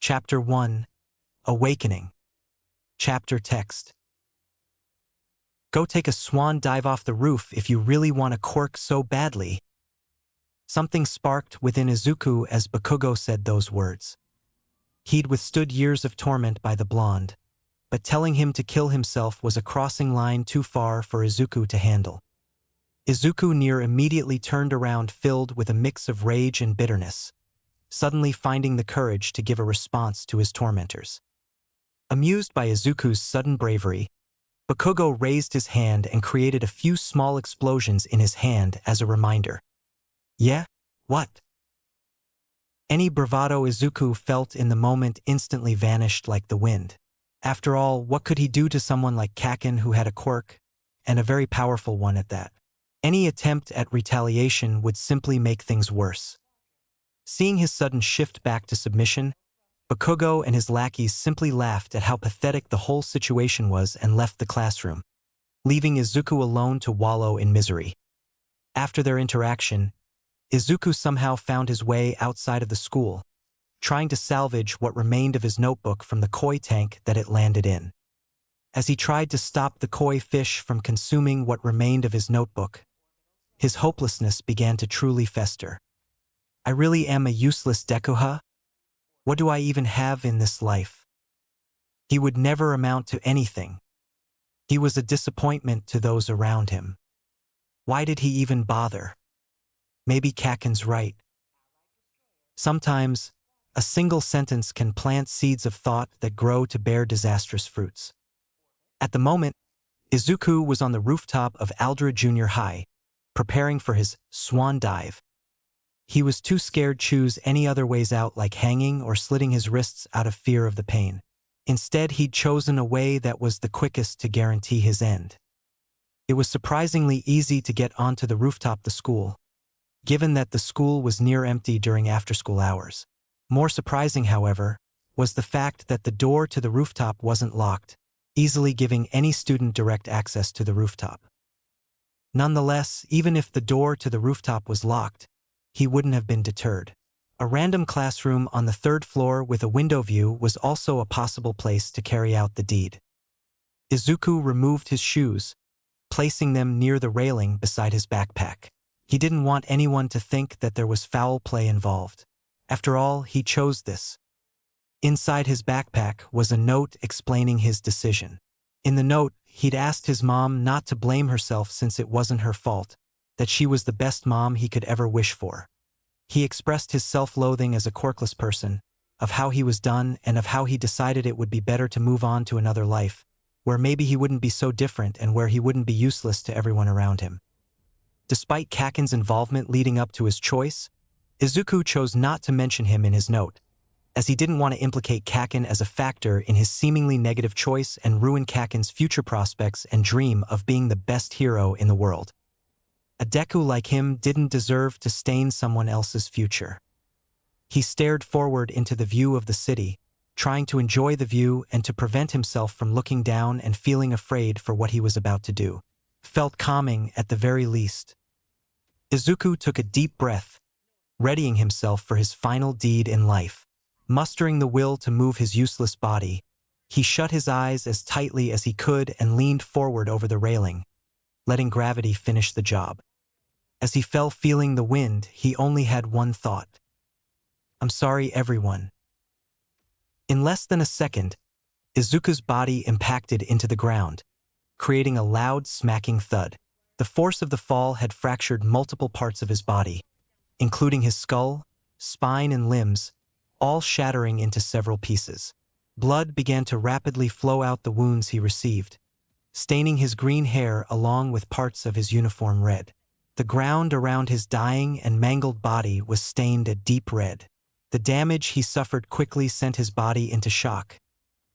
Chapter 1. Awakening. Chapter text. Go take a swan dive off the roof if you really want a quirk so badly. Something sparked within Izuku as Bakugo said those words. He'd withstood years of torment by the blonde, but telling him to kill himself was a crossing line too far for Izuku to handle. Izuku near immediately turned around filled with a mix of rage and bitterness, suddenly finding the courage to give a response to his tormentors. Amused by Izuku's sudden bravery, Bakugo raised his hand and created a few small explosions in his hand as a reminder. Yeah? What? Any bravado Izuku felt in the moment instantly vanished like the wind. After all, what could he do to someone like Kakin who had a quirk, and a very powerful one at that? Any attempt at retaliation would simply make things worse. Seeing his sudden shift back to submission, Bakugo and his lackeys simply laughed at how pathetic the whole situation was and left the classroom, leaving Izuku alone to wallow in misery. After their interaction, Izuku somehow found his way outside of the school, trying to salvage what remained of his notebook from the koi tank that it landed in. As he tried to stop the koi fish from consuming what remained of his notebook, his hopelessness began to truly fester. I really am a useless Deku. What do I even have in this life? He would never amount to anything. He was a disappointment to those around him. Why did he even bother? Maybe Kakin's right. Sometimes, a single sentence can plant seeds of thought that grow to bear disastrous fruits. At the moment, Izuku was on the rooftop of Aldra Junior High, preparing for his swan dive. He was too scared to choose any other ways out like hanging or slitting his wrists out of fear of the pain. Instead, he'd chosen a way that was the quickest to guarantee his end. It was surprisingly easy to get onto the rooftop of the school, given that the school was near empty during after-school hours. More surprising, however, was the fact that the door to the rooftop wasn't locked, easily giving any student direct access to the rooftop. Nonetheless, even if the door to the rooftop was locked, he wouldn't have been deterred. A random classroom on the third floor with a window view was also a possible place to carry out the deed. Izuku removed his shoes, placing them near the railing beside his backpack. He didn't want anyone to think that there was foul play involved. After all, he chose this. Inside his backpack was a note explaining his decision. In the note, he'd asked his mom not to blame herself since it wasn't her fault, that she was the best mom he could ever wish for. He expressed his self-loathing as a quirkless person, of how he was done and of how he decided it would be better to move on to another life, where maybe he wouldn't be so different and where he wouldn't be useless to everyone around him. Despite Kakin's involvement leading up to his choice, Izuku chose not to mention him in his note, as he didn't want to implicate Kakin as a factor in his seemingly negative choice and ruin Kakin's future prospects and dream of being the best hero in the world. A Deku like him didn't deserve to stain someone else's future. He stared forward into the view of the city, trying to enjoy the view and to prevent himself from looking down and feeling afraid for what he was about to do. Felt calming at the very least. Izuku took a deep breath, readying himself for his final deed in life. Mustering the will to move his useless body, he shut his eyes as tightly as he could and leaned forward over the railing, letting gravity finish the job. As he fell feeling the wind, he only had one thought. I'm sorry, everyone. In less than a second, Izuku's body impacted into the ground, creating a loud smacking thud. The force of the fall had fractured multiple parts of his body, including his skull, spine, and limbs, all shattering into several pieces. Blood began to rapidly flow out the wounds he received, staining his green hair along with parts of his uniform red. The ground around his dying and mangled body was stained a deep red. The damage he suffered quickly sent his body into shock,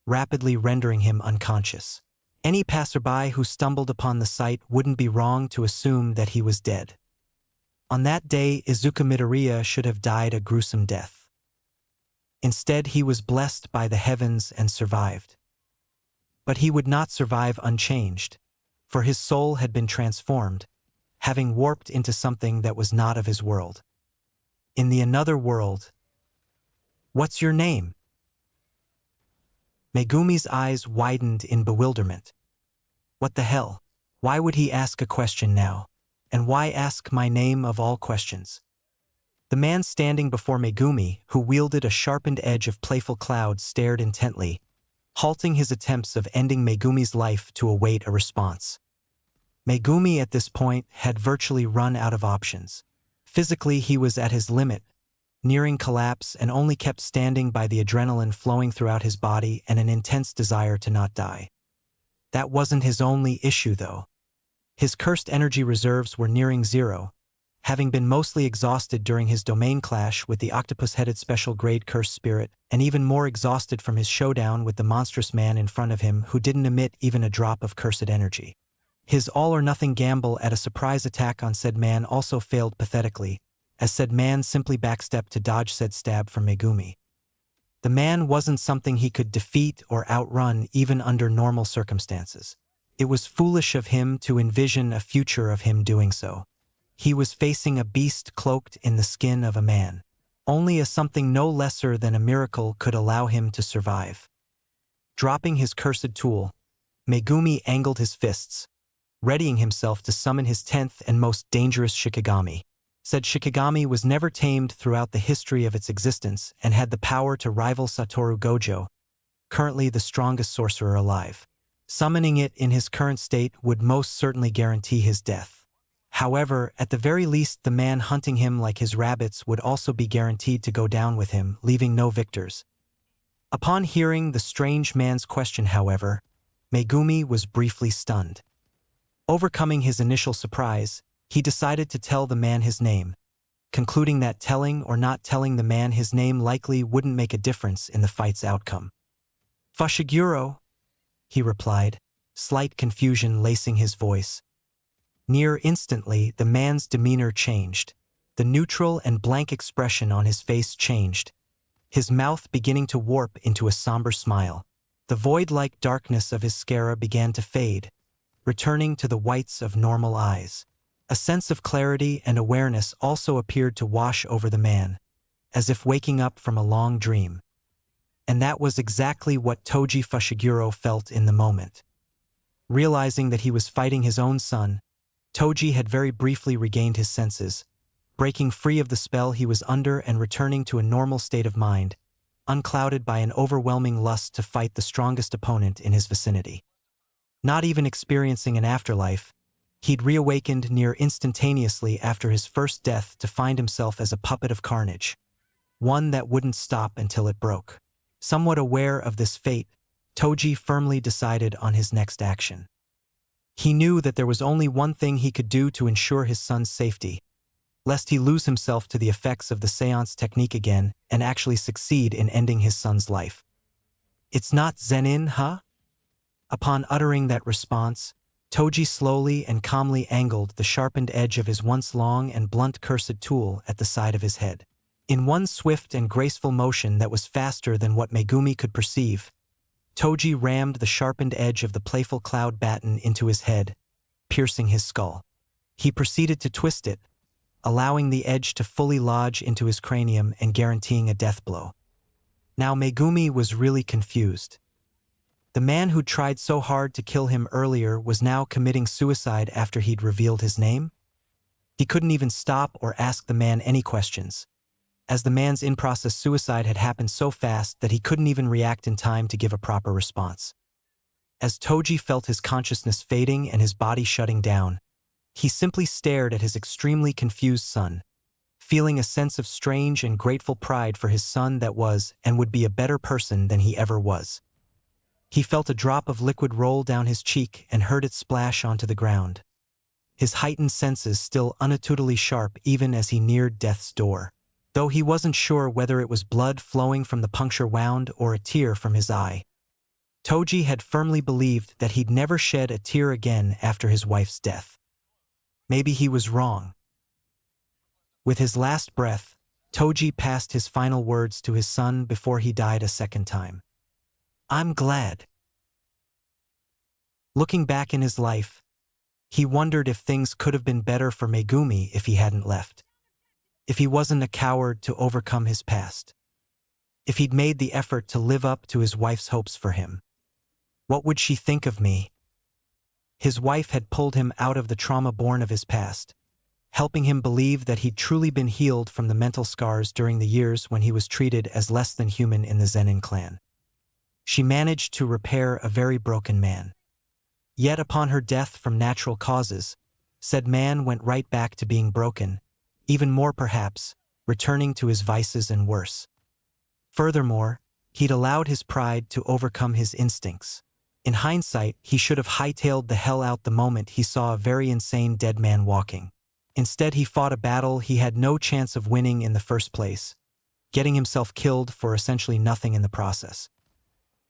rapidly rendering him unconscious. Any passerby who stumbled upon the sight wouldn't be wrong to assume that he was dead. On that day, Izuku Midoriya should have died a gruesome death. Instead, he was blessed by the heavens and survived. But he would not survive unchanged, for his soul had been transformed, having warped into something that was not of his world. In the another world, "What's your name?" Megumi's eyes widened in bewilderment. What the hell? Why would he ask a question now? And why ask my name of all questions? The man standing before Megumi, who wielded a sharpened edge of playful cloud, stared intently, halting his attempts of ending Megumi's life to await a response. Megumi at this point had virtually run out of options. Physically, he was at his limit, nearing collapse, and only kept standing by the adrenaline flowing throughout his body and an intense desire to not die. That wasn't his only issue, though. His cursed energy reserves were nearing zero, having been mostly exhausted during his domain clash with the octopus-headed special-grade cursed spirit, and even more exhausted from his showdown with the monstrous man in front of him who didn't emit even a drop of cursed energy. His all-or-nothing gamble at a surprise attack on said man also failed pathetically, as said man simply backstepped to dodge said stab from Megumi. The man wasn't something he could defeat or outrun even under normal circumstances. It was foolish of him to envision a future of him doing so. He was facing a beast cloaked in the skin of a man. Only a something no lesser than a miracle could allow him to survive. Dropping his cursed tool, Megumi angled his fists, readying himself to summon his 10th and most dangerous Shikigami. Said Shikigami was never tamed throughout the history of its existence and had the power to rival Satoru Gojo, currently the strongest sorcerer alive. Summoning it in his current state would most certainly guarantee his death. However, at the very least, the man hunting him like his rabbits would also be guaranteed to go down with him, leaving no victors. Upon hearing the strange man's question, however, Megumi was briefly stunned. Overcoming his initial surprise, he decided to tell the man his name, concluding that telling or not telling the man his name likely wouldn't make a difference in the fight's outcome. "Fushiguro," he replied, slight confusion lacing his voice. Near instantly, the man's demeanor changed. The neutral and blank expression on his face changed, his mouth beginning to warp into a somber smile. The void-like darkness of his sclera began to fade, returning to the whites of normal eyes. A sense of clarity and awareness also appeared to wash over the man, as if waking up from a long dream. And that was exactly what Toji Fushiguro felt in the moment. Realizing that he was fighting his own son, Toji had very briefly regained his senses, breaking free of the spell he was under and returning to a normal state of mind, unclouded by an overwhelming lust to fight the strongest opponent in his vicinity. Not even experiencing an afterlife, he'd reawakened near instantaneously after his first death to find himself as a puppet of carnage, one that wouldn't stop until it broke. Somewhat aware of this fate, Toji firmly decided on his next action. He knew that there was only one thing he could do to ensure his son's safety, lest he lose himself to the effects of the seance technique again and actually succeed in ending his son's life. "It's not Zenin, huh?" Upon uttering that response, Toji slowly and calmly angled the sharpened edge of his once long and blunt cursed tool at the side of his head. In one swift and graceful motion that was faster than what Megumi could perceive, Toji rammed the sharpened edge of the playful cloud baton into his head, piercing his skull. He proceeded to twist it, allowing the edge to fully lodge into his cranium and guaranteeing a death blow. Now Megumi was really confused. The man who tried so hard to kill him earlier was now committing suicide after he'd revealed his name? He couldn't even stop or ask the man any questions, as the man's in-process suicide had happened so fast that he couldn't even react in time to give a proper response. As Toji felt his consciousness fading and his body shutting down, he simply stared at his extremely confused son, feeling a sense of strange and grateful pride for his son that was and would be a better person than he ever was. He felt a drop of liquid roll down his cheek and heard it splash onto the ground, his heightened senses still unattendably sharp even as he neared death's door, though he wasn't sure whether it was blood flowing from the puncture wound or a tear from his eye. Toji had firmly believed that he'd never shed a tear again after his wife's death. Maybe he was wrong. With his last breath, Toji passed his final words to his son before he died a second time. "I'm glad." Looking back in his life, he wondered if things could have been better for Megumi if he hadn't left. If he wasn't a coward to overcome his past. if he'd made the effort to live up to his wife's hopes for him. What would she think of me? His wife had pulled him out of the trauma born of his past, helping him believe that he'd truly been healed from the mental scars during the years when he was treated as less than human in the Zenin clan. She managed to repair a very broken man. Yet upon her death from natural causes, said man went right back to being broken, even more perhaps, returning to his vices and worse. Furthermore, he'd allowed his pride to overcome his instincts. In hindsight, he should have hightailed the hell out the moment he saw a very insane dead man walking. Instead, he fought a battle he had no chance of winning in the first place, getting himself killed for essentially nothing in the process.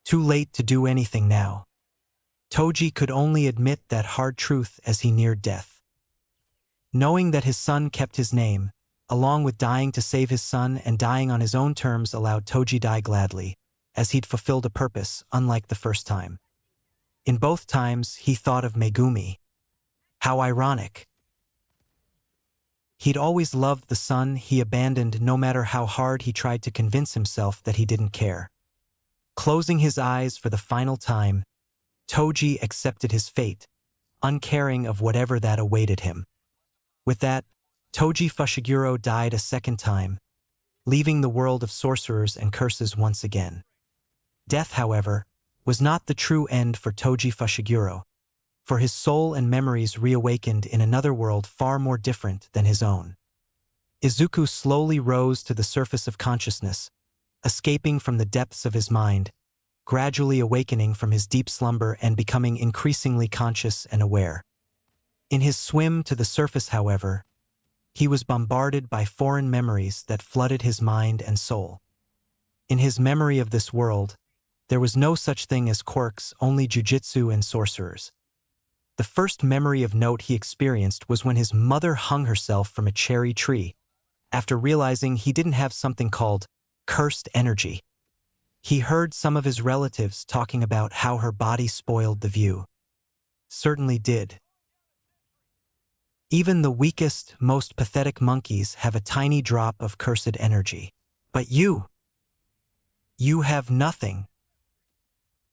Too late to do anything now. Toji could only admit that hard truth as he neared death. Knowing that his son kept his name, along with dying to save his son and dying on his own terms, allowed Toji die gladly, as he'd fulfilled a purpose, unlike the first time. In both times, he thought of Megumi. How ironic. He'd always loved the son he abandoned, no matter how hard he tried to convince himself that he didn't care. Closing his eyes for the final time, Toji accepted his fate, uncaring of whatever that awaited him. With that, Toji Fushiguro died a second time, leaving the world of sorcerers and curses once again. Death, however, was not the true end for Toji Fushiguro, for his soul and memories reawakened in another world far more different than his own. Izuku slowly rose to the surface of consciousness, escaping from the depths of his mind, gradually awakening from his deep slumber and becoming increasingly conscious and aware. In his swim to the surface, however, he was bombarded by foreign memories that flooded his mind and soul. In his memory of this world, there was no such thing as quirks, only jujitsu and sorcerers. The first memory of note he experienced was when his mother hung herself from a cherry tree, after realizing he didn't have something called cursed energy. He heard some of his relatives talking about how her body spoiled the view. Certainly did. Even the weakest, most pathetic monkeys have a tiny drop of cursed energy. But you have nothing.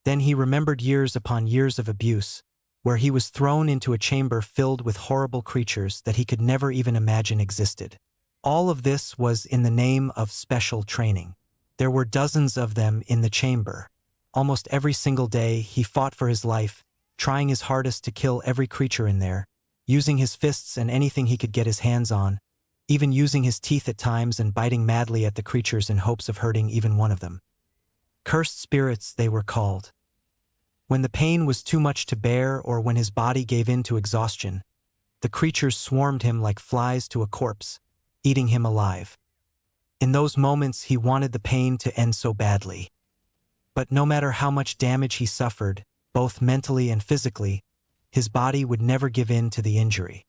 Then he remembered years upon years of abuse, where he was thrown into a chamber filled with horrible creatures that he could never even imagine existed. All of this was in the name of special training. There were dozens of them in the chamber. Almost every single day he fought for his life, trying his hardest to kill every creature in there, using his fists and anything he could get his hands on, even using his teeth at times and biting madly at the creatures in hopes of hurting even one of them. Cursed spirits, they were called. When the pain was too much to bear or when his body gave in to exhaustion, the creatures swarmed him like flies to a corpse, eating him alive. In those moments he wanted the pain to end so badly. But no matter how much damage he suffered, both mentally and physically, his body would never give in to the injury.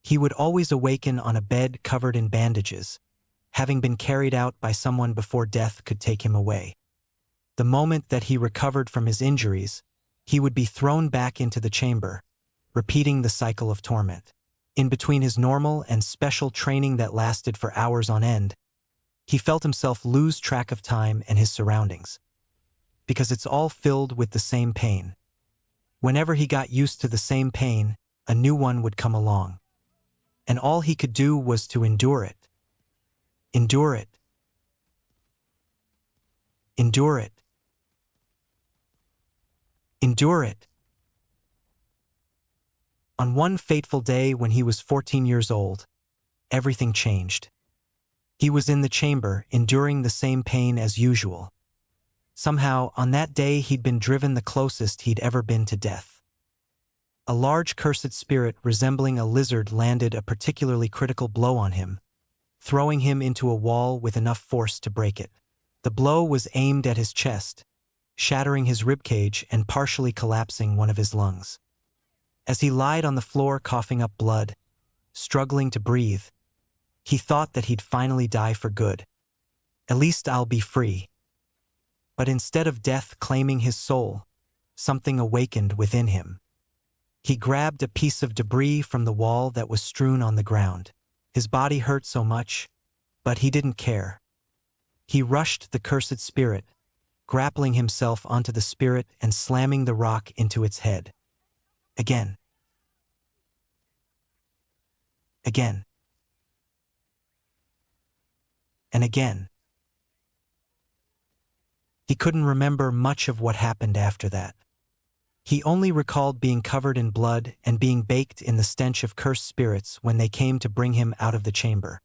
He would always awaken on a bed covered in bandages, having been carried out by someone before death could take him away. The moment that he recovered from his injuries, he would be thrown back into the chamber, repeating the cycle of torment. In between his normal and special training that lasted for hours on end, he felt himself lose track of time and his surroundings. Because it's all filled with the same pain. Whenever he got used to the same pain, a new one would come along. And all he could do was to endure it. Endure it. Endure it. Endure it. On one fateful day when he was 14 years old, everything changed. He was in the chamber, enduring the same pain as usual. Somehow, on that day he'd been driven the closest he'd ever been to death. A large cursed spirit resembling a lizard landed a particularly critical blow on him, throwing him into a wall with enough force to break it. The blow was aimed at his chest, shattering his ribcage and partially collapsing one of his lungs. As he lied on the floor coughing up blood, struggling to breathe, he thought that he'd finally die for good. At least I'll be free. But instead of death claiming his soul, something awakened within him. He grabbed a piece of debris from the wall that was strewn on the ground. His body hurt so much, but he didn't care. He rushed the cursed spirit, grappling himself onto the spirit and slamming the rock into its head. Again. Again. And again. He couldn't remember much of what happened after that. He only recalled being covered in blood and being baked in the stench of cursed spirits when they came to bring him out of the chamber.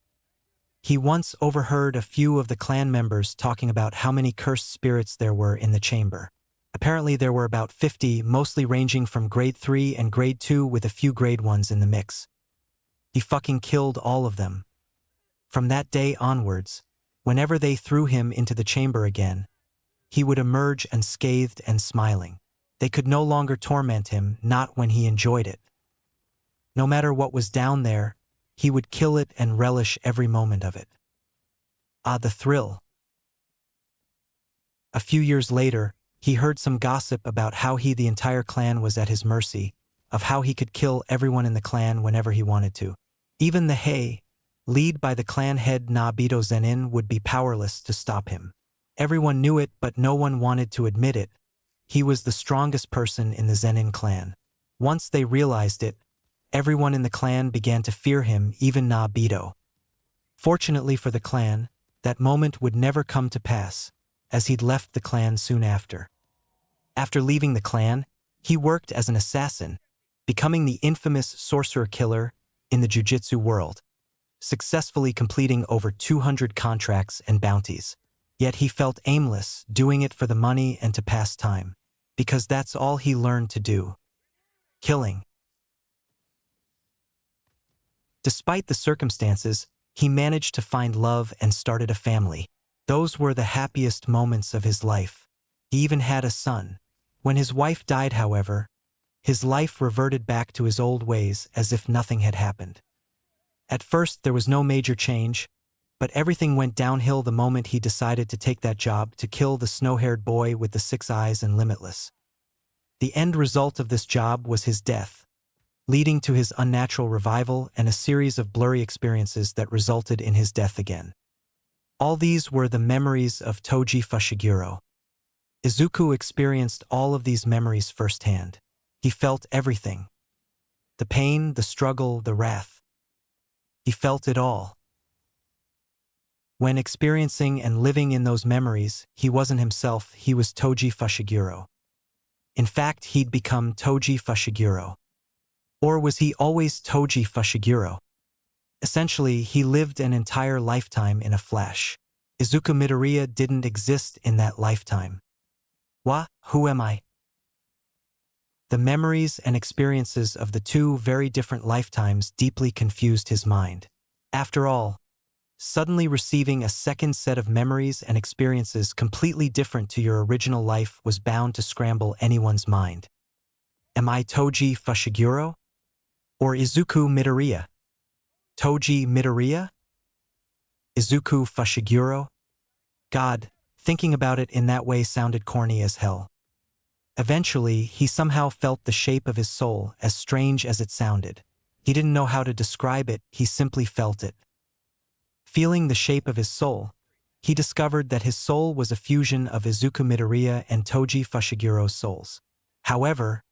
He once overheard a few of the clan members talking about how many cursed spirits there were in the chamber. Apparently there were about 50, mostly ranging from grade 3 and grade 2 with a few grade 1s in the mix. He fucking killed all of them. From that day onwards, whenever they threw him into the chamber again, he would emerge unscathed and smiling. They could no longer torment him, not when he enjoyed it. No matter what was down there, he would kill it and relish every moment of it. Ah, the thrill. A few years later, he heard some gossip about how the entire clan was at his mercy, of how he could kill everyone in the clan whenever he wanted to. Even the Hei, led by the clan head Nabito Zenin, would be powerless to stop him. Everyone knew it, but no one wanted to admit it. He was the strongest person in the Zenin clan. Once they realized it, everyone in the clan began to fear him, even Nabito. Fortunately for the clan, that moment would never come to pass, as he'd left the clan soon after. After leaving the clan, he worked as an assassin, becoming the infamous sorcerer killer in the jiu-jitsu world, successfully completing over 200 contracts and bounties. Yet he felt aimless, doing it for the money and to pass time, because that's all he learned to do. Killing. Despite the circumstances, he managed to find love and started a family. Those were the happiest moments of his life. He even had a son. When his wife died, however, his life reverted back to his old ways as if nothing had happened. At first, there was no major change, but everything went downhill the moment he decided to take that job to kill the snow-haired boy with the 6 eyes and Limitless. The end result of this job was his death, leading to his unnatural revival and a series of blurry experiences that resulted in his death again. All these were the memories of Toji Fushiguro. Izuku experienced all of these memories firsthand. He felt everything. The pain, the struggle, the wrath. He felt it all. When experiencing and living in those memories, he wasn't himself, he was Toji Fushiguro. In fact, he'd become Toji Fushiguro. Or was he always Toji Fushiguro? Essentially, he lived an entire lifetime in a flash. Izuku Midoriya didn't exist in that lifetime. Who am I? The memories and experiences of the two very different lifetimes deeply confused his mind. After all, suddenly receiving a second set of memories and experiences completely different to your original life was bound to scramble anyone's mind. Am I Toji Fushiguro? Or Izuku Midoriya? Toji Midoriya? Izuku Fushiguro? God, thinking about it in that way sounded corny as hell. Eventually, he somehow felt the shape of his soul, as strange as it sounded. He didn't know how to describe it, he simply felt it. Feeling the shape of his soul, he discovered that his soul was a fusion of Izuku Midoriya and Toji Fushiguro's souls. However,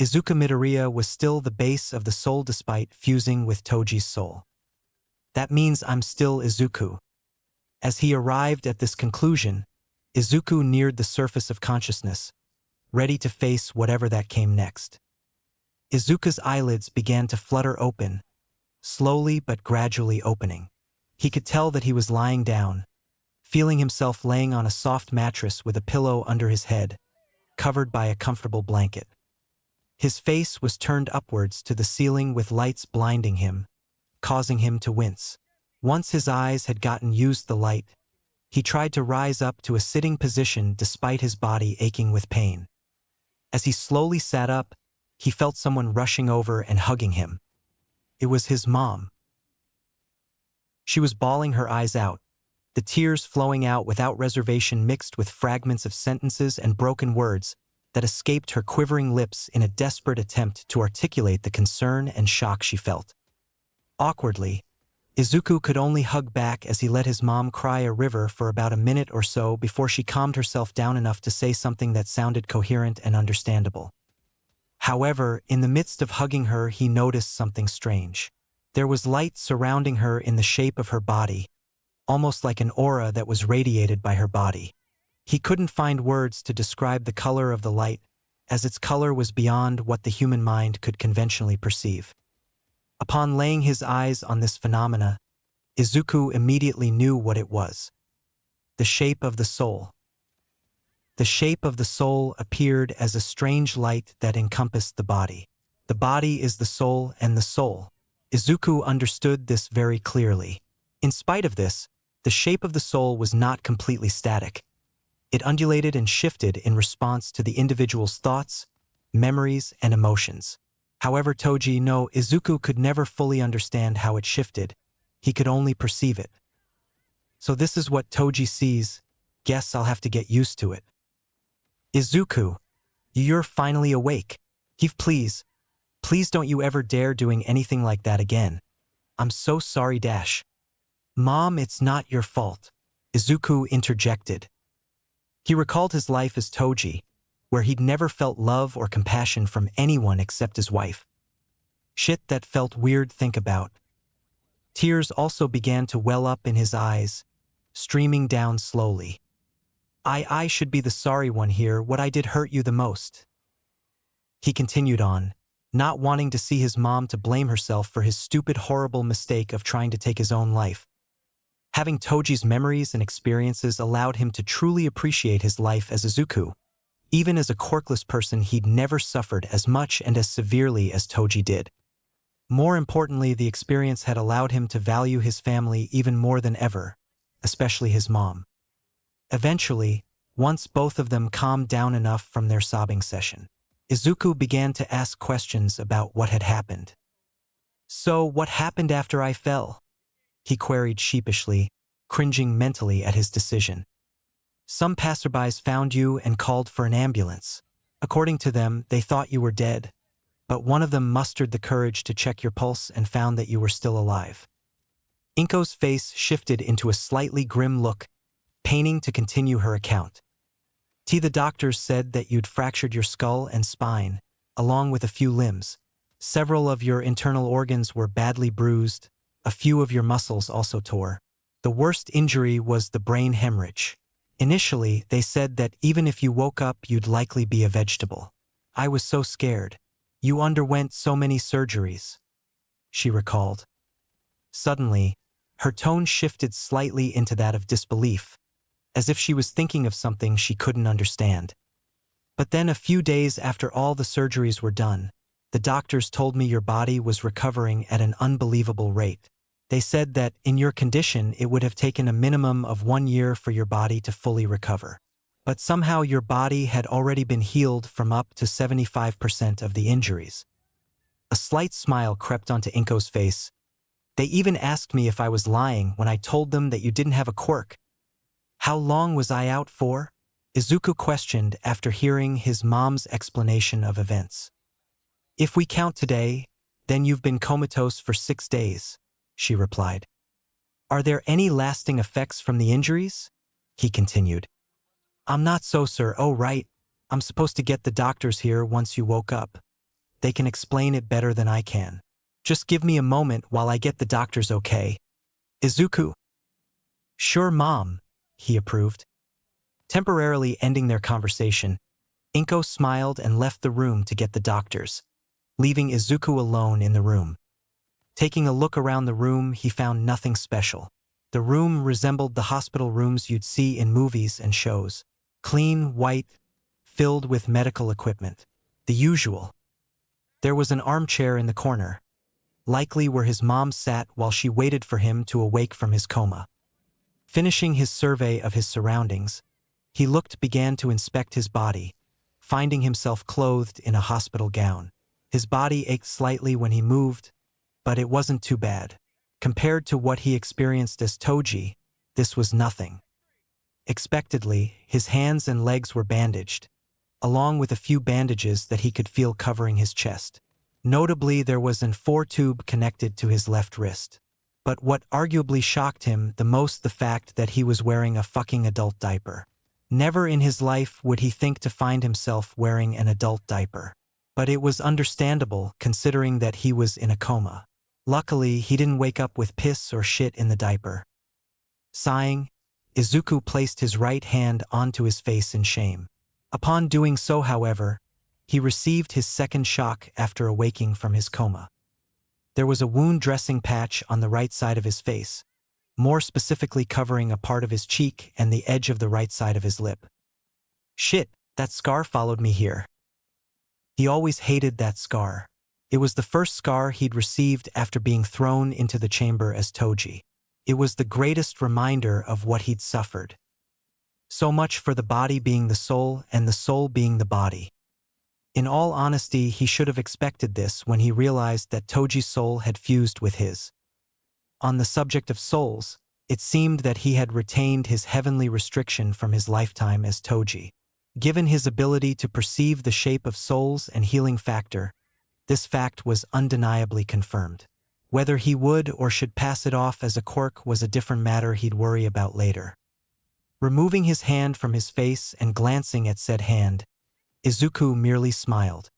Izuku Midoriya was still the base of the soul despite fusing with Toji's soul. That means I'm still Izuku. As he arrived at this conclusion, Izuku neared the surface of consciousness, ready to face whatever that came next. Izuku's eyelids began to flutter open, slowly but gradually opening. He could tell that he was lying down, feeling himself laying on a soft mattress with a pillow under his head, covered by a comfortable blanket. His face was turned upwards to the ceiling with lights blinding him, causing him to wince. Once his eyes had gotten used to the light, he tried to rise up to a sitting position despite his body aching with pain. As he slowly sat up, he felt someone rushing over and hugging him. It was his mom. She was bawling her eyes out, the tears flowing out without reservation mixed with fragments of sentences and broken words that escaped her quivering lips in a desperate attempt to articulate the concern and shock she felt. Awkwardly, Izuku could only hug back as he let his mom cry a river for about a minute or so before she calmed herself down enough to say something that sounded coherent and understandable. However, in the midst of hugging her, he noticed something strange. There was light surrounding her in the shape of her body, almost like an aura that was radiated by her body. He couldn't find words to describe the color of the light, as its color was beyond what the human mind could conventionally perceive. Upon laying his eyes on this phenomena, Izuku immediately knew what it was. The shape of the soul. The shape of the soul appeared as a strange light that encompassed the body. The body is the soul and the soul. Izuku understood this very clearly. In spite of this, the shape of the soul was not completely static. It undulated and shifted in response to the individual's thoughts, memories, and emotions. However, Izuku could never fully understand how it shifted. He could only perceive it. So this is what Toji sees. Guess I'll have to get used to it. Izuku, you're finally awake. Please. Please don't you ever dare doing anything like that again. I'm so sorry. Mom, it's not your fault. Izuku interjected. He recalled his life as Toji, where he'd never felt love or compassion from anyone except his wife. Shit, that felt weird. Think about. Tears also began to well up in his eyes, streaming down slowly. I should be the sorry one here. What I did hurt you the most. He continued on, not wanting to see his mom to blame herself for his stupid, horrible mistake of trying to take his own life. Having Toji's memories and experiences allowed him to truly appreciate his life as Izuku. Even as a quirkless person, he'd never suffered as much and as severely as Toji did. More importantly, the experience had allowed him to value his family even more than ever, especially his mom. Eventually, once both of them calmed down enough from their sobbing session, Izuku began to ask questions about what had happened. So, what happened after I fell? He queried sheepishly, cringing mentally at his decision. Some passerbys found you and called for an ambulance. According to them, they thought you were dead, but one of them mustered the courage to check your pulse and found that you were still alive. Inko's face shifted into a slightly grim look, painting to continue her account. The doctors said that you'd fractured your skull and spine, along with a few limbs. Several of your internal organs were badly bruised. A few of your muscles also tore. The worst injury was the brain hemorrhage. Initially, they said that even if you woke up, you'd likely be a vegetable. I was so scared. You underwent so many surgeries, she recalled. Suddenly, her tone shifted slightly into that of disbelief, as if she was thinking of something she couldn't understand. But then a few days after all the surgeries were done, the doctors told me your body was recovering at an unbelievable rate. They said that, in your condition, it would have taken a minimum of 1 year for your body to fully recover. But somehow your body had already been healed from up to 75% of the injuries. A slight smile crept onto Inko's face. They even asked me if I was lying when I told them that you didn't have a quirk. How long was I out for? Izuku questioned after hearing his mom's explanation of events. If we count today, then you've been comatose for 6 days, she replied. Are there any lasting effects from the injuries? He continued. I'm not so, sir. Oh, right. I'm supposed to get the doctors here once you woke up. They can explain it better than I can. Just give me a moment while I get the doctors, okay? Izuku. Sure, Mom, he approved. Temporarily ending their conversation, Inko smiled and left the room to get the doctors, leaving Izuku alone in the room. Taking a look around the room, he found nothing special. The room resembled the hospital rooms you'd see in movies and shows. Clean, white, filled with medical equipment. The usual. There was an armchair in the corner, likely where his mom sat while she waited for him to awake from his coma. Finishing his survey of his surroundings, he began to inspect his body, finding himself clothed in a hospital gown. His body ached slightly when he moved, but it wasn't too bad. Compared to what he experienced as Toji, this was nothing. Expectedly, his hands and legs were bandaged, along with a few bandages that he could feel covering his chest. Notably, there was an 4 tube connected to his left wrist. but what arguably shocked him the most the fact that he was wearing a fucking adult diaper. Never in his life would he think to find himself wearing an adult diaper. But it was understandable considering that he was in a coma. Luckily, he didn't wake up with piss or shit in the diaper. Sighing, Izuku placed his right hand onto his face in shame. Upon doing so, however, he received his second shock after awaking from his coma. There was a wound dressing patch on the right side of his face, more specifically covering a part of his cheek and the edge of the right side of his lip. Shit, that scar followed me here. He always hated that scar. It was the first scar he'd received after being thrown into the chamber as Toji. It was the greatest reminder of what he'd suffered. So much for the body being the soul and the soul being the body. In all honesty, he should have expected this when he realized that Toji's soul had fused with his. On the subject of souls, it seemed that he had retained his heavenly restriction from his lifetime as Toji. Given his ability to perceive the shape of souls and healing factor, this fact was undeniably confirmed. Whether he would or should pass it off as a quirk was a different matter he'd worry about later. Removing his hand from his face and glancing at said hand, Izuku merely smiled.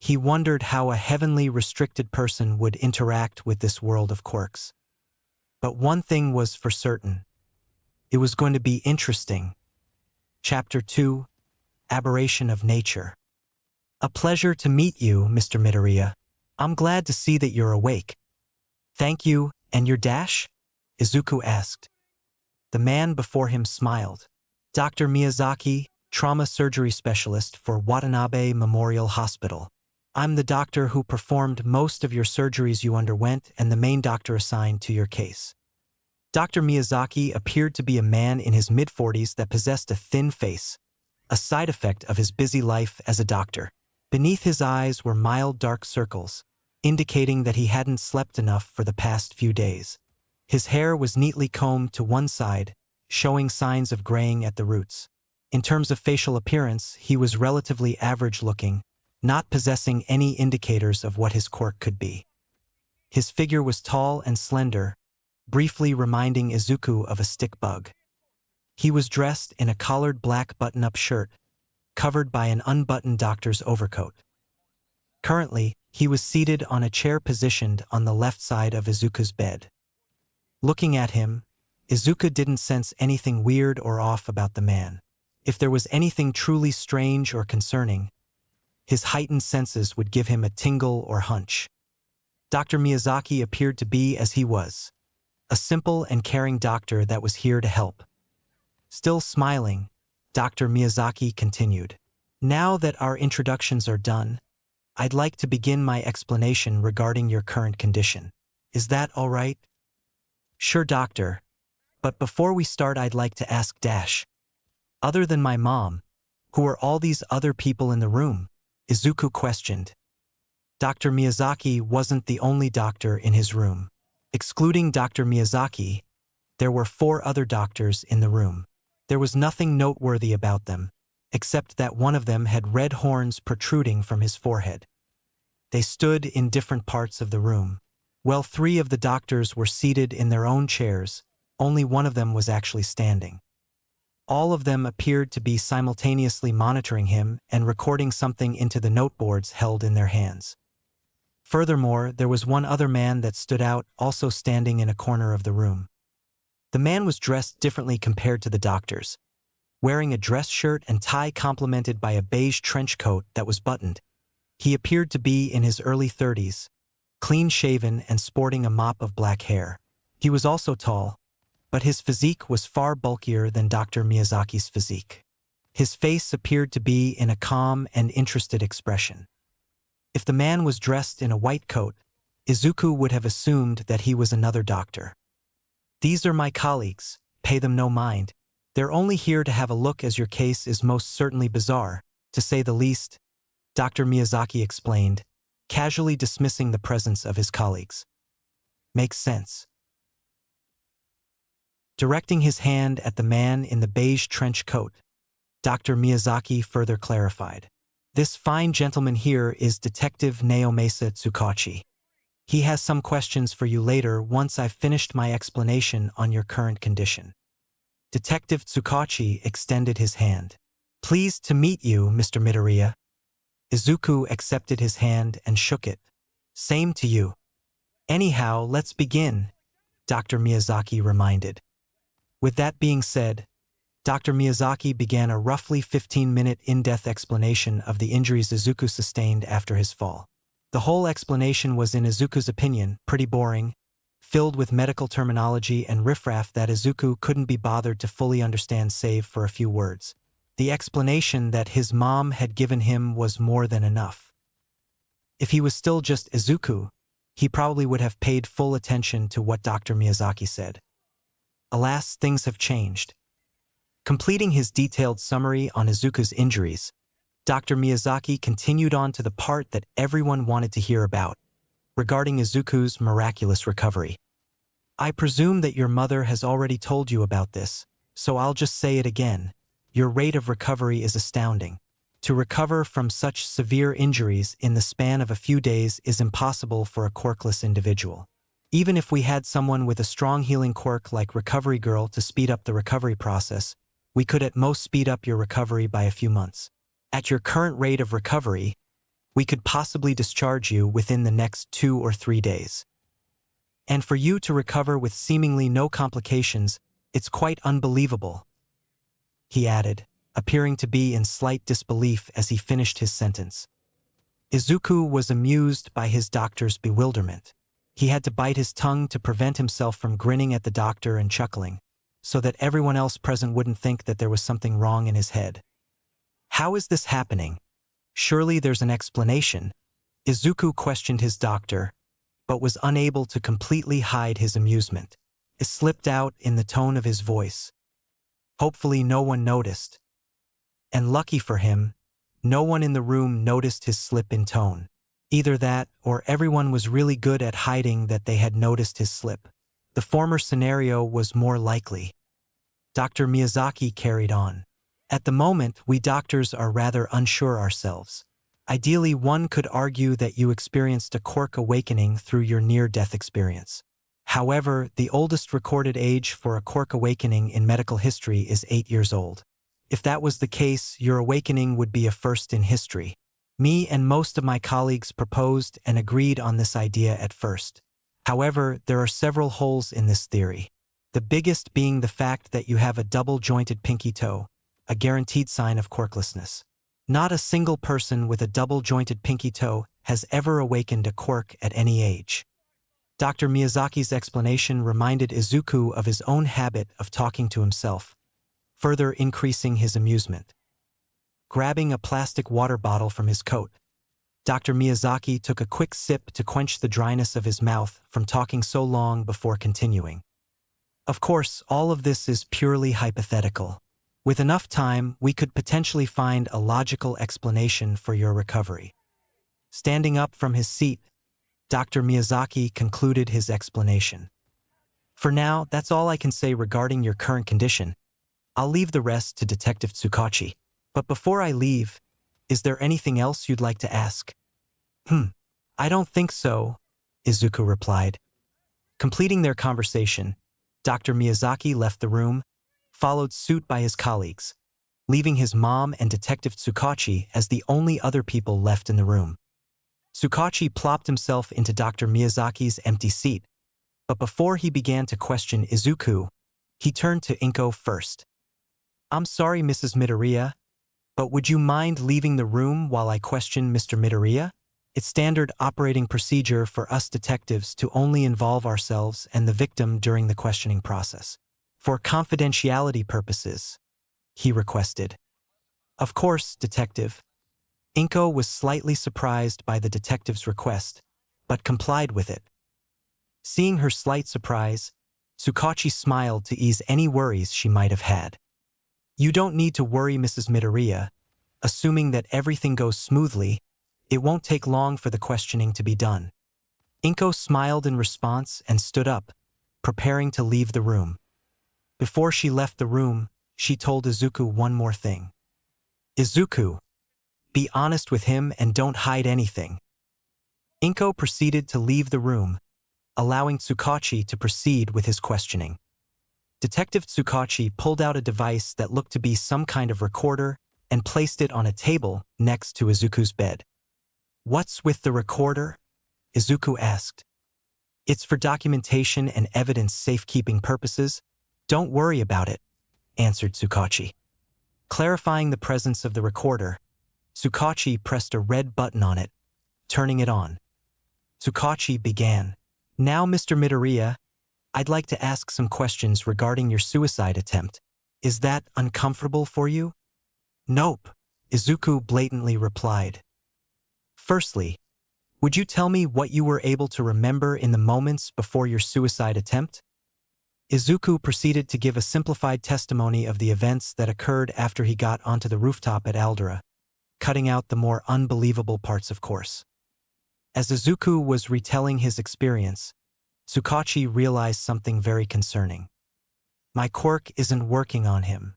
He wondered how a heavenly restricted person would interact with this world of quirks. But one thing was for certain. It was going to be interesting. Chapter 2, Aberration of Nature. A pleasure to meet you, Mr. Midoriya. I'm glad to see that you're awake. Thank you, and your dash? Izuku asked. The man before him smiled. Dr. Miyazaki, trauma surgery specialist for Watanabe Memorial Hospital. I'm the doctor who performed most of your surgeries you underwent and the main doctor assigned to your case. Dr. Miyazaki appeared to be a man in his mid-40s that possessed a thin face, a side effect of his busy life as a doctor. Beneath his eyes were mild dark circles, indicating that he hadn't slept enough for the past few days. His hair was neatly combed to one side, showing signs of graying at the roots. In terms of facial appearance, he was relatively average-looking, not possessing any indicators of what his quirk could be. His figure was tall and slender, briefly reminding Izuku of a stick bug. He was dressed in a collared black button-up shirt, covered by an unbuttoned doctor's overcoat. Currently, he was seated on a chair positioned on the left side of Izuku's bed. Looking at him, Izuku didn't sense anything weird or off about the man. If there was anything truly strange or concerning, his heightened senses would give him a tingle or hunch. Dr. Miyazaki appeared to be as he was, a simple and caring doctor that was here to help. Still smiling, Dr. Miyazaki continued. Now that our introductions are done, I'd like to begin my explanation regarding your current condition. Is that all right? Sure, doctor. But before we start, I'd like to ask Dash. Other than my mom, who are all these other people in the room? Izuku questioned. Dr. Miyazaki wasn't the only doctor in his room. Excluding Dr. Miyazaki, there were 4 other doctors in the room. There was nothing noteworthy about them, except that one of them had red horns protruding from his forehead. They stood in different parts of the room. While 3 of the doctors were seated in their own chairs, only one of them was actually standing. All of them appeared to be simultaneously monitoring him and recording something into the noteboards held in their hands. Furthermore, there was one other man that stood out, also standing in a corner of the room. The man was dressed differently compared to the doctors, wearing a dress shirt and tie complemented by a beige trench coat that was buttoned. He appeared to be in his early 30s, clean-shaven and sporting a mop of black hair. He was also tall, but his physique was far bulkier than Dr. Miyazaki's physique. His face appeared to be in a calm and interested expression. If the man was dressed in a white coat, Izuku would have assumed that he was another doctor. These are my colleagues, pay them no mind. They're only here to have a look as your case is most certainly bizarre, to say the least, Dr. Miyazaki explained, casually dismissing the presence of his colleagues. Makes sense. Directing his hand at the man in the beige trench coat, Dr. Miyazaki further clarified. This fine gentleman here is Detective Naomasa Tsukachi. He has some questions for you later once I've finished my explanation on your current condition. Detective Tsukachi extended his hand. Pleased to meet you, Mr. Midoriya. Izuku accepted his hand and shook it. Same to you. Anyhow, let's begin, Dr. Miyazaki reminded. With that being said, Dr. Miyazaki began a roughly 15-minute in-depth explanation of the injuries Izuku sustained after his fall. The whole explanation was, in Izuku's opinion, pretty boring, filled with medical terminology and riffraff that Izuku couldn't be bothered to fully understand save for a few words. The explanation that his mom had given him was more than enough. If he was still just Izuku, he probably would have paid full attention to what Dr. Miyazaki said. Alas, things have changed. Completing his detailed summary on Izuku's injuries, Dr. Miyazaki continued on to the part that everyone wanted to hear about, regarding Izuku's miraculous recovery. I presume that your mother has already told you about this, so I'll just say it again. Your rate of recovery is astounding. To recover from such severe injuries in the span of a few days is impossible for a quirkless individual. Even if we had someone with a strong healing quirk like Recovery Girl to speed up the recovery process, we could at most speed up your recovery by a few months. At your current rate of recovery, we could possibly discharge you within the next 2 or 3 days. And for you to recover with seemingly no complications, it's quite unbelievable, he added, appearing to be in slight disbelief as he finished his sentence. Izuku was amused by his doctor's bewilderment. He had to bite his tongue to prevent himself from grinning at the doctor and chuckling, so that everyone else present wouldn't think that there was something wrong in his head. How is this happening? Surely there's an explanation. Izuku questioned his doctor, but was unable to completely hide his amusement. It slipped out in the tone of his voice. Hopefully no one noticed. And lucky for him, no one in the room noticed his slip in tone. Either that, or everyone was really good at hiding that they had noticed his slip. The former scenario was more likely. Dr. Miyazaki carried on. At the moment, we doctors are rather unsure ourselves. Ideally, one could argue that you experienced a quirk awakening through your near-death experience. However, the oldest recorded age for a quirk awakening in medical history is 8 years old. If that was the case, your awakening would be a first in history. Me and most of my colleagues proposed and agreed on this idea at first. However, there are several holes in this theory. The biggest being the fact that you have a double-jointed pinky toe, a guaranteed sign of quirklessness. Not a single person with a double-jointed pinky toe has ever awakened a quirk at any age. Dr. Miyazaki's explanation reminded Izuku of his own habit of talking to himself, further increasing his amusement. Grabbing a plastic water bottle from his coat, Dr. Miyazaki took a quick sip to quench the dryness of his mouth from talking so long before continuing. Of course, all of this is purely hypothetical. With enough time, we could potentially find a logical explanation for your recovery. Standing up from his seat, Dr. Miyazaki concluded his explanation. For now, that's all I can say regarding your current condition. I'll leave the rest to Detective Tsukachi. But before I leave, is there anything else you'd like to ask? I don't think so, Izuku replied. Completing their conversation, Dr. Miyazaki left the room, followed suit by his colleagues, leaving his mom and Detective Tsukachi as the only other people left in the room. Tsukachi plopped himself into Dr. Miyazaki's empty seat, but before he began to question Izuku, he turned to Inko first. I'm sorry, Mrs. Midoriya, but would you mind leaving the room while I question Mr. Midoriya? It's standard operating procedure for us detectives to only involve ourselves and the victim during the questioning process. For confidentiality purposes, he requested. Of course, Detective. Inko was slightly surprised by the detective's request, but complied with it. Seeing her slight surprise, Tsukachi smiled to ease any worries she might have had. You don't need to worry, Mrs. Midoriya. Assuming that everything goes smoothly, it won't take long for the questioning to be done. Inko smiled in response and stood up, preparing to leave the room. Before she left the room, she told Izuku one more thing. Izuku, be honest with him and don't hide anything. Inko proceeded to leave the room, allowing Tsukachi to proceed with his questioning. Detective Tsukachi pulled out a device that looked to be some kind of recorder and placed it on a table next to Izuku's bed. "What's with the recorder?" Izuku asked. "It's for documentation and evidence safekeeping purposes. Don't worry about it," answered Tsukachi. Clarifying the presence of the recorder, Tsukachi pressed a red button on it, turning it on. Tsukachi began. "Now, Mr. Midoriya, I'd like to ask some questions regarding your suicide attempt. Is that uncomfortable for you?" "Nope," Izuku blatantly replied. "Firstly, would you tell me what you were able to remember in the moments before your suicide attempt?" Izuku proceeded to give a simplified testimony of the events that occurred after he got onto the rooftop at Aldera, cutting out the more unbelievable parts, of course. As Izuku was retelling his experience, Tsukachi realized something very concerning. My quirk isn't working on him.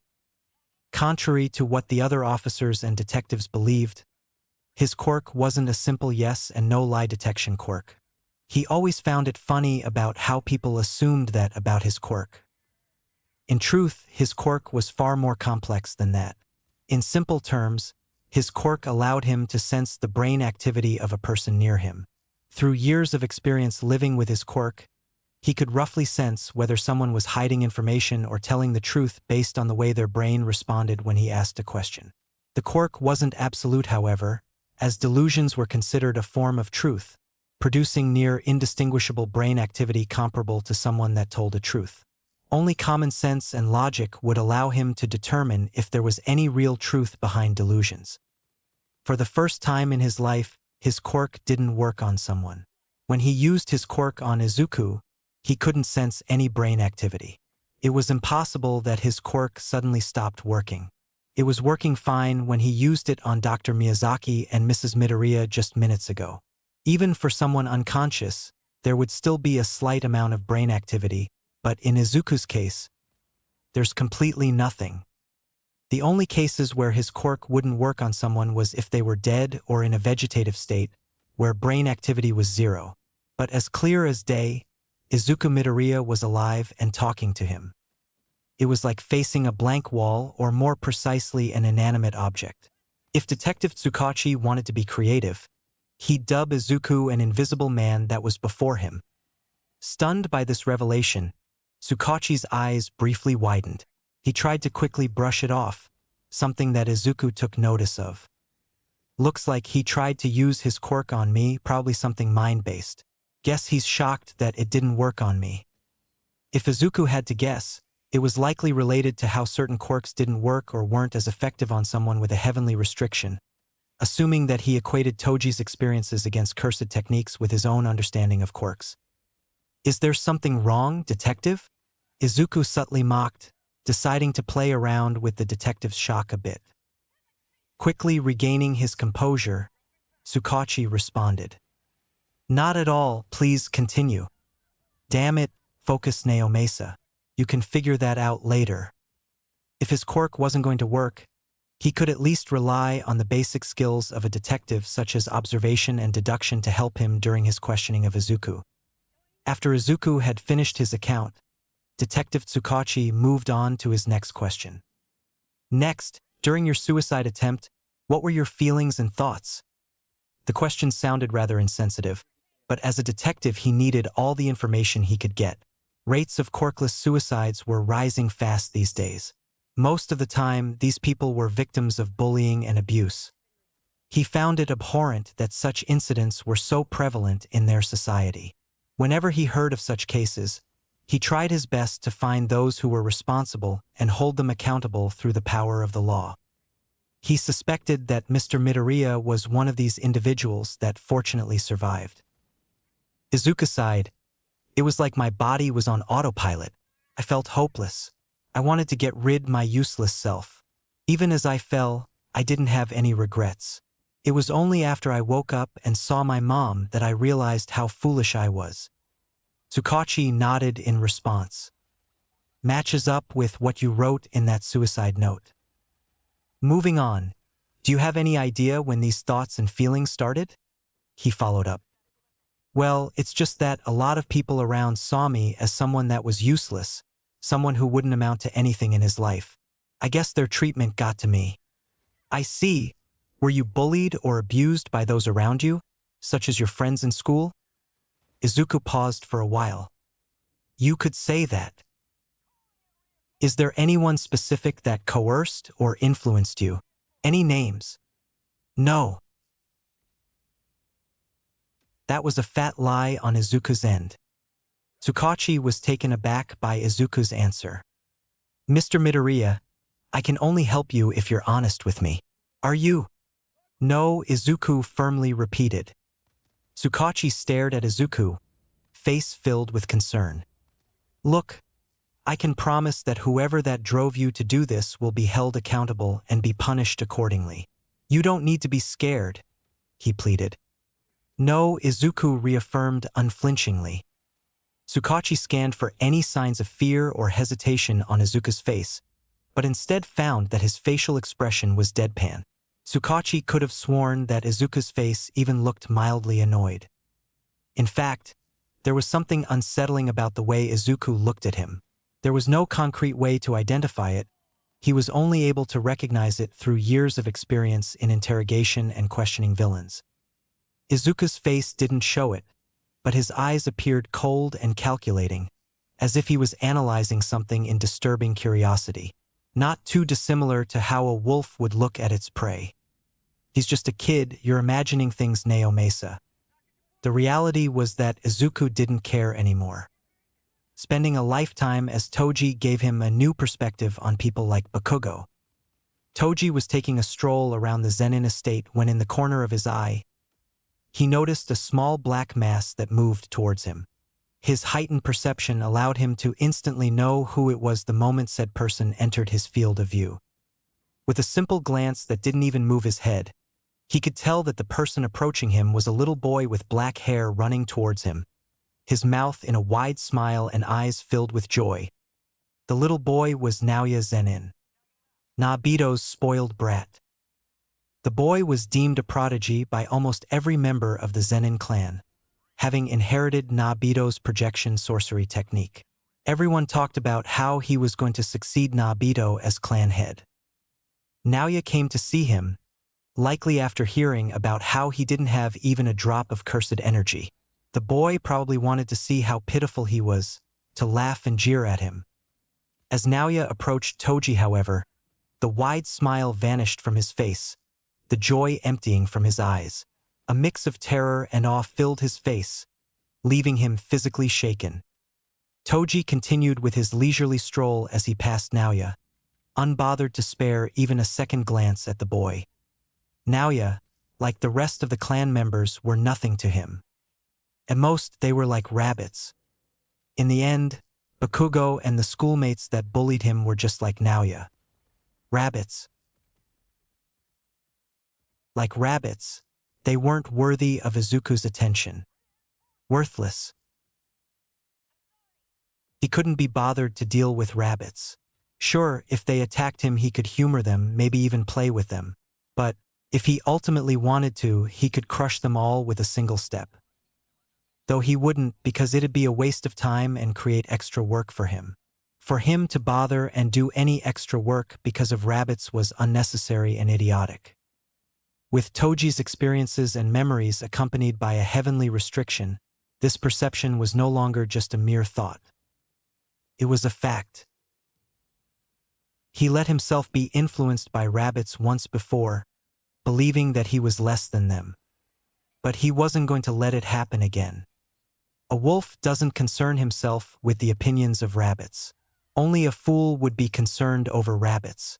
Contrary to what the other officers and detectives believed, his quirk wasn't a simple yes and no lie detection quirk. He always found it funny about how people assumed that about his quirk. In truth, his quirk was far more complex than that. In simple terms, his quirk allowed him to sense the brain activity of a person near him. Through years of experience living with his quirk, he could roughly sense whether someone was hiding information or telling the truth based on the way their brain responded when he asked a question. The quirk wasn't absolute, however, as delusions were considered a form of truth, producing near indistinguishable brain activity comparable to someone that told a truth. Only common sense and logic would allow him to determine if there was any real truth behind delusions. For the first time in his life, his quirk didn't work on someone. When he used his quirk on Izuku, he couldn't sense any brain activity. It was impossible that his quirk suddenly stopped working. It was working fine when he used it on Dr. Miyazaki and Mrs. Midoriya just minutes ago. Even for someone unconscious, there would still be a slight amount of brain activity, but in Izuku's case, there's completely nothing. The only cases where his quirk wouldn't work on someone was if they were dead or in a vegetative state, where brain activity was zero. But as clear as day, Izuku Midoriya was alive and talking to him. It was like facing a blank wall, or more precisely an inanimate object. If Detective Tsukachi wanted to be creative, he'd dub Izuku an invisible man that was before him. Stunned by this revelation, Tsukachi's eyes briefly widened. He tried to quickly brush it off, something that Izuku took notice of. "Looks like he tried to use his quirk on me, probably something mind-based. Guess he's shocked that it didn't work on me." If Izuku had to guess, it was likely related to how certain quirks didn't work or weren't as effective on someone with a heavenly restriction, assuming that he equated Toji's experiences against cursed techniques with his own understanding of quirks. "Is there something wrong, detective?" Izuku subtly mocked, deciding to play around with the detective's shock a bit. Quickly regaining his composure, Tsukachi responded. "Not at all, please continue." "Damn it, focus Naomesa. You can figure that out later." If his quirk wasn't going to work, he could at least rely on the basic skills of a detective such as observation and deduction to help him during his questioning of Izuku. After Izuku had finished his account, Detective Tsukachi moved on to his next question. "Next, during your suicide attempt, what were your feelings and thoughts?" The question sounded rather insensitive, but as a detective he needed all the information he could get. Rates of quirkless suicides were rising fast these days. Most of the time, these people were victims of bullying and abuse. He found it abhorrent that such incidents were so prevalent in their society. Whenever he heard of such cases, he tried his best to find those who were responsible and hold them accountable through the power of the law. He suspected that Mr. Midoriya was one of these individuals that fortunately survived. Izuku sighed. "It was like my body was on autopilot. I felt hopeless. I wanted to get rid of my useless self. Even as I fell, I didn't have any regrets. It was only after I woke up and saw my mom that I realized how foolish I was." Tsukachi nodded in response. "Matches up with what you wrote in that suicide note." "Moving on, do you have any idea when these thoughts and feelings started?" He followed up. Well, it's just that a lot of people around saw me as someone that was useless, someone who wouldn't amount to anything in his life. I guess their treatment got to me. I see. Were you bullied or abused by those around you, such as your friends in school? Izuku paused for a while. You could say that. Is there anyone specific that coerced or influenced you? Any names? No. That was a fat lie on Izuku's end. Tsukachi was taken aback by Izuku's answer. Mr. Midoriya, I can only help you if you're honest with me. Are you? No, Izuku firmly repeated. Tsukachi stared at Izuku, face filled with concern. Look, I can promise that whoever that drove you to do this will be held accountable and be punished accordingly. You don't need to be scared, he pleaded. No, Izuku reaffirmed unflinchingly. Tsukachi scanned for any signs of fear or hesitation on Izuku's face, but instead found that his facial expression was deadpan. Tsukachi could have sworn that Izuku's face even looked mildly annoyed. In fact, there was something unsettling about the way Izuku looked at him. There was no concrete way to identify it. He was only able to recognize it through years of experience in interrogation and questioning villains. Izuku's face didn't show it, but his eyes appeared cold and calculating, as if he was analyzing something in disturbing curiosity, not too dissimilar to how a wolf would look at its prey. He's just a kid, you're imagining things, Naomasa. The reality was that Izuku didn't care anymore. Spending a lifetime as Toji gave him a new perspective on people like Bakugo. Toji was taking a stroll around the Zenin estate when in the corner of his eye, he noticed a small black mass that moved towards him. His heightened perception allowed him to instantly know who it was the moment said person entered his field of view. With a simple glance that didn't even move his head, he could tell that the person approaching him was a little boy with black hair running towards him, his mouth in a wide smile and eyes filled with joy. The little boy was Naoya Zenin, Nobito's spoiled brat. The boy was deemed a prodigy by almost every member of the Zenin clan, having inherited Nobito's projection sorcery technique. Everyone talked about how he was going to succeed Nobito as clan head. Naoya came to see him, likely after hearing about how he didn't have even a drop of cursed energy. The boy probably wanted to see how pitiful he was, to laugh and jeer at him. As Naoya approached Toji, however, the wide smile vanished from his face, the joy emptying from his eyes. A mix of terror and awe filled his face, leaving him physically shaken. Toji continued with his leisurely stroll as he passed Naoya, unbothered to spare even a second glance at the boy. Naoya, like the rest of the clan members, were nothing to him. At most, they were like rabbits. In the end, Bakugo and the schoolmates that bullied him were just like Naoya. Rabbits. Like rabbits, they weren't worthy of Izuku's attention. Worthless. He couldn't be bothered to deal with rabbits. Sure, if they attacked him he could humor them, maybe even play with them. But if he ultimately wanted to, he could crush them all with a single step. Though he wouldn't, because it'd be a waste of time and create extra work for him. For him to bother and do any extra work because of rabbits was unnecessary and idiotic. With Toji's experiences and memories accompanied by a heavenly restriction, this perception was no longer just a mere thought. It was a fact. He let himself be influenced by rabbits once before, believing that he was less than them. But he wasn't going to let it happen again. A wolf doesn't concern himself with the opinions of rabbits. Only a fool would be concerned over rabbits.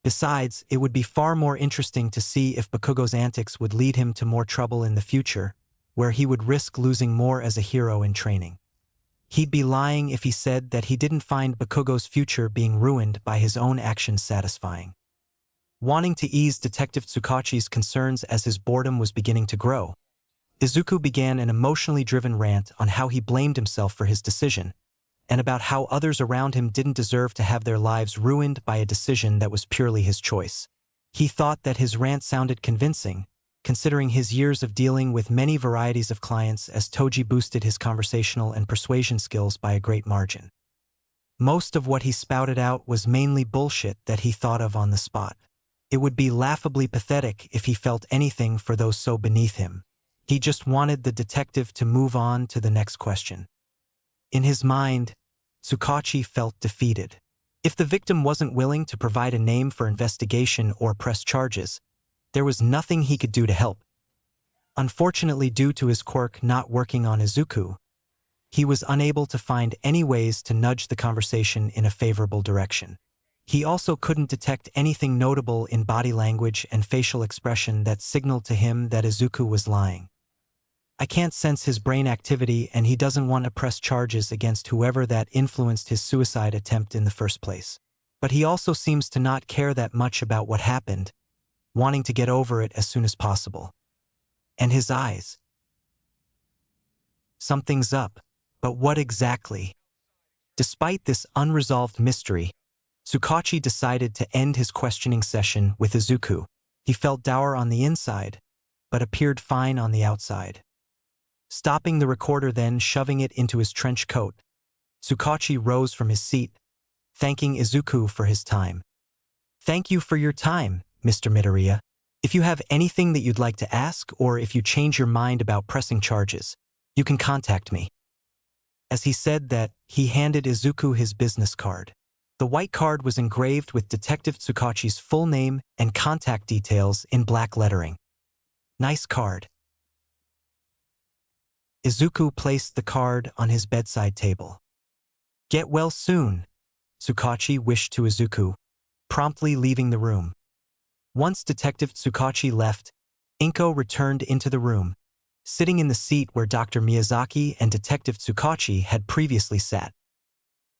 Besides, it would be far more interesting to see if Bakugo's antics would lead him to more trouble in the future, where he would risk losing more as a hero in training. He'd be lying if he said that he didn't find Bakugo's future being ruined by his own actions satisfying. Wanting to ease Detective Tsukachi's concerns as his boredom was beginning to grow, Izuku began an emotionally driven rant on how he blamed himself for his decision, and about how others around him didn't deserve to have their lives ruined by a decision that was purely his choice. He thought that his rant sounded convincing, considering his years of dealing with many varieties of clients, as Toji boosted his conversational and persuasion skills by a great margin. Most of what he spouted out was mainly bullshit that he thought of on the spot. It would be laughably pathetic if he felt anything for those so beneath him. He just wanted the detective to move on to the next question. In his mind, Tsukachi felt defeated. If the victim wasn't willing to provide a name for investigation or press charges, there was nothing he could do to help. Unfortunately, due to his quirk not working on Izuku, he was unable to find any ways to nudge the conversation in a favorable direction. He also couldn't detect anything notable in body language and facial expression that signaled to him that Izuku was lying. I can't sense his brain activity, and he doesn't want to press charges against whoever that influenced his suicide attempt in the first place. But he also seems to not care that much about what happened, wanting to get over it as soon as possible. And his eyes. Something's up, but what exactly? Despite this unresolved mystery, Tsukachi decided to end his questioning session with Izuku. He felt dour on the inside, but appeared fine on the outside. Stopping the recorder, then shoving it into his trench coat, Tsukachi rose from his seat, thanking Izuku for his time. "Thank you for your time, Mr. Midoriya. If you have anything that you'd like to ask, or if you change your mind about pressing charges, you can contact me." As he said that, he handed Izuku his business card. The white card was engraved with Detective Tsukachi's full name and contact details in black lettering. "Nice card." Izuku placed the card on his bedside table. "Get well soon," Tsukachi wished to Izuku, promptly leaving the room. Once Detective Tsukachi left, Inko returned into the room, sitting in the seat where Dr. Miyazaki and Detective Tsukachi had previously sat.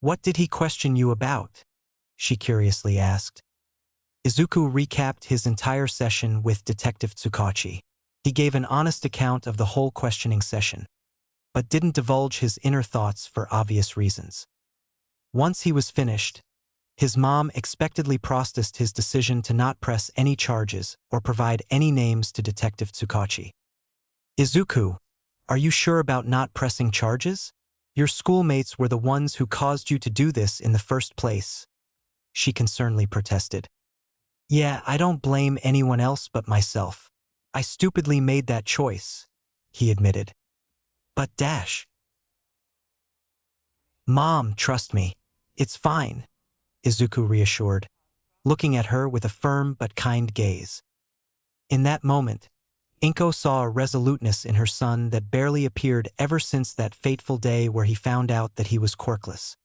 "What did he question you about?" she curiously asked. Izuku recapped his entire session with Detective Tsukachi. He gave an honest account of the whole questioning session, but didn't divulge his inner thoughts for obvious reasons. Once he was finished, his mom expectedly processed his decision to not press any charges or provide any names to Detective Tsukachi. "Izuku, are you sure about not pressing charges? Your schoolmates were the ones who caused you to do this in the first place," she concernedly protested. "Yeah, I don't blame anyone else but myself. I stupidly made that choice," he admitted. "But Mom, trust me. It's fine," Izuku reassured, looking at her with a firm but kind gaze. In that moment, Inko saw a resoluteness in her son that barely appeared ever since that fateful day where he found out that he was quirkless.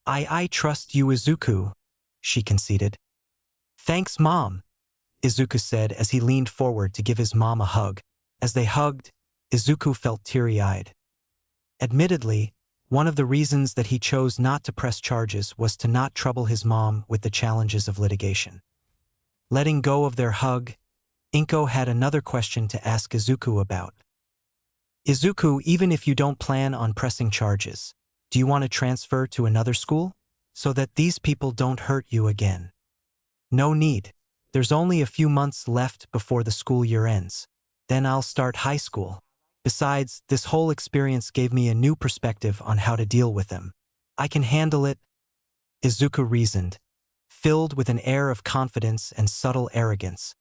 I trust you, Izuku," she conceded. "Thanks, Mom," Izuku said as he leaned forward to give his mom a hug. As they hugged, Izuku felt teary-eyed. Admittedly, one of the reasons that he chose not to press charges was to not trouble his mom with the challenges of litigation. Letting go of their hug, Inko had another question to ask Izuku about. "Izuku, even if you don't plan on pressing charges, do you want to transfer to another school? So that these people don't hurt you again?" "No need. There's only a few months left before the school year ends. Then I'll start high school. Besides, this whole experience gave me a new perspective on how to deal with them. I can handle it," Izuku reasoned, filled with an air of confidence and subtle arrogance.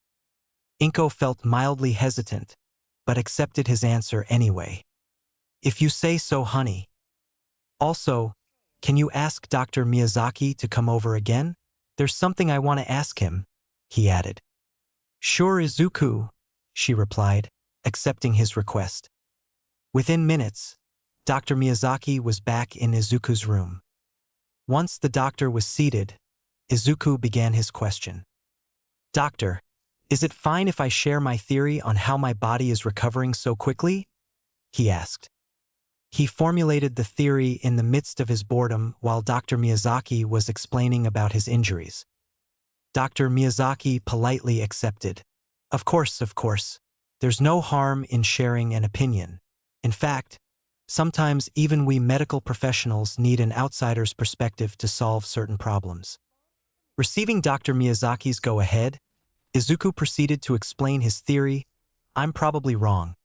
Inko felt mildly hesitant, but accepted his answer anyway. "If you say so, honey. Also, can you ask Dr. Miyazaki to come over again? There's something I want to ask him," he added. "Sure, Izuku," she replied, accepting his request. Within minutes, Dr. Miyazaki was back in Izuku's room. Once the doctor was seated, Izuku began his question. "Doctor, is it fine if I share my theory on how my body is recovering so quickly?" he asked. He formulated the theory in the midst of his boredom while Dr. Miyazaki was explaining about his injuries. Dr. Miyazaki politely accepted. Of course. There's no harm in sharing an opinion. In fact, sometimes even we medical professionals need an outsider's perspective to solve certain problems." Receiving Dr. Miyazaki's go-ahead, Izuku proceeded to explain his theory, I'm probably wrong,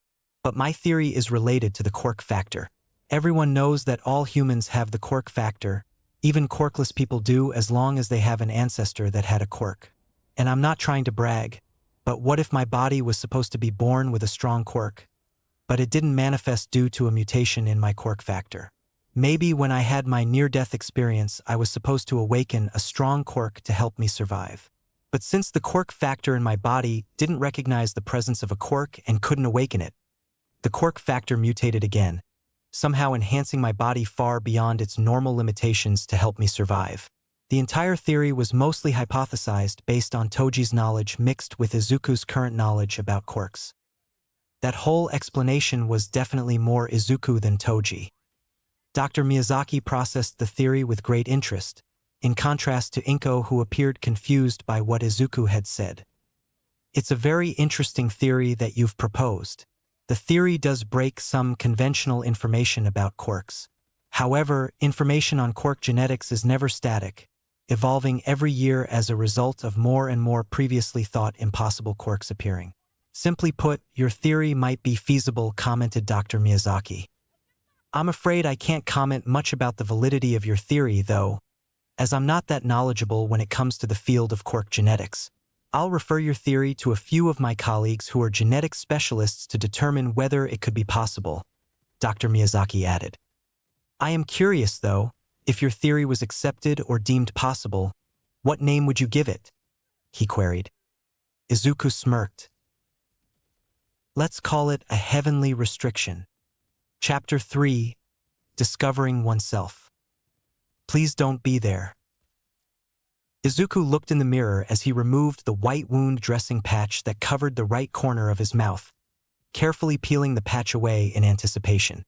but my theory is related to the quirk factor. Everyone knows that all humans have the quirk factor. Even quirkless people do, as long as they have an ancestor that had a quirk. And I'm not trying to brag, but what if my body was supposed to be born with a strong quirk, but it didn't manifest due to a mutation in my quirk factor? Maybe when I had my near-death experience, I was supposed to awaken a strong quirk to help me survive. But since the quirk factor in my body didn't recognize the presence of a quirk and couldn't awaken it, the quirk factor mutated again, somehow enhancing my body far beyond its normal limitations to help me survive. The entire theory was mostly hypothesized based on Toji's knowledge mixed with Izuku's current knowledge about quirks. That whole explanation was definitely more Izuku than Toji. Dr. Miyazaki processed the theory with great interest, in contrast to Inko, who appeared confused by what Izuku had said. It's a very interesting theory that you've proposed. The theory does break some conventional information about quirks. However, information on quirk genetics is never static, evolving every year as a result of more and more previously thought impossible quirks appearing. Simply put, your theory might be feasible, commented Dr. Miyazaki. I'm afraid I can't comment much about the validity of your theory, though, as I'm not that knowledgeable when it comes to the field of quirk genetics. I'll refer your theory to a few of my colleagues who are genetic specialists to determine whether it could be possible, Dr. Miyazaki added. I am curious, though, if your theory was accepted or deemed possible, what name would you give it? He queried. Izuku smirked. Let's call it a heavenly restriction. Chapter 3, Discovering Oneself. Please don't be there. Izuku looked in the mirror as he removed the white wound dressing patch that covered the right corner of his mouth, carefully peeling the patch away in anticipation.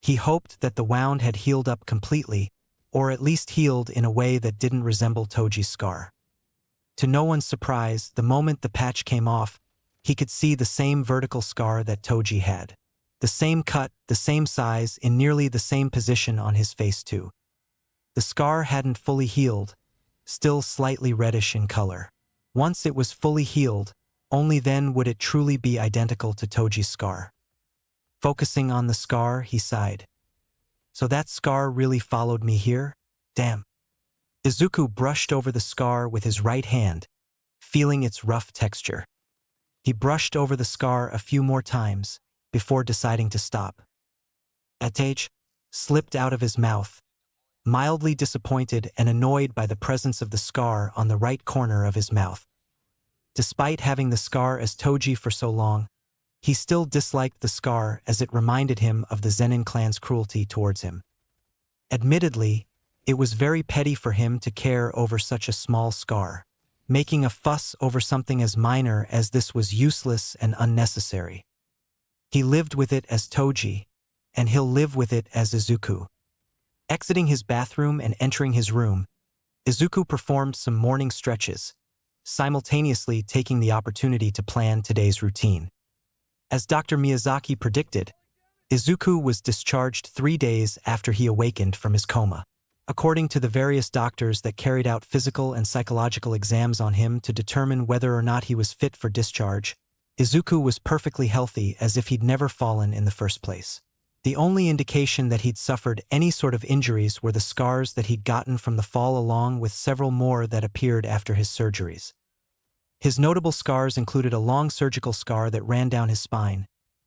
He hoped that the wound had healed up completely, or at least healed in a way that didn't resemble Toji's scar. To no one's surprise, the moment the patch came off, he could see the same vertical scar that Toji had. The same cut, the same size, in nearly the same position on his face too. The scar hadn't fully healed, still slightly reddish in color. Once it was fully healed, only then would it truly be identical to Toji's scar. Focusing on the scar, he sighed. So that scar really followed me here? Damn. Izuku brushed over the scar with his right hand, feeling its rough texture. He brushed over the scar a few more times, before deciding to stop. Atage slipped out of his mouth, mildly disappointed and annoyed by the presence of the scar on the right corner of his mouth. Despite having the scar as Toji for so long, he still disliked the scar as it reminded him of the Zenin clan's cruelty towards him. Admittedly, it was very petty for him to care over such a small scar. Making a fuss over something as minor as this was useless and unnecessary. He lived with it as Toji, and he'll live with it as Izuku. Exiting his bathroom and entering his room, Izuku performed some morning stretches, simultaneously taking the opportunity to plan today's routine. As Dr. Miyazaki predicted, Izuku was discharged 3 days after he awakened from his coma. According to the various doctors that carried out physical and psychological exams on him to determine whether or not he was fit for discharge, Izuku was perfectly healthy, as if he'd never fallen in the first place. The only indication that he'd suffered any sort of injuries were the scars that he'd gotten from the fall, along with several more that appeared after his surgeries. His notable scars included a long surgical scar that ran down his spine,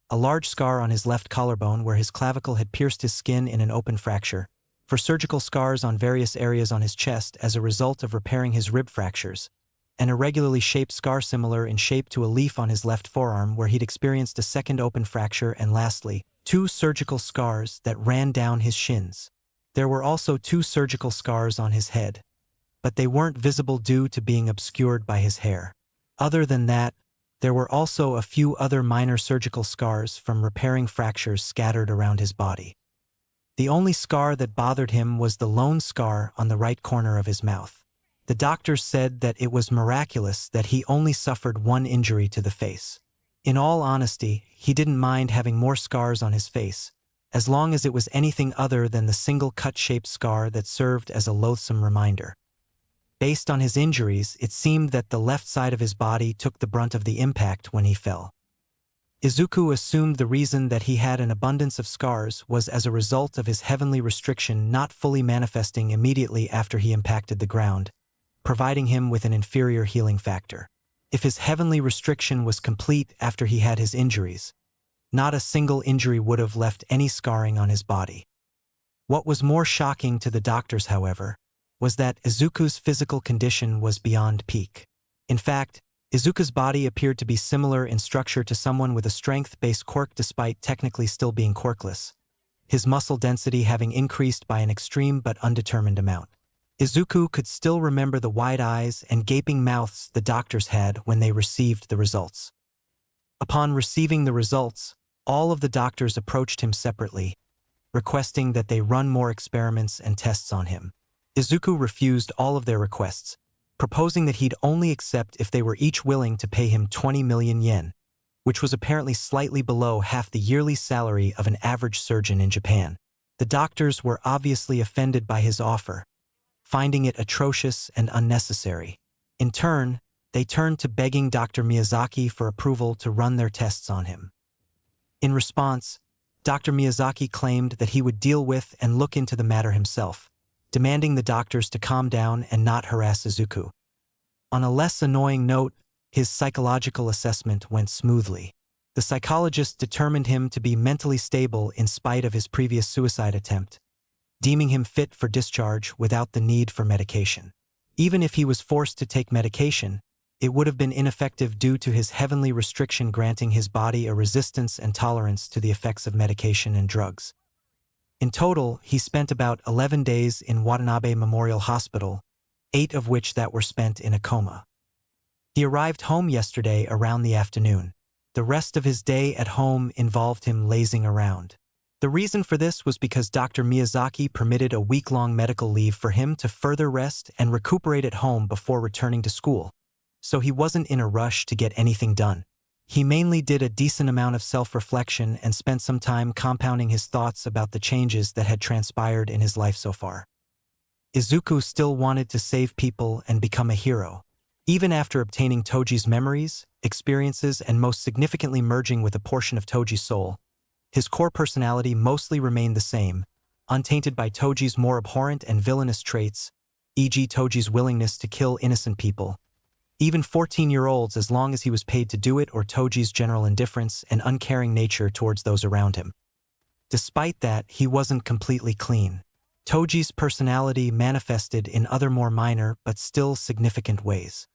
a large scar on his left collarbone where his clavicle had pierced his skin in an open fracture, for surgical scars on various areas on his chest as a result of repairing his rib fractures, an irregularly shaped scar similar in shape to a leaf on his left forearm where he'd experienced a second open fracture, and lastly, 2 surgical scars that ran down his shins. There were also 2 surgical scars on his head, but they weren't visible due to being obscured by his hair. Other than that, there were also a few other minor surgical scars from repairing fractures scattered around his body. The only scar that bothered him was the lone scar on the right corner of his mouth. The doctors said that it was miraculous that he only suffered 1 injury to the face. In all honesty, he didn't mind having more scars on his face, as long as it was anything other than the single cut-shaped scar that served as a loathsome reminder. Based on his injuries, it seemed that the left side of his body took the brunt of the impact when he fell. Izuku assumed the reason that he had an abundance of scars was as a result of his heavenly restriction not fully manifesting immediately after he impacted the ground, providing him with an inferior healing factor. If his heavenly restriction was complete after he had his injuries, not a single injury would have left any scarring on his body. What was more shocking to the doctors, however, was that Izuku's physical condition was beyond peak. In fact, Izuku's body appeared to be similar in structure to someone with a strength-based quirk despite technically still being quirkless, his muscle density having increased by an extreme but undetermined amount. Izuku could still remember the wide eyes and gaping mouths the doctors had when they received the results. Upon receiving the results, all of the doctors approached him separately, requesting that they run more experiments and tests on him. Izuku refused all of their requests, proposing that he'd only accept if they were each willing to pay him 20 million yen, which was apparently slightly below half the yearly salary of an average surgeon in Japan. The doctors were obviously offended by his offer, finding it atrocious and unnecessary. In turn, they turned to begging Dr. Miyazaki for approval to run their tests on him. In response, Dr. Miyazaki claimed that he would deal with and look into the matter himself, demanding the doctors to calm down and not harass Izuku. On a less annoying note, his psychological assessment went smoothly. The psychologist determined him to be mentally stable in spite of his previous suicide attempt, deeming him fit for discharge without the need for medication. Even if he was forced to take medication, it would have been ineffective due to his heavenly restriction granting his body a resistance and tolerance to the effects of medication and drugs. In total, he spent about 11 days in Watanabe Memorial Hospital, 8 of which that were spent in a coma. He arrived home yesterday around the afternoon. The rest of his day at home involved him lazing around. The reason for this was because Dr. Miyazaki permitted a week-long medical leave for him to further rest and recuperate at home before returning to school, so he wasn't in a rush to get anything done. He mainly did a decent amount of self-reflection and spent some time compounding his thoughts about the changes that had transpired in his life so far. Izuku still wanted to save people and become a hero. Even after obtaining Toji's memories, experiences, and most significantly merging with a portion of Toji's soul, his core personality mostly remained the same, untainted by Toji's more abhorrent and villainous traits, e.g. Toji's willingness to kill innocent people, even 14-year-olds as long as he was paid to do it, or Toji's general indifference and uncaring nature towards those around him. Despite that, he wasn't completely clean. Toji's personality manifested in other more minor but still significant ways.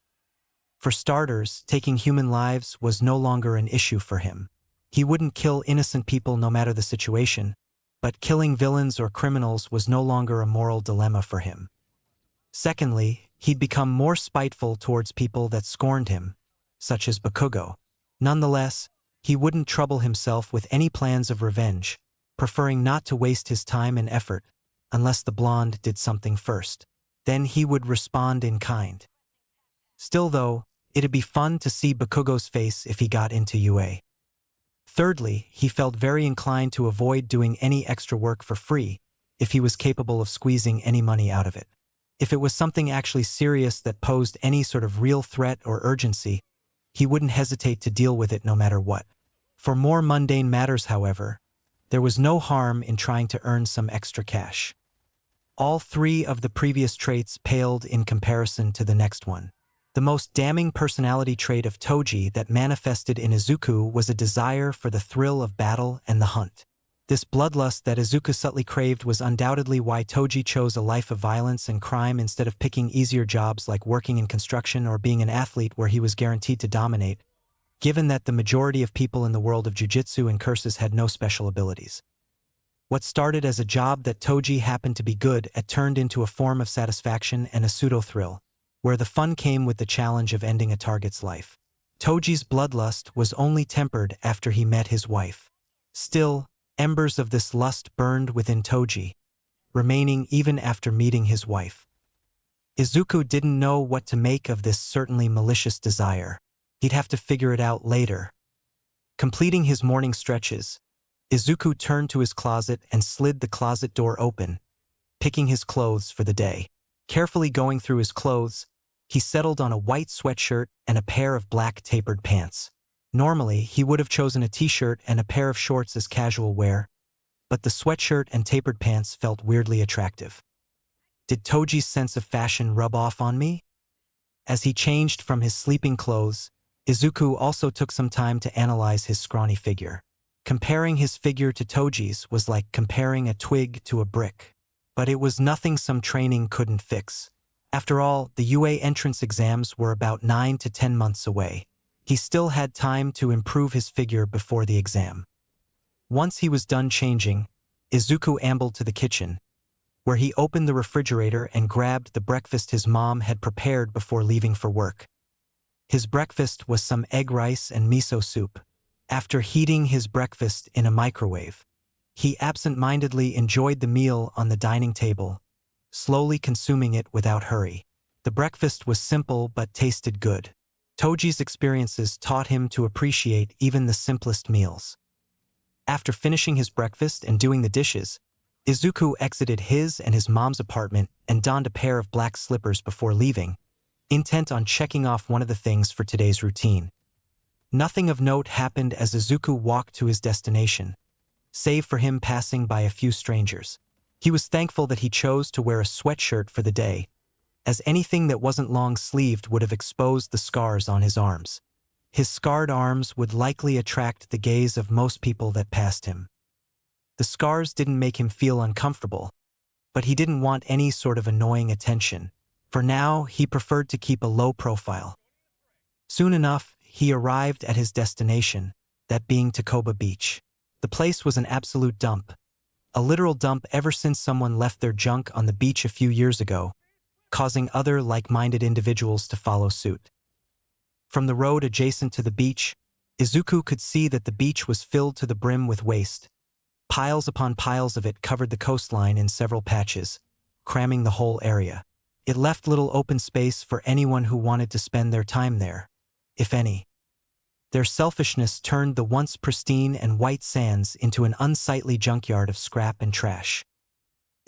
For starters, taking human lives was no longer an issue for him. He wouldn't kill innocent people no matter the situation, but killing villains or criminals was no longer a moral dilemma for him. Secondly, he'd become more spiteful towards people that scorned him, such as Bakugo. Nonetheless, he wouldn't trouble himself with any plans of revenge, preferring not to waste his time and effort unless the blonde did something first. Then he would respond in kind. Still though, it'd be fun to see Bakugo's face if he got into UA. Thirdly, he felt very inclined to avoid doing any extra work for free if he was capable of squeezing any money out of it. If it was something actually serious that posed any sort of real threat or urgency, he wouldn't hesitate to deal with it no matter what. For more mundane matters, however, there was no harm in trying to earn some extra cash. All 3 of the previous traits paled in comparison to the next one. The most damning personality trait of Toji that manifested in Izuku was a desire for the thrill of battle and the hunt. This bloodlust that Izuku subtly craved was undoubtedly why Toji chose a life of violence and crime instead of picking easier jobs like working in construction or being an athlete where he was guaranteed to dominate, given that the majority of people in the world of jujitsu and curses had no special abilities. What started as a job that Toji happened to be good at turned into a form of satisfaction and a pseudo-thrill, where the fun came with the challenge of ending a target's life. Toji's bloodlust was only tempered after he met his wife. Still, embers of this lust burned within Toji, remaining even after meeting his wife. Izuku didn't know what to make of this certainly malicious desire. He'd have to figure it out later. Completing his morning stretches, Izuku turned to his closet and slid the closet door open, picking his clothes for the day. Carefully going through his clothes, he settled on a white sweatshirt and a pair of black tapered pants. Normally, he would have chosen a t-shirt and a pair of shorts as casual wear, but the sweatshirt and tapered pants felt weirdly attractive. Did Toji's sense of fashion rub off on me? As he changed from his sleeping clothes, Izuku also took some time to analyze his scrawny figure. Comparing his figure to Toji's was like comparing a twig to a brick. But it was nothing some training couldn't fix. After all, the UA entrance exams were about 9 to 10 months away. He still had time to improve his figure before the exam. Once he was done changing, Izuku ambled to the kitchen, where he opened the refrigerator and grabbed the breakfast his mom had prepared before leaving for work. His breakfast was some egg rice and miso soup. After heating his breakfast in a microwave, he absent-mindedly enjoyed the meal on the dining table, slowly consuming it without hurry. The breakfast was simple but tasted good. Toji's experiences taught him to appreciate even the simplest meals. After finishing his breakfast and doing the dishes, Izuku exited his and his mom's apartment and donned a pair of black slippers before leaving, intent on checking off one of the things for today's routine. Nothing of note happened as Izuku walked to his destination, save for him passing by a few strangers. He was thankful that he chose to wear a sweatshirt for the day, as anything that wasn't long-sleeved would have exposed the scars on his arms. His scarred arms would likely attract the gaze of most people that passed him. The scars didn't make him feel uncomfortable, but he didn't want any sort of annoying attention. For now, he preferred to keep a low profile. Soon enough, he arrived at his destination, that being Takoba Beach. The place was an absolute dump, a literal dump ever since someone left their junk on the beach a few years ago, causing other like-minded individuals to follow suit. From the road adjacent to the beach, Izuku could see that the beach was filled to the brim with waste. Piles upon piles of it covered the coastline in several patches, cramming the whole area. It left little open space for anyone who wanted to spend their time there, if any. Their selfishness turned the once pristine and white sands into an unsightly junkyard of scrap and trash.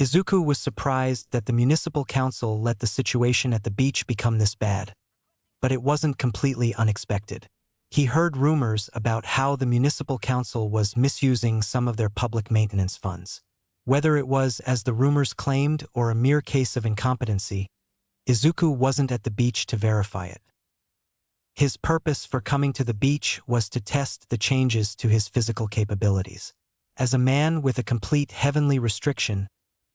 Izuku was surprised that the municipal council let the situation at the beach become this bad. But it wasn't completely unexpected. He heard rumors about how the municipal council was misusing some of their public maintenance funds. Whether it was as the rumors claimed or a mere case of incompetency, Izuku wasn't at the beach to verify it. His purpose for coming to the beach was to test the changes to his physical capabilities. As a man with a complete heavenly restriction,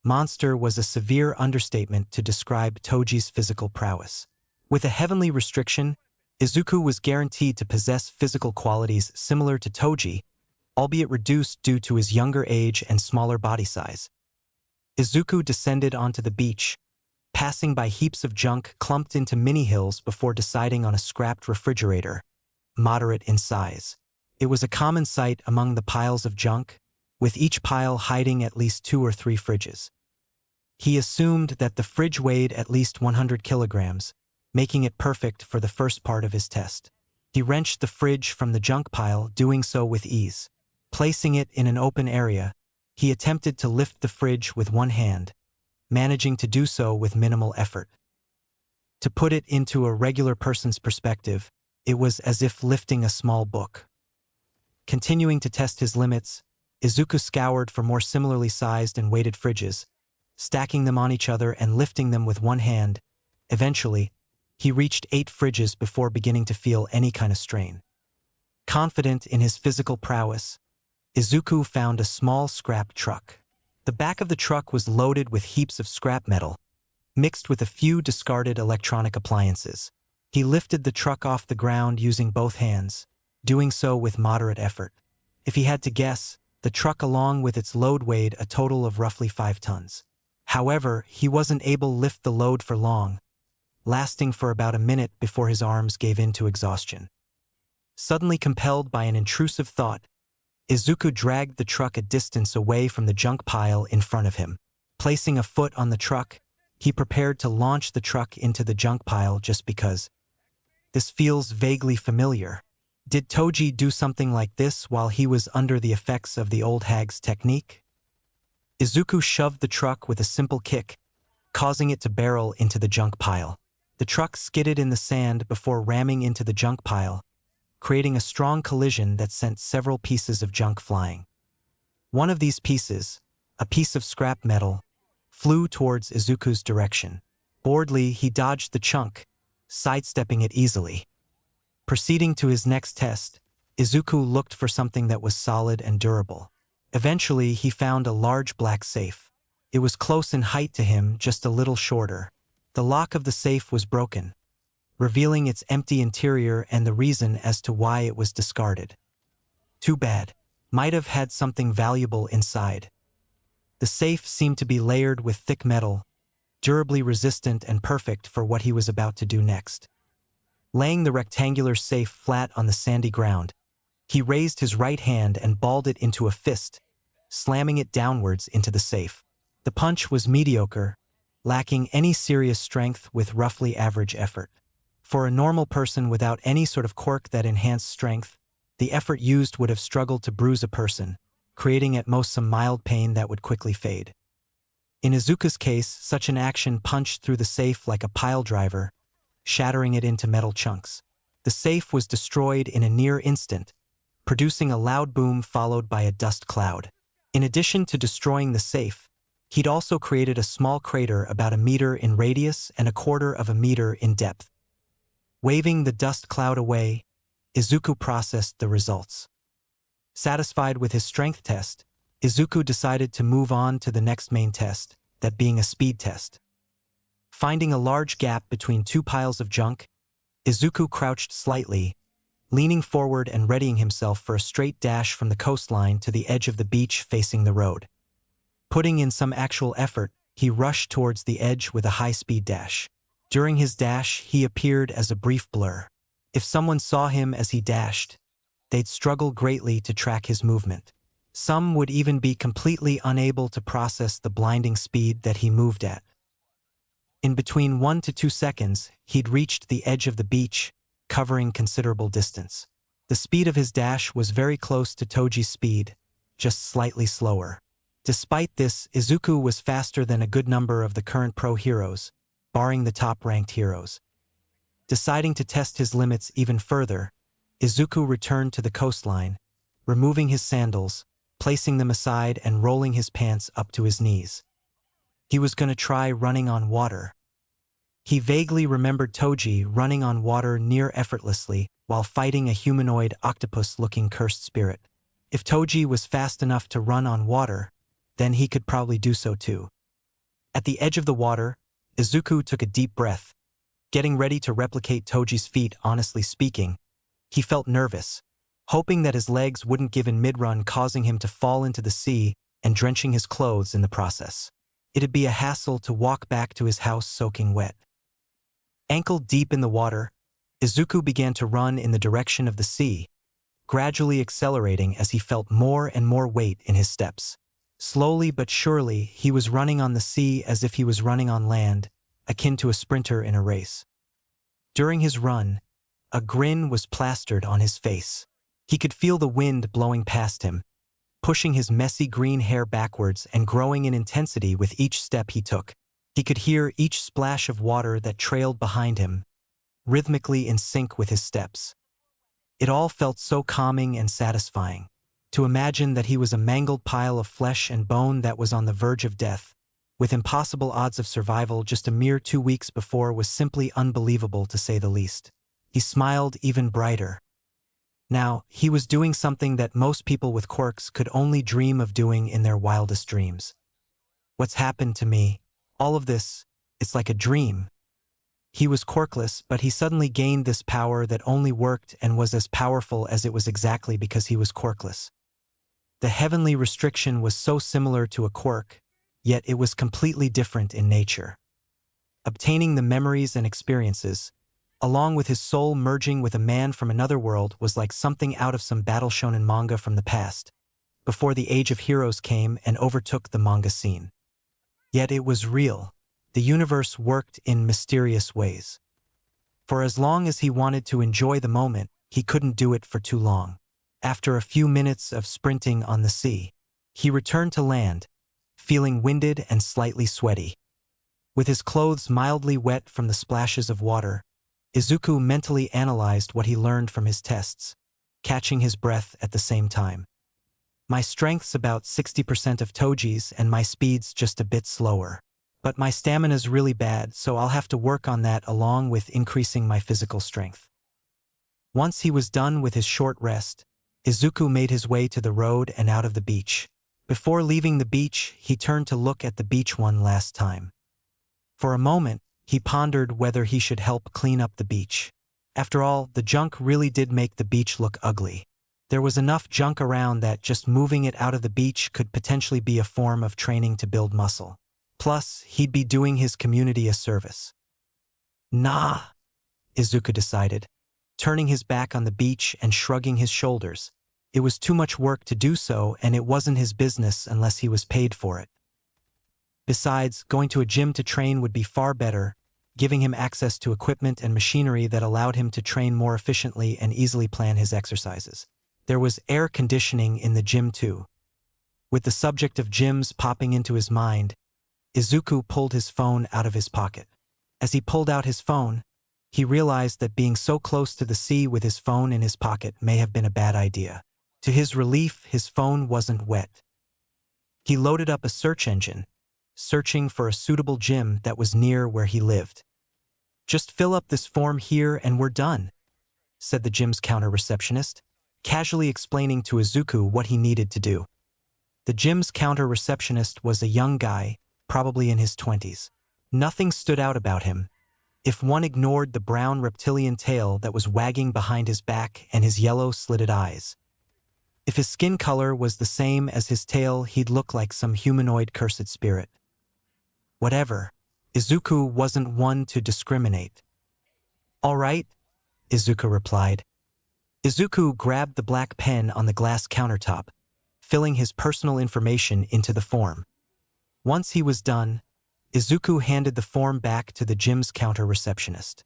monster was a severe understatement to describe Toji's physical prowess. With a heavenly restriction, Izuku was guaranteed to possess physical qualities similar to Toji, albeit reduced due to his younger age and smaller body size. Izuku descended onto the beach, passing by heaps of junk clumped into mini-hills before deciding on a scrapped refrigerator, moderate in size. It was a common sight among the piles of junk, with each pile hiding at least 2 or 3 fridges. He assumed that the fridge weighed at least 100 kilograms, making it perfect for the first part of his test. He wrenched the fridge from the junk pile, doing so with ease. Placing it in an open area, he attempted to lift the fridge with one hand, managing to do so with minimal effort. To put it into a regular person's perspective, it was as if lifting a small book. Continuing to test his limits, Izuku scoured for more similarly sized and weighted fridges, stacking them on each other and lifting them with one hand. Eventually, he reached 8 fridges before beginning to feel any kind of strain. Confident in his physical prowess, Izuku found a small scrap truck. The back of the truck was loaded with heaps of scrap metal, mixed with a few discarded electronic appliances. He lifted the truck off the ground using both hands, doing so with moderate effort. If he had to guess, the truck along with its load weighed a total of roughly 5 tons. However, he wasn't able to lift the load for long, lasting for about a minute before his arms gave in to exhaustion. Suddenly compelled by an intrusive thought, Izuku dragged the truck a distance away from the junk pile in front of him. Placing a foot on the truck, he prepared to launch the truck into the junk pile just because. This feels vaguely familiar. Did Toji do something like this while he was under the effects of the old hag's technique? Izuku shoved the truck with a simple kick, causing it to barrel into the junk pile. The truck skidded in the sand before ramming into the junk pile, creating a strong collision that sent several pieces of junk flying. One of these pieces, a piece of scrap metal, flew towards Izuku's direction. Boredly, he dodged the chunk, sidestepping it easily. Proceeding to his next test, Izuku looked for something that was solid and durable. Eventually, he found a large black safe. It was close in height to him, just a little shorter. The lock of the safe was broken, revealing its empty interior and the reason as to why it was discarded. Too bad. Might have had something valuable inside. The safe seemed to be layered with thick metal, durably resistant and perfect for what he was about to do next. Laying the rectangular safe flat on the sandy ground, he raised his right hand and balled it into a fist, slamming it downwards into the safe. The punch was mediocre, lacking any serious strength with roughly average effort. For a normal person without any sort of quirk that enhanced strength, the effort used would have struggled to bruise a person, creating at most some mild pain that would quickly fade. In Izuku's case, such an action punched through the safe like a pile driver, shattering it into metal chunks. The safe was destroyed in a near instant, producing a loud boom followed by a dust cloud. In addition to destroying the safe, he'd also created a small crater about 1 meter in radius and 1/4 of a meter in depth. Waving the dust cloud away, Izuku processed the results. Satisfied with his strength test, Izuku decided to move on to the next main test, that being a speed test. Finding a large gap between two piles of junk, Izuku crouched slightly, leaning forward and readying himself for a straight dash from the coastline to the edge of the beach facing the road. Putting in some actual effort, he rushed towards the edge with a high-speed dash. During his dash, he appeared as a brief blur. If someone saw him as he dashed, they'd struggle greatly to track his movement. Some would even be completely unable to process the blinding speed that he moved at. In between 1 to 2 seconds, he'd reached the edge of the beach, covering considerable distance. The speed of his dash was very close to Toji's speed, just slightly slower. Despite this, Izuku was faster than a good number of the current pro heroes, barring the top-ranked heroes. Deciding to test his limits even further, Izuku returned to the coastline, removing his sandals, placing them aside and rolling his pants up to his knees. He was going to try running on water. He vaguely remembered Toji running on water near effortlessly while fighting a humanoid octopus-looking cursed spirit. If Toji was fast enough to run on water, then he could probably do so too. At the edge of the water, Izuku took a deep breath. Getting ready to replicate Toji's feat, honestly speaking, he felt nervous, hoping that his legs wouldn't give in mid-run, causing him to fall into the sea and drenching his clothes in the process. It'd be a hassle to walk back to his house soaking wet. Ankle deep in the water, Izuku began to run in the direction of the sea, gradually accelerating as he felt more and more weight in his steps. Slowly but surely, he was running on the sea as if he was running on land, akin to a sprinter in a race. During his run, a grin was plastered on his face. He could feel the wind blowing past him, pushing his messy green hair backwards and growing in intensity with each step he took. He could hear each splash of water that trailed behind him, rhythmically in sync with his steps. It all felt so calming and satisfying. To imagine that he was a mangled pile of flesh and bone that was on the verge of death, with impossible odds of survival just a mere 2 weeks before, was simply unbelievable to say the least. He smiled even brighter. Now, he was doing something that most people with quirks could only dream of doing in their wildest dreams. What's happened to me? All of this, it's like a dream. He was quirkless, but he suddenly gained this power that only worked and was as powerful as it was exactly because he was quirkless. The heavenly restriction was so similar to a quirk, yet it was completely different in nature. Obtaining the memories and experiences, along with his soul merging with a man from another world, was like something out of some battle shonen manga from the past, before the Age of Heroes came and overtook the manga scene. Yet it was real. The universe worked in mysterious ways. For as long as he wanted to enjoy the moment, he couldn't do it for too long. After a few minutes of sprinting on the sea, he returned to land, feeling winded and slightly sweaty. With his clothes mildly wet from the splashes of water, Izuku mentally analyzed what he learned from his tests, catching his breath at the same time. My strength's about 60% of Toji's and my speed's just a bit slower. But my stamina's really bad, so I'll have to work on that along with increasing my physical strength. Once he was done with his short rest, Izuku made his way to the road and out of the beach. Before leaving the beach, he turned to look at the beach one last time. For a moment, he pondered whether he should help clean up the beach. After all, the junk really did make the beach look ugly. There was enough junk around that just moving it out of the beach could potentially be a form of training to build muscle. Plus, he'd be doing his community a service. Nah, Izuku decided, turning his back on the beach and shrugging his shoulders. It was too much work to do so, and it wasn't his business unless he was paid for it. Besides, going to a gym to train would be far better, giving him access to equipment and machinery that allowed him to train more efficiently and easily plan his exercises. There was air conditioning in the gym too. With the subject of gyms popping into his mind, Izuku pulled his phone out of his pocket. As he pulled out his phone, he realized that being so close to the sea with his phone in his pocket may have been a bad idea. To his relief, his phone wasn't wet. He loaded up a search engine, searching for a suitable gym that was near where he lived. "Just fill up this form here and we're done," said the gym's counter receptionist, casually explaining to Izuku what he needed to do. The gym's counter receptionist was a young guy, probably in his 20s. Nothing stood out about him, if one ignored the brown reptilian tail that was wagging behind his back and his yellow slitted eyes. If his skin color was the same as his tail, he'd look like some humanoid cursed spirit. Whatever, Izuku wasn't one to discriminate. "All right," Izuku replied. Izuku grabbed the black pen on the glass countertop, filling his personal information into the form. Once he was done, Izuku handed the form back to the gym's counter receptionist.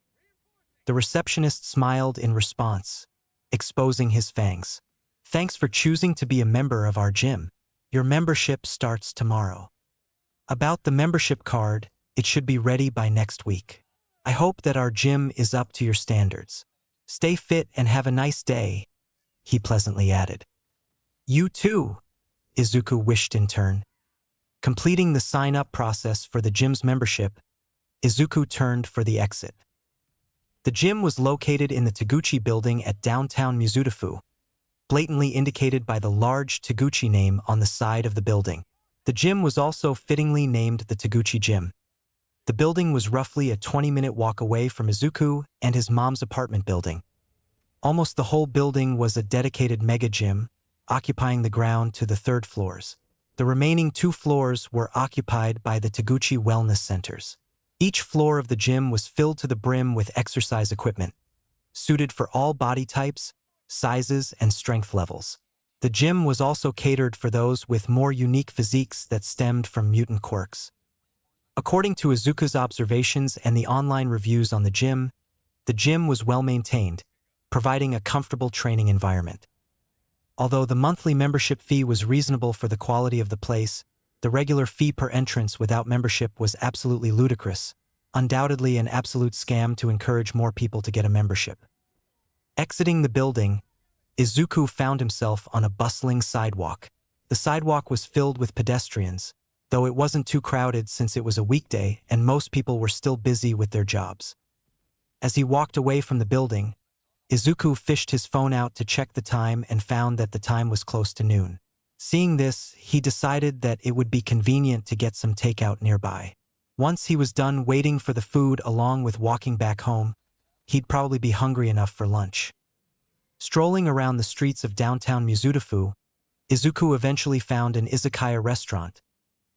The receptionist smiled in response, exposing his fangs. "Thanks for choosing to be a member of our gym. Your membership starts tomorrow. About the membership card, it should be ready by next week. I hope that our gym is up to your standards. Stay fit and have a nice day," he pleasantly added. "You too," Izuku wished in turn. Completing the sign-up process for the gym's membership, Izuku turned for the exit. The gym was located in the Taguchi building at downtown Mizutofu, blatantly indicated by the large Taguchi name on the side of the building. The gym was also fittingly named the Taguchi Gym. The building was roughly a 20-minute walk away from Izuku and his mom's apartment building. Almost the whole building was a dedicated mega gym, occupying the ground to the third floors. The remaining 2 floors were occupied by the Taguchi Wellness Centers. Each floor of the gym was filled to the brim with exercise equipment, suited for all body types, sizes, and strength levels. The gym was also catered for those with more unique physiques that stemmed from mutant quirks. According to Izuku's observations and the online reviews on the gym was well maintained, providing a comfortable training environment. Although the monthly membership fee was reasonable for the quality of the place, the regular fee per entrance without membership was absolutely ludicrous, undoubtedly an absolute scam to encourage more people to get a membership. Exiting the building, Izuku found himself on a bustling sidewalk. The sidewalk was filled with pedestrians, though it wasn't too crowded since it was a weekday and most people were still busy with their jobs. As he walked away from the building, Izuku fished his phone out to check the time and found that the time was close to noon. Seeing this, he decided that it would be convenient to get some takeout nearby. Once he was done waiting for the food along with walking back home, he'd probably be hungry enough for lunch. Strolling around the streets of downtown Mizutofu, Izuku eventually found an izakaya restaurant,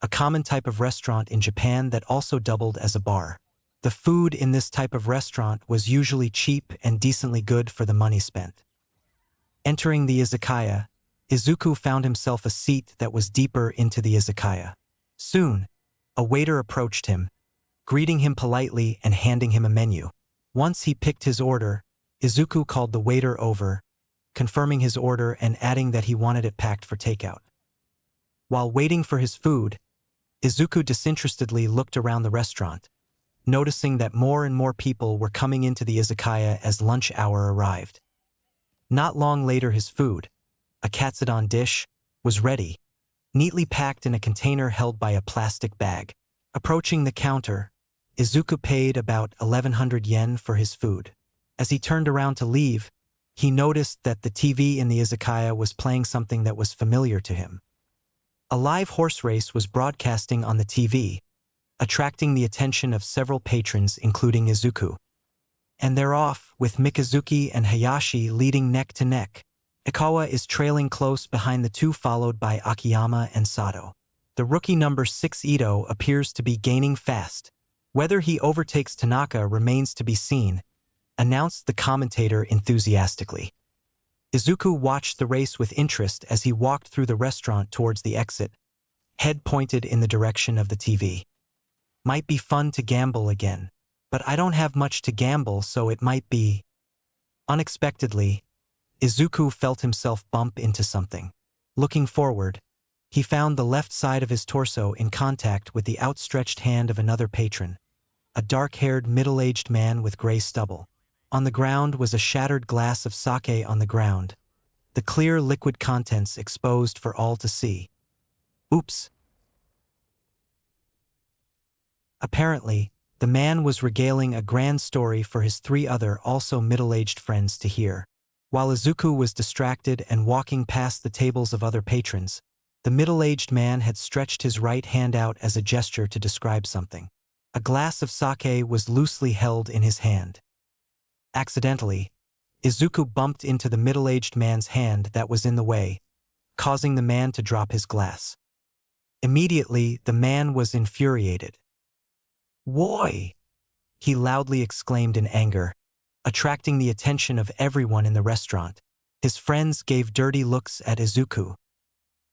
a common type of restaurant in Japan that also doubled as a bar. The food in this type of restaurant was usually cheap and decently good for the money spent. Entering the izakaya, Izuku found himself a seat that was deeper into the izakaya. Soon, a waiter approached him, greeting him politely and handing him a menu. Once he picked his order, Izuku called the waiter over, confirming his order and adding that he wanted it packed for takeout. While waiting for his food, Izuku disinterestedly looked around the restaurant, noticing that more and more people were coming into the izakaya as lunch hour arrived. Not long later his food, a katsudon dish, was ready, neatly packed in a container held by a plastic bag. Approaching the counter, Izuku paid about 1,100 yen for his food. As he turned around to leave, he noticed that the TV in the izakaya was playing something that was familiar to him. A live horse race was broadcasting on the TV, attracting the attention of several patrons including Izuku. And they're off, with Mikazuki and Hayashi leading neck to neck. Ikawa is trailing close behind the two, followed by Akiyama and Sato. The rookie number 6 Ito appears to be gaining fast. Whether he overtakes Tanaka remains to be seen, announced the commentator enthusiastically. Izuku watched the race with interest as he walked through the restaurant towards the exit, head pointed in the direction of the TV. Might be fun to gamble again, but I don't have much to gamble, so it might be. Unexpectedly, Izuku felt himself bump into something. Looking forward, he found the left side of his torso in contact with the outstretched hand of another patron, a dark-haired middle-aged man with gray stubble. On the ground was a shattered glass of sake on the ground, the clear liquid contents exposed for all to see. Oops. Apparently, the man was regaling a grand story for his 3 other also middle-aged friends to hear. While Izuku was distracted and walking past the tables of other patrons, the middle-aged man had stretched his right hand out as a gesture to describe something. A glass of sake was loosely held in his hand. Accidentally, Izuku bumped into the middle-aged man's hand that was in the way, causing the man to drop his glass. Immediately, the man was infuriated. "Woi!" he loudly exclaimed in anger, attracting the attention of everyone in the restaurant. His friends gave dirty looks at Izuku.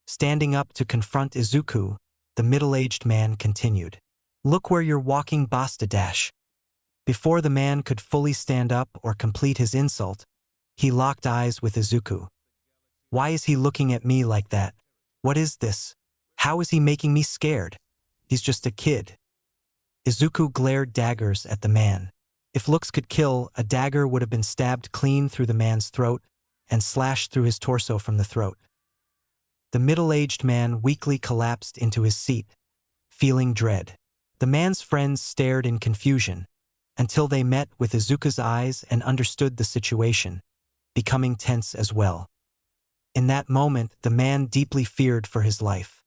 Standing up to confront Izuku, the middle-aged man continued. "Look where you're walking, Basta Dash." Before the man could fully stand up or complete his insult, he locked eyes with Izuku. "Why is he looking at me like that? What is this? How is he making me scared? He's just a kid." Izuku glared daggers at the man. If looks could kill, a dagger would have been stabbed clean through the man's throat and slashed through his torso from the throat. The middle-aged man weakly collapsed into his seat, feeling dread. The man's friends stared in confusion, until they met with Izuku's eyes and understood the situation, becoming tense as well. In that moment, the man deeply feared for his life.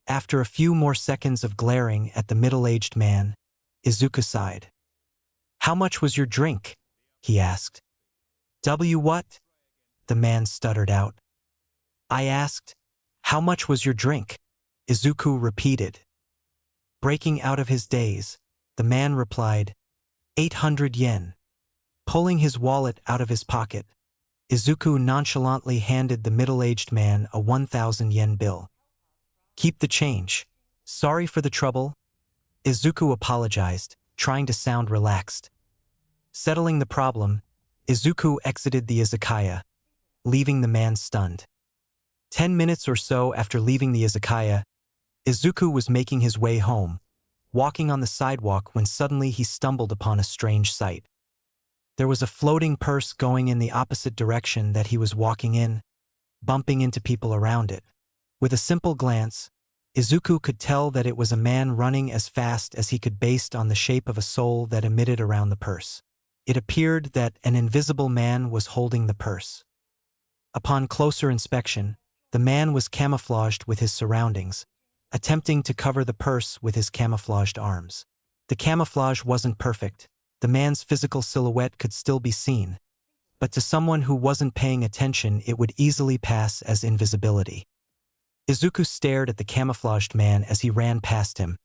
After a few more seconds of glaring at the middle-aged man, Izuku sighed. "How much was your drink?" he asked. What?" the man stuttered out. "I asked, how much was your drink?" Izuku repeated. Breaking out of his daze, the man replied, 800 yen. Pulling his wallet out of his pocket, Izuku nonchalantly handed the middle-aged man a 1,000 yen bill. "Keep the change. Sorry for the trouble." Izuku apologized, trying to sound relaxed. Settling the problem, Izuku exited the izakaya, leaving the man stunned. 10 minutes or so after leaving the izakaya, Izuku was making his way home, walking on the sidewalk when suddenly he stumbled upon a strange sight. There was a floating purse going in the opposite direction that he was walking in, bumping into people around it. With a simple glance, Izuku could tell that it was a man running as fast as he could based on the shape of a soul that emitted around the purse. It appeared that an invisible man was holding the purse. Upon closer inspection, the man was camouflaged with his surroundings, attempting to cover the purse with his camouflaged arms. The camouflage wasn't perfect. The man's physical silhouette could still be seen, but to someone who wasn't paying attention, it would easily pass as invisibility. Izuku stared at the camouflaged man as he ran past him,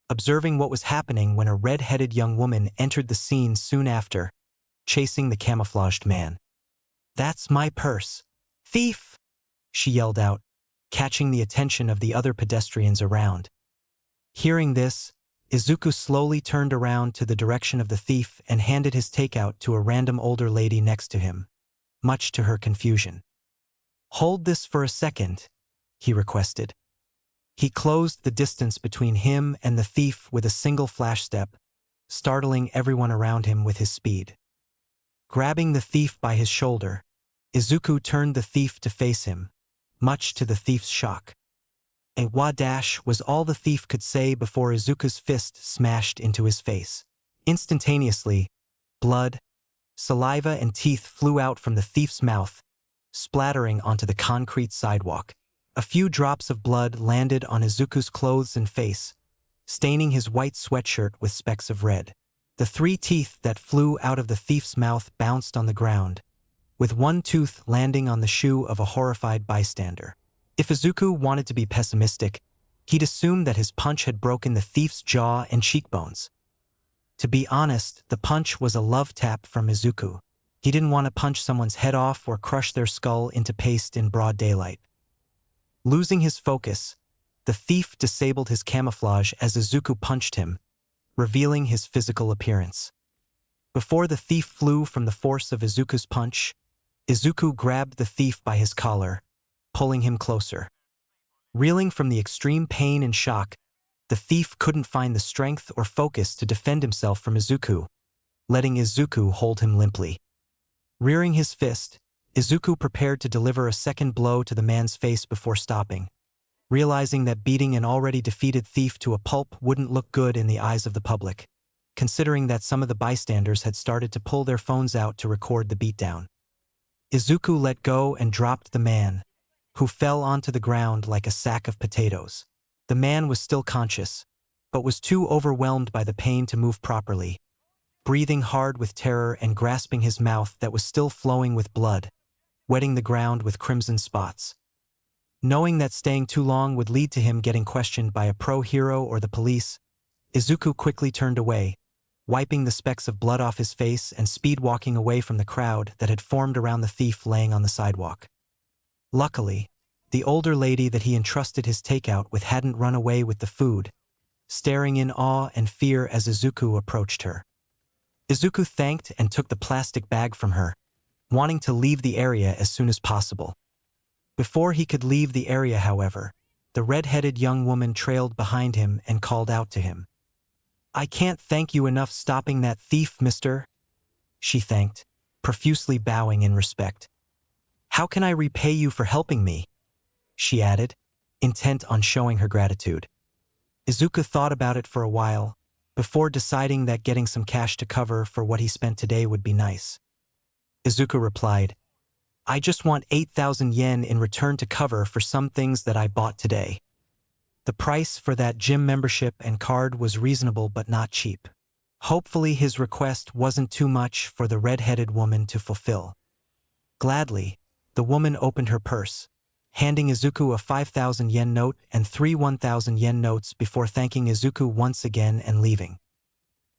observing what was happening when a red-headed young woman entered the scene soon after, chasing the camouflaged man. "That's my purse. Thief!" she yelled out, catching the attention of the other pedestrians around. Hearing this, Izuku slowly turned around to the direction of the thief and handed his takeout to a random older lady next to him, much to her confusion. "Hold this for a second," he requested. He closed the distance between him and the thief with a single flash step, startling everyone around him with his speed. Grabbing the thief by his shoulder, Izuku turned the thief to face him, much to the thief's shock. A "wah-dash" was all the thief could say before Izuku's fist smashed into his face. Instantaneously, blood, saliva and teeth flew out from the thief's mouth, splattering onto the concrete sidewalk. A few drops of blood landed on Izuku's clothes and face, staining his white sweatshirt with specks of red. The 3 teeth that flew out of the thief's mouth bounced on the ground, with one tooth landing on the shoe of a horrified bystander. If Izuku wanted to be pessimistic, he'd assume that his punch had broken the thief's jaw and cheekbones. To be honest, the punch was a love tap from Izuku. He didn't want to punch someone's head off or crush their skull into paste in broad daylight. Losing his focus, the thief disabled his camouflage as Izuku punched him, revealing his physical appearance. Before the thief flew from the force of Izuku's punch, Izuku grabbed the thief by his collar, pulling him closer. Reeling from the extreme pain and shock, the thief couldn't find the strength or focus to defend himself from Izuku, letting Izuku hold him limply. Rearing his fist, Izuku prepared to deliver a second blow to the man's face before stopping, realizing that beating an already defeated thief to a pulp wouldn't look good in the eyes of the public, considering that some of the bystanders had started to pull their phones out to record the beatdown. Izuku let go and dropped the man, who fell onto the ground like a sack of potatoes. The man was still conscious, but was too overwhelmed by the pain to move properly, breathing hard with terror and grasping his mouth that was still flowing with blood, wetting the ground with crimson spots. Knowing that staying too long would lead to him getting questioned by a pro-hero or the police, Izuku quickly turned away, wiping the specks of blood off his face and speed-walking away from the crowd that had formed around the thief laying on the sidewalk. Luckily, the older lady that he entrusted his takeout with hadn't run away with the food, staring in awe and fear as Izuku approached her. Izuku thanked and took the plastic bag from her, wanting to leave the area as soon as possible. Before he could leave the area, however, the red-headed young woman trailed behind him and called out to him. "I can't thank you enough stopping that thief, mister," she thanked, profusely bowing in respect. "How can I repay you for helping me?" she added, intent on showing her gratitude. Izuku thought about it for a while, before deciding that getting some cash to cover for what he spent today would be nice. Izuku replied, "I just want 8,000 yen in return to cover for some things that I bought today." The price for that gym membership and card was reasonable but not cheap. Hopefully his request wasn't too much for the red-headed woman to fulfill. Gladly, the woman opened her purse, handing Izuku a 5,000 yen note and 3 1,000 yen notes before thanking Izuku once again and leaving.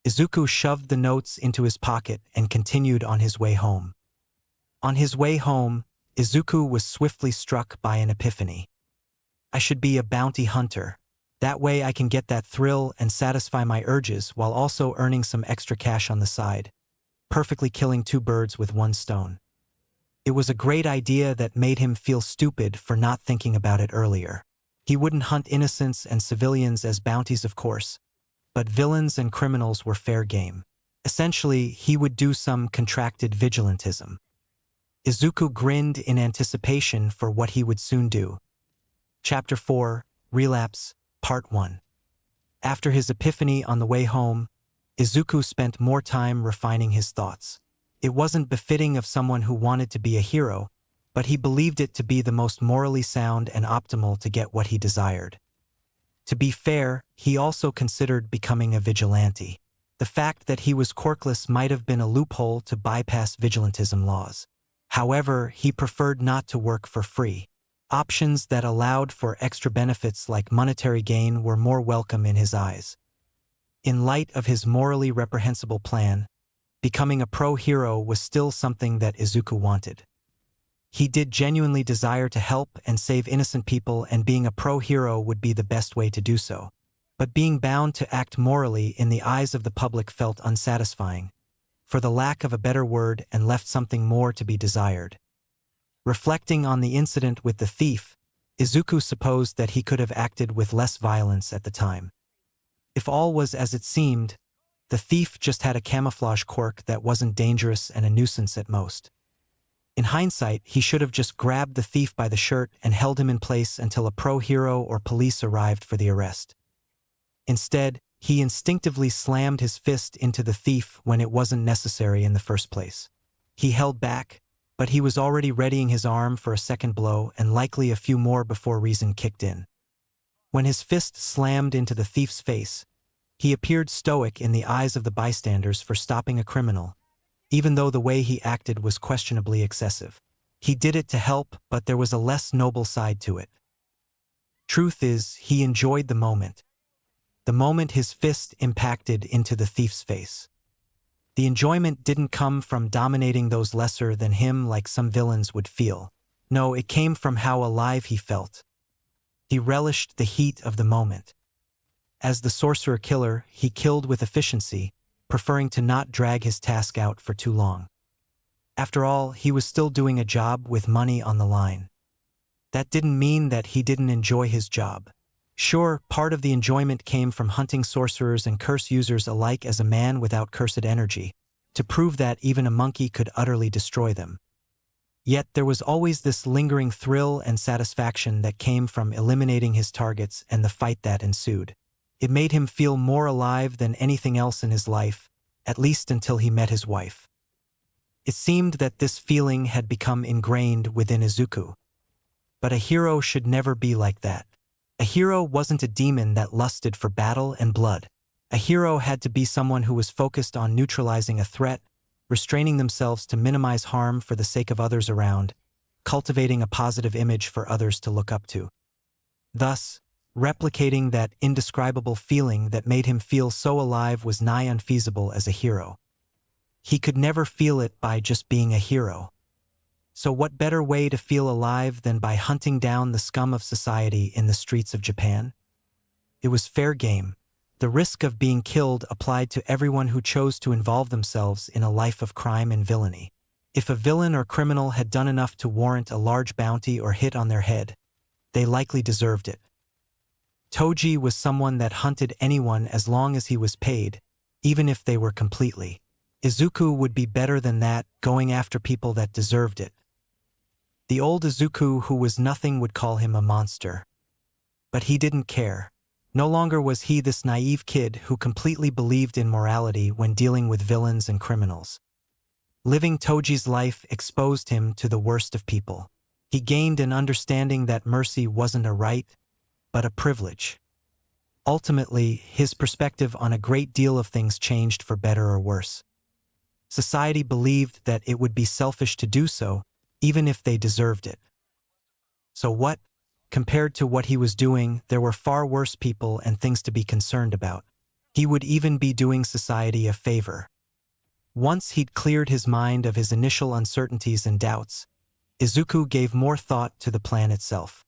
Izuku shoved the notes into his pocket and continued on his way home. On his way home, Izuku was swiftly struck by an epiphany. I should be a bounty hunter. That way I can get that thrill and satisfy my urges while also earning some extra cash on the side, perfectly killing 2 birds with 1 stone. It was a great idea that made him feel stupid for not thinking about it earlier. He wouldn't hunt innocents and civilians as bounties, of course, but villains and criminals were fair game. Essentially, he would do some contracted vigilantism. Izuku grinned in anticipation for what he would soon do. Chapter 4, Relapse, Part 1. After his epiphany on the way home, Izuku spent more time refining his thoughts. It wasn't befitting of someone who wanted to be a hero, but he believed it to be the most morally sound and optimal to get what he desired. To be fair, he also considered becoming a vigilante. The fact that he was quirkless might have been a loophole to bypass vigilantism laws. However, he preferred not to work for free. Options that allowed for extra benefits like monetary gain were more welcome in his eyes. In light of his morally reprehensible plan, becoming a pro-hero was still something that Izuku wanted. He did genuinely desire to help and save innocent people, and being a pro-hero would be the best way to do so. But being bound to act morally in the eyes of the public felt unsatisfying, for the lack of a better word, and left something more to be desired. Reflecting on the incident with the thief, Izuku supposed that he could have acted with less violence at the time. If all was as it seemed, The thief just had a camouflage quirk that wasn't dangerous and a nuisance at most. In hindsight, he should have just grabbed the thief by the shirt and held him in place until a pro-hero or police arrived for the arrest. Instead, he instinctively slammed his fist into the thief when it wasn't necessary in the first place. He held back, but he was already readying his arm for a second blow and likely a few more before reason kicked in. When his fist slammed into the thief's face, he appeared stoic in the eyes of the bystanders for stopping a criminal, even though the way he acted was questionably excessive. He did it to help, but there was a less noble side to it. Truth is, he enjoyed the moment his fist impacted into the thief's face. The enjoyment didn't come from dominating those lesser than him like some villains would feel. No, it came from how alive he felt. He relished the heat of the moment. As the sorcerer killer, he killed with efficiency, preferring to not drag his task out for too long. After all, he was still doing a job with money on the line. That didn't mean that he didn't enjoy his job. Sure, part of the enjoyment came from hunting sorcerers and curse users alike as a man without cursed energy, to prove that even a monkey could utterly destroy them. Yet there was always this lingering thrill and satisfaction that came from eliminating his targets and the fight that ensued. It made him feel more alive than anything else in his life, at least until he met his wife. It seemed that this feeling had become ingrained within Izuku. But a hero should never be like that. A hero wasn't a demon that lusted for battle and blood. A hero had to be someone who was focused on neutralizing a threat, restraining themselves to minimize harm for the sake of others around, cultivating a positive image for others to look up to. Thus, replicating that indescribable feeling that made him feel so alive was nigh unfeasible as a hero. He could never feel it by just being a hero. So what better way to feel alive than by hunting down the scum of society in the streets of Japan? It was fair game. The risk of being killed applied to everyone who chose to involve themselves in a life of crime and villainy. If a villain or criminal had done enough to warrant a large bounty or hit on their head, they likely deserved it. Toji was someone that hunted anyone as long as he was paid, even if they were completely. Izuku would be better than that, going after people that deserved it. The old Izuku who was nothing would call him a monster. But he didn't care. No longer was he this naive kid who completely believed in morality when dealing with villains and criminals. Living Toji's life exposed him to the worst of people. He gained an understanding that mercy wasn't a right, but a privilege. Ultimately, his perspective on a great deal of things changed for better or worse. Society believed that it would be selfish to do so, even if they deserved it. So what? Compared to what he was doing, there were far worse people and things to be concerned about. He would even be doing society a favor. Once he'd cleared his mind of his initial uncertainties and doubts, Izuku gave more thought to the plan itself.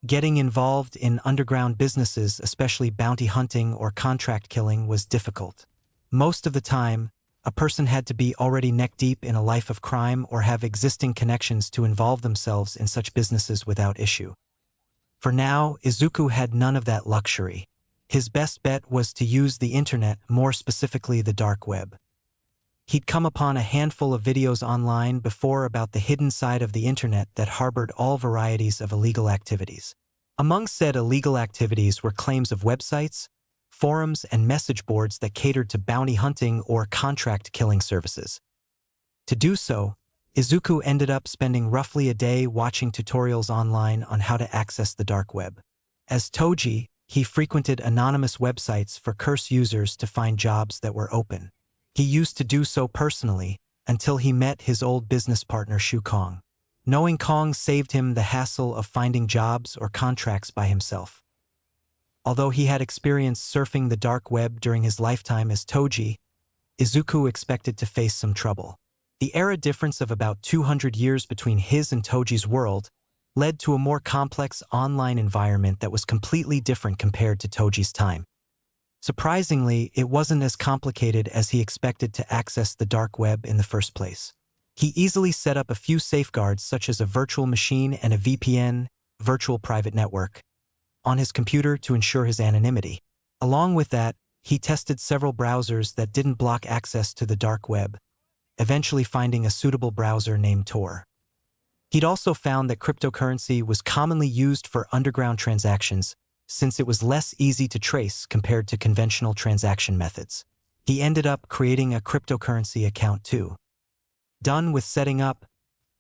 Getting involved in underground businesses, especially bounty hunting or contract killing, was difficult. Most of the time, a person had to be already neck-deep in a life of crime or have existing connections to involve themselves in such businesses without issue. For now, Izuku had none of that luxury. His best bet was to use the internet, more specifically the dark web. He'd come upon a handful of videos online before about the hidden side of the internet that harbored all varieties of illegal activities. Among said illegal activities were claims of websites, forums, and message boards that catered to bounty hunting or contract killing services. To do so, Izuku ended up spending roughly a day watching tutorials online on how to access the dark web. As Toji, he frequented anonymous websites for curse users to find jobs that were open. He used to do so personally until he met his old business partner Shu Kong. Knowing Kong saved him the hassle of finding jobs or contracts by himself. Although he had experienced surfing the dark web during his lifetime as Toji, Izuku expected to face some trouble. The era difference of about 200 years between his and Toji's world led to a more complex online environment that was completely different compared to Toji's time. Surprisingly, it wasn't as complicated as he expected to access the dark web in the first place. He easily set up a few safeguards such as a virtual machine and a VPN, virtual private network, on his computer to ensure his anonymity. Along with that, he tested several browsers that didn't block access to the dark web, eventually finding a suitable browser named Tor. He'd also found that cryptocurrency was commonly used for underground transactions since it was less easy to trace compared to conventional transaction methods. He ended up creating a cryptocurrency account too. Done with setting up,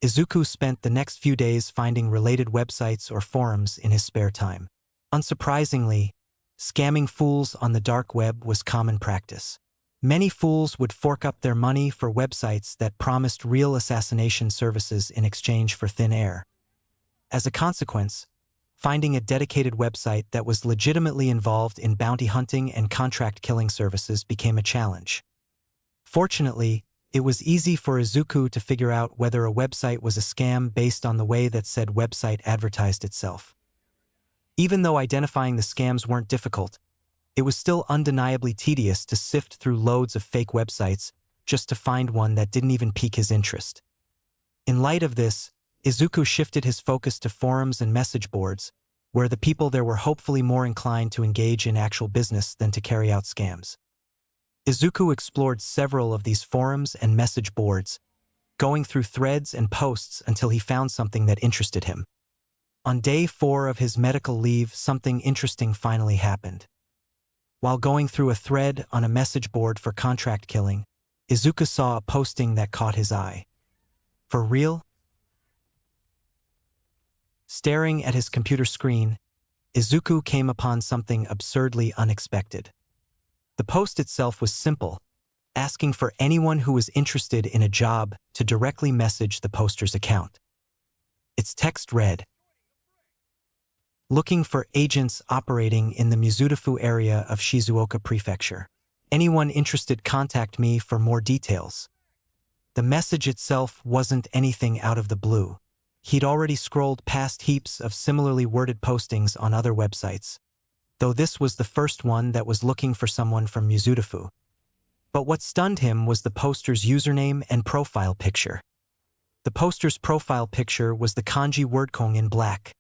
Izuku spent the next few days finding related websites or forums in his spare time. Unsurprisingly, scamming fools on the dark web was common practice. Many fools would fork up their money for websites that promised real assassination services in exchange for thin air. As a consequence, finding a dedicated website that was legitimately involved in bounty hunting and contract killing services became a challenge. Fortunately, it was easy for Izuku to figure out whether a website was a scam based on the way that said website advertised itself. Even though identifying the scams weren't difficult, it was still undeniably tedious to sift through loads of fake websites just to find one that didn't even pique his interest. In light of this, Izuku shifted his focus to forums and message boards, where the people there were hopefully more inclined to engage in actual business than to carry out scams. Izuku explored several of these forums and message boards, going through threads and posts until he found something that interested him. On day 4 of his medical leave, something interesting finally happened. While going through a thread on a message board for contract killing, Izuku saw a posting that caught his eye. For real? Staring at his computer screen, Izuku came upon something absurdly unexpected. The post itself was simple, asking for anyone who was interested in a job to directly message the poster's account. Its text read, "Looking for agents operating in the Mizutofu area of Shizuoka Prefecture. Anyone interested, contact me for more details." The message itself wasn't anything out of the blue. He'd already scrolled past heaps of similarly worded postings on other websites, though this was the first one that was looking for someone from Mizutofu. But what stunned him was the poster's username and profile picture. The poster's profile picture was the kanji word "kong" in black,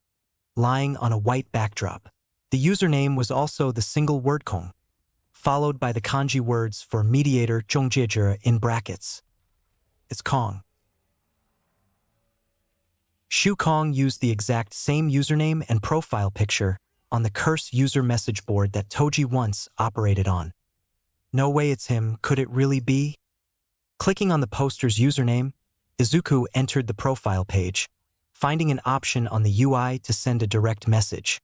lying on a white backdrop. The username was also the single word "kong", followed by the kanji words for mediator "zhongjie" in brackets. It's Kong. Shu Kong used the exact same username and profile picture on the Curse user message board that Toji once operated on. No way it's him, could it really be? Clicking on the poster's username, Izuku entered the profile page, finding an option on the UI to send a direct message.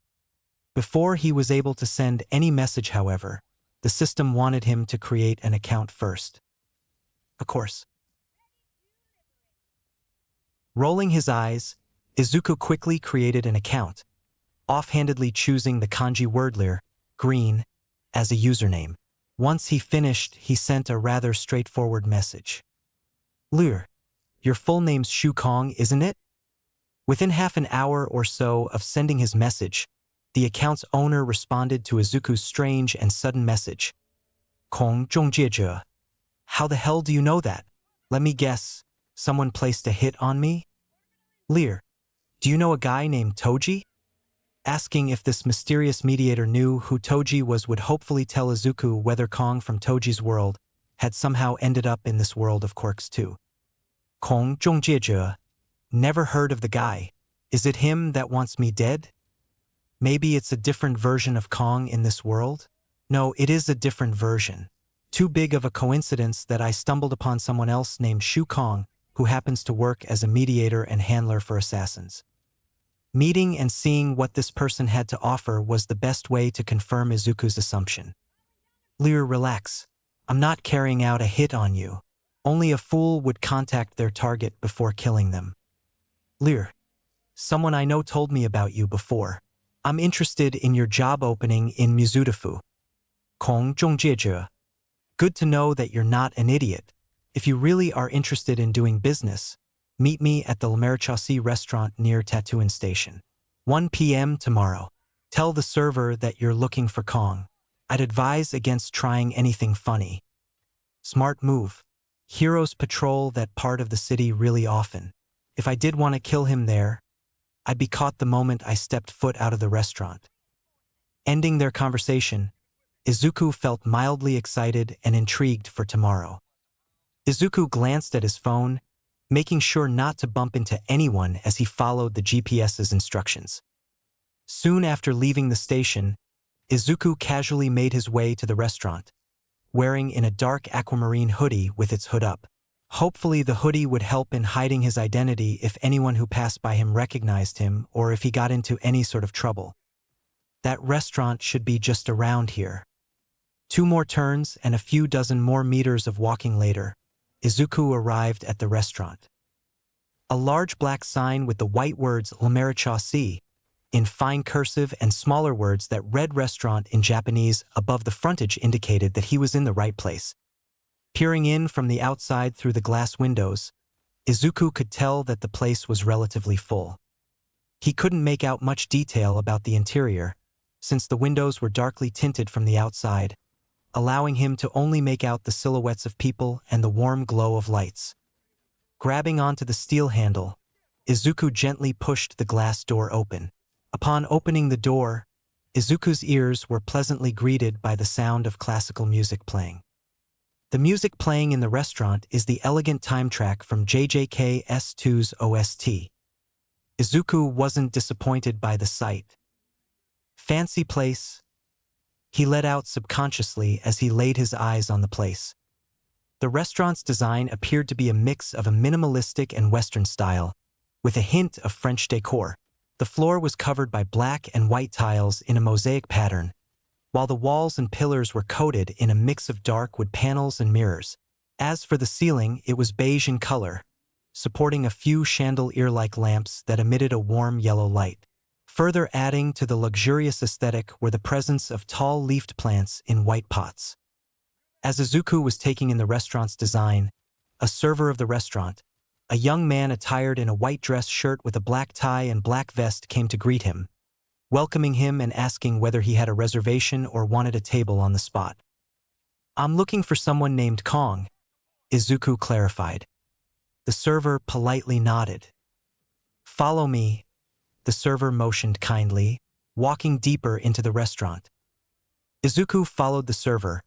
Before he was able to send any message, however, the system wanted him to create an account first. Of course. Rolling his eyes, Izuku quickly created an account, offhandedly choosing the kanji word "lir", green, as a username. Once he finished, he sent a rather straightforward message. "Lir, your full name's Shu Kong, isn't it?" Within half an hour or so of sending his message, the account's owner responded to Izuku's strange and sudden message. "Kong zhongjie." How the hell do you know that? Let me guess, someone placed a hit on me? "Lir, do you know a guy named Toji?" Asking if this mysterious mediator knew who Toji was would hopefully tell Izuku whether Kong from Toji's world had somehow ended up in this world of quirks too. "Kong zhongjie. Never heard of the guy. Is it him that wants me dead? Maybe it's a different version of Kong in this world? No, it is a different version. Too big of a coincidence that I stumbled upon someone else named Shu Kong who happens to work as a mediator and handler for assassins." Meeting and seeing what this person had to offer was the best way to confirm Izuku's assumption. "Lir, relax. I'm not carrying out a hit on you. Only a fool would contact their target before killing them. Lir, someone I know told me about you before. I'm interested in your job opening in Mizutofu. Kong zhongjie. Good to know that you're not an idiot. If you really are interested in doing business, meet me at the Lamerichaussee restaurant near Tatooine Station. 1 p.m. tomorrow. Tell the server that you're looking for Kong. I'd advise against trying anything funny. Smart move. Heroes patrol that part of the city really often. If I did want to kill him there, I'd be caught the moment I stepped foot out of the restaurant." Ending their conversation, Izuku felt mildly excited and intrigued for tomorrow. Izuku glanced at his phone, making sure not to bump into anyone as he followed the GPS's instructions. Soon after leaving the station, Izuku casually made his way to the restaurant, wearing in a dark aquamarine hoodie with its hood up. Hopefully the hoodie would help in hiding his identity if anyone who passed by him recognized him or if he got into any sort of trouble. That restaurant should be just around here. 2 more turns and a few dozen more meters of walking later, Izuku arrived at the restaurant. A large black sign with the white words Le Marichaussee in fine cursive and smaller words that read restaurant in Japanese above the frontage indicated that he was in the right place. Peering in from the outside through the glass windows, Izuku could tell that the place was relatively full. He couldn't make out much detail about the interior, since the windows were darkly tinted from the outside, allowing him to only make out the silhouettes of people and the warm glow of lights. Grabbing onto the steel handle, Izuku gently pushed the glass door open. Upon opening the door, Izuku's ears were pleasantly greeted by the sound of classical music playing. The music playing in the restaurant is the elegant time track from JJK S2's OST. Izuku wasn't disappointed by the sight. Fancy place, he let out subconsciously as he laid his eyes on the place. The restaurant's design appeared to be a mix of a minimalistic and Western style, with a hint of French decor. The floor was covered by black and white tiles in a mosaic pattern, while the walls and pillars were coated in a mix of dark wood panels and mirrors. As for the ceiling, it was beige in color, supporting a few chandelier-like lamps that emitted a warm yellow light. Further adding to the luxurious aesthetic were the presence of tall leafed plants in white pots. As Izuku was taking in the restaurant's design, a server of the restaurant, a young man attired in a white dress shirt with a black tie and black vest came to greet him, welcoming him and asking whether he had a reservation or wanted a table on the spot. "I'm looking for someone named Kong," Izuku clarified. The server politely nodded. "Follow me," the server motioned kindly, walking deeper into the restaurant. Izuku followed the server,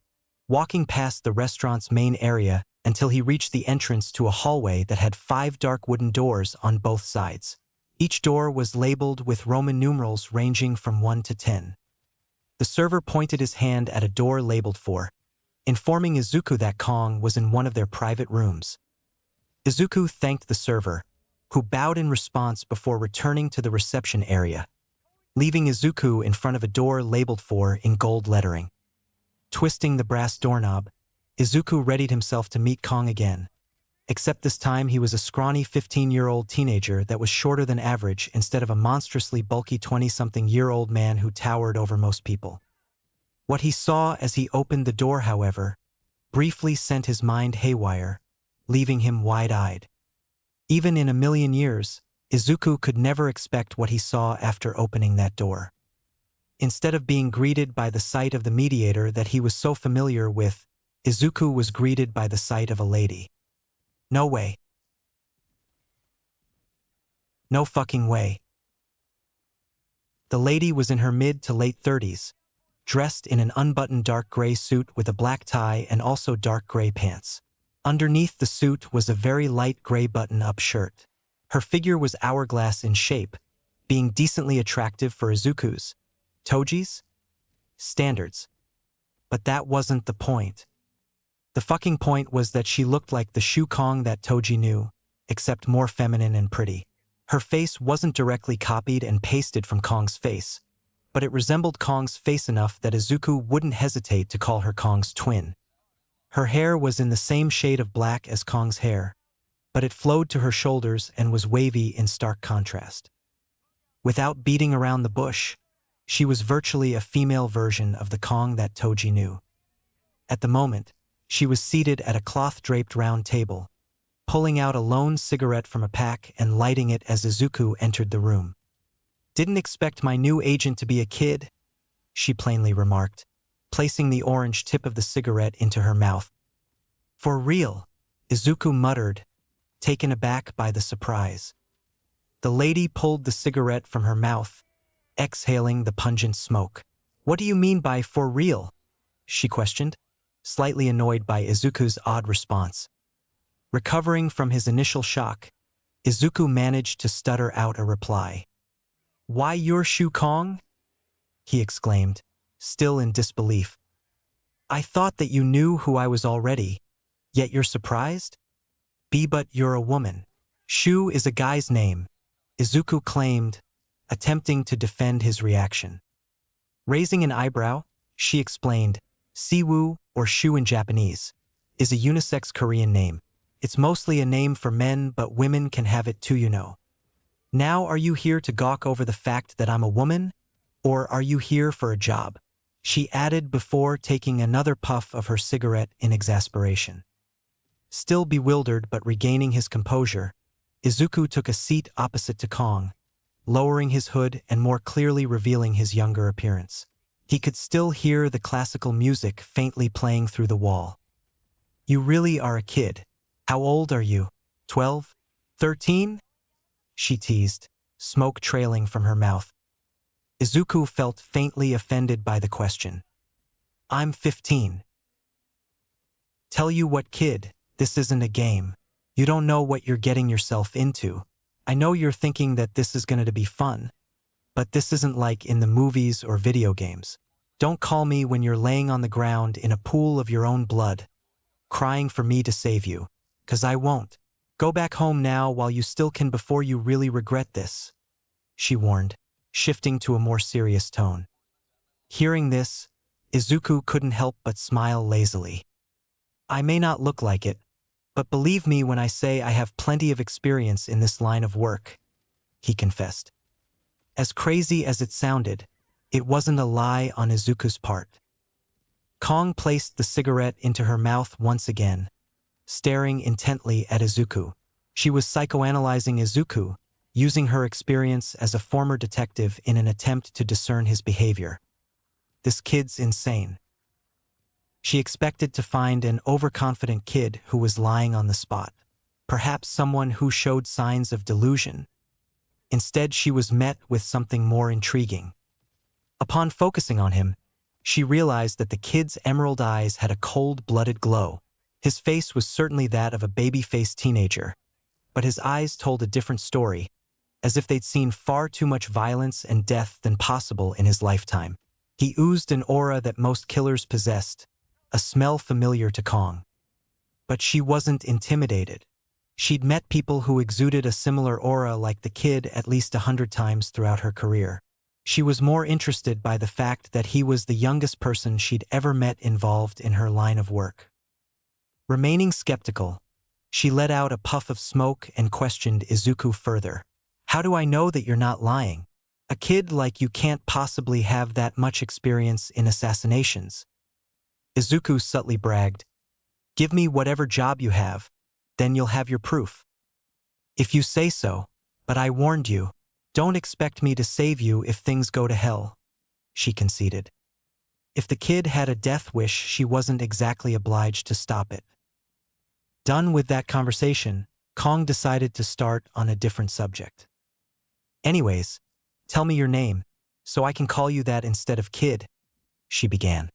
walking past the restaurant's main area until he reached the entrance to a hallway that had 5 dark wooden doors on both sides. Each door was labeled with Roman numerals ranging from 1 to 10. The server pointed his hand at a door labeled 4, informing Izuku that Kong was in one of their private rooms. Izuku thanked the server, who bowed in response before returning to the reception area, leaving Izuku in front of a door labeled 4 in gold lettering. Twisting the brass doorknob, Izuku readied himself to meet Kong again, except this time he was a scrawny 15-year-old teenager that was shorter than average instead of a monstrously bulky 20-something-year-old man who towered over most people. What he saw as he opened the door, however, briefly sent his mind haywire, leaving him wide-eyed. Even in a million years, Izuku could never expect what he saw after opening that door. Instead of being greeted by the sight of the mediator that he was so familiar with, Izuku was greeted by the sight of a lady. No way. No fucking way. The lady was in her mid to late 30s, dressed in an unbuttoned dark gray suit with a black tie and also dark gray pants. Underneath the suit was a very light gray button-up shirt. Her figure was hourglass in shape, being decently attractive for Izuku's, Toji's, standards. But that wasn't the point. The fucking point was that she looked like the Shu Kong that Toji knew, except more feminine and pretty. Her face wasn't directly copied and pasted from Kong's face, but it resembled Kong's face enough that Izuku wouldn't hesitate to call her Kong's twin. Her hair was in the same shade of black as Kong's hair, but it flowed to her shoulders and was wavy in stark contrast. Without beating around the bush, she was virtually a female version of the Kong that Toji knew. At the moment, she was seated at a cloth-draped round table, pulling out a lone cigarette from a pack and lighting it as Izuku entered the room. "Didn't expect my new agent to be a kid," she plainly remarked, placing the orange tip of the cigarette into her mouth. "For real," Izuku muttered, taken aback by the surprise. The lady pulled the cigarette from her mouth, exhaling the pungent smoke. "What do you mean by for real?" she questioned, slightly annoyed by Izuku's odd response. Recovering from his initial shock, Izuku managed to stutter out a reply. "Why you're Shu Kong?" he exclaimed, still in disbelief. "I thought that you knew who I was already, yet you're surprised? But you're a woman. Shu is a guy's name," Izuku claimed, attempting to defend his reaction. Raising an eyebrow, she explained, "Siwoo, or Shu in Japanese, is a unisex Korean name. It's mostly a name for men, but women can have it too, you know. Now are you here to gawk over the fact that I'm a woman? Or are you here for a job?" she added before taking another puff of her cigarette in exasperation. Still bewildered but regaining his composure, Izuku took a seat opposite to Kong, lowering his hood and more clearly revealing his younger appearance. He could still hear the classical music faintly playing through the wall. "You really are a kid. How old are you? 12? 13? She teased, smoke trailing from her mouth. Izuku felt faintly offended by the question. "I'm 15. "Tell you what, kid, this isn't a game. You don't know what you're getting yourself into. I know you're thinking that this is going to be fun, but this isn't like in the movies or video games. Don't call me when you're laying on the ground in a pool of your own blood, crying for me to save you, 'cause I won't. Go back home now while you still can before you really regret this," she warned, shifting to a more serious tone. Hearing this, Izuku couldn't help but smile lazily. "I may not look like it, but believe me when I say I have plenty of experience in this line of work," he confessed. As crazy as it sounded, it wasn't a lie on Izuku's part. Kong placed the cigarette into her mouth once again, staring intently at Izuku. She was psychoanalyzing Izuku, using her experience as a former detective in an attempt to discern his behavior. This kid's insane. She expected to find an overconfident kid who was lying on the spot, perhaps someone who showed signs of delusion. Instead, she was met with something more intriguing. Upon focusing on him, she realized that the kid's emerald eyes had a cold-blooded glow. His face was certainly that of a baby-faced teenager, but his eyes told a different story, as if they'd seen far too much violence and death than possible in his lifetime. He oozed an aura that most killers possessed, a smell familiar to Kong. But she wasn't intimidated. She'd met people who exuded a similar aura like the kid at least 100 times throughout her career. She was more interested by the fact that he was the youngest person she'd ever met involved in her line of work. Remaining skeptical, she let out a puff of smoke and questioned Izuku further. "How do I know that you're not lying? A kid like you can't possibly have that much experience in assassinations." Izuku subtly bragged, "Give me whatever job you have, then you'll have your proof." "If you say so, but I warned you. Don't expect me to save you if things go to hell," she conceded. If the kid had a death wish, she wasn't exactly obliged to stop it. Done with that conversation, Kong decided to start on a different subject. "Anyways, tell me your name, so I can call you that instead of kid," she began.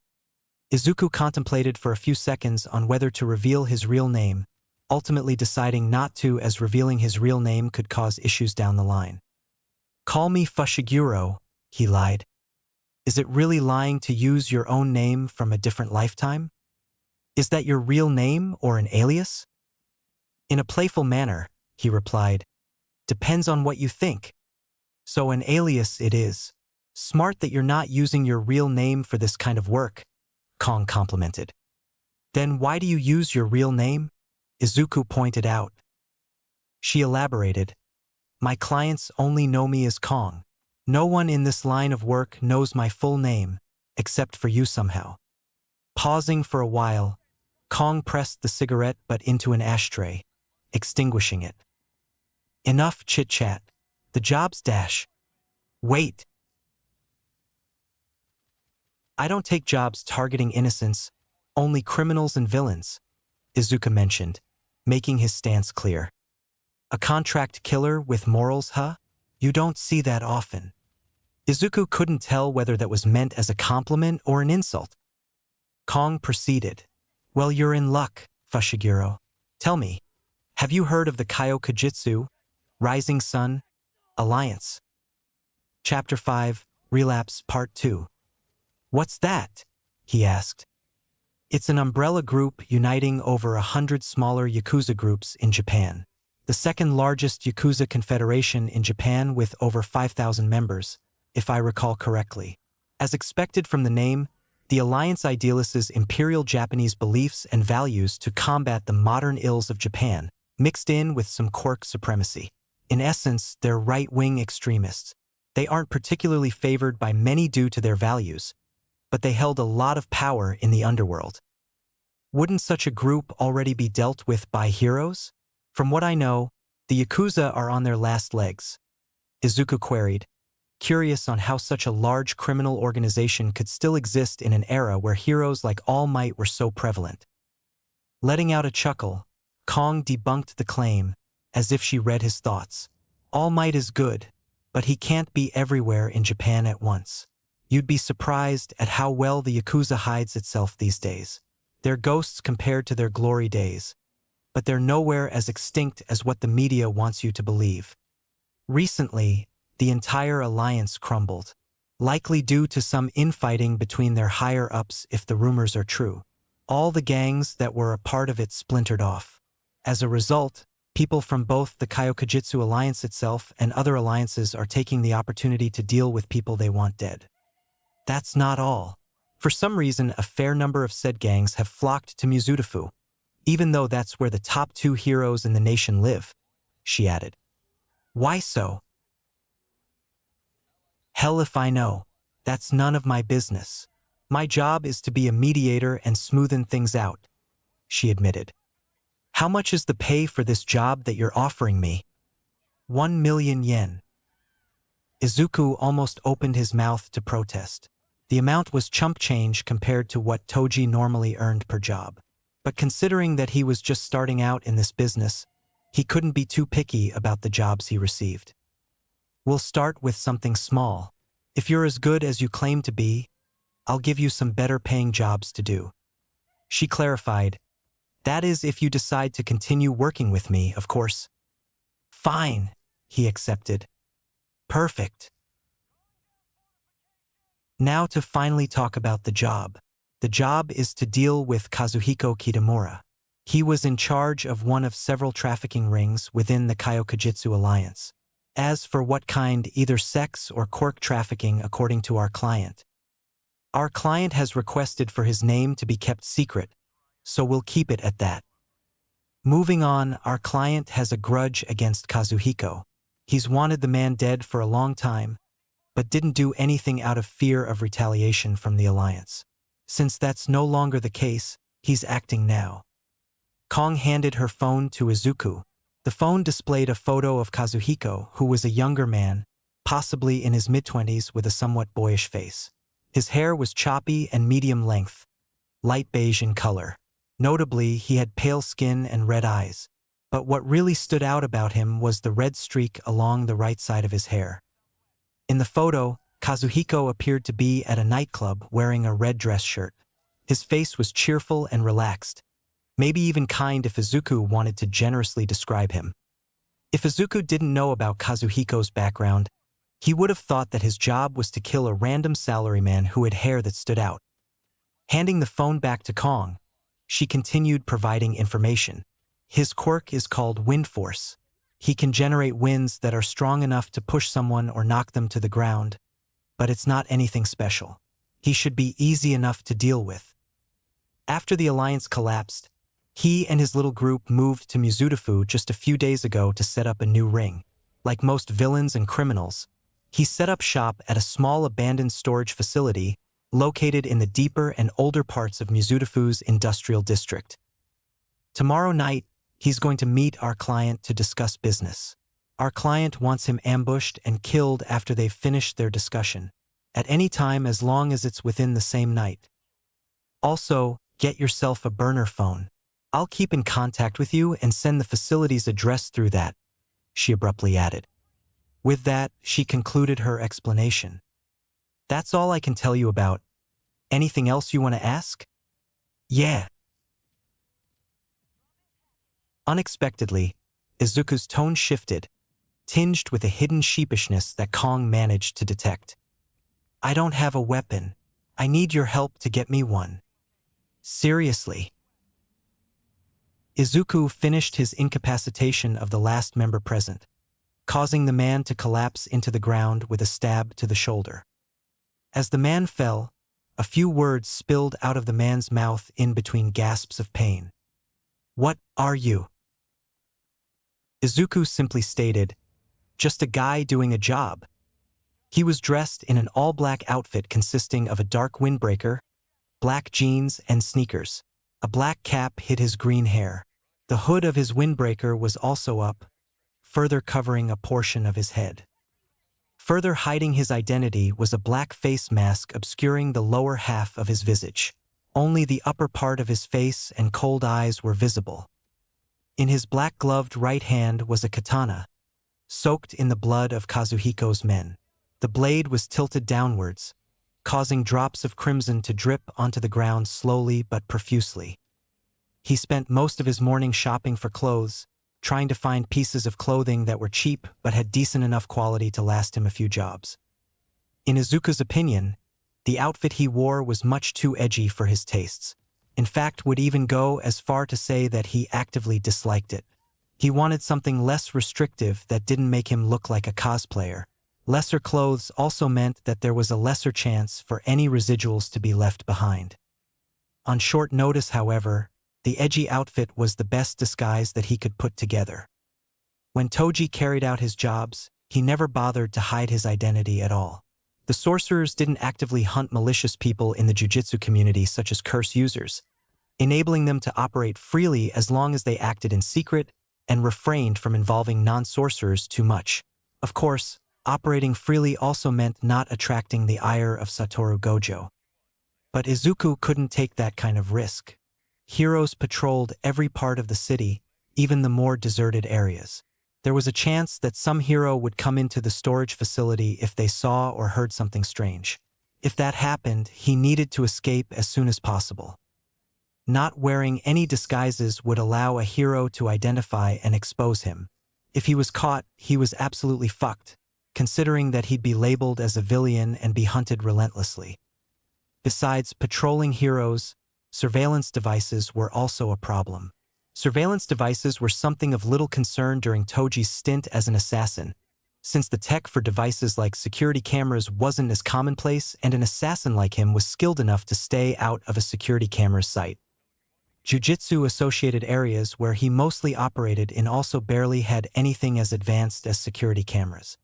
Izuku contemplated for a few seconds on whether to reveal his real name, ultimately deciding not to, as revealing his real name could cause issues down the line. "Call me Fushiguro," he lied. "Is it really lying to use your own name from a different lifetime? Is that your real name or an alias?" In a playful manner, he replied, "Depends on what you think. So an alias it is. Smart that you're not using your real name for this kind of work," Kong complimented. "Then why do you use your real name?" Izuku pointed out. She elaborated, "My clients only know me as Kong. No one in this line of work knows my full name, except for you somehow." Pausing for a while, Kong pressed the cigarette butt into an ashtray, extinguishing it. "Enough chit-chat. The job's dash." "Wait. I don't take jobs targeting innocents, only criminals and villains," Izuku mentioned, making his stance clear. "A contract killer with morals, huh? You don't see that often." Izuku couldn't tell whether that was meant as a compliment or an insult. Kong proceeded. Well, you're in luck, Fushiguro. Tell me, have you heard of the Kaiokujitsu, Rising Sun, Alliance? Chapter 5, Relapse Part 2. What's that? He asked. It's an umbrella group uniting over 100 smaller Yakuza groups in Japan. The second largest Yakuza confederation in Japan with over 5,000 members, if I recall correctly. As expected from the name, the alliance idealizes imperial Japanese beliefs and values to combat the modern ills of Japan, mixed in with some quirk supremacy. In essence, they're right-wing extremists. They aren't particularly favored by many due to their values, but they held a lot of power in the underworld. Wouldn't such a group already be dealt with by heroes? From what I know, the Yakuza are on their last legs, Izuku queried, curious on how such a large criminal organization could still exist in an era where heroes like All Might were so prevalent. Letting out a chuckle, Kong debunked the claim, as if she read his thoughts. All Might is good, but he can't be everywhere in Japan at once. You'd be surprised at how well the Yakuza hides itself these days. They're ghosts compared to their glory days, but they're nowhere as extinct as what the media wants you to believe. Recently, the entire alliance crumbled, likely due to some infighting between their higher-ups if the rumors are true. All the gangs that were a part of it splintered off. As a result, people from both the Kaiokujitsu alliance itself and other alliances are taking the opportunity to deal with people they want dead. That's not all. For some reason, a fair number of said gangs have flocked to Mizudafu, even though that's where the top 2 heroes in the nation live, she added. Why so? Hell if I know. That's none of my business. My job is to be a mediator and smoothen things out, she admitted. How much is the pay for this job that you're offering me? 1 million yen. Izuku almost opened his mouth to protest. The amount was chump change compared to what Toji normally earned per job. But considering that he was just starting out in this business, he couldn't be too picky about the jobs he received. We'll start with something small. If you're as good as you claim to be, I'll give you some better paying jobs to do. She clarified, that is if you decide to continue working with me, of course. Fine, he accepted. Perfect. Now to finally talk about the job. The job is to deal with Kazuhiko Kitamura. He was in charge of one of several trafficking rings within the Kaiokujitsu alliance. As for what kind, either sex or quirk trafficking according to our client. Our client has requested for his name to be kept secret, so we'll keep it at that. Moving on, our client has a grudge against Kazuhiko. He's wanted the man dead for a long time, but didn't do anything out of fear of retaliation from the alliance. Since that's no longer the case, he's acting now. Kong handed her phone to Izuku. The phone displayed a photo of Kazuhiko, who was a younger man, possibly in his mid-20s with a somewhat boyish face. His hair was choppy and medium length, light beige in color. Notably, he had pale skin and red eyes. But what really stood out about him was the red streak along the right side of his hair. In the photo, Kazuhiko appeared to be at a nightclub wearing a red dress shirt. His face was cheerful and relaxed, maybe even kind if Izuku wanted to generously describe him. If Izuku didn't know about Kazuhiko's background, he would have thought that his job was to kill a random salaryman who had hair that stood out. Handing the phone back to Kong, she continued providing information. His quirk is called Wind Force. He can generate winds that are strong enough to push someone or knock them to the ground, but it's not anything special. He should be easy enough to deal with. After the alliance collapsed, he and his little group moved to Mizudafu just a few days ago to set up a new ring. Like most villains and criminals, he set up shop at a small abandoned storage facility located in the deeper and older parts of Mizudafu's industrial district. Tomorrow night, he's going to meet our client to discuss business. Our client wants him ambushed and killed after they've finished their discussion, at any time as long as it's within the same night. Also, get yourself a burner phone. I'll keep in contact with you and send the facility's address through that, she abruptly added. With that, she concluded her explanation. That's all I can tell you about. Anything else you want to ask? Yeah. Unexpectedly, Izuku's tone shifted, tinged with a hidden sheepishness that Kong managed to detect. I don't have a weapon. I need your help to get me one. Seriously. Izuku finished his incapacitation of the last member present, causing the man to collapse into the ground with a stab to the shoulder. As the man fell, a few words spilled out of the man's mouth in between gasps of pain. What are you? Izuku simply stated, just a guy doing a job. He was dressed in an all-black outfit consisting of a dark windbreaker, black jeans, and sneakers. A black cap hid his green hair. The hood of his windbreaker was also up, further covering a portion of his head. Further hiding his identity was a black face mask obscuring the lower half of his visage. Only the upper part of his face and cold eyes were visible. In his black-gloved right hand was a katana, soaked in the blood of Kazuhiko's men. The blade was tilted downwards, causing drops of crimson to drip onto the ground slowly but profusely. He spent most of his morning shopping for clothes, trying to find pieces of clothing that were cheap but had decent enough quality to last him a few jobs. In Izuku's opinion, the outfit he wore was much too edgy for his tastes. In fact, would even go as far to say that he actively disliked it. He wanted something less restrictive that didn't make him look like a cosplayer. Lesser clothes also meant that there was a lesser chance for any residuals to be left behind. On short notice, however, the edgy outfit was the best disguise that he could put together. When Toji carried out his jobs, he never bothered to hide his identity at all. The sorcerers didn't actively hunt malicious people in the jujitsu community such as curse users, enabling them to operate freely as long as they acted in secret and refrained from involving non-sorcerers too much. Of course, operating freely also meant not attracting the ire of Satoru Gojo. But Izuku couldn't take that kind of risk. Heroes patrolled every part of the city, even the more deserted areas. There was a chance that some hero would come into the storage facility if they saw or heard something strange. If that happened, he needed to escape as soon as possible. Not wearing any disguises would allow a hero to identify and expose him. If he was caught, he was absolutely fucked, considering that he'd be labeled as a villain and be hunted relentlessly. Besides patrolling heroes, surveillance devices were also a problem. Surveillance devices were something of little concern during Toji's stint as an assassin, since the tech for devices like security cameras wasn't as commonplace and an assassin like him was skilled enough to stay out of a security camera's sight. Jiu-jitsu-associated areas where he mostly operated in also barely had anything as advanced as security cameras.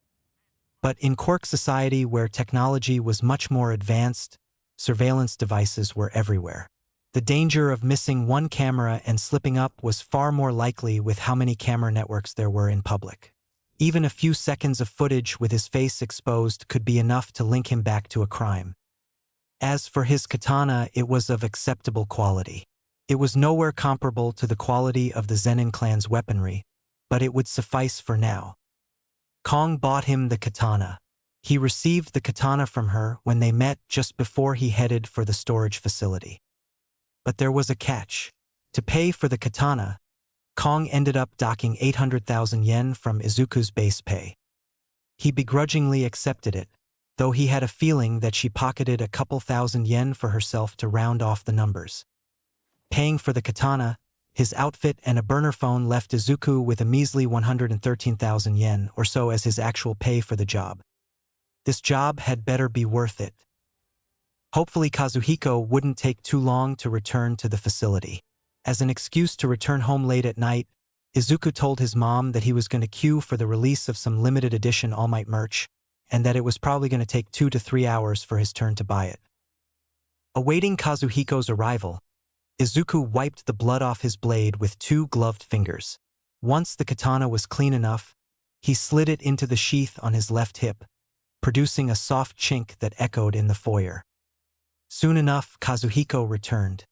But in Quark society where technology was much more advanced, surveillance devices were everywhere. The danger of missing one camera and slipping up was far more likely with how many camera networks there were in public. Even a few seconds of footage with his face exposed could be enough to link him back to a crime. As for his katana, it was of acceptable quality. It was nowhere comparable to the quality of the Zenin clan's weaponry, but it would suffice for now. Kong bought him the katana. He received the katana from her when they met just before he headed for the storage facility. But there was a catch. To pay for the katana, Kong ended up docking 800,000 yen from Izuku's base pay. He begrudgingly accepted it, though he had a feeling that she pocketed a couple thousand yen for herself to round off the numbers. Paying for the katana, his outfit and a burner phone left Izuku with a measly 113,000 yen or so as his actual pay for the job. This job had better be worth it. Hopefully Kazuhiko wouldn't take too long to return to the facility. As an excuse to return home late at night, Izuku told his mom that he was going to queue for the release of some limited edition All Might merch, and that it was probably going to take 2 to 3 hours for his turn to buy it. Awaiting Kazuhiko's arrival, Izuku wiped the blood off his blade with 2 gloved fingers. Once the katana was clean enough, he slid it into the sheath on his left hip, producing a soft chink that echoed in the foyer. Soon enough, Kazuhiko returned.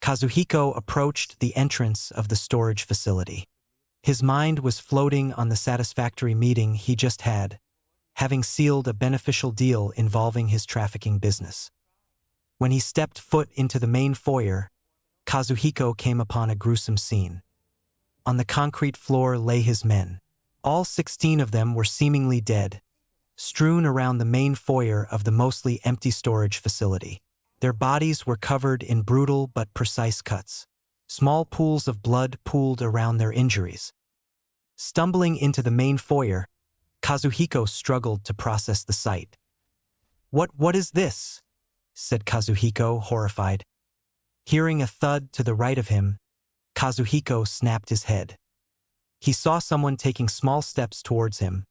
Kazuhiko approached the entrance of the storage facility. His mind was floating on the satisfactory meeting he just had, having sealed a beneficial deal involving his trafficking business. When he stepped foot into the main foyer, Kazuhiko came upon a gruesome scene. On the concrete floor lay his men. All 16 of them were seemingly dead, strewn around the main foyer of the mostly empty storage facility. Their bodies were covered in brutal but precise cuts. Small pools of blood pooled around their injuries. Stumbling into the main foyer, Kazuhiko struggled to process the sight. What is this?" said Kazuhiko, horrified. Hearing a thud to the right of him, Kazuhiko snapped his head. He saw someone taking small steps towards him,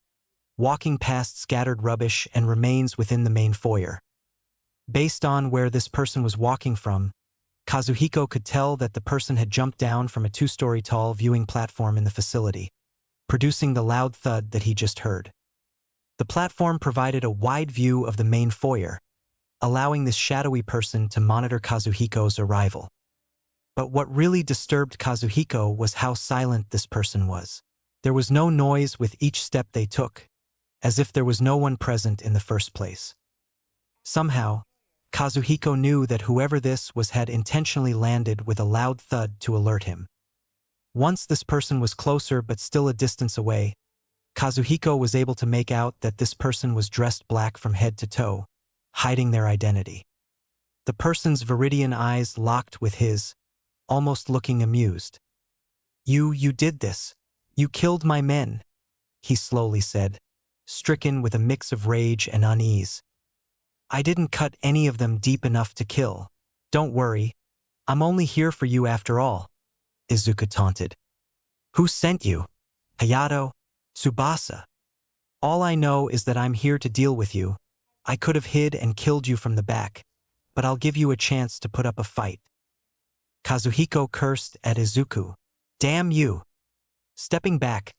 walking past scattered rubbish and remains within the main foyer. Based on where this person was walking from, Kazuhiko could tell that the person had jumped down from a 2-story tall viewing platform in the facility, producing the loud thud that he just heard. The platform provided a wide view of the main foyer, allowing this shadowy person to monitor Kazuhiko's arrival. But what really disturbed Kazuhiko was how silent this person was. There was no noise with each step they took, as if there was no one present in the first place. Somehow, Kazuhiko knew that whoever this was had intentionally landed with a loud thud to alert him. Once this person was closer but still a distance away, Kazuhiko was able to make out that this person was dressed black from head to toe, hiding their identity. The person's viridian eyes locked with his, almost looking amused. You did this. You killed my men," he slowly said, stricken with a mix of rage and unease. "I didn't cut any of them deep enough to kill. Don't worry, I'm only here for you after all," Izuku taunted. "Who sent you? Hayato? Tsubasa? All I know is that I'm here to deal with you. I could have hid and killed you from the back, but I'll give you a chance to put up a fight." Kazuhiko cursed at Izuku. "Damn you!" Stepping back,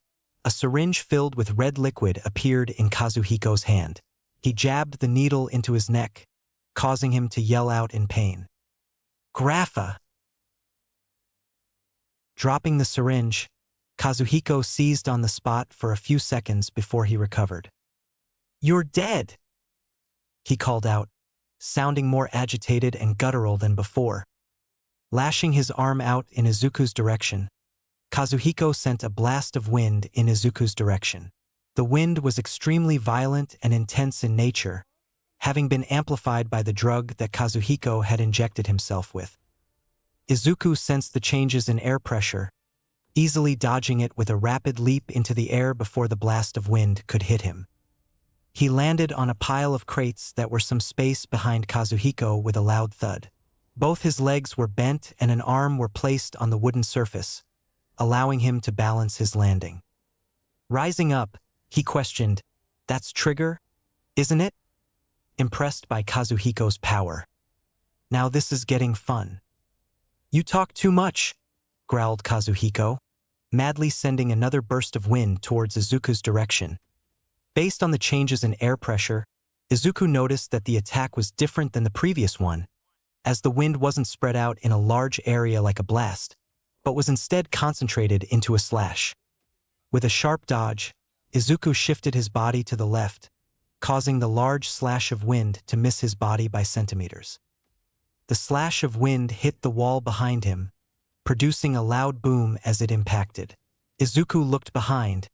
a syringe filled with red liquid appeared in Kazuhiko's hand. He jabbed the needle into his neck, causing him to yell out in pain. "Grapha!" Dropping the syringe, Kazuhiko seized on the spot for a few seconds before he recovered. "You're dead!" he called out, sounding more agitated and guttural than before. Lashing his arm out in Izuku's direction, Kazuhiko sent a blast of wind in Izuku's direction. The wind was extremely violent and intense in nature, having been amplified by the drug that Kazuhiko had injected himself with. Izuku sensed the changes in air pressure, easily dodging it with a rapid leap into the air before the blast of wind could hit him. He landed on a pile of crates that were some space behind Kazuhiko with a loud thud. Both his legs were bent and an arm were placed on the wooden surface, allowing him to balance his landing. Rising up, he questioned, "That's Trigger, isn't it?" Impressed by Kazuhiko's power. "Now this is getting fun." "You talk too much," growled Kazuhiko, madly sending another burst of wind towards Izuku's direction. Based on the changes in air pressure, Izuku noticed that the attack was different than the previous one, as the wind wasn't spread out in a large area like a blast, but was instead concentrated into a slash. With a sharp dodge, Izuku shifted his body to the left, causing the large slash of wind to miss his body by centimeters. The slash of wind hit the wall behind him, producing a loud boom as it impacted. Izuku looked behind,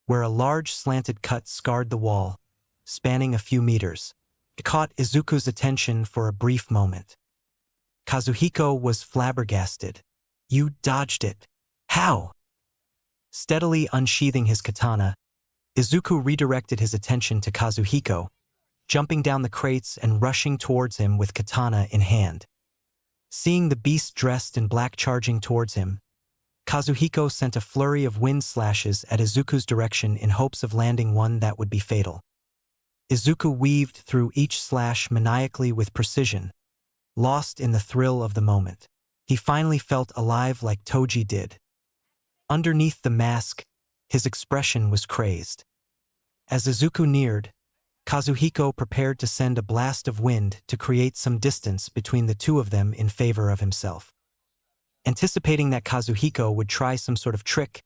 where a large slanted cut scarred the wall, spanning a few meters. It caught Izuku's attention for a brief moment. Kazuhiko was flabbergasted. "You dodged it. How?" Steadily unsheathing his katana, Izuku redirected his attention to Kazuhiko, jumping down the crates and rushing towards him with katana in hand. Seeing the beast dressed in black charging towards him, Kazuhiko sent a flurry of wind slashes at Izuku's direction in hopes of landing one that would be fatal. Izuku weaved through each slash maniacally with precision, lost in the thrill of the moment. He finally felt alive like Toji did. Underneath the mask, his expression was crazed. As Izuku neared, Kazuhiko prepared to send a blast of wind to create some distance between the two of them in favor of himself. Anticipating that Kazuhiko would try some sort of trick,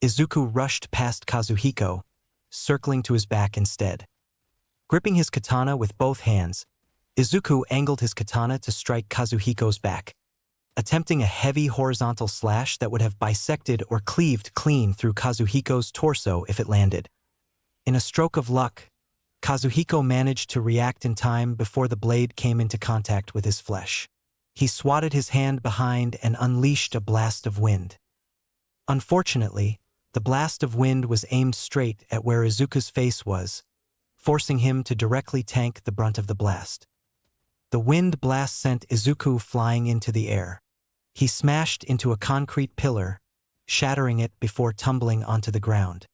Izuku rushed past Kazuhiko, circling to his back instead. Gripping his katana with both hands, Izuku angled his katana to strike Kazuhiko's back. attempting a heavy horizontal slash that would have bisected or cleaved clean through Kazuhiko's torso if it landed. In a stroke of luck, Kazuhiko managed to react in time before the blade came into contact with his flesh. He swatted his hand behind and unleashed a blast of wind. Unfortunately, the blast of wind was aimed straight at where Izuku's face was, forcing him to directly tank the brunt of the blast. The wind blast sent Izuku flying into the air. He smashed into a concrete pillar, shattering it before tumbling onto the ground.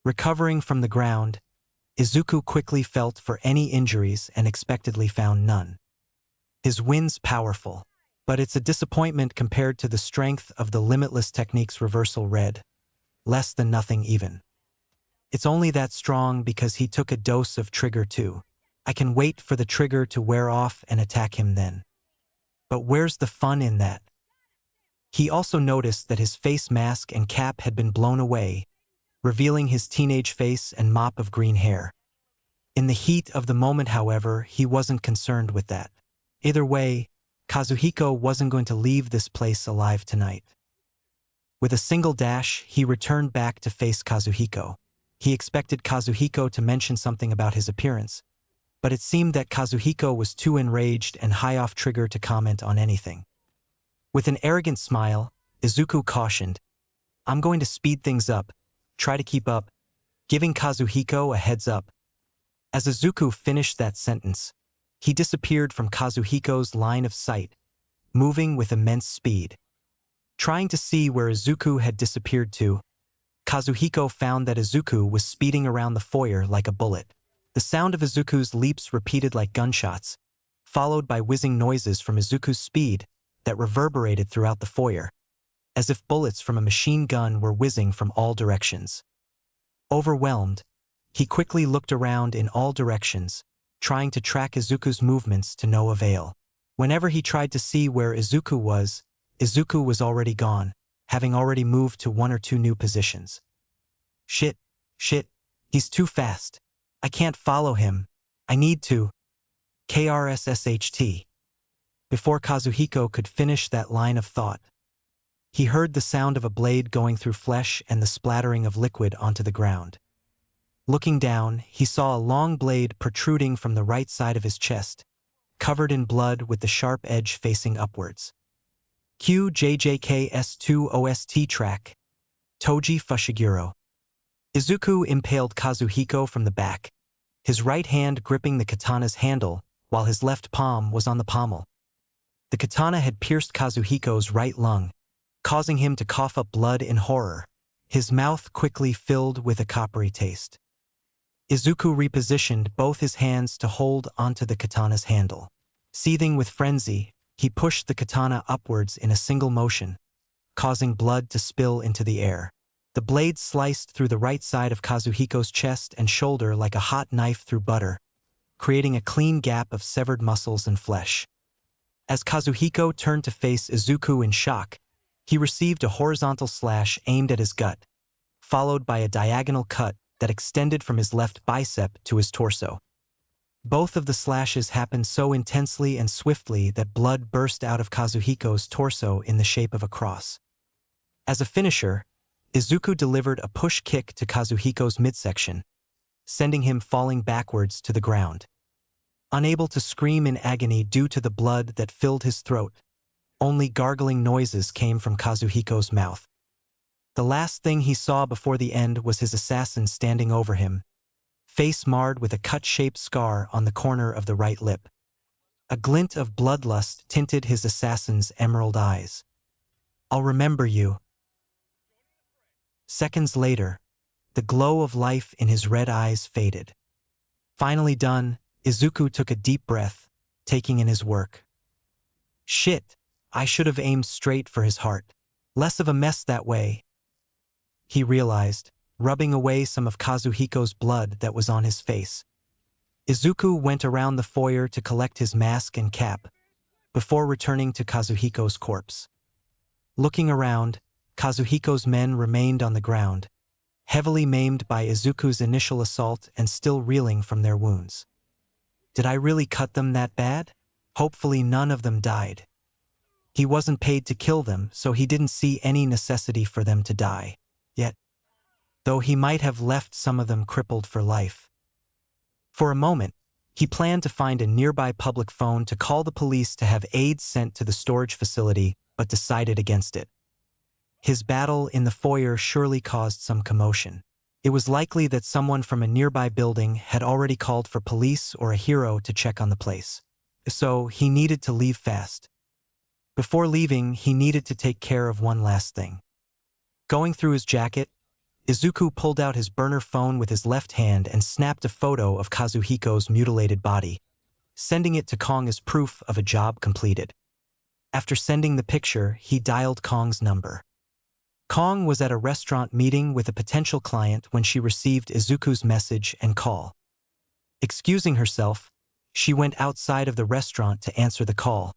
Recovering from the ground, Izuku quickly felt for any injuries and expectedly found none. His wind's powerful, but it's a disappointment compared to the strength of the Limitless Technique's reversal red, less than nothing even. It's only that strong because he took a dose of trigger too. I can wait for the trigger to wear off and attack him then. But where's the fun in that? He also noticed that his face mask and cap had been blown away, revealing his teenage face and mop of green hair. In the heat of the moment, however, he wasn't concerned with that. Either way, Kazuhiko wasn't going to leave this place alive tonight. With a single dash, he returned back to face Kazuhiko. He expected Kazuhiko to mention something about his appearance, but it seemed that Kazuhiko was too enraged and high off trigger to comment on anything. With an arrogant smile, Izuku cautioned, "I'm going to speed things up. Try to keep up," giving Kazuhiko a heads up. As Izuku finished that sentence, he disappeared from Kazuhiko's line of sight, moving with immense speed. Trying to see where Izuku had disappeared to, Kazuhiko found that Izuku was speeding around the foyer like a bullet. The sound of Izuku's leaps repeated like gunshots, followed by whizzing noises from Izuku's speed that reverberated throughout the foyer, as if bullets from a machine gun were whizzing from all directions. Overwhelmed, he quickly looked around in all directions, trying to track Izuku's movements to no avail. Whenever he tried to see where Izuku was already gone, having already moved to one or two new positions. Shit, he's too fast. I can't follow him. I need to. KRSSHT. Before Kazuhiko could finish that line of thought, he heard the sound of a blade going through flesh and the splattering of liquid onto the ground. Looking down, he saw a long blade protruding from the right side of his chest, covered in blood with the sharp edge facing upwards. QJJKS2 OST track. Toji Fushiguro. Izuku impaled Kazuhiko from the back, his right hand gripping the katana's handle while his left palm was on the pommel. The katana had pierced Kazuhiko's right lung, causing him to cough up blood in horror, his mouth quickly filled with a coppery taste. Izuku repositioned both his hands to hold onto the katana's handle. Seething with frenzy, he pushed the katana upwards in a single motion, causing blood to spill into the air. The blade sliced through the right side of Kazuhiko's chest and shoulder like a hot knife through butter, creating a clean gap of severed muscles and flesh. As Kazuhiko turned to face Izuku in shock, he received a horizontal slash aimed at his gut, followed by a diagonal cut that extended from his left bicep to his torso. Both of the slashes happened so intensely and swiftly that blood burst out of Kazuhiko's torso in the shape of a cross. As a finisher, Izuku delivered a push kick to Kazuhiko's midsection, sending him falling backwards to the ground. Unable to scream in agony due to the blood that filled his throat, only gargling noises came from Kazuhiko's mouth. The last thing he saw before the end was his assassin standing over him, face marred with a cut-shaped scar on the corner of the right lip. A glint of bloodlust tinted his assassin's emerald eyes. "I'll remember you." Seconds later, the glow of life in his red eyes faded. Finally done, Izuku took a deep breath, taking in his work. Shit, I should have aimed straight for his heart. Less of a mess that way, he realized, rubbing away some of Kazuhiko's blood that was on his face. Izuku went around the foyer to collect his mask and cap, before returning to Kazuhiko's corpse. Looking around, Kazuhiko's men remained on the ground, heavily maimed by Izuku's initial assault and still reeling from their wounds. Did I really cut them that bad? Hopefully none of them died. He wasn't paid to kill them, so he didn't see any necessity for them to die. Yet, though he might have left some of them crippled for life. For a moment, he planned to find a nearby public phone to call the police to have aid sent to the storage facility, but decided against it. His battle in the foyer surely caused some commotion. It was likely that someone from a nearby building had already called for police or a hero to check on the place. So he needed to leave fast. Before leaving, he needed to take care of one last thing. Going through his jacket, Izuku pulled out his burner phone with his left hand and snapped a photo of Kazuhiko's mutilated body, sending it to Kong as proof of a job completed. After sending the picture, he dialed Kong's number. Kong was at a restaurant meeting with a potential client when she received Izuku's message and call. Excusing herself, she went outside of the restaurant to answer the call,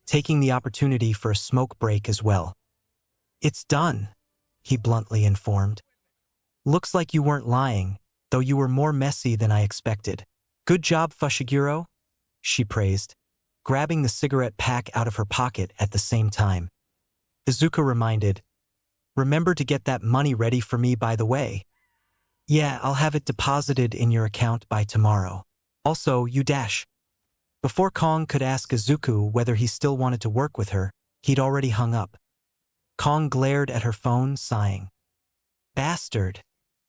taking the opportunity for a smoke break as well. "It's done," he bluntly informed. "Looks like you weren't lying, though you were more messy than I expected. Good job, Fushiguro," she praised, grabbing the cigarette pack out of her pocket at the same time. Izuku reminded, "Remember to get that money ready for me, by the way." "Yeah, I'll have it deposited in your account by tomorrow. Also, you dash." Before Kong could ask Izuku whether he still wanted to work with her, he'd already hung up. Kong glared at her phone, sighing. "Bastard,"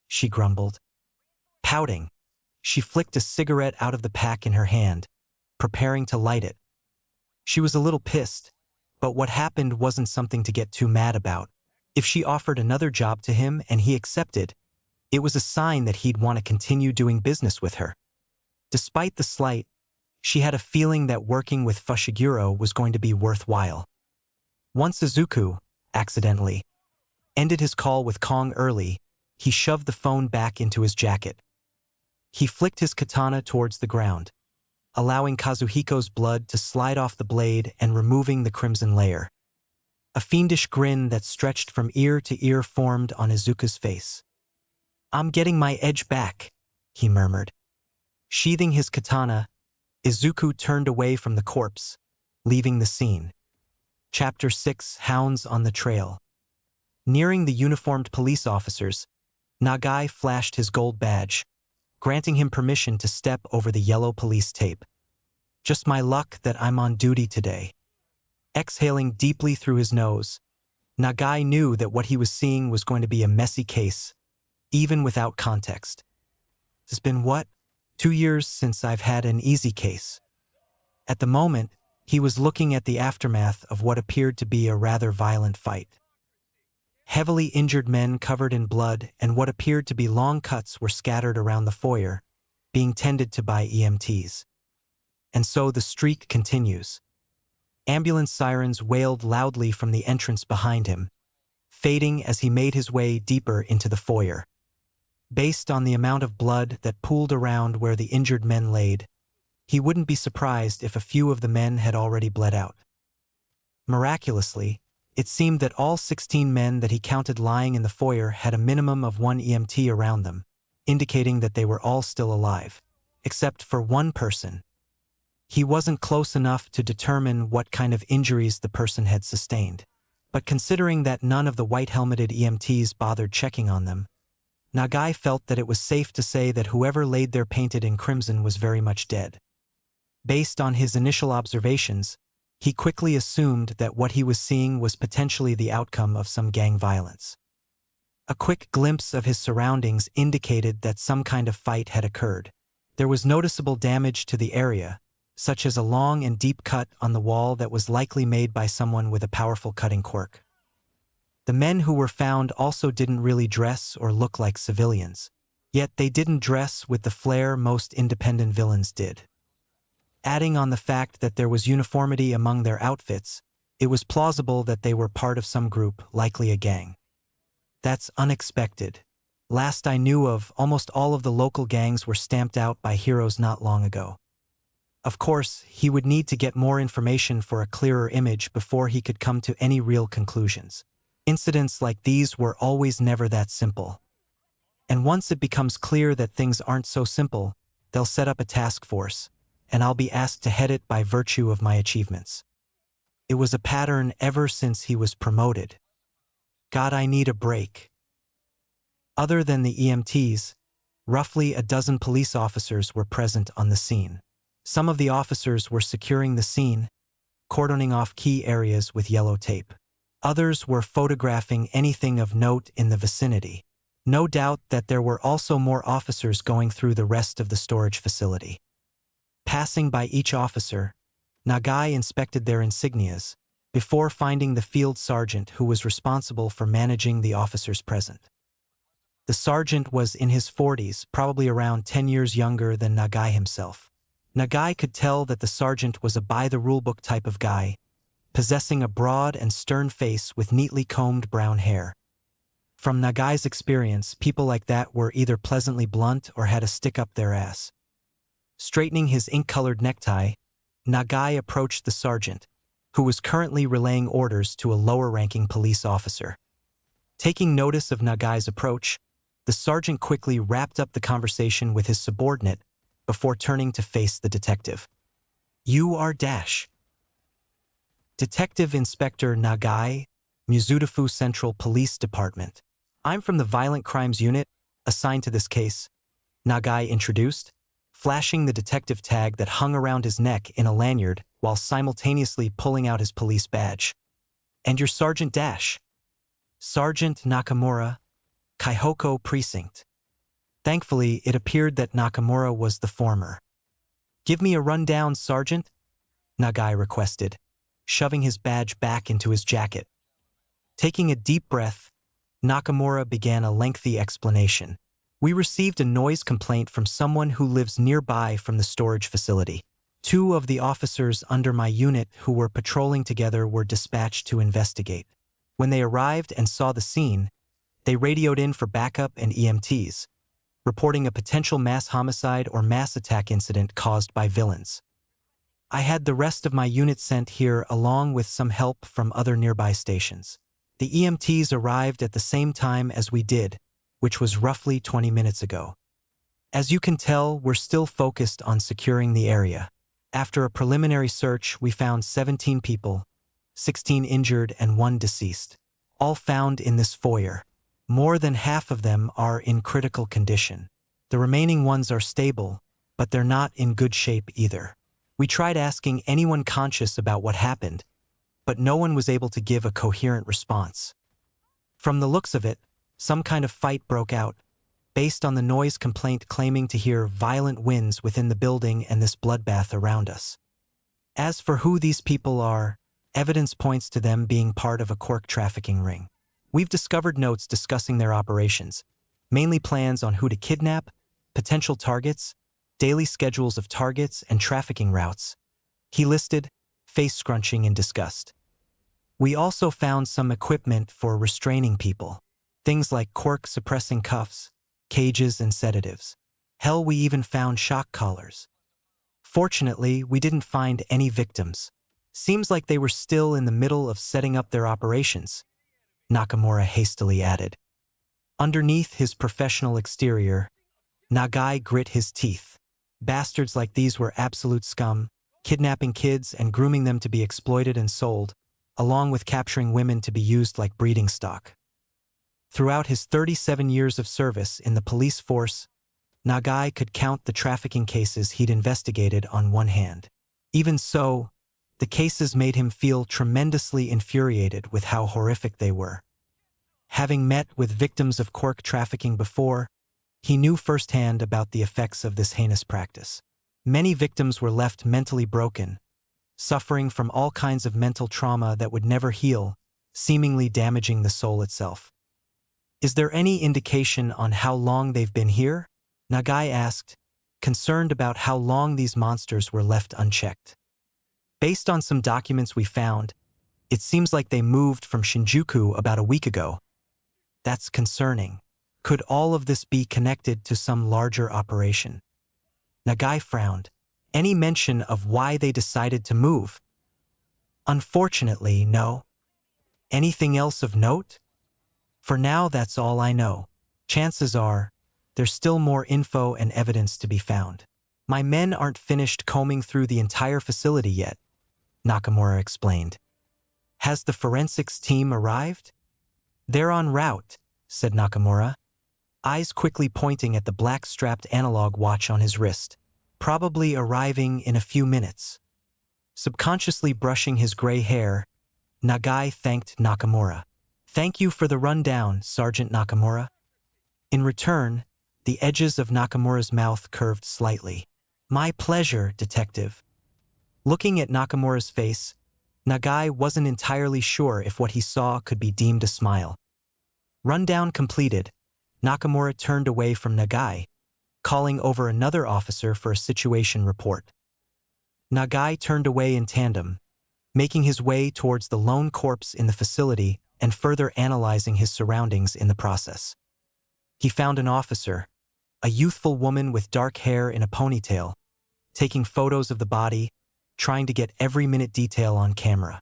she grumbled. Pouting, she flicked a cigarette out of the pack in her hand, preparing to light it. She was a little pissed, but what happened wasn't something to get too mad about. If she offered another job to him and he accepted, it was a sign that he'd want to continue doing business with her. Despite the slight, she had a feeling that working with Fushiguro was going to be worthwhile. Once Izuku, accidentally, ended his call with Kong early, he shoved the phone back into his jacket. He flicked his katana towards the ground, allowing Kazuhiko's blood to slide off the blade and removing the crimson layer. A fiendish grin that stretched from ear to ear formed on Izuku's face. "I'm getting my edge back," he murmured. Sheathing his katana, Izuku turned away from the corpse, leaving the scene. Chapter 6: Hounds on the Trail. Nearing the uniformed police officers, Nagai flashed his gold badge, granting him permission to step over the yellow police tape. "Just my luck that I'm on duty today." Exhaling deeply through his nose, Nagai knew that what he was seeing was going to be a messy case, even without context. "It's been, 2 years since I've had an easy case." At the moment, he was looking at the aftermath of what appeared to be a rather violent fight. Heavily injured men covered in blood and what appeared to be long cuts were scattered around the foyer, being tended to by EMTs. And so the streak continues. Ambulance sirens wailed loudly from the entrance behind him, fading as he made his way deeper into the foyer. Based on the amount of blood that pooled around where the injured men laid, he wouldn't be surprised if a few of the men had already bled out. Miraculously, it seemed that all 16 men that he counted lying in the foyer had a minimum of 1 EMT around them, indicating that they were all still alive, except for one person. He wasn't close enough to determine what kind of injuries the person had sustained, but considering that none of the white-helmeted EMTs bothered checking on them, Nagai felt that it was safe to say that whoever laid there painted in crimson was very much dead. Based on his initial observations, he quickly assumed that what he was seeing was potentially the outcome of some gang violence. A quick glimpse of his surroundings indicated that some kind of fight had occurred. There was noticeable damage to the area, such as a long and deep cut on the wall that was likely made by someone with a powerful cutting quirk. The men who were found also didn't really dress or look like civilians, yet they didn't dress with the flair most independent villains did. Adding on the fact that there was uniformity among their outfits, it was plausible that they were part of some group, likely a gang. That's unexpected. Last I knew of, almost all of the local gangs were stamped out by heroes not long ago. Of course, he would need to get more information for a clearer image before he could come to any real conclusions. Incidents like these were always never that simple. And once it becomes clear that things aren't so simple, they'll set up a task force, and I'll be asked to head it by virtue of my achievements. It was a pattern ever since he was promoted. God, I need a break. Other than the EMTs, roughly a dozen police officers were present on the scene. Some of the officers were securing the scene, cordoning off key areas with yellow tape. Others were photographing anything of note in the vicinity. No doubt that there were also more officers going through the rest of the storage facility. Passing by each officer, Nagai inspected their insignias before finding the field sergeant who was responsible for managing the officers present. The sergeant was in his 40s, probably around 10 years younger than Nagai himself. Nagai could tell that the sergeant was a by-the-rulebook type of guy, possessing a broad and stern face with neatly combed brown hair. From Nagai's experience, people like that were either pleasantly blunt or had a stick up their ass. Straightening his ink-colored necktie, Nagai approached the sergeant, who was currently relaying orders to a lower-ranking police officer. Taking notice of Nagai's approach, the sergeant quickly wrapped up the conversation with his subordinate before turning to face the detective. "You are Dash." Detective Inspector Nagai, Mizudafu Central Police Department. "I'm from the Violent Crimes Unit, assigned to this case," Nagai introduced, flashing the detective tag that hung around his neck in a lanyard while simultaneously pulling out his police badge. "And you're Sergeant Dash." "Sergeant Nakamura, Kaihoko Precinct." Thankfully, it appeared that Nakamura was the former. "Give me a rundown, Sergeant," Nagai requested, shoving his badge back into his jacket. Taking a deep breath, Nakamura began a lengthy explanation. "We received a noise complaint from someone who lives nearby from the storage facility. 2 of the officers under my unit who were patrolling together were dispatched to investigate. When they arrived and saw the scene, they radioed in for backup and EMTs, reporting a potential mass homicide or mass attack incident caused by villains. I had the rest of my unit sent here along with some help from other nearby stations. The EMTs arrived at the same time as we did, which was roughly 20 minutes ago. As you can tell, we're still focused on securing the area. After a preliminary search, we found 17 people, 16 injured and 1 deceased, all found in this foyer. More than half of them are in critical condition. The remaining ones are stable, but they're not in good shape either. We tried asking anyone conscious about what happened, but no one was able to give a coherent response. From the looks of it, some kind of fight broke out, based on the noise complaint claiming to hear violent winds within the building and this bloodbath around us. As for who these people are, evidence points to them being part of a quirk trafficking ring. We've discovered notes discussing their operations, mainly plans on who to kidnap, potential targets, daily schedules of targets, and trafficking routes," he listed, face scrunching in disgust. "We also found some equipment for restraining people, things like quirk-suppressing cuffs, cages, and sedatives. Hell, we even found shock collars. Fortunately, we didn't find any victims. Seems like they were still in the middle of setting up their operations," Nakamura hastily added. Underneath his professional exterior, Nagai grit his teeth. Bastards like these were absolute scum, kidnapping kids and grooming them to be exploited and sold, along with capturing women to be used like breeding stock. Throughout his 37 years of service in the police force, Nagai could count the trafficking cases he'd investigated on one hand. Even so, the cases made him feel tremendously infuriated with how horrific they were. Having met with victims of quirk trafficking before, he knew firsthand about the effects of this heinous practice. Many victims were left mentally broken, suffering from all kinds of mental trauma that would never heal, seemingly damaging the soul itself. "Is there any indication on how long they've been here?" Nagai asked, concerned about how long these monsters were left unchecked. "Based on some documents we found, it seems like they moved from Shinjuku about a week ago." "That's concerning. Could all of this be connected to some larger operation?" Nagai frowned. "Any mention of why they decided to move?" "Unfortunately, no." "Anything else of note?" "For now, that's all I know. Chances are, there's still more info and evidence to be found. My men aren't finished combing through the entire facility yet," Nakamura explained. Has the forensics team arrived? They're en route, said Nakamura, eyes quickly pointing at the black-strapped analog watch on his wrist, probably arriving in a few minutes. Subconsciously brushing his gray hair, Nagai thanked Nakamura. Thank you for the rundown, Sergeant Nakamura. In return, the edges of Nakamura's mouth curved slightly. My pleasure, Detective. Looking at Nakamura's face, Nagai wasn't entirely sure if what he saw could be deemed a smile. Rundown completed, Nakamura turned away from Nagai, calling over another officer for a situation report. Nagai turned away in tandem, making his way towards the lone corpse in the facility and further analyzing his surroundings in the process. He found an officer, a youthful woman with dark hair in a ponytail, taking photos of the body, trying to get every minute detail on camera.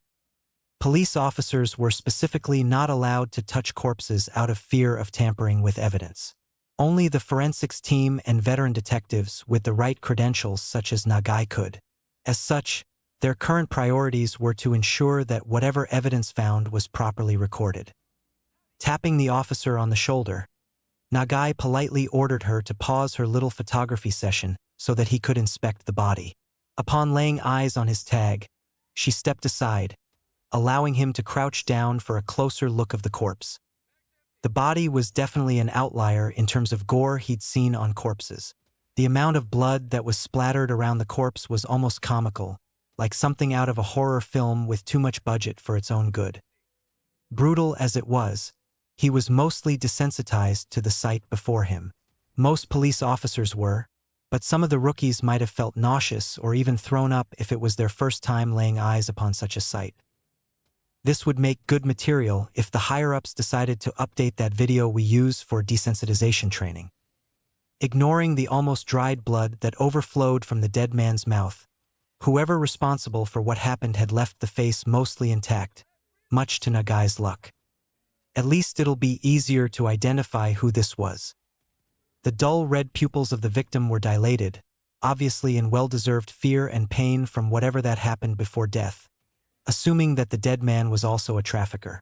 Police officers were specifically not allowed to touch corpses out of fear of tampering with evidence. Only the forensics team and veteran detectives with the right credentials such as Nagai could. As such, their current priorities were to ensure that whatever evidence found was properly recorded. Tapping the officer on the shoulder, Nagai politely ordered her to pause her little photography session so that he could inspect the body. Upon laying eyes on his tag, she stepped aside, allowing him to crouch down for a closer look of the corpse. The body was definitely an outlier in terms of gore he'd seen on corpses. The amount of blood that was splattered around the corpse was almost comical, like something out of a horror film with too much budget for its own good. Brutal as it was, he was mostly desensitized to the sight before him. Most police officers were, but some of the rookies might have felt nauseous or even thrown up if it was their first time laying eyes upon such a sight. This would make good material if the higher-ups decided to update that video we use for desensitization training. Ignoring the almost dried blood that overflowed from the dead man's mouth, whoever responsible for what happened had left the face mostly intact, much to Nagai's luck. At least it'll be easier to identify who this was. The dull red pupils of the victim were dilated, obviously in well-deserved fear and pain from whatever that happened before death, assuming that the dead man was also a trafficker.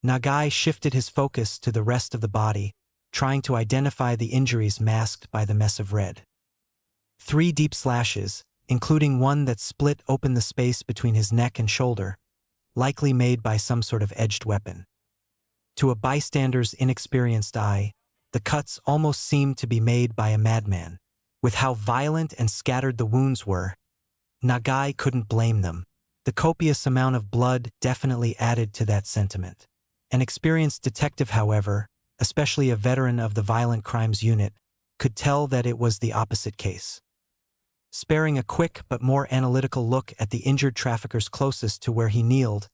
Nagai shifted his focus to the rest of the body, trying to identify the injuries masked by the mess of red. 3 deep slashes, including one that split open the space between his neck and shoulder, likely made by some sort of edged weapon. To a bystander's inexperienced eye, the cuts almost seemed to be made by a madman. With how violent and scattered the wounds were, Nagai couldn't blame them. The copious amount of blood definitely added to that sentiment. An experienced detective, however, especially a veteran of the Violent Crimes Unit, could tell that it was the opposite case. Sparing a quick but more analytical look at the injured traffickers closest to where he kneeled,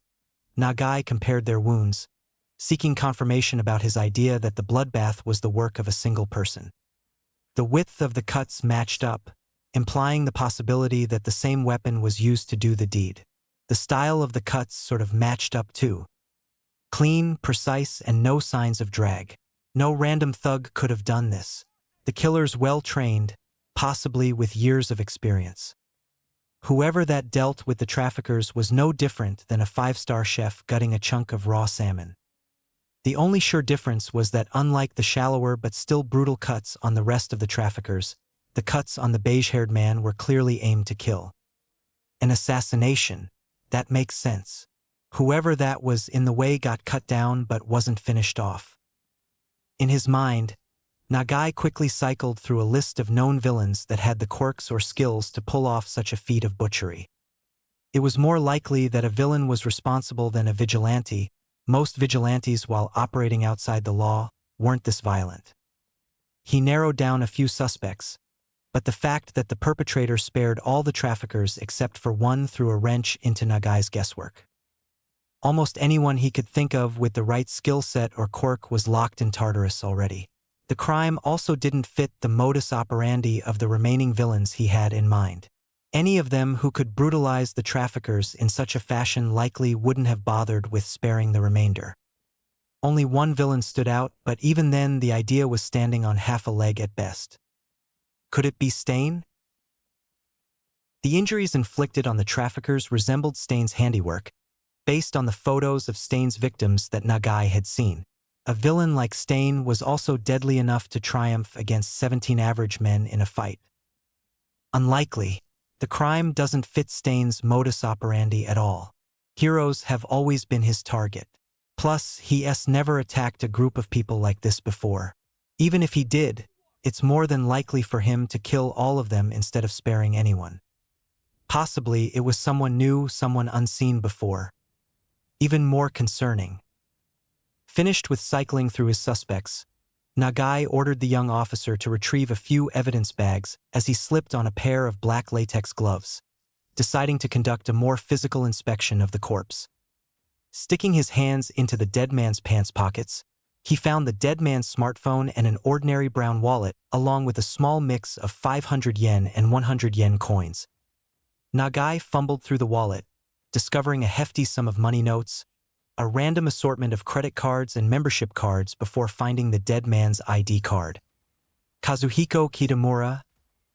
Nagai compared their wounds, seeking confirmation about his idea that the bloodbath was the work of a single person. The width of the cuts matched up, implying the possibility that the same weapon was used to do the deed. The style of the cuts sort of matched up too. Clean, precise, and no signs of drag. No random thug could have done this. The killer's well-trained, possibly with years of experience. Whoever that dealt with the traffickers was no different than a 5-star chef gutting a chunk of raw salmon. The only sure difference was that unlike the shallower but still brutal cuts on the rest of the traffickers, the cuts on the beige-haired man were clearly aimed to kill. An assassination. That makes sense. Whoever that was in the way got cut down but wasn't finished off. In his mind, Nagai quickly cycled through a list of known villains that had the quirks or skills to pull off such a feat of butchery. It was more likely that a villain was responsible than a vigilante. Most vigilantes, while operating outside the law, weren't this violent. He narrowed down a few suspects, but the fact that the perpetrator spared all the traffickers except for one threw a wrench into Nagai's guesswork. Almost anyone he could think of with the right skill set or quirk was locked in Tartarus already. The crime also didn't fit the modus operandi of the remaining villains he had in mind. Any of them who could brutalize the traffickers in such a fashion likely wouldn't have bothered with sparing the remainder. Only one villain stood out, but even then the idea was standing on half a leg at best. Could it be Stain? The injuries inflicted on the traffickers resembled Stain's handiwork, based on the photos of Stain's victims that Nagai had seen. A villain like Stain was also deadly enough to triumph against 17 average men in a fight. Unlikely. The crime doesn't fit Stain's modus operandi at all. Heroes have always been his target. Plus, he's never attacked a group of people like this before. Even if he did, it's more than likely for him to kill all of them instead of sparing anyone. Possibly it was someone new, someone unseen before. Even more concerning. Finished with cycling through his suspects, Nagai ordered the young officer to retrieve a few evidence bags as he slipped on a pair of black latex gloves, deciding to conduct a more physical inspection of the corpse. Sticking his hands into the dead man's pants pockets, he found the dead man's smartphone and an ordinary brown wallet, along with a small mix of 500 yen and 100 yen coins. Nagai fumbled through the wallet, discovering a hefty sum of money notes, a random assortment of credit cards and membership cards before finding the dead man's ID card. Kazuhiko Kitamura,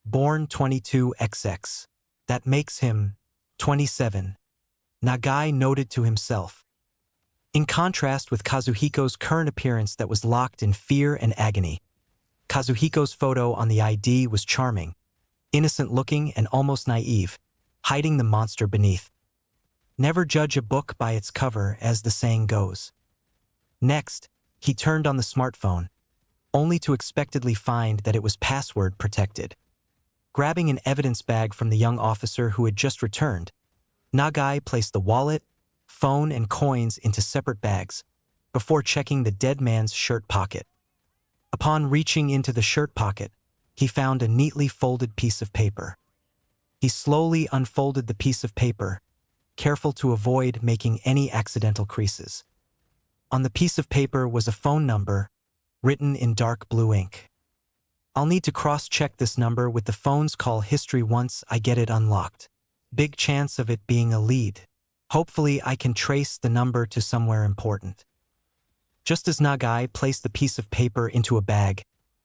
born 22XX. That makes him 27, Nagai noted to himself. In contrast with Kazuhiko's current appearance that was locked in fear and agony, Kazuhiko's photo on the ID was charming, innocent-looking and almost naive, hiding the monster beneath. Never judge a book by its cover, as the saying goes. Next, he turned on the smartphone, only to expectedly find that it was password protected. Grabbing an evidence bag from the young officer who had just returned, Nagai placed the wallet, phone, and coins into separate bags before checking the dead man's shirt pocket. Upon reaching into the shirt pocket, he found a neatly folded piece of paper. He slowly unfolded the piece of paper, careful to avoid making any accidental creases. On the piece of paper was a phone number, written in dark blue ink. I'll need to cross-check this number with the phone's call history once I get it unlocked. Big chance of it being a lead. Hopefully I can trace the number to somewhere important. Just as Nagai placed the piece of paper into a bag,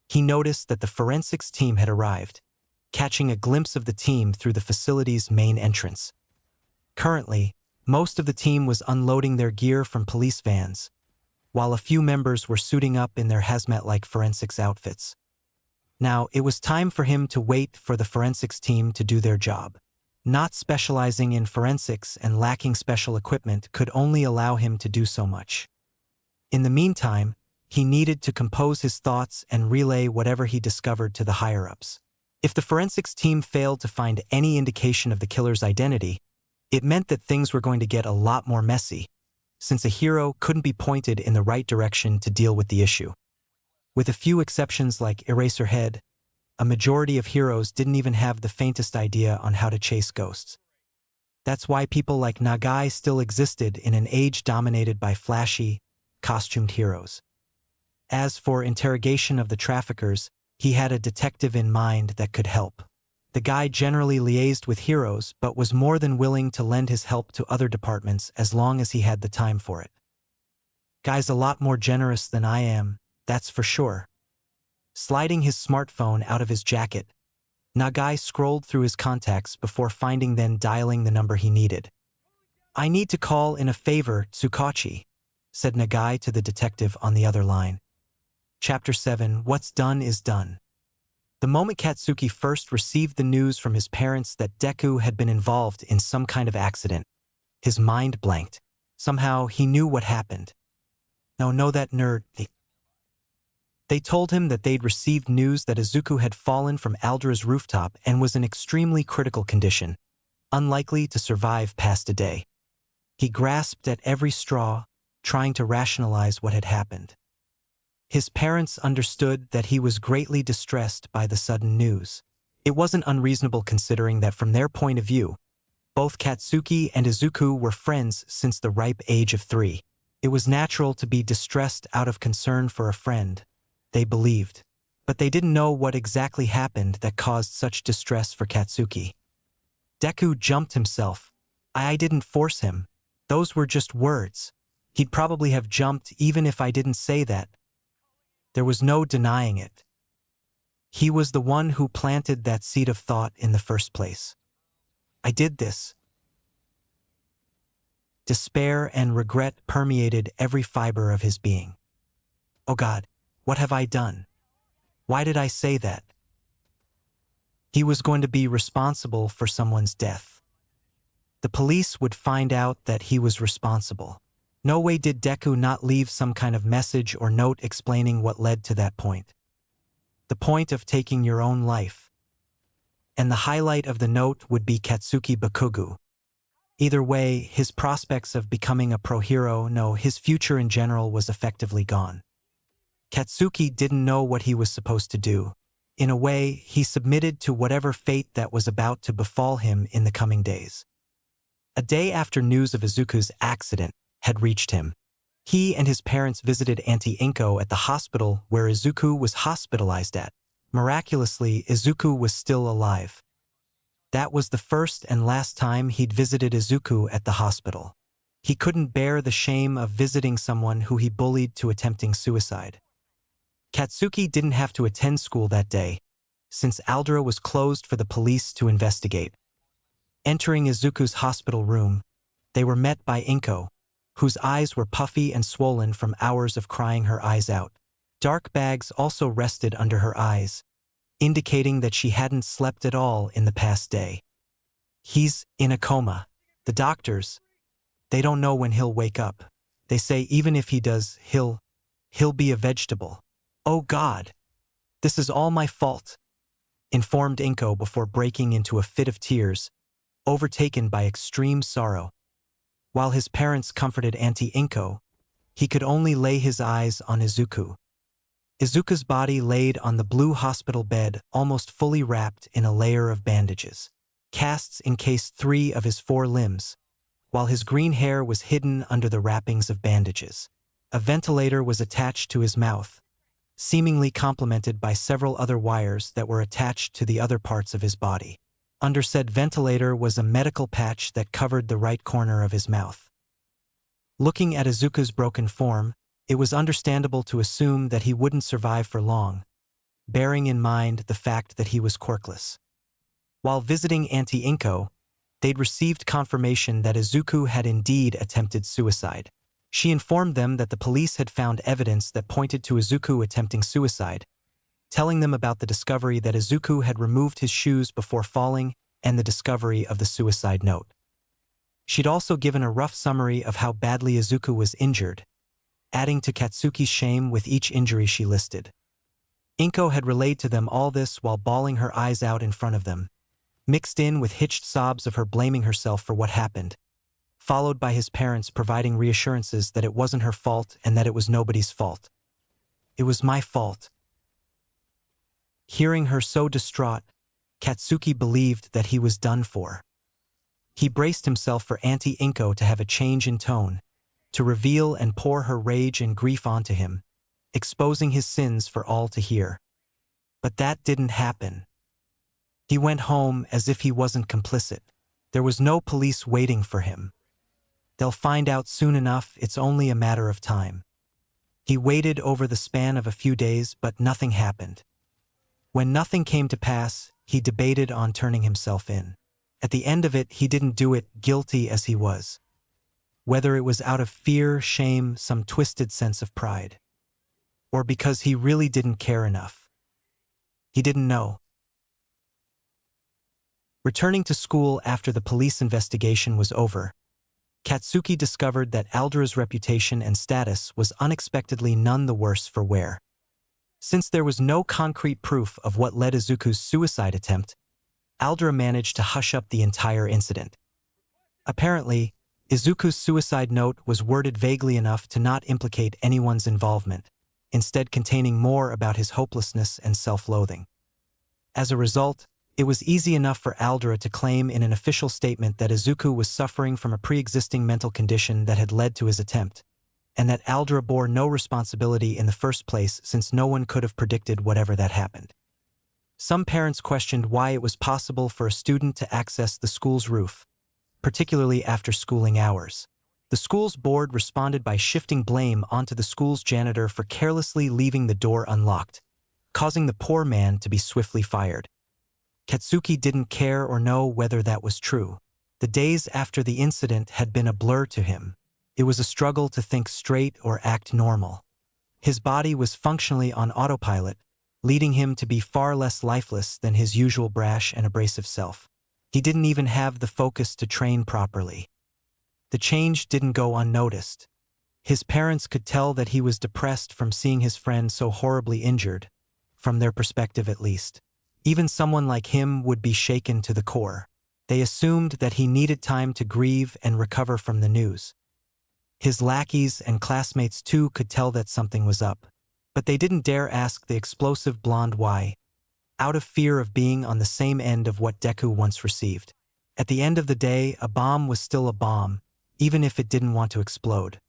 he noticed that the forensics team had arrived, catching a glimpse of the team through the facility's main entrance. Currently, most of the team was unloading their gear from police vans, while a few members were suiting up in their hazmat-like forensics outfits. Now, it was time for him to wait for the forensics team to do their job. Not specializing in forensics and lacking special equipment could only allow him to do so much. In the meantime, he needed to compose his thoughts and relay whatever he discovered to the higher-ups. If the forensics team failed to find any indication of the killer's identity, it meant that things were going to get a lot more messy, since a hero couldn't be pointed in the right direction to deal with the issue. With a few exceptions like Eraserhead, a majority of heroes didn't even have the faintest idea on how to chase ghosts. That's why people like Nagai still existed in an age dominated by flashy, costumed heroes. As for interrogation of the traffickers, he had a detective in mind that could help. The guy generally liaised with heroes but was more than willing to lend his help to other departments as long as he had the time for it. Guy's a lot more generous than I am, that's for sure. Sliding his smartphone out of his jacket, Nagai scrolled through his contacts before finding then dialing the number he needed. I need to call in a favor, Tsukachi, said Nagai to the detective on the other line. Chapter 7, What's done is done. The moment Katsuki first received the news from his parents that Deku had been involved in some kind of accident, his mind blanked. Somehow he knew what happened. No, that nerd. They told him that they'd received news that Izuku had fallen from Aldra's rooftop and was in extremely critical condition, unlikely to survive past a day. He grasped at every straw, trying to rationalize what had happened. His parents understood that he was greatly distressed by the sudden news. It wasn't unreasonable considering that from their point of view, both Katsuki and Izuku were friends since the ripe age of 3. It was natural to be distressed out of concern for a friend, they believed. But they didn't know what exactly happened that caused such distress for Katsuki. Deku jumped himself. I didn't force him. Those were just words. He'd probably have jumped even if I didn't say that. There was no denying it. He was the one who planted that seed of thought in the first place. I did this. Despair and regret permeated every fiber of his being. Oh God, what have I done? Why did I say that? He was going to be responsible for someone's death. The police would find out that he was responsible. No way did Deku not leave some kind of message or note explaining what led to that point. The point of taking your own life. And the highlight of the note would be Katsuki Bakugo. Either way, his prospects of becoming a pro-hero, no, his future in general was effectively gone. Katsuki didn't know what he was supposed to do. In a way, he submitted to whatever fate that was about to befall him in the coming days. A day after news of Izuku's accident had reached him, he and his parents visited Auntie Inko at the hospital where Izuku was hospitalized at. Miraculously, Izuku was still alive. That was the first and last time he'd visited Izuku at the hospital. He couldn't bear the shame of visiting someone who he bullied to attempting suicide. Katsuki didn't have to attend school that day, since Aldera was closed for the police to investigate. Entering Izuku's hospital room, they were met by Inko, whose eyes were puffy and swollen from hours of crying her eyes out. Dark bags also rested under her eyes, indicating that she hadn't slept at all in the past day. He's in a coma. The doctors, they don't know when he'll wake up. They say even if he does, he'll be a vegetable. Oh God, this is all my fault, informed Inko before breaking into a fit of tears, overtaken by extreme sorrow. While his parents comforted Auntie Inko, he could only lay his eyes on Izuku. Izuku's body laid on the blue hospital bed, almost fully wrapped in a layer of bandages. Casts encased 3 of his 4 limbs, while his green hair was hidden under the wrappings of bandages. A ventilator was attached to his mouth, seemingly complemented by several other wires that were attached to the other parts of his body. Under said ventilator was a medical patch that covered the right corner of his mouth. Looking at Izuku's broken form, it was understandable to assume that he wouldn't survive for long, bearing in mind the fact that he was quirkless. While visiting Auntie Inko, they'd received confirmation that Izuku had indeed attempted suicide. She informed them that the police had found evidence that pointed to Izuku attempting suicide, telling them about the discovery that Izuku had removed his shoes before falling and the discovery of the suicide note. She'd also given a rough summary of how badly Izuku was injured, adding to Katsuki's shame with each injury she listed. Inko had relayed to them all this while bawling her eyes out in front of them, mixed in with hitched sobs of her blaming herself for what happened, followed by his parents providing reassurances that it wasn't her fault and that it was nobody's fault. It was my fault. Hearing her so distraught, Katsuki believed that he was done for. He braced himself for Auntie Inko to have a change in tone, to reveal and pour her rage and grief onto him, exposing his sins for all to hear. But that didn't happen. He went home as if he wasn't complicit. There was no police waiting for him. They'll find out soon enough, it's only a matter of time. He waited over the span of a few days, but nothing happened. When nothing came to pass, he debated on turning himself in. At the end of it, he didn't do it, guilty as he was. Whether it was out of fear, shame, some twisted sense of pride, or because he really didn't care enough. He didn't know. Returning to school after the police investigation was over, Katsuki discovered that Aldera's reputation and status was unexpectedly none the worse for wear. Since there was no concrete proof of what led Izuku's suicide attempt, Aldera managed to hush up the entire incident. Apparently, Izuku's suicide note was worded vaguely enough to not implicate anyone's involvement, instead containing more about his hopelessness and self-loathing. As a result, it was easy enough for Aldera to claim in an official statement that Izuku was suffering from a pre-existing mental condition that had led to his attempt, and that Aldera bore no responsibility in the first place since no one could have predicted whatever that happened. Some parents questioned why it was possible for a student to access the school's roof, particularly after schooling hours. The school's board responded by shifting blame onto the school's janitor for carelessly leaving the door unlocked, causing the poor man to be swiftly fired. Katsuki didn't care or know whether that was true. The days after the incident had been a blur to him. It was a struggle to think straight or act normal. His body was functionally on autopilot, leading him to be far less lifeless than his usual brash and abrasive self. He didn't even have the focus to train properly. The change didn't go unnoticed. His parents could tell that he was depressed from seeing his friend so horribly injured, from their perspective at least. Even someone like him would be shaken to the core. They assumed that he needed time to grieve and recover from the news. His lackeys and classmates too could tell that something was up, but they didn't dare ask the explosive blonde why, out of fear of being on the same end of what Deku once received. At the end of the day, a bomb was still a bomb, even if it didn't want to explode.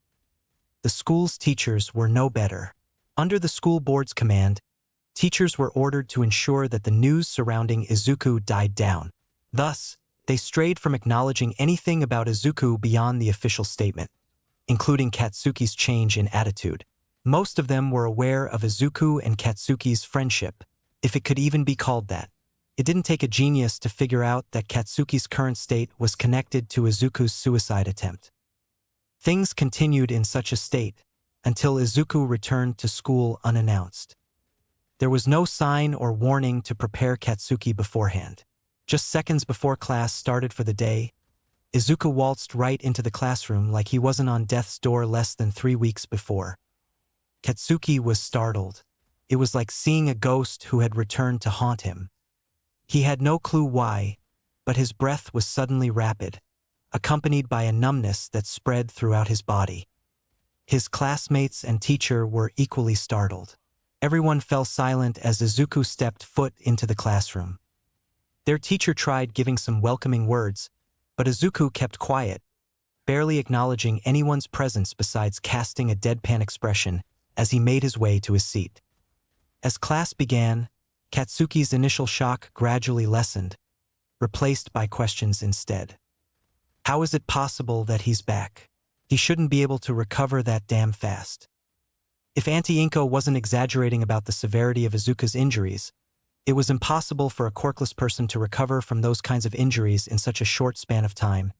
The school's teachers were no better. Under the school board's command, teachers were ordered to ensure that the news surrounding Izuku died down. Thus, they strayed from acknowledging anything about Izuku beyond the official statement, including Katsuki's change in attitude. Most of them were aware of Izuku and Katsuki's friendship, if it could even be called that. It didn't take a genius to figure out that Katsuki's current state was connected to Izuku's suicide attempt. Things continued in such a state until Izuku returned to school unannounced. There was no sign or warning to prepare Katsuki beforehand. Just seconds before class started for the day, Izuku waltzed right into the classroom like he wasn't on death's door less than 3 weeks before. Katsuki was startled. It was like seeing a ghost who had returned to haunt him. He had no clue why, but his breath was suddenly rapid, accompanied by a numbness that spread throughout his body. His classmates and teacher were equally startled. Everyone fell silent as Izuku stepped foot into the classroom. Their teacher tried giving some welcoming words, but Izuku kept quiet, barely acknowledging anyone's presence besides casting a deadpan expression as he made his way to his seat. As class began, Katsuki's initial shock gradually lessened, replaced by questions instead. How is it possible that he's back? He shouldn't be able to recover that damn fast. If Auntie Inko wasn't exaggerating about the severity of Izuku's injuries, it was impossible for a quirkless person to recover from those kinds of injuries in such a short span of time,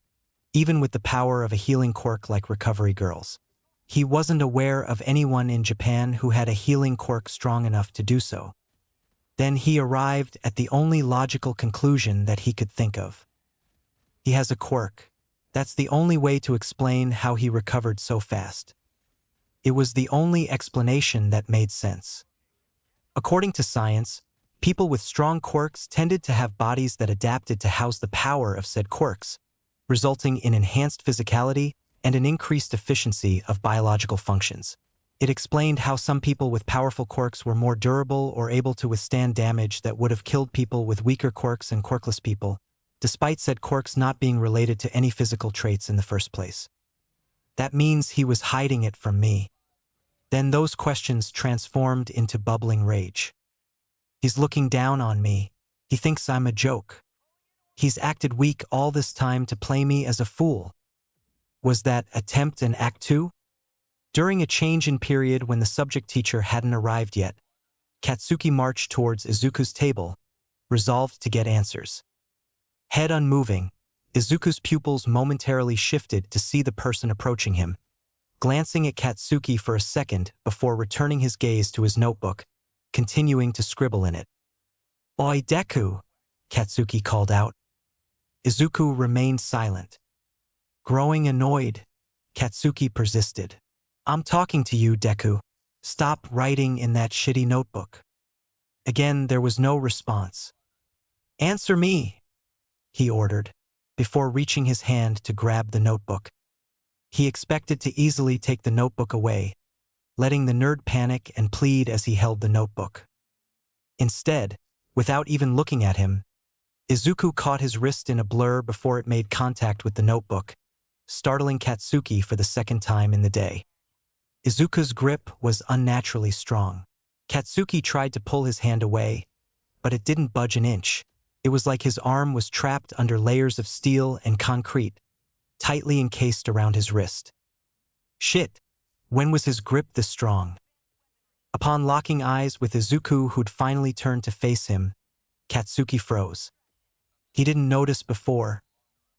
even with the power of a healing quirk like Recovery Girls. He wasn't aware of anyone in Japan who had a healing quirk strong enough to do so. Then he arrived at the only logical conclusion that he could think of. He has a quirk. That's the only way to explain how he recovered so fast. It was the only explanation that made sense. According to science, people with strong quirks tended to have bodies that adapted to house the power of said quirks, resulting in enhanced physicality and an increased efficiency of biological functions. It explained how some people with powerful quirks were more durable or able to withstand damage that would have killed people with weaker quirks and quirkless people, despite said quirks not being related to any physical traits in the first place. That means he was hiding it from me. Then those questions transformed into bubbling rage. He's looking down on me. He thinks I'm a joke. He's acted weak all this time to play me as a fool. Was that attempt an act 2? During a change-in period when the subject teacher hadn't arrived yet, Katsuki marched towards Izuku's table, resolved to get answers. Head unmoving, Izuku's pupils momentarily shifted to see the person approaching him, glancing at Katsuki for a second before returning his gaze to his notebook, continuing to scribble in it. "Oi, Deku," Katsuki called out. Izuku remained silent. Growing annoyed, Katsuki persisted. "I'm talking to you, Deku. Stop writing in that shitty notebook." Again, there was no response. "Answer me," he ordered, before reaching his hand to grab the notebook. He expected to easily take the notebook away, letting the nerd panic and plead as he held the notebook. Instead, without even looking at him, Izuku caught his wrist in a blur before it made contact with the notebook, startling Katsuki for the second time in the day. Izuku's grip was unnaturally strong. Katsuki tried to pull his hand away, but it didn't budge an inch. It was like his arm was trapped under layers of steel and concrete, tightly encased around his wrist. Shit, when was his grip this strong? Upon locking eyes with Izuku, who'd finally turned to face him, Katsuki froze. He didn't notice before,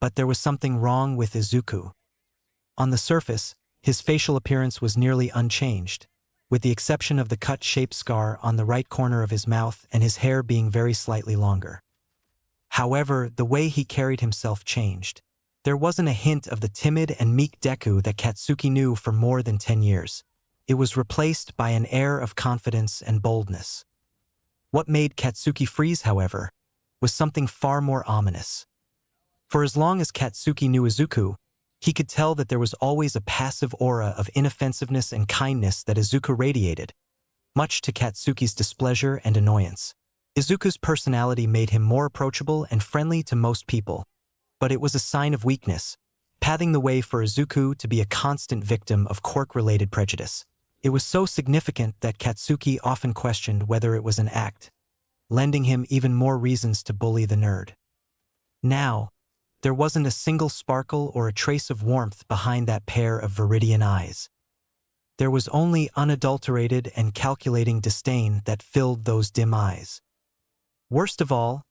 But there was something wrong with Izuku. On the surface, his facial appearance was nearly unchanged, with the exception of the cut-shaped scar on the right corner of his mouth and his hair being very slightly longer. However, the way he carried himself changed. There wasn't a hint of the timid and meek Deku that Katsuki knew for more than 10 years. It was replaced by an air of confidence and boldness. What made Katsuki freeze, however, was something far more ominous. For as long as Katsuki knew Izuku, he could tell that there was always a passive aura of inoffensiveness and kindness that Izuku radiated, much to Katsuki's displeasure and annoyance. Izuku's personality made him more approachable and friendly to most people, but it was a sign of weakness, paving the way for Izuku to be a constant victim of quirk-related prejudice. It was so significant that Katsuki often questioned whether it was an act, lending him even more reasons to bully the nerd. Now, there wasn't a single sparkle or a trace of warmth behind that pair of viridian eyes. There was only unadulterated and calculating disdain that filled those dim eyes. Worst of all,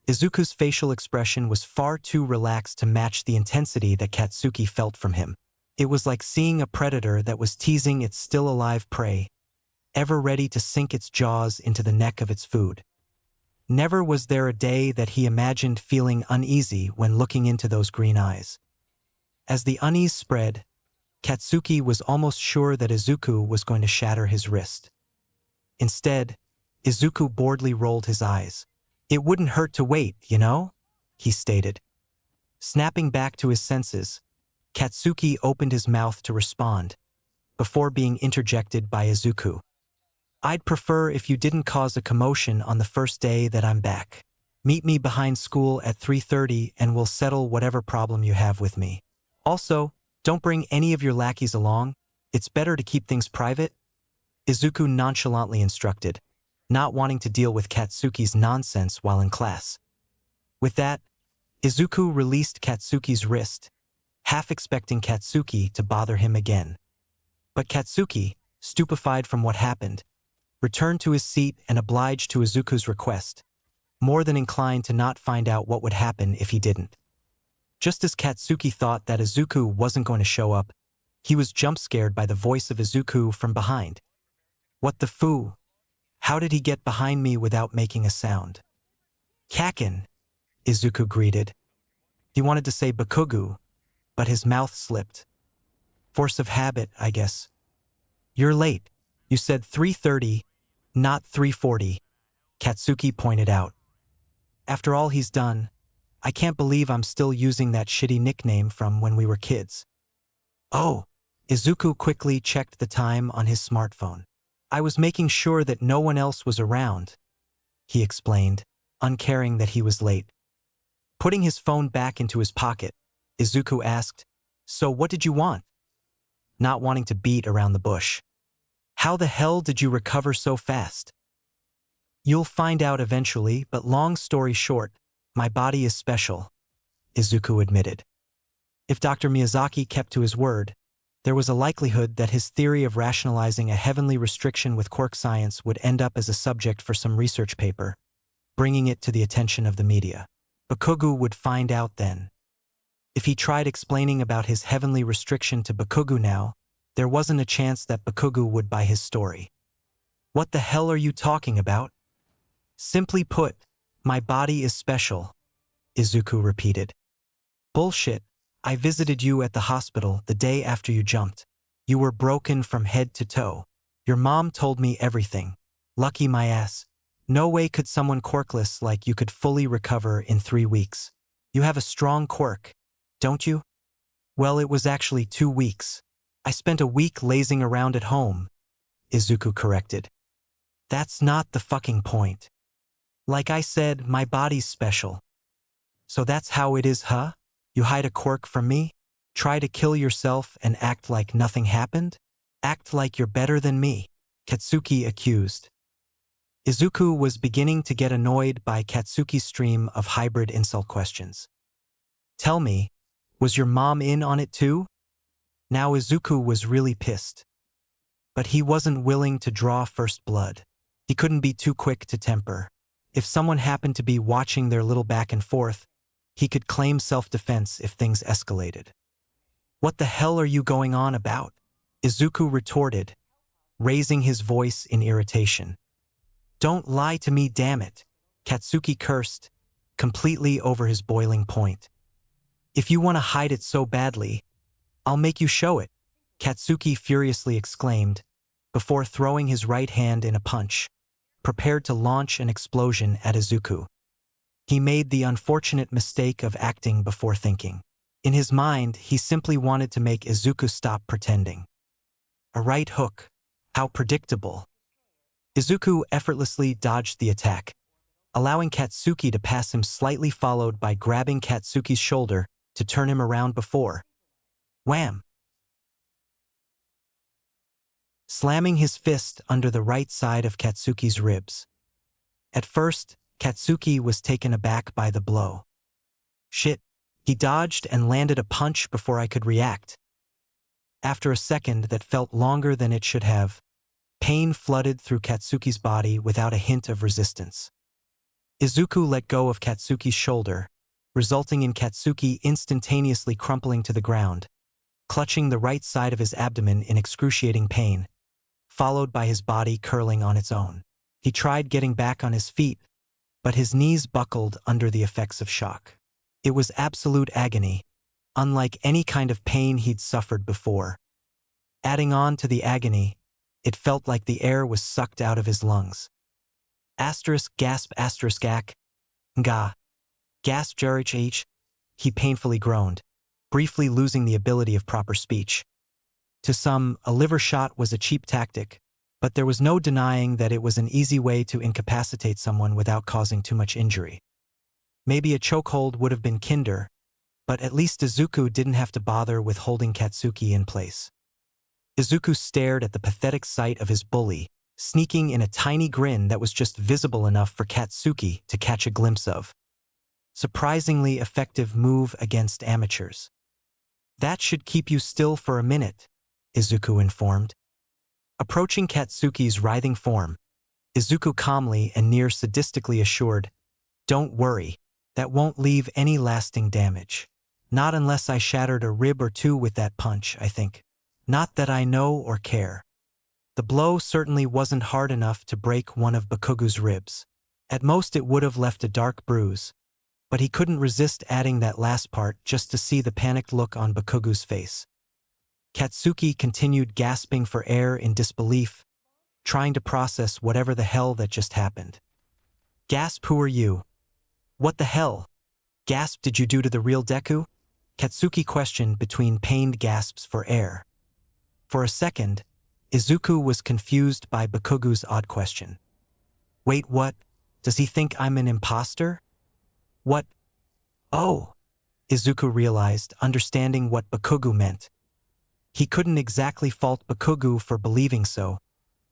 Izuku's facial expression was far too relaxed to match the intensity that Katsuki felt from him. It was like seeing a predator that was teasing its still-alive prey, ever ready to sink its jaws into the neck of its food. Never was there a day that he imagined feeling uneasy when looking into those green eyes. As the unease spread, Katsuki was almost sure that Izuku was going to shatter his wrist. Instead, Izuku boredly rolled his eyes. "It wouldn't hurt to wait, you know?" he stated. Snapping back to his senses, Katsuki opened his mouth to respond, before being interjected by Izuku. "I'd prefer if you didn't cause a commotion on the first day that I'm back. Meet me behind school at 3:30 and we'll settle whatever problem you have with me. Also, don't bring any of your lackeys along. It's better to keep things private," Izuku nonchalantly instructed, not wanting to deal with Katsuki's nonsense while in class. With that, Izuku released Katsuki's wrist, half expecting Katsuki to bother him again. But Katsuki, stupefied from what happened, returned to his seat and obliged to Izuku's request, more than inclined to not find out what would happen if he didn't. Just as Katsuki thought that Izuku wasn't going to show up, he was jump-scared by the voice of Izuku from behind. "What the foo? How did he get behind me without making a sound?" "Kakin," Izuku greeted. He wanted to say Bakugu, but his mouth slipped. "Force of habit, I guess." "You're late. You said 3:30, not 3:40, Katsuki pointed out. "After all he's done, I can't believe I'm still using that shitty nickname from when we were kids." "Oh," Izuku quickly checked the time on his smartphone. "I was making sure that no one else was around," he explained, uncaring that he was late. Putting his phone back into his pocket, Izuku asked, "So what did you want?" Not wanting to beat around the bush. "How the hell did you recover so fast?" "You'll find out eventually, but long story short, my body is special," Izuku admitted. If Dr. Miyazaki kept to his word, there was a likelihood that his theory of rationalizing a heavenly restriction with quirk science would end up as a subject for some research paper, bringing it to the attention of the media. Bakugu would find out then. If he tried explaining about his heavenly restriction to Bakugu now, there wasn't a chance that Bakugu would buy his story. "What the hell are you talking about?" "Simply put, my body is special," Izuku repeated. "Bullshit. I visited you at the hospital the day after you jumped. You were broken from head to toe. Your mom told me everything. Lucky my ass. No way could someone quirkless like you could fully recover in 3 weeks. You have a strong quirk, don't you?" "Well, it was actually 2 weeks. I spent a week lazing around at home," Izuku corrected. "That's not the fucking point. Like I said, my body's special." "So that's how it is, huh? You hide a quirk from me? Try to kill yourself and act like nothing happened? Act like you're better than me," Katsuki accused. Izuku was beginning to get annoyed by Katsuki's stream of hybrid insult questions. "Tell me, was your mom in on it too?" Now Izuku was really pissed. But he wasn't willing to draw first blood. He couldn't be too quick to temper. If someone happened to be watching their little back and forth, He could claim self-defense if things escalated. "What the hell are you going on about?" Izuku retorted, raising his voice in irritation. "Don't lie to me, damn it," Katsuki cursed, completely over his boiling point. "If you want to hide it so badly, I'll make you show it," Katsuki furiously exclaimed, before throwing his right hand in a punch, prepared to launch an explosion at Izuku. He made the unfortunate mistake of acting before thinking. In his mind, he simply wanted to make Izuku stop pretending. A right hook. How predictable. Izuku effortlessly dodged the attack, allowing Katsuki to pass him slightly, followed by grabbing Katsuki's shoulder to turn him around before. Wham! Slamming his fist under the right side of Katsuki's ribs. At first, Katsuki was taken aback by the blow. Shit, he dodged and landed a punch before I could react. After a second that felt longer than it should have, pain flooded through Katsuki's body without a hint of resistance. Izuku let go of Katsuki's shoulder, resulting in Katsuki instantaneously crumpling to the ground, clutching the right side of his abdomen in excruciating pain, followed by his body curling on its own. He tried getting back on his feet, but his knees buckled under the effects of shock. It was absolute agony, unlike any kind of pain he'd suffered before. Adding on to the agony, it felt like the air was sucked out of his lungs. Gasp ack. Nga. Gasp H. He painfully groaned, briefly losing the ability of proper speech. To some, a liver shot was a cheap tactic, but there was no denying that it was an easy way to incapacitate someone without causing too much injury. Maybe a chokehold would have been kinder, but at least Izuku didn't have to bother with holding Katsuki in place. Izuku stared at the pathetic sight of his bully, sneaking in a tiny grin that was just visible enough for Katsuki to catch a glimpse of. Surprisingly effective move against amateurs. "That should keep you still for a minute," Izuku informed. Approaching Katsuki's writhing form, Izuku calmly and near sadistically assured, "Don't worry, that won't leave any lasting damage. Not unless I shattered a rib or two with that punch, I think. Not that I know or care." The blow certainly wasn't hard enough to break one of Bakugu's ribs. At most it would have left a dark bruise, but he couldn't resist adding that last part just to see the panicked look on Bakugu's face. Katsuki continued gasping for air in disbelief, trying to process whatever the hell that just happened. "Gasp, who are you? What the hell? Gasp, did you do to the real Deku?" Katsuki questioned between pained gasps for air. For a second, Izuku was confused by Bakugu's odd question. "Wait, what? Does he think I'm an imposter? What? Oh," Izuku realized, understanding what Bakugu meant. He couldn't exactly fault Bakugu for believing so,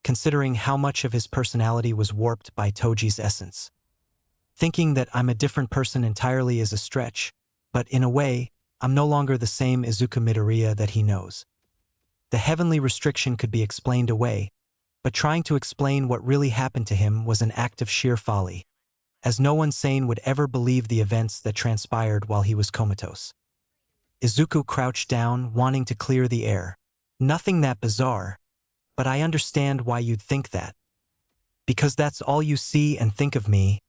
considering how much of his personality was warped by Toji's essence. Thinking that I'm a different person entirely is a stretch, but in a way, I'm no longer the same Izuku Midoriya that he knows. The heavenly restriction could be explained away, but trying to explain what really happened to him was an act of sheer folly, as no one sane would ever believe the events that transpired while he was comatose. Izuku crouched down, wanting to clear the air. "Nothing that bizarre, but I understand why you'd think that. Because that's all you see and think of me,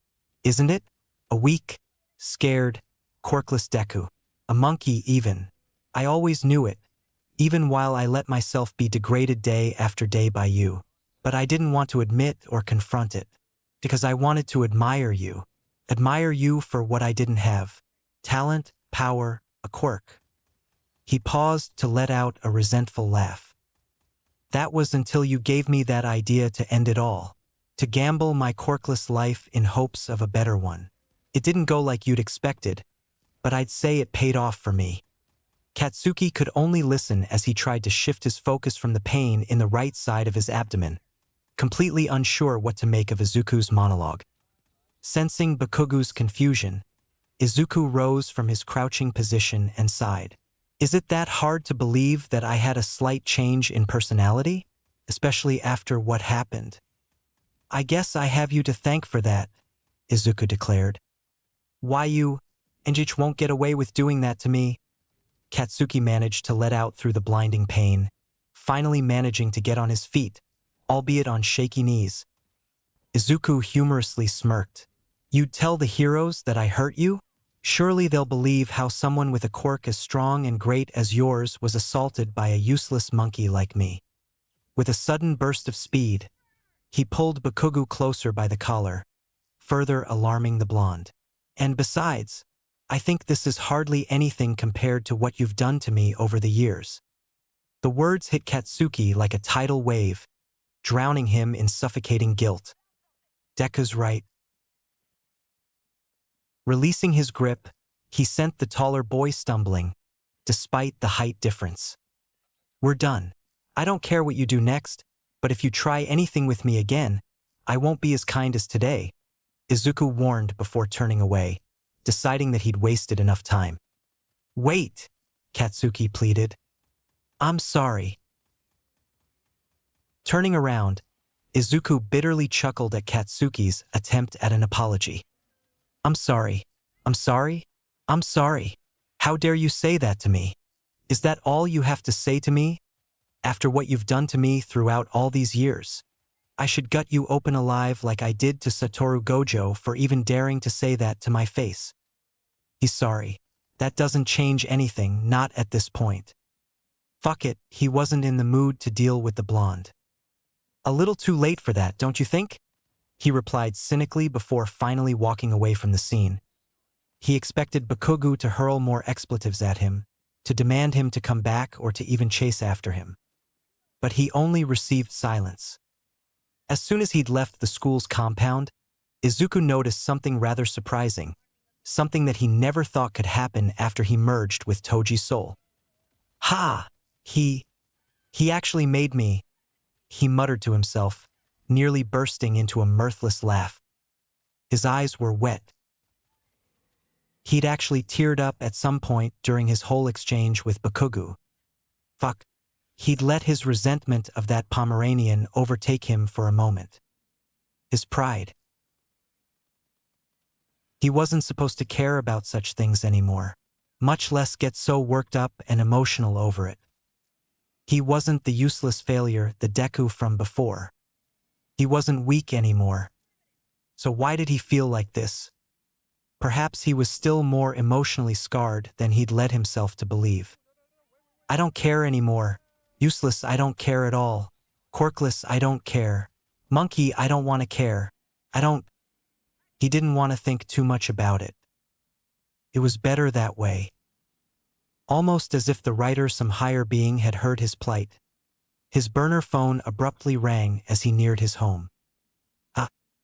isn't it? A weak, scared, quirkless Deku. A monkey even. I always knew it, even while I let myself be degraded day after day by you. But I didn't want to admit or confront it, because I wanted to admire you. Admire you for what I didn't have. Talent, power, a quirk." He paused to let out a resentful laugh. "That was until you gave me that idea to end it all. To gamble my quirkless life in hopes of a better one. It didn't go like you'd expected, but I'd say it paid off for me." Katsuki could only listen as he tried to shift his focus from the pain in the right side of his abdomen, completely unsure what to make of Izuku's monologue. Sensing Bakugu's confusion, Izuku rose from his crouching position and sighed. "Is it that hard to believe that I had a slight change in personality, especially after what happened?" "I guess I have you to thank for that," Izuku declared. "Why Enjich won't get away with doing that to me. Katsuki managed to let out through the blinding pain, finally managing to get on his feet, albeit on shaky knees. Izuku humorously smirked. You'd tell the heroes that I hurt you? Surely they'll believe how someone with a quirk as strong and great as yours was assaulted by a useless monkey like me. With a sudden burst of speed, he pulled Bakugo closer by the collar, further alarming the blonde. And besides, I think this is hardly anything compared to what you've done to me over the years. The words hit Katsuki like a tidal wave, drowning him in suffocating guilt. Deku's right. Releasing his grip, he sent the taller boy stumbling, despite the height difference. We're done. I don't care what you do next, but if you try anything with me again, I won't be as kind as today, Izuku warned before turning away, deciding that he'd wasted enough time. Wait, Katsuki pleaded. I'm sorry. Turning around, Izuku bitterly chuckled at Katsuki's attempt at an apology. I'm sorry. I'm sorry? I'm sorry. How dare you say that to me? Is that all you have to say to me? After what you've done to me throughout all these years, I should gut you open alive like I did to Satoru Gojo for even daring to say that to my face. He's sorry. That doesn't change anything, not at this point. Fuck it, he wasn't in the mood to deal with the blonde. A little too late for that, don't you think? He replied cynically before finally walking away from the scene. He expected Bakugo to hurl more expletives at him, to demand him to come back or to even chase after him. But he only received silence. As soon as he'd left the school's compound, Izuku noticed something rather surprising, something that he never thought could happen after he merged with Toji's soul. Ha! He actually made me, he muttered to himself, nearly bursting into a mirthless laugh. His eyes were wet. He'd actually teared up at some point during his whole exchange with Bakugo. Fuck. He'd let his resentment of that Pomeranian overtake him for a moment. His pride. He wasn't supposed to care about such things anymore, much less get so worked up and emotional over it. He wasn't the useless failure, the Deku from before. He wasn't weak anymore. So why did he feel like this? Perhaps he was still more emotionally scarred than he'd led himself to believe. I don't care anymore. Useless, I don't care at all. Quirkless, I don't care. Monkey, I don't want to care. I don't. He didn't want to think too much about it. It was better that way. Almost as if the writer, some higher being, had heard his plight. His burner phone abruptly rang as he neared his home.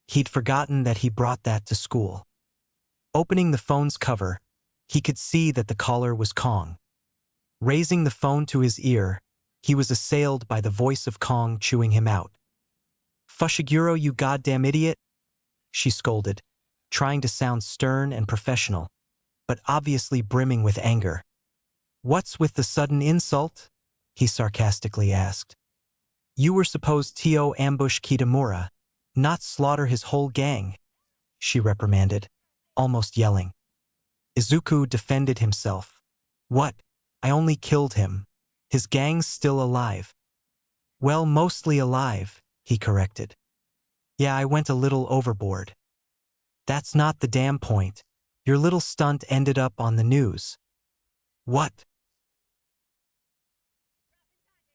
He'd forgotten that he brought that to school. Opening the phone's cover, he could see that the caller was Kong. Raising the phone to his ear, he was assailed by the voice of Kong chewing him out. Fushiguro, you goddamn idiot, she scolded, trying to sound stern and professional, but obviously brimming with anger. What's with the sudden insult? He sarcastically asked. You were supposed to ambush Kitamura, not slaughter his whole gang, she reprimanded, almost yelling. Izuku defended himself. What? I only killed him. His gang's still alive. Well, mostly alive, he corrected. Yeah, I went a little overboard. That's not the damn point. Your little stunt ended up on the news. What?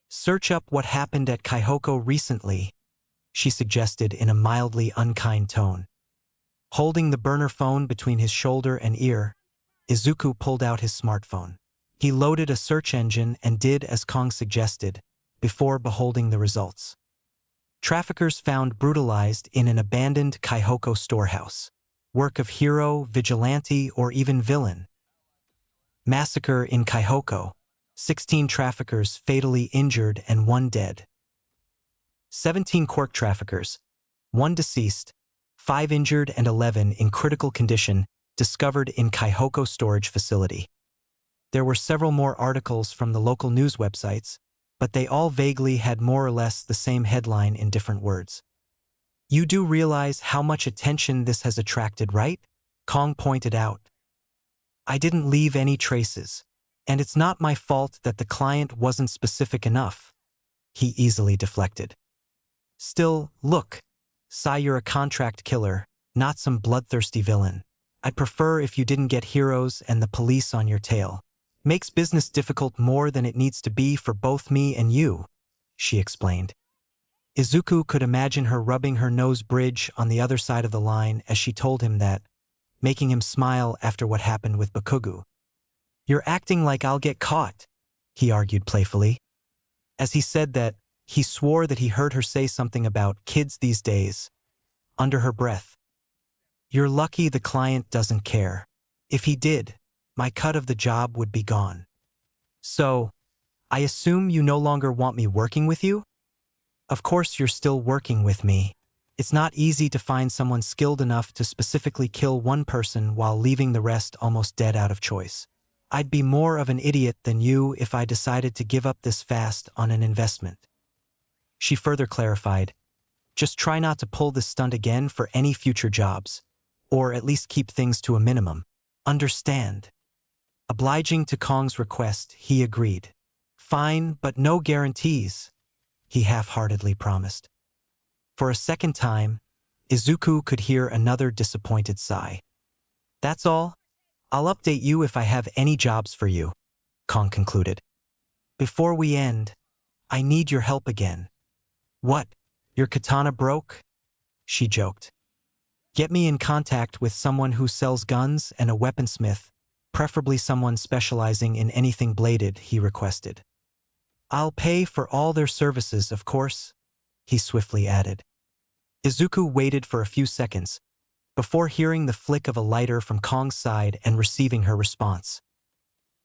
Search up what happened at Kaihoko recently, she suggested in a mildly unkind tone. Holding the burner phone between his shoulder and ear, Izuku pulled out his smartphone. He loaded a search engine and did as Kong suggested, before beholding the results. Traffickers found brutalized in an abandoned Kaihoko storehouse. Work of hero, vigilante, or even villain. Massacre in Kaihoko. 16 traffickers fatally injured and 1 dead. 17 quirk traffickers, 1 deceased, 5 injured and 11 in critical condition, discovered in Kaihoko storage facility. There were several more articles from the local news websites, but they all vaguely had more or less the same headline in different words. You do realize how much attention this has attracted, right? Kong pointed out. I didn't leave any traces. And it's not my fault that the client wasn't specific enough. He easily deflected. Still, look. Sai, you're a contract killer, not some bloodthirsty villain. I'd prefer if you didn't get heroes and the police on your tail. Makes business difficult more than it needs to be for both me and you, she explained. Izuku could imagine her rubbing her nose bridge on the other side of the line as she told him that, making him smile after what happened with Bakugu. You're acting like I'll get caught, he argued playfully. As he said that, he swore that he heard her say something about kids these days, under her breath. You're lucky the client doesn't care. If he did, my cut of the job would be gone. So, I assume you no longer want me working with you? Of course you're still working with me. It's not easy to find someone skilled enough to specifically kill one person while leaving the rest almost dead out of choice. I'd be more of an idiot than you if I decided to give up this fast on an investment. She further clarified, just try not to pull this stunt again for any future jobs, or at least keep things to a minimum. Understand? Obliging to Kong's request, he agreed. Fine, but no guarantees, he half-heartedly promised. For a second time, Izuku could hear another disappointed sigh. That's all? I'll update you if I have any jobs for you, Kong concluded. Before we end, I need your help again. What? Your katana broke? She joked. Get me in contact with someone who sells guns and a weaponsmith, preferably someone specializing in anything bladed, he requested. I'll pay for all their services, of course, he swiftly added. Izuku waited for a few seconds, before hearing the flick of a lighter from Kong's side and receiving her response.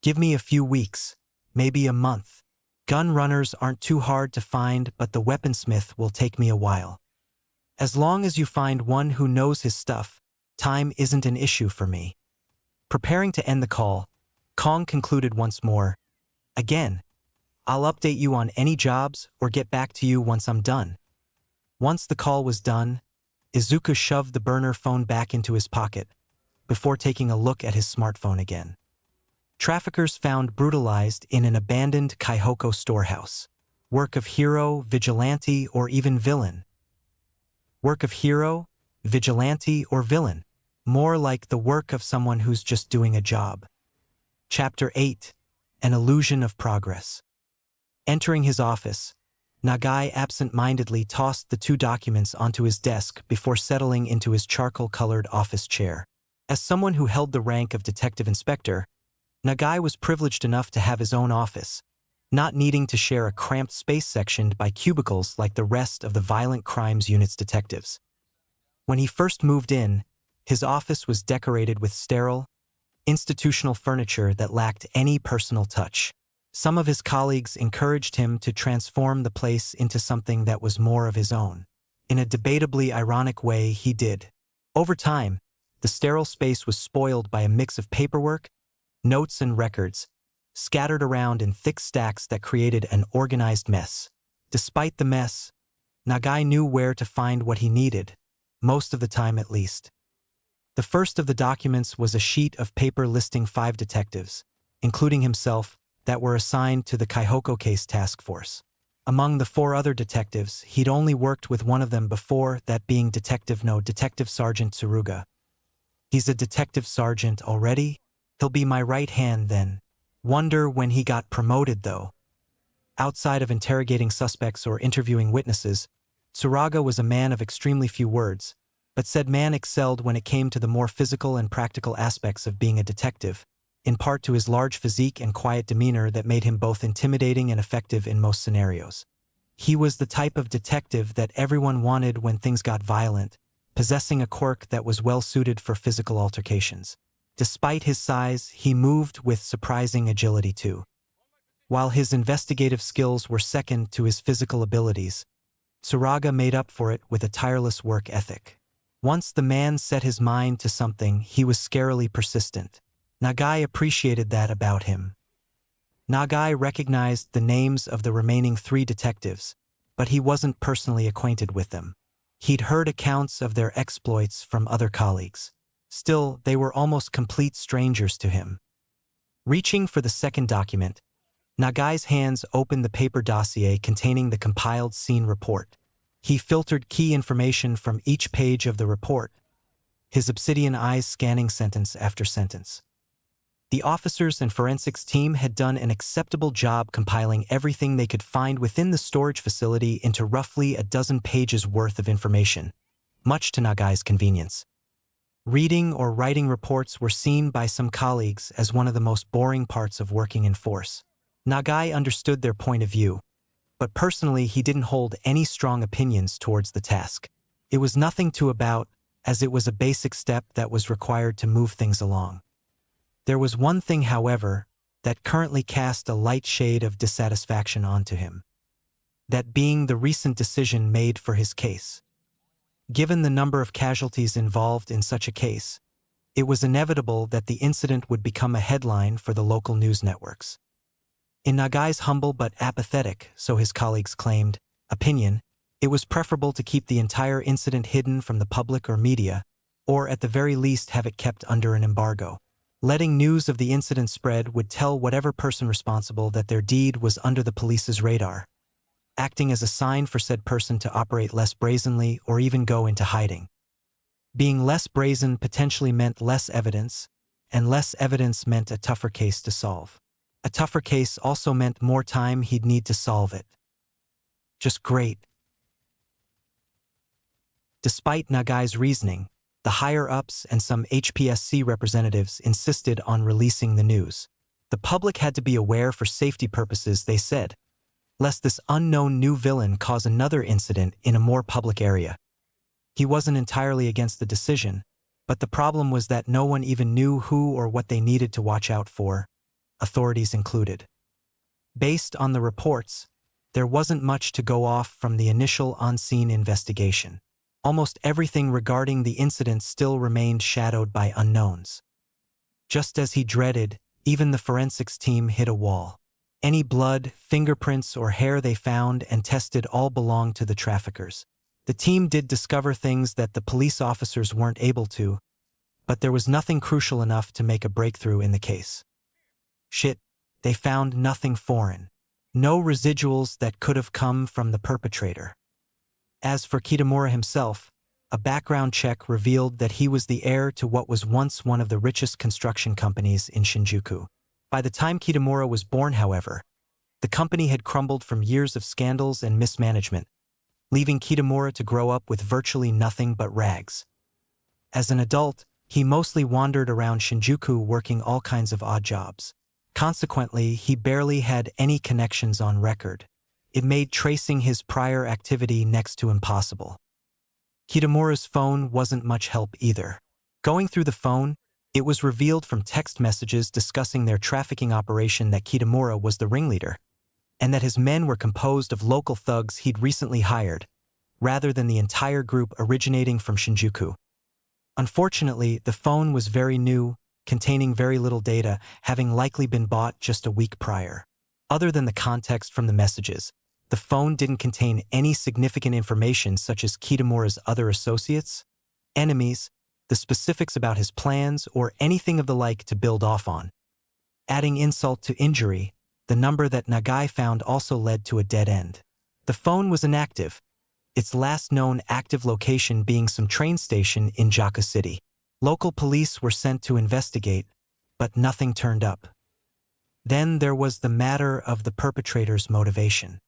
Give me a few weeks, maybe a month. Gun runners aren't too hard to find, but the weaponsmith will take me a while. As long as you find one who knows his stuff, time isn't an issue for me. Preparing to end the call, Kong concluded once more, Again, I'll update you on any jobs or get back to you once I'm done. Once the call was done, Izuku shoved the burner phone back into his pocket, before taking a look at his smartphone again. Traffickers found brutalized in an abandoned Kaihoko storehouse. Work of hero, vigilante, or even villain. Work of hero, vigilante, or villain. More like the work of someone who's just doing a job. Chapter 8. An Illusion of Progress. Entering his office, Nagai absent-mindedly tossed the two documents onto his desk before settling into his charcoal-colored office chair. As someone who held the rank of detective inspector, Nagai was privileged enough to have his own office, not needing to share a cramped space sectioned by cubicles like the rest of the Violent Crimes Unit's detectives. When he first moved in, his office was decorated with sterile, institutional furniture that lacked any personal touch. Some of his colleagues encouraged him to transform the place into something that was more of his own. In a debatably ironic way, he did. Over time, the sterile space was spoiled by a mix of paperwork, notes and records, scattered around in thick stacks that created an organized mess. Despite the mess, Nagai knew where to find what he needed, most of the time at least. The first of the documents was a sheet of paper listing 5 detectives, including himself, that were assigned to the Kaihoko case task force. Among the 4 other detectives, he'd only worked with one of them before, that being Detective Sergeant Tsuruga. He's a detective sergeant already? He'll be my right hand then. Wonder when he got promoted, though. Outside of interrogating suspects or interviewing witnesses, Tsuruga was a man of extremely few words, but said man excelled when it came to the more physical and practical aspects of being a detective, in part to his large physique and quiet demeanor that made him both intimidating and effective in most scenarios. He was the type of detective that everyone wanted when things got violent, possessing a quirk that was well-suited for physical altercations. Despite his size, he moved with surprising agility too. While his investigative skills were second to his physical abilities, Tsuruga made up for it with a tireless work ethic. Once the man set his mind to something, he was scarily persistent. Nagai appreciated that about him. Nagai recognized the names of the remaining 3 detectives, but he wasn't personally acquainted with them. He'd heard accounts of their exploits from other colleagues. Still, they were almost complete strangers to him. Reaching for the second document, Nagai's hands opened the paper dossier containing the compiled scene report. He filtered key information from each page of the report, his obsidian eyes scanning sentence after sentence. The officers and forensics team had done an acceptable job compiling everything they could find within the storage facility into roughly a dozen pages worth of information, much to Nagai's convenience. Reading or writing reports were seen by some colleagues as one of the most boring parts of working in force. Nagai understood their point of view, but personally he didn't hold any strong opinions towards the task. It was nothing to about, as it was a basic step that was required to move things along. There was one thing, however, that currently cast a light shade of dissatisfaction onto him. That being the recent decision made for his case. Given the number of casualties involved in such a case, it was inevitable that the incident would become a headline for the local news networks. In Nagai's humble but apathetic, so his colleagues claimed, opinion, it was preferable to keep the entire incident hidden from the public or media, or at the very least have it kept under an embargo. Letting news of the incident spread would tell whatever person responsible that their deed was under the police's radar, acting as a sign for said person to operate less brazenly or even go into hiding. Being less brazen potentially meant less evidence, and less evidence meant a tougher case to solve. A tougher case also meant more time he'd need to solve it. Just great. Despite Nagai's reasoning, the higher-ups and some HPSC representatives insisted on releasing the news. The public had to be aware for safety purposes, they said, lest this unknown new villain cause another incident in a more public area. He wasn't entirely against the decision, but the problem was that no one even knew who or what they needed to watch out for, authorities included. Based on the reports, there wasn't much to go off from the initial on-scene investigation. Almost everything regarding the incident still remained shadowed by unknowns. Just as he dreaded, even the forensics team hit a wall. Any blood, fingerprints, or hair they found and tested all belonged to the traffickers. The team did discover things that the police officers weren't able to, but there was nothing crucial enough to make a breakthrough in the case. Shit, they found nothing foreign. No residuals that could have come from the perpetrator. As for Kitamura himself, a background check revealed that he was the heir to what was once one of the richest construction companies in Shinjuku. By the time Kitamura was born, however, the company had crumbled from years of scandals and mismanagement, leaving Kitamura to grow up with virtually nothing but rags. As an adult, he mostly wandered around Shinjuku working all kinds of odd jobs. Consequently, he barely had any connections on record. It made tracing his prior activity next to impossible. Kitamura's phone wasn't much help either. Going through the phone, it was revealed from text messages discussing their trafficking operation that Kitamura was the ringleader, and that his men were composed of local thugs he'd recently hired, rather than the entire group originating from Shinjuku. Unfortunately, the phone was very new, containing very little data, having likely been bought just a week prior. Other than the context from the messages, the phone didn't contain any significant information such as Kitamura's other associates, enemies, the specifics about his plans, or anything of the like to build off on. Adding insult to injury, the number that Nagai found also led to a dead end. The phone was inactive, its last known active location being some train station in Jaku City. Local police were sent to investigate, but nothing turned up. Then there was the matter of the perpetrator's motivation.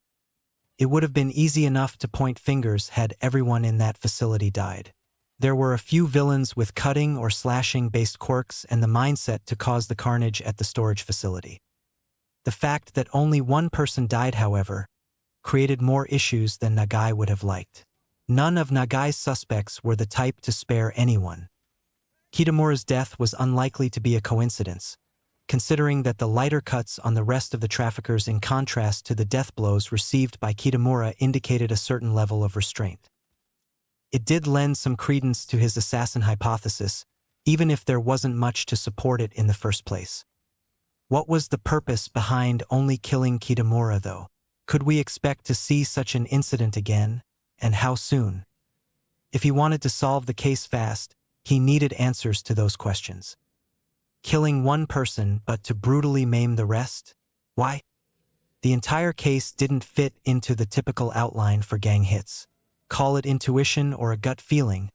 It would have been easy enough to point fingers had everyone in that facility died. There were a few villains with cutting or slashing-based quirks and the mindset to cause the carnage at the storage facility. The fact that only one person died, however, created more issues than Nagai would have liked. None of Nagai's suspects were the type to spare anyone. Kitamura's death was unlikely to be a coincidence, considering that the lighter cuts on the rest of the traffickers in contrast to the death blows received by Kitamura indicated a certain level of restraint. It did lend some credence to his assassin hypothesis, even if there wasn't much to support it in the first place. What was the purpose behind only killing Kitamura, though? Could we expect to see such an incident again, and how soon? If he wanted to solve the case fast, He needed answers to those questions. Killing one person but to brutally maim the rest? Why? The entire case didn't fit into the typical outline for gang hits. Call it intuition or a gut feeling,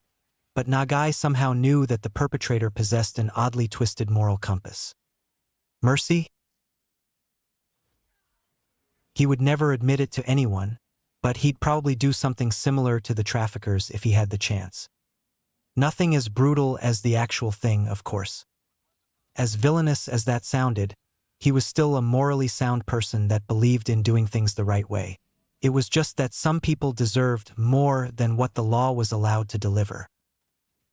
but Nagai somehow knew that the perpetrator possessed an oddly twisted moral compass. Mercy? He would never admit it to anyone, but he'd probably do something similar to the traffickers if he had the chance. Nothing as brutal as the actual thing, of course. As villainous as that sounded, he was still a morally sound person that believed in doing things the right way. It was just that some people deserved more than what the law was allowed to deliver.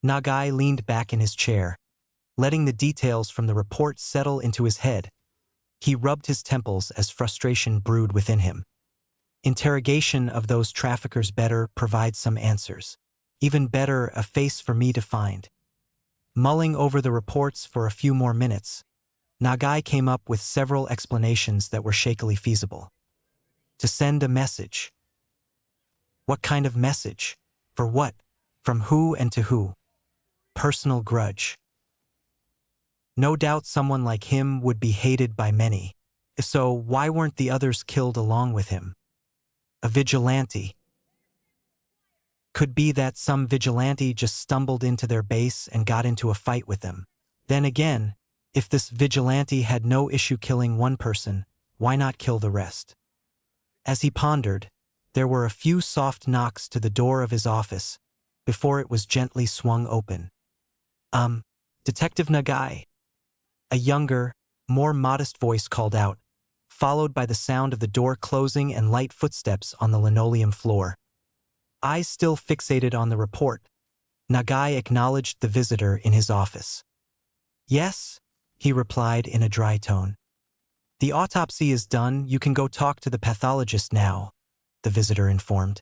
Nagai leaned back in his chair, letting the details from the report settle into his head. He rubbed his temples as frustration brewed within him. Interrogation of those traffickers better provide some answers. Even better, a face for me to find. Mulling over the reports for a few more minutes, Nagai came up with several explanations that were shakily feasible. To send a message. What kind of message? For what? From who and to who? Personal grudge. No doubt someone like him would be hated by many. If so, why weren't the others killed along with him? A vigilante. Could be that some vigilante just stumbled into their base and got into a fight with them. Then again, if this vigilante had no issue killing one person, why not kill the rest? As he pondered, there were a few soft knocks to the door of his office before it was gently swung open. Detective Nagai. A younger, more modest voice called out, followed by the sound of the door closing and light footsteps on the linoleum floor. Eyes still fixated on the report, Nagai acknowledged the visitor in his office. Yes, he replied in a dry tone. The autopsy is done, you can go talk to the pathologist now, the visitor informed.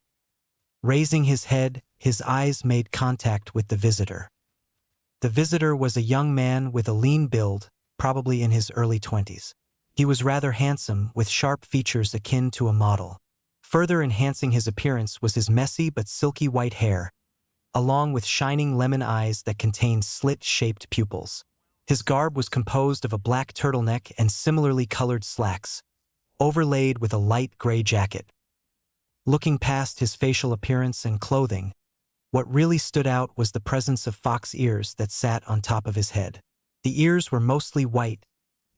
Raising his head, his eyes made contact with the visitor. The visitor was a young man with a lean build, probably in his early 20s. He was rather handsome, with sharp features akin to a model. Further enhancing his appearance was his messy but silky white hair, along with shining lemon eyes that contained slit-shaped pupils. His garb was composed of a black turtleneck and similarly colored slacks, overlaid with a light gray jacket. Looking past his facial appearance and clothing, what really stood out was the presence of fox ears that sat on top of his head. The ears were mostly white,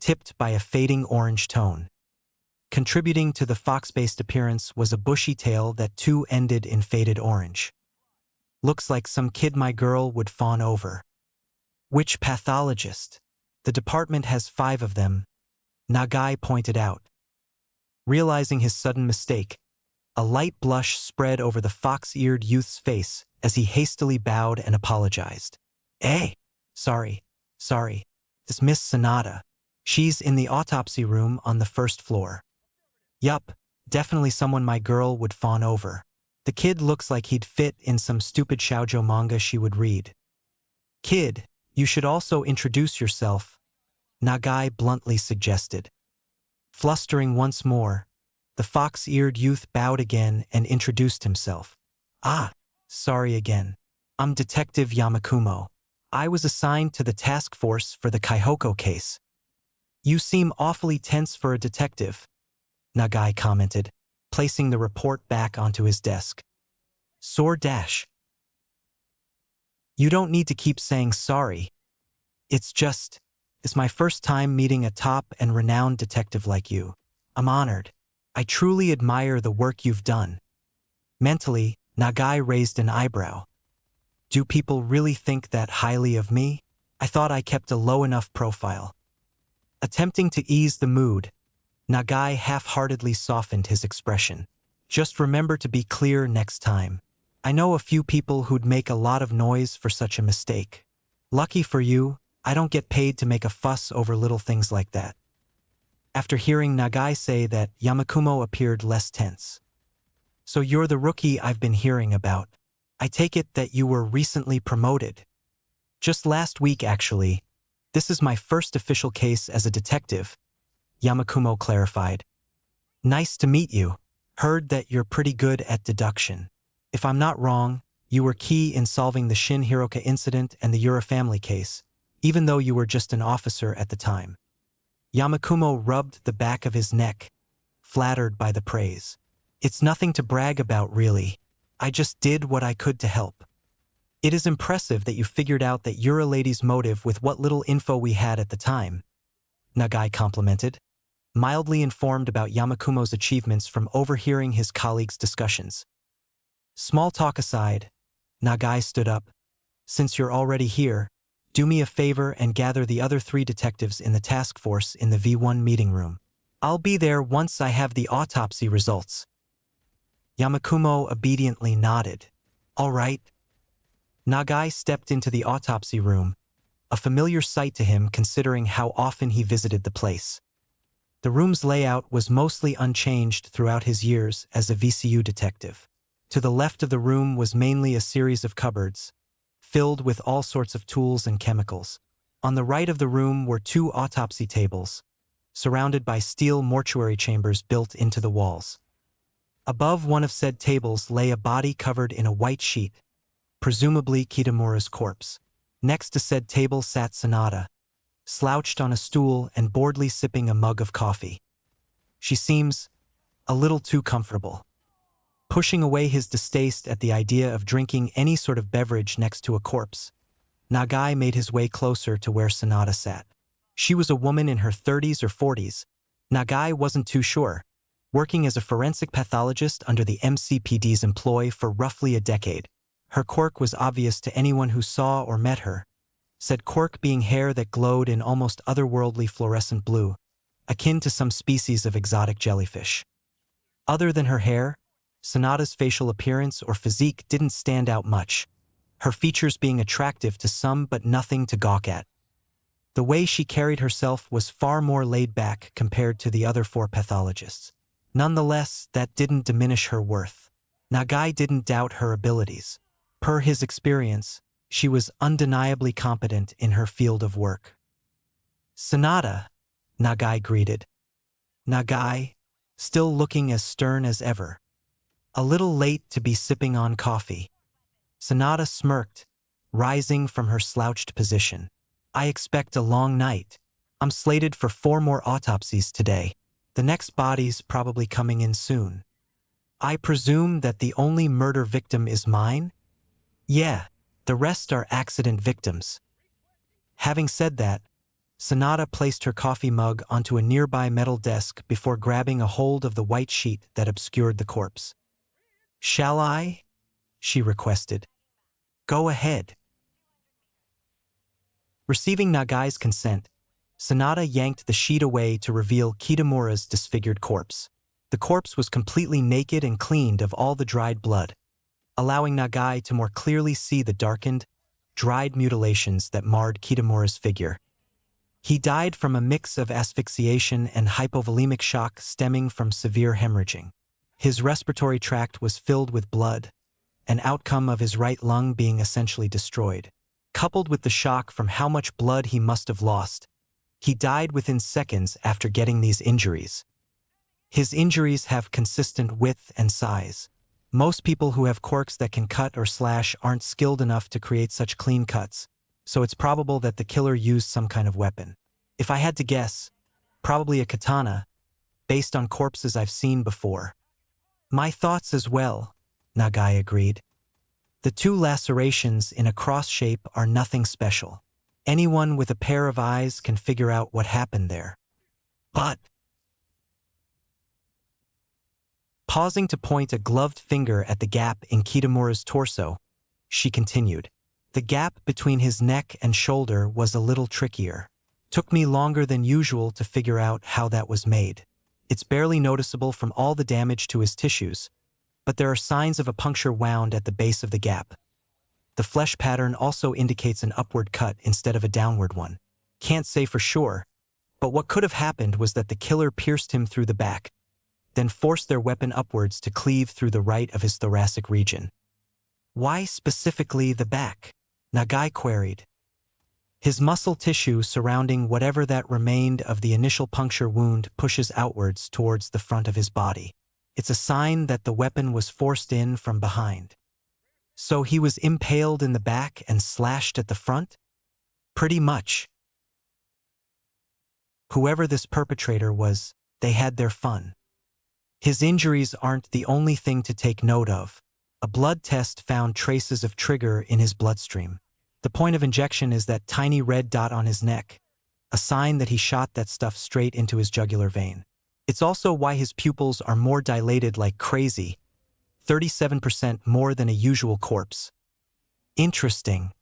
tipped by a fading orange tone. Contributing to the fox-based appearance was a bushy tail that too ended in faded orange. Looks like some kid my girl would fawn over. Which pathologist? The department has 5 of them, Nagai pointed out. Realizing his sudden mistake, a light blush spread over the fox-eared youth's face as he hastily bowed and apologized. Sorry. This Miss Sonata. She's in the autopsy room on the 1st floor. Yup, definitely someone my girl would fawn over. The kid looks like he'd fit in some stupid shoujo manga she would read. Kid, you should also introduce yourself, Nagai bluntly suggested. Flustering once more, the fox-eared youth bowed again and introduced himself. Sorry again. I'm Detective Yamakumo. I was assigned to the task force for the Kaihoko case. You seem awfully tense for a detective, Nagai commented, placing the report back onto his desk. Dash. You don't need to keep saying sorry. It's my first time meeting a top and renowned detective like you. I'm honored. I truly admire the work you've done. Mentally, Nagai raised an eyebrow. Do people really think that highly of me? I thought I kept a low enough profile. Attempting to ease the mood, Nagai half-heartedly softened his expression. Just remember to be clear next time. I know a few people who'd make a lot of noise for such a mistake. Lucky for you, I don't get paid to make a fuss over little things like that. After hearing Nagai say that, Yamakumo appeared less tense. So you're the rookie I've been hearing about. I take it that you were recently promoted. Just last week, actually. This is my first official case as a detective, Yamakumo clarified. Nice to meet you. Heard that you're pretty good at deduction. If I'm not wrong, You were key in solving the Shin Hiroka incident and the Yura family case, even though you were just an officer at the time. Yamakumo rubbed the back of his neck, flattered by the praise. It's nothing to brag about, really. I just did what I could to help. It is impressive that you figured out that Yura lady's motive with what little info we had at the time, Nagai complimented, mildly informed about Yamakumo's achievements from overhearing his colleagues' discussions. Small talk aside, Nagai stood up. Since you're already here, do me a favor and gather the other 3 detectives in the task force in the V1 meeting room. I'll be there once I have the autopsy results. Yamakumo obediently nodded. All right. Nagai stepped into the autopsy room, a familiar sight to him considering how often he visited the place. The room's layout was mostly unchanged throughout his years as a VCU detective. To the left of the room was mainly a series of cupboards, filled with all sorts of tools and chemicals. On the right of the room were 2 autopsy tables, surrounded by steel mortuary chambers built into the walls. Above one of said tables lay a body covered in a white sheet, presumably Kitamura's corpse. Next to said table sat Sanada, slouched on a stool and boredly sipping a mug of coffee. She seems a little too comfortable. Pushing away his distaste at the idea of drinking any sort of beverage next to a corpse, Nagai made his way closer to where Sanada sat. She was a woman in her 30s or 40s. Nagai wasn't too sure, working as a forensic pathologist under the MCPD's employ for roughly a decade. Her quirk was obvious to anyone who saw or met her, said quirk being hair that glowed in almost otherworldly fluorescent blue, akin to some species of exotic jellyfish. Other than her hair, Sanada's facial appearance or physique didn't stand out much, her features being attractive to some but nothing to gawk at. The way she carried herself was far more laid back compared to the other 4 pathologists. Nonetheless, that didn't diminish her worth. Nagai didn't doubt her abilities. Per his experience, she was undeniably competent in her field of work. Sanada, Nagai greeted. Nagai, still looking as stern as ever. A little late to be sipping on coffee. Sanada smirked, rising from her slouched position. I expect a long night. I'm slated for 4 more autopsies today. The next body's probably coming in soon. I presume that the only murder victim is mine? Yeah, the rest are accident victims. Having said that, Sanada placed her coffee mug onto a nearby metal desk before grabbing a hold of the white sheet that obscured the corpse. Shall I? She requested. Go ahead. Receiving Nagai's consent, Sanada yanked the sheet away to reveal Kitamura's disfigured corpse. The corpse was completely naked and cleaned of all the dried blood, allowing Nagai to more clearly see the darkened, dried mutilations that marred Kitamura's figure. He died from a mix of asphyxiation and hypovolemic shock stemming from severe hemorrhaging. His respiratory tract was filled with blood, an outcome of his right lung being essentially destroyed. Coupled with the shock from how much blood he must have lost, he died within seconds after getting these injuries. His injuries have consistent width and size. Most people who have quirks that can cut or slash aren't skilled enough to create such clean cuts, so it's probable that the killer used some kind of weapon. If I had to guess, probably a katana, based on corpses I've seen before. My thoughts as well, Nagai agreed. The 2 lacerations in a cross shape are nothing special. Anyone with a pair of eyes can figure out what happened there. But, pausing to point a gloved finger at the gap in Kitamura's torso, she continued. The gap between his neck and shoulder was a little trickier. Took me longer than usual to figure out how that was made. It's barely noticeable from all the damage to his tissues, but there are signs of a puncture wound at the base of the gap. The flesh pattern also indicates an upward cut instead of a downward one. Can't say for sure, but what could have happened was that the killer pierced him through the back, then forced their weapon upwards to cleave through the right of his thoracic region. Why specifically the back? Nagai queried. His muscle tissue surrounding whatever that remained of the initial puncture wound pushes outwards towards the front of his body. It's a sign that the weapon was forced in from behind. So he was impaled in the back and slashed at the front? Pretty much. Whoever this perpetrator was, they had their fun. His injuries aren't the only thing to take note of. A blood test found traces of trigger in his bloodstream. The point of injection is that tiny red dot on his neck, a sign that he shot that stuff straight into his jugular vein. It's also why his pupils are more dilated like crazy, 37% more than a usual corpse. Interesting.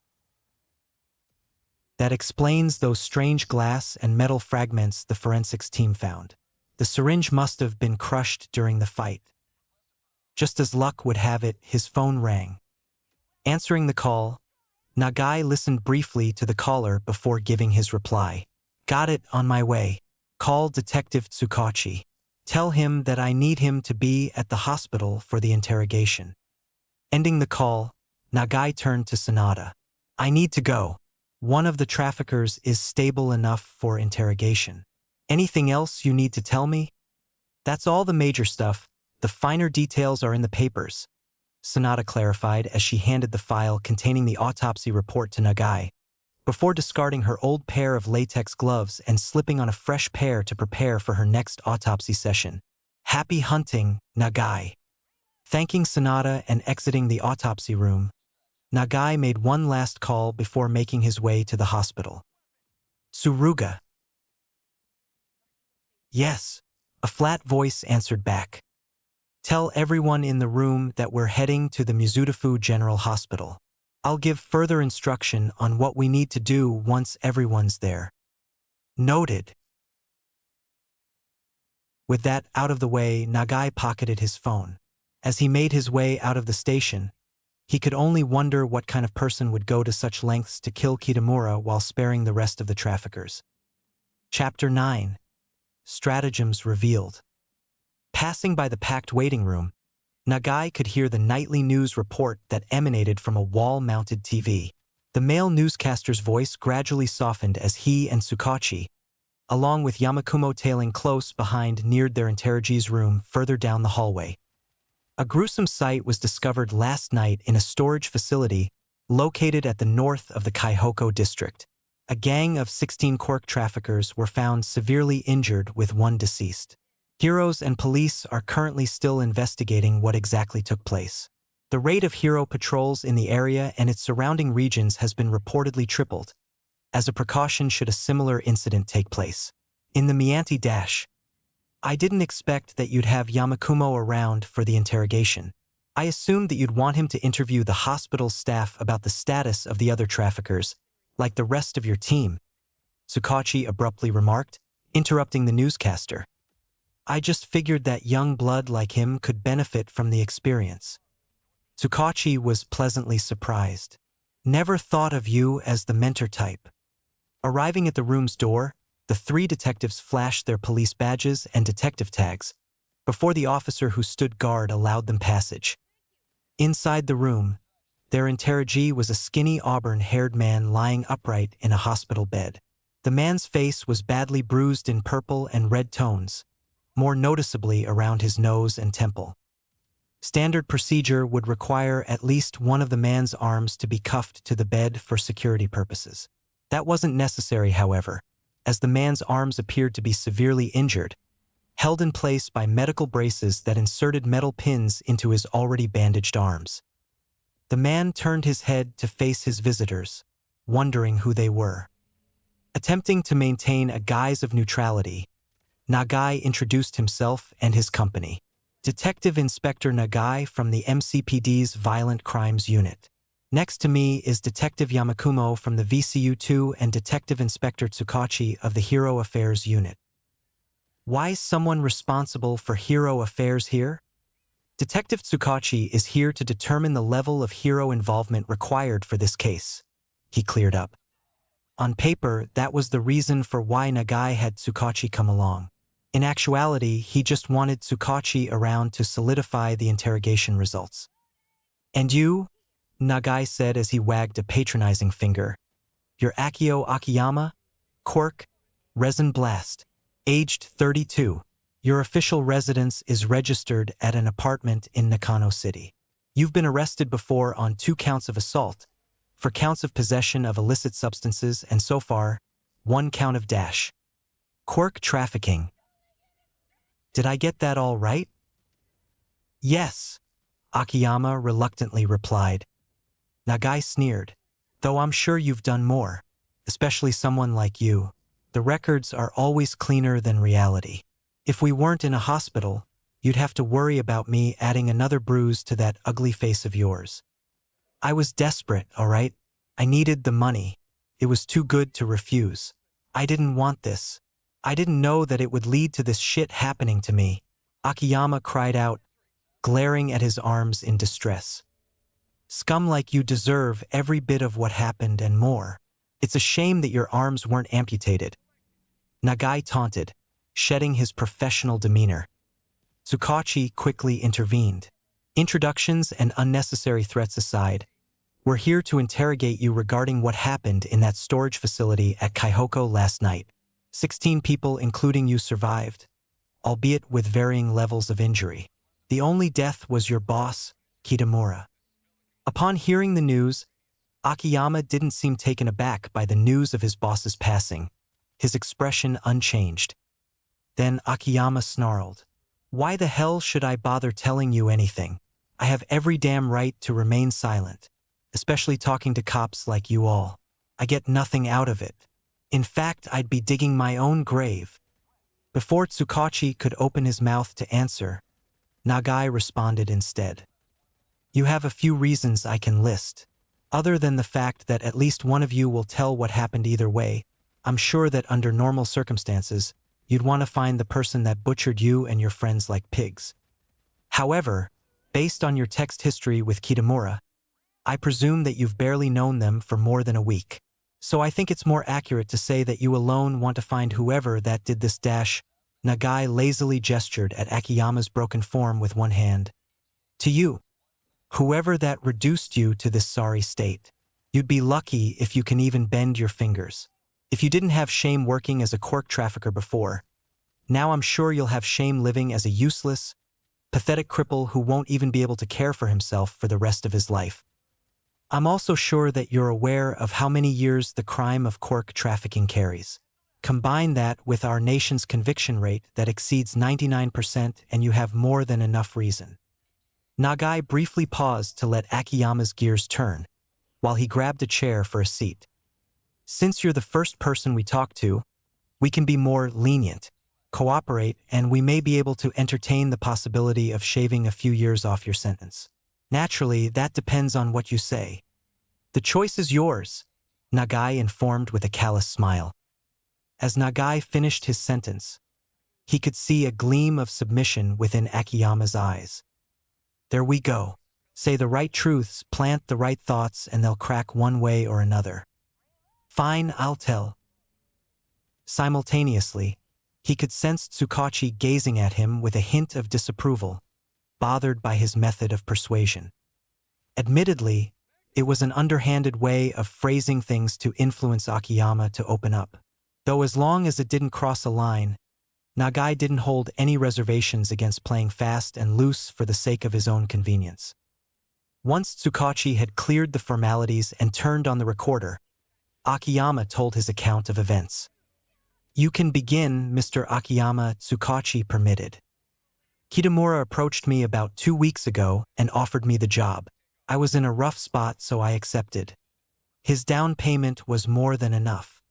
That explains those strange glass and metal fragments the forensics team found. The syringe must have been crushed during the fight. Just as luck would have it, his phone rang. Answering the call, Nagai listened briefly to the caller before giving his reply. Got it, on my way. Call Detective Tsukachi. Tell him that I need him to be at the hospital for the interrogation. Ending the call, Nagai turned to Sanada. I need to go. One of the traffickers is stable enough for interrogation. Anything else you need to tell me? That's all the major stuff. The finer details are in the papers, Sanada clarified as she handed the file containing the autopsy report to Nagai, before discarding her old pair of latex gloves and slipping on a fresh pair to prepare for her next autopsy session. Happy hunting, Nagai. Thanking Sanada and exiting the autopsy room, Nagai made one last call before making his way to the hospital. Tsuruga. Yes, a flat voice answered back. Tell everyone in the room that we're heading to the Mizudafu General Hospital. I'll give further instruction on what we need to do once everyone's there. Noted. With that out of the way, Nagai pocketed his phone. As he made his way out of the station, he could only wonder what kind of person would go to such lengths to kill Kitamura while sparing the rest of the traffickers. Chapter 9. Stratagems Revealed. Passing by the packed waiting room, Nagai could hear the nightly news report that emanated from a wall-mounted TV. The male newscaster's voice gradually softened as he and Tsukachi, along with Yamakumo tailing close behind, neared their interrogee's room further down the hallway. A gruesome sight was discovered last night in a storage facility located at the north of the Kaihoko district. A gang of 16 cork traffickers were found severely injured with one deceased. Heroes and police are currently still investigating what exactly took place. The rate of hero patrols in the area and its surrounding regions has been reportedly tripled, as a precaution should a similar incident take place. In the Mianti Dash, I didn't expect that you'd have Yamakumo around for the interrogation. I assumed that you'd want him to interview the hospital staff about the status of the other traffickers, like the rest of your team, Tsukachi abruptly remarked, interrupting the newscaster. I just figured that young blood like him could benefit from the experience. Tsukachi was pleasantly surprised. Never thought of you as the mentor type. Arriving at the room's door, the three detectives flashed their police badges and detective tags before the officer who stood guard allowed them passage. Inside the room, their interrogee was a skinny auburn-haired man lying upright in a hospital bed. The man's face was badly bruised in purple and red tones, more noticeably around his nose and temple. Standard procedure would require at least one of the man's arms to be cuffed to the bed for security purposes. That wasn't necessary, however, as the man's arms appeared to be severely injured, held in place by medical braces that inserted metal pins into his already bandaged arms. The man turned his head to face his visitors, wondering who they were. Attempting to maintain a guise of neutrality, Nagai introduced himself and his company. Detective Inspector Nagai from the MCPD's Violent Crimes Unit. Next to me is Detective Yamakumo from the VCU2 and Detective Inspector Tsukachi of the Hero Affairs Unit. Why is someone responsible for Hero Affairs here? Detective Tsukachi is here to determine the level of hero involvement required for this case. He cleared up. On paper, that was the reason for why Nagai had Tsukachi come along. In actuality, he just wanted Tsukachi around to solidify the interrogation results. And you? Nagai said as he wagged a patronizing finger. You're Akio Akiyama? Quirk, Resin Blast. Aged 32. Your official residence is registered at an apartment in Nakano City. You've been arrested before on 2 counts of assault, for counts of possession of illicit substances, and so far, 1 count of quirk trafficking. Did I get that all right? Yes, Akiyama reluctantly replied. Nagai sneered. Though I'm sure you've done more, especially someone like you. The records are always cleaner than reality. If we weren't in a hospital, you'd have to worry about me adding another bruise to that ugly face of yours. I was desperate, all right? I needed the money. It was too good to refuse. I didn't want this. I didn't know that it would lead to this shit happening to me. Akiyama cried out, glaring at his arms in distress. Scum like you deserve every bit of what happened and more. It's a shame that your arms weren't amputated. Nagai taunted, shedding his professional demeanor. Tsukachi quickly intervened. Introductions and unnecessary threats aside, we're here to interrogate you regarding what happened in that storage facility at Kaihoko last night. 16 people, including you, survived, albeit with varying levels of injury. The only death was your boss, Kitamura. Upon hearing the news, Akiyama didn't seem taken aback by the news of his boss's passing, his expression unchanged. Then Akiyama snarled, "Why the hell should I bother telling you anything? I have every damn right to remain silent, especially talking to cops like you all. I get nothing out of it. In fact, I'd be digging my own grave." Before Tsukachi could open his mouth to answer, Nagai responded instead. "You have a few reasons I can list. Other than the fact that at least one of you will tell what happened either way, I'm sure that under normal circumstances, you'd want to find the person that butchered you and your friends like pigs. However, based on your text history with Kitamura, I presume that you've barely known them for more than a week. So I think it's more accurate to say that you alone want to find whoever that did this dash." Nagai lazily gestured at Akiyama's broken form with one hand. "To you. Whoever that reduced you to this sorry state. You'd be lucky if you can even bend your fingers. If you didn't have shame working as a quirk trafficker before, now I'm sure you'll have shame living as a useless, pathetic cripple who won't even be able to care for himself for the rest of his life. I'm also sure that you're aware of how many years the crime of quirk trafficking carries. Combine that with our nation's conviction rate that exceeds 99% and you have more than enough reason." Nagai briefly paused to let Akiyama's gears turn, while he grabbed a chair for a seat. "Since you're the first person we talk to, we can be more lenient, cooperate, and we may be able to entertain the possibility of shaving a few years off your sentence. Naturally, that depends on what you say. The choice is yours," Nagai informed with a callous smile. As Nagai finished his sentence, he could see a gleam of submission within Akiyama's eyes. There we go. Say the right truths, plant the right thoughts, and they'll crack one way or another. Fine, I'll tell. Simultaneously, he could sense Tsukachi gazing at him with a hint of disapproval, bothered by his method of persuasion. Admittedly, it was an underhanded way of phrasing things to influence Akiyama to open up. Though as long as it didn't cross a line, Nagai didn't hold any reservations against playing fast and loose for the sake of his own convenience. Once Tsukachi had cleared the formalities and turned on the recorder, Akiyama told his account of events. "You can begin, Mr. Akiyama," Tsukachi permitted. "Kitamura approached me about 2 weeks ago and offered me the job. I was in a rough spot, so I accepted. His down payment was more than enough.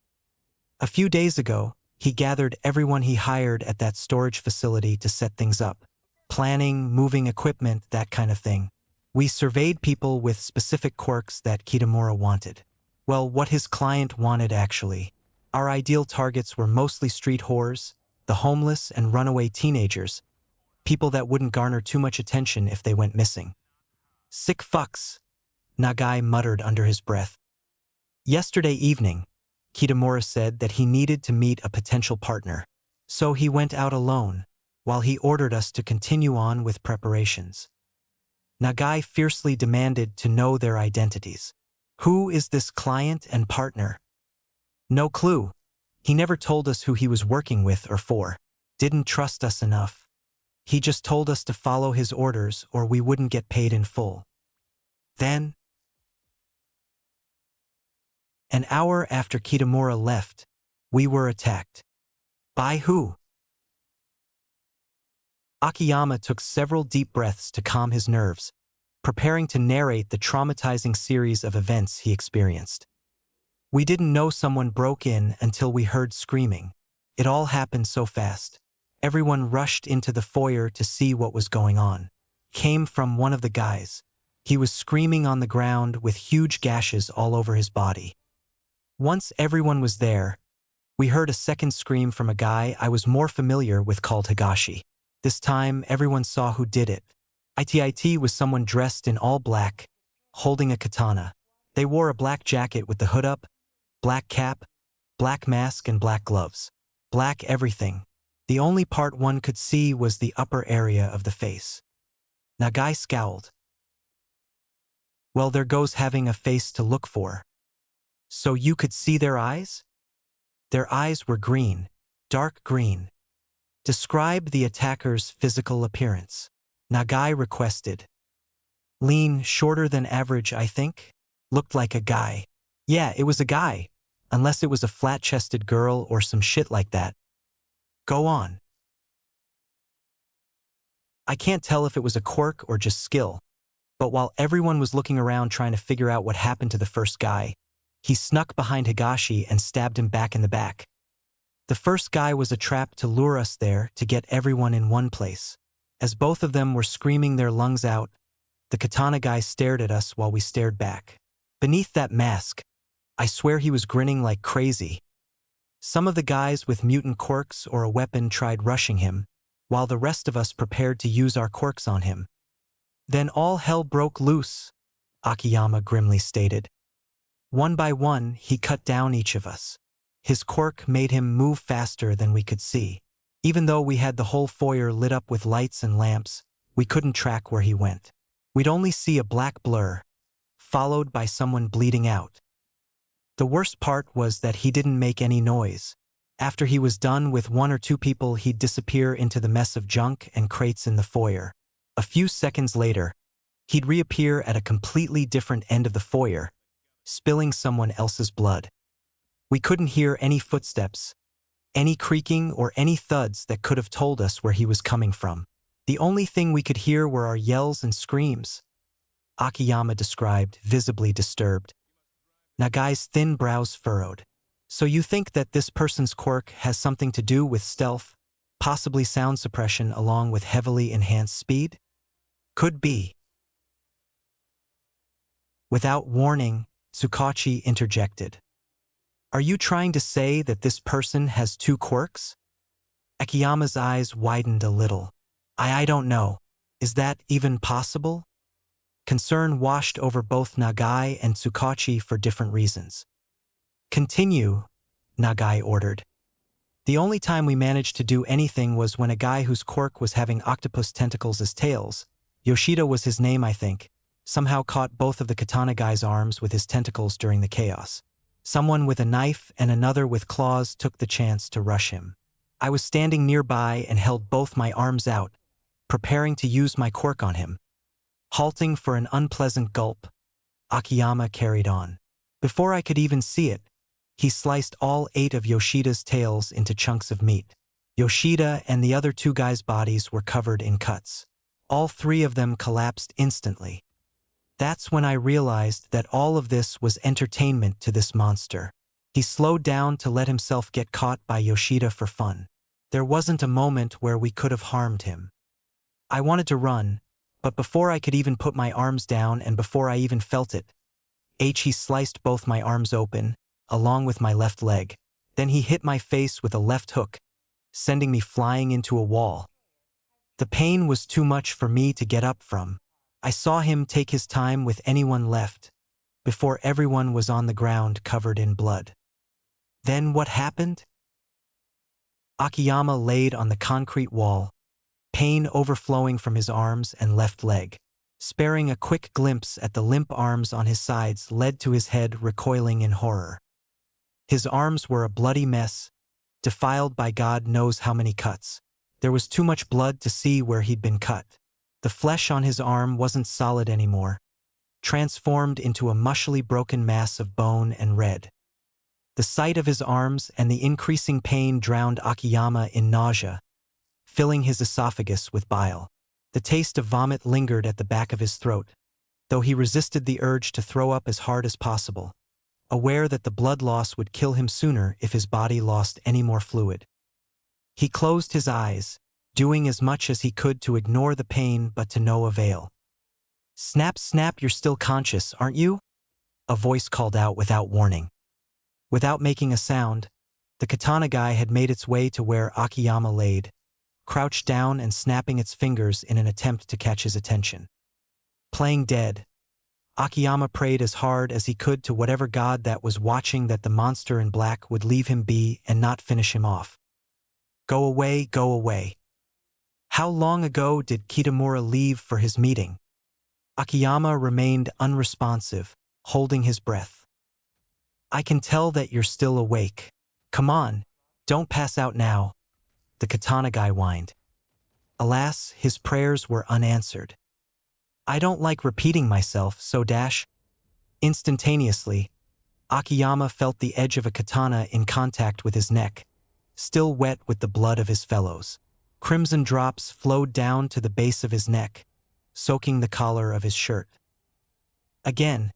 A few days ago, he gathered everyone he hired at that storage facility to set things up. Planning, moving equipment, that kind of thing. We surveyed people with specific quirks that Kitamura wanted. Well, what his client wanted actually. Our ideal targets were mostly street whores, the homeless and runaway teenagers, people that wouldn't garner too much attention if they went missing. Sick fucks," Nagai muttered under his breath. "Yesterday evening, Kitamura said that he needed to meet a potential partner, so he went out alone, while he ordered us to continue on with preparations." Nagai fiercely demanded to know their identities. "Who is this client and partner?" "No clue. He never told us who he was working with or for. Didn't trust us enough. He just told us to follow his orders or we wouldn't get paid in full." Then, an hour after Kitamura left, we were attacked. By who? Akiyama took several deep breaths to calm his nerves, preparing to narrate the traumatizing series of events he experienced. We didn't know someone broke in until we heard screaming. It all happened so fast. Everyone rushed into the foyer to see what was going on. Came from one of the guys. He was screaming on the ground with huge gashes all over his body. Once everyone was there, we heard a second scream from a guy I was more familiar with called Higashi. This time, everyone saw who did it. It was someone dressed in all black, holding a katana. They wore a black jacket with the hood up, black cap, black mask and black gloves. Black everything. The only part one could see was the upper area of the face. Nagai scowled. Well, there goes having a face to look for. So you could see their eyes? Their eyes were green, dark green. Describe the attacker's physical appearance. Nagai requested. Lean, shorter than average, I think. Looked like a guy. Yeah, it was a guy. Unless it was a flat-chested girl or some shit like that. Go on. I can't tell if it was a quirk or just skill, but while everyone was looking around trying to figure out what happened to the first guy, he snuck behind Higashi and stabbed him back in the back. The first guy was a trap to lure us there to get everyone in one place. As both of them were screaming their lungs out, the katana guy stared at us while we stared back. Beneath that mask, I swear he was grinning like crazy. Some of the guys with mutant quirks or a weapon tried rushing him, while the rest of us prepared to use our quirks on him. Then all hell broke loose, Akiyama grimly stated. One by one, he cut down each of us. His quirk made him move faster than we could see. Even though we had the whole foyer lit up with lights and lamps, we couldn't track where he went. We'd only see a black blur, followed by someone bleeding out. The worst part was that he didn't make any noise. After he was done with one or two people, he'd disappear into the mess of junk and crates in the foyer. A few seconds later, he'd reappear at a completely different end of the foyer, spilling someone else's blood. We couldn't hear any footsteps, any creaking or any thuds that could have told us where he was coming from. The only thing we could hear were our yells and screams. Akiyama described, visibly disturbed. Nagai's thin brows furrowed. So you think that this person's quirk has something to do with stealth, possibly sound suppression along with heavily enhanced speed? Could be. Without warning, Tsukachi interjected. Are you trying to say that this person has two quirks? Akiyama's eyes widened a little. I don't know. Is that even possible? Concern washed over both Nagai and Tsukachi for different reasons. Continue, Nagai ordered. The only time we managed to do anything was when a guy whose quirk was having octopus tentacles as tails, Yoshida was his name I think, somehow caught both of the katana guy's arms with his tentacles during the chaos. Someone with a knife and another with claws took the chance to rush him. I was standing nearby and held both my arms out, preparing to use my quirk on him. Halting for an unpleasant gulp, Akiyama carried on. Before I could even see it, he sliced all 8 of Yoshida's tails into chunks of meat. Yoshida and the other 2 guys' bodies were covered in cuts. All 3 of them collapsed instantly. That's when I realized that all of this was entertainment to this monster. He slowed down to let himself get caught by Yoshida for fun. There wasn't a moment where we could have harmed him. I wanted to run, but before I could even put my arms down and before I even felt it, he sliced both my arms open, along with my left leg. Then he hit my face with a left hook, sending me flying into a wall. The pain was too much for me to get up from. I saw him take his time with anyone left, before everyone was on the ground covered in blood. Then what happened? Akiyama laid on the concrete wall, pain overflowing from his arms and left leg. Sparing a quick glimpse at the limp arms on his sides led to his head recoiling in horror. His arms were a bloody mess, defiled by God knows how many cuts. There was too much blood to see where he'd been cut. The flesh on his arm wasn't solid anymore. transformed into a mushily broken mass of bone and red. The sight of his arms and the increasing pain drowned Akiyama in nausea, filling his esophagus with bile. The taste of vomit lingered at the back of his throat, though he resisted the urge to throw up as hard as possible, aware that the blood loss would kill him sooner if his body lost any more fluid. He closed his eyes, doing as much as he could to ignore the pain but to no avail. "Snap, snap, you're still conscious, aren't you?" a voice called out without warning. Without making a sound, the katana guy had made its way to where Akiyama laid, crouched down and snapping its fingers in an attempt to catch his attention. Playing dead, Akiyama prayed as hard as he could to whatever god that was watching that the monster in black would leave him be and not finish him off. Go away, go away. How long ago did Kitamura leave for his meeting? Akiyama remained unresponsive, holding his breath. I can tell that you're still awake. Come on, don't pass out now, the katana guy whined. Alas, his prayers were unanswered. I don't like repeating myself, so dash. Instantaneously, Akiyama felt the edge of a katana in contact with his neck, still wet with the blood of his fellows. Crimson drops flowed down to the base of his neck, soaking the collar of his shirt. Again,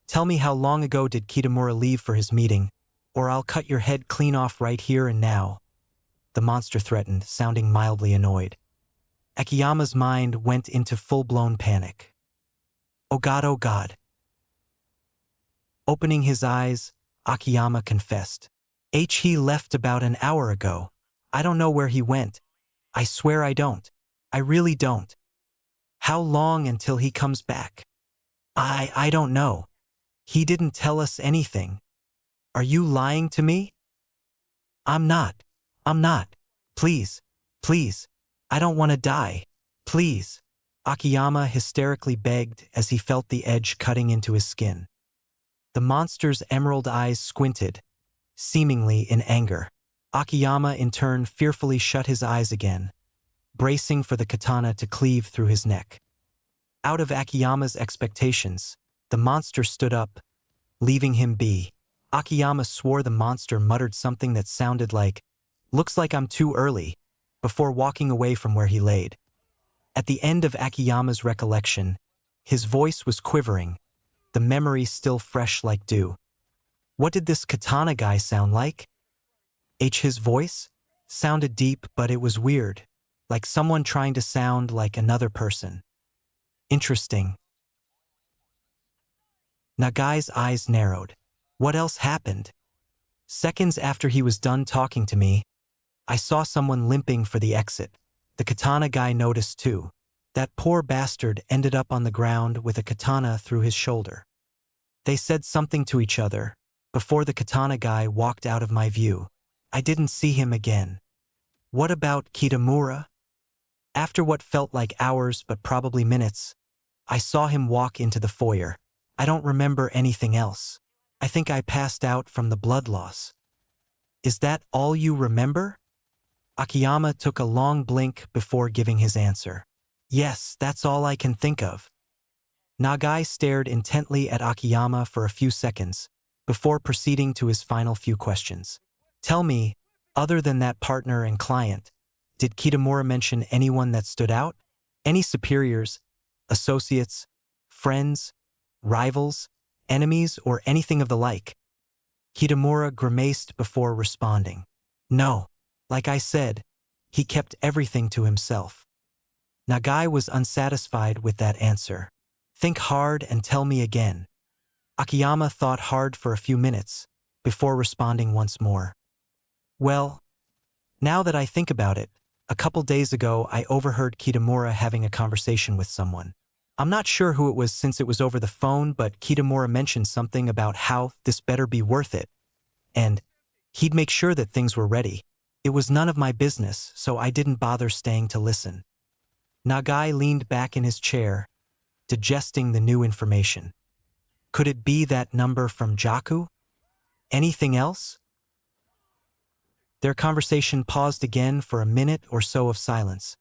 tell me how long ago did Kitamura leave for his meeting, or I'll cut your head clean off right here and now, the monster threatened, sounding mildly annoyed. Akiyama's mind went into full-blown panic. Oh God, oh God. Opening his eyes, Akiyama confessed. He left about an hour ago. I don't know where he went. I swear I don't. I really don't. How long until he comes back? I don't know. He didn't tell us anything. Are you lying to me? I'm not. Please, please. I don't want to die. Please. Akiyama hysterically begged as he felt the edge cutting into his skin. The monster's emerald eyes squinted, seemingly in anger. Akiyama in turn fearfully shut his eyes again, bracing for the katana to cleave through his neck. Out of Akiyama's expectations, the monster stood up, leaving him be. Akiyama swore the monster muttered something that sounded like, "Looks like I'm too early," before walking away from where he laid. At the end of Akiyama's recollection, his voice was quivering, the memory still fresh like dew. What did this katana guy sound like? His voice sounded deep, but it was weird, like someone trying to sound like another person. Interesting. Nagai's eyes narrowed. What else happened? Seconds after he was done talking to me, I saw someone limping for the exit. The katana guy noticed too. That poor bastard ended up on the ground with a katana through his shoulder. They said something to each other before the katana guy walked out of my view. I didn't see him again. What about Kitamura? After what felt like hours but probably minutes, I saw him walk into the foyer. I don't remember anything else. I think I passed out from the blood loss. Is that all you remember? Akiyama took a long blink before giving his answer. Yes, that's all I can think of. Nagai stared intently at Akiyama for a few seconds, before proceeding to his final few questions. Tell me, other than that partner and client, did Kitamura mention anyone that stood out? Any superiors, associates, friends, rivals, enemies, or anything of the like? Kitamura grimaced before responding. No, like I said, he kept everything to himself. Nagai was unsatisfied with that answer. Think hard and tell me again. Akiyama thought hard for a few minutes, before responding once more. Well, now that I think about it, a couple days ago I overheard Kitamura having a conversation with someone. I'm not sure who it was since it was over the phone, but Kitamura mentioned something about how this better be worth it, and he'd make sure that things were ready. It was none of my business, so I didn't bother staying to listen. Nagai leaned back in his chair, digesting the new information. Could it be that number from Jaku? Anything else? Their conversation paused again for a minute or so of silence,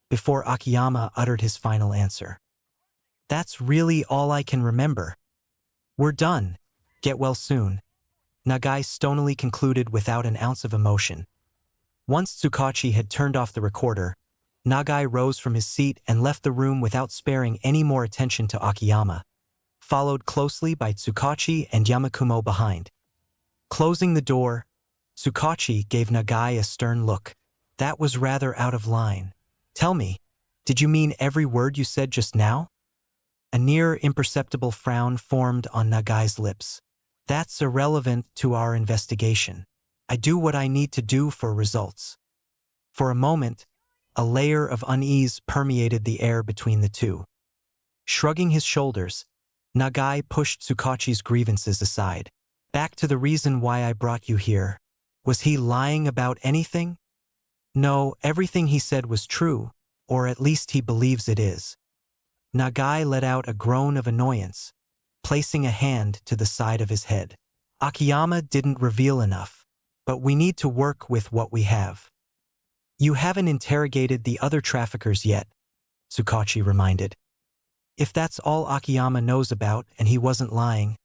before Akiyama uttered his final answer. That's really all I can remember. We're done. Get well soon. Nagai stonily concluded without an ounce of emotion. Once Tsukachi had turned off the recorder, Nagai rose from his seat and left the room without sparing any more attention to Akiyama, followed closely by Tsukachi and Yamakumo behind. Closing the door, Tsukachi gave Nagai a stern look. That was rather out of line. Tell me, did you mean every word you said just now? A near imperceptible frown formed on Nagai's lips. That's irrelevant to our investigation. I do what I need to do for results. For a moment, a layer of unease permeated the air between the two. Shrugging his shoulders, Nagai pushed Tsukachi's grievances aside. Back to the reason why I brought you here. Was he lying about anything? No, everything he said was true, or at least he believes it is. Nagai let out a groan of annoyance, placing a hand to the side of his head. Akiyama didn't reveal enough, but we need to work with what we have. You haven't interrogated the other traffickers yet, Tsukachi reminded. If that's all Akiyama knows about and he wasn't lying,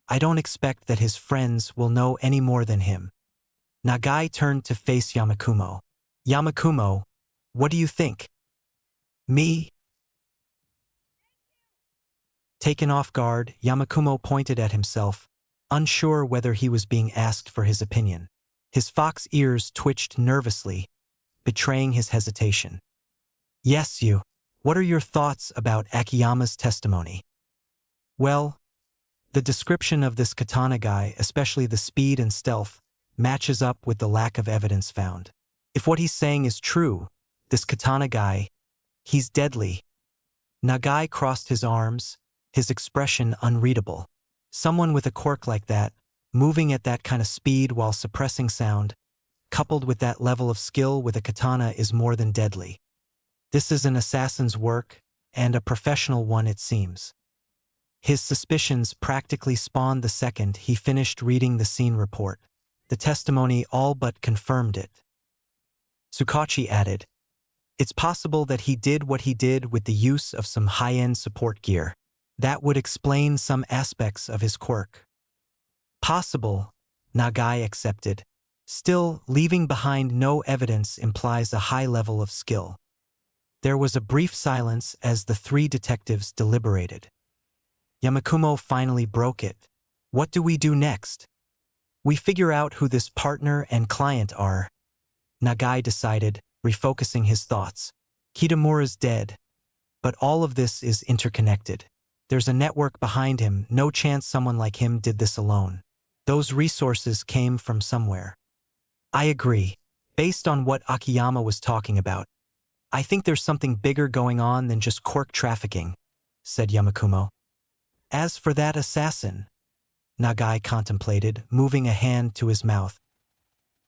I don't expect that his friends will know any more than him. Nagai turned to face Yamakumo. Yamakumo, what do you think? Me? Taken off guard, Yamakumo pointed at himself, unsure whether he was being asked for his opinion. His fox ears twitched nervously, betraying his hesitation. Yes, you. What are your thoughts about Akiyama's testimony? Well, the description of this katana guy, especially the speed and stealth, matches up with the lack of evidence found. If what he's saying is true, this katana guy, he's deadly. Nagai crossed his arms, his expression unreadable. Someone with a quirk like that, moving at that kind of speed while suppressing sound, coupled with that level of skill with a katana is more than deadly. This is an assassin's work, and a professional one it seems. His suspicions practically spawned the second he finished reading the scene report. The testimony all but confirmed it. Tsukachi added, it's possible that he did what he did with the use of some high-end support gear. That would explain some aspects of his quirk. Possible, Nagai accepted. Still, leaving behind no evidence implies a high level of skill. There was a brief silence as the three detectives deliberated. Yamakumo finally broke it. What do we do next? We figure out who this partner and client are, Nagai decided, refocusing his thoughts. Kitamura's dead, but all of this is interconnected. There's a network behind him, no chance someone like him did this alone. Those resources came from somewhere. I agree. Based on what Akiyama was talking about, I think there's something bigger going on than just quirk trafficking, said Yamakumo. As for that assassin, Nagai contemplated, moving a hand to his mouth.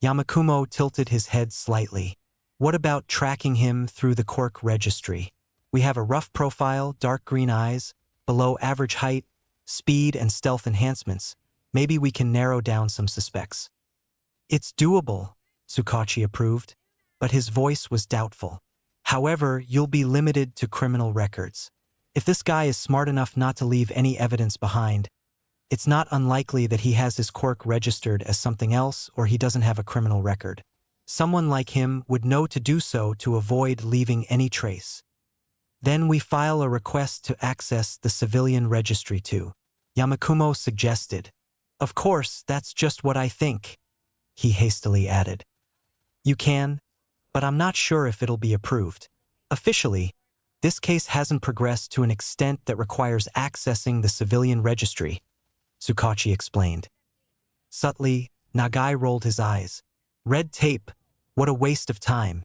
Yamakumo tilted his head slightly. What about tracking him through the quirk registry? We have a rough profile, dark green eyes, below average height, speed and stealth enhancements. Maybe we can narrow down some suspects. It's doable, Tsukachi approved, but his voice was doubtful. However, you'll be limited to criminal records. If this guy is smart enough not to leave any evidence behind, it's not unlikely that he has his quirk registered as something else or he doesn't have a criminal record. Someone like him would know to do so to avoid leaving any trace. Then we file a request to access the civilian registry too, Yamakumo suggested. Of course, that's just what I think, he hastily added. You can, but I'm not sure if it'll be approved. Officially, this case hasn't progressed to an extent that requires accessing the civilian registry, Tsukachi explained. Subtly, Nagai rolled his eyes. Red tape, what a waste of time.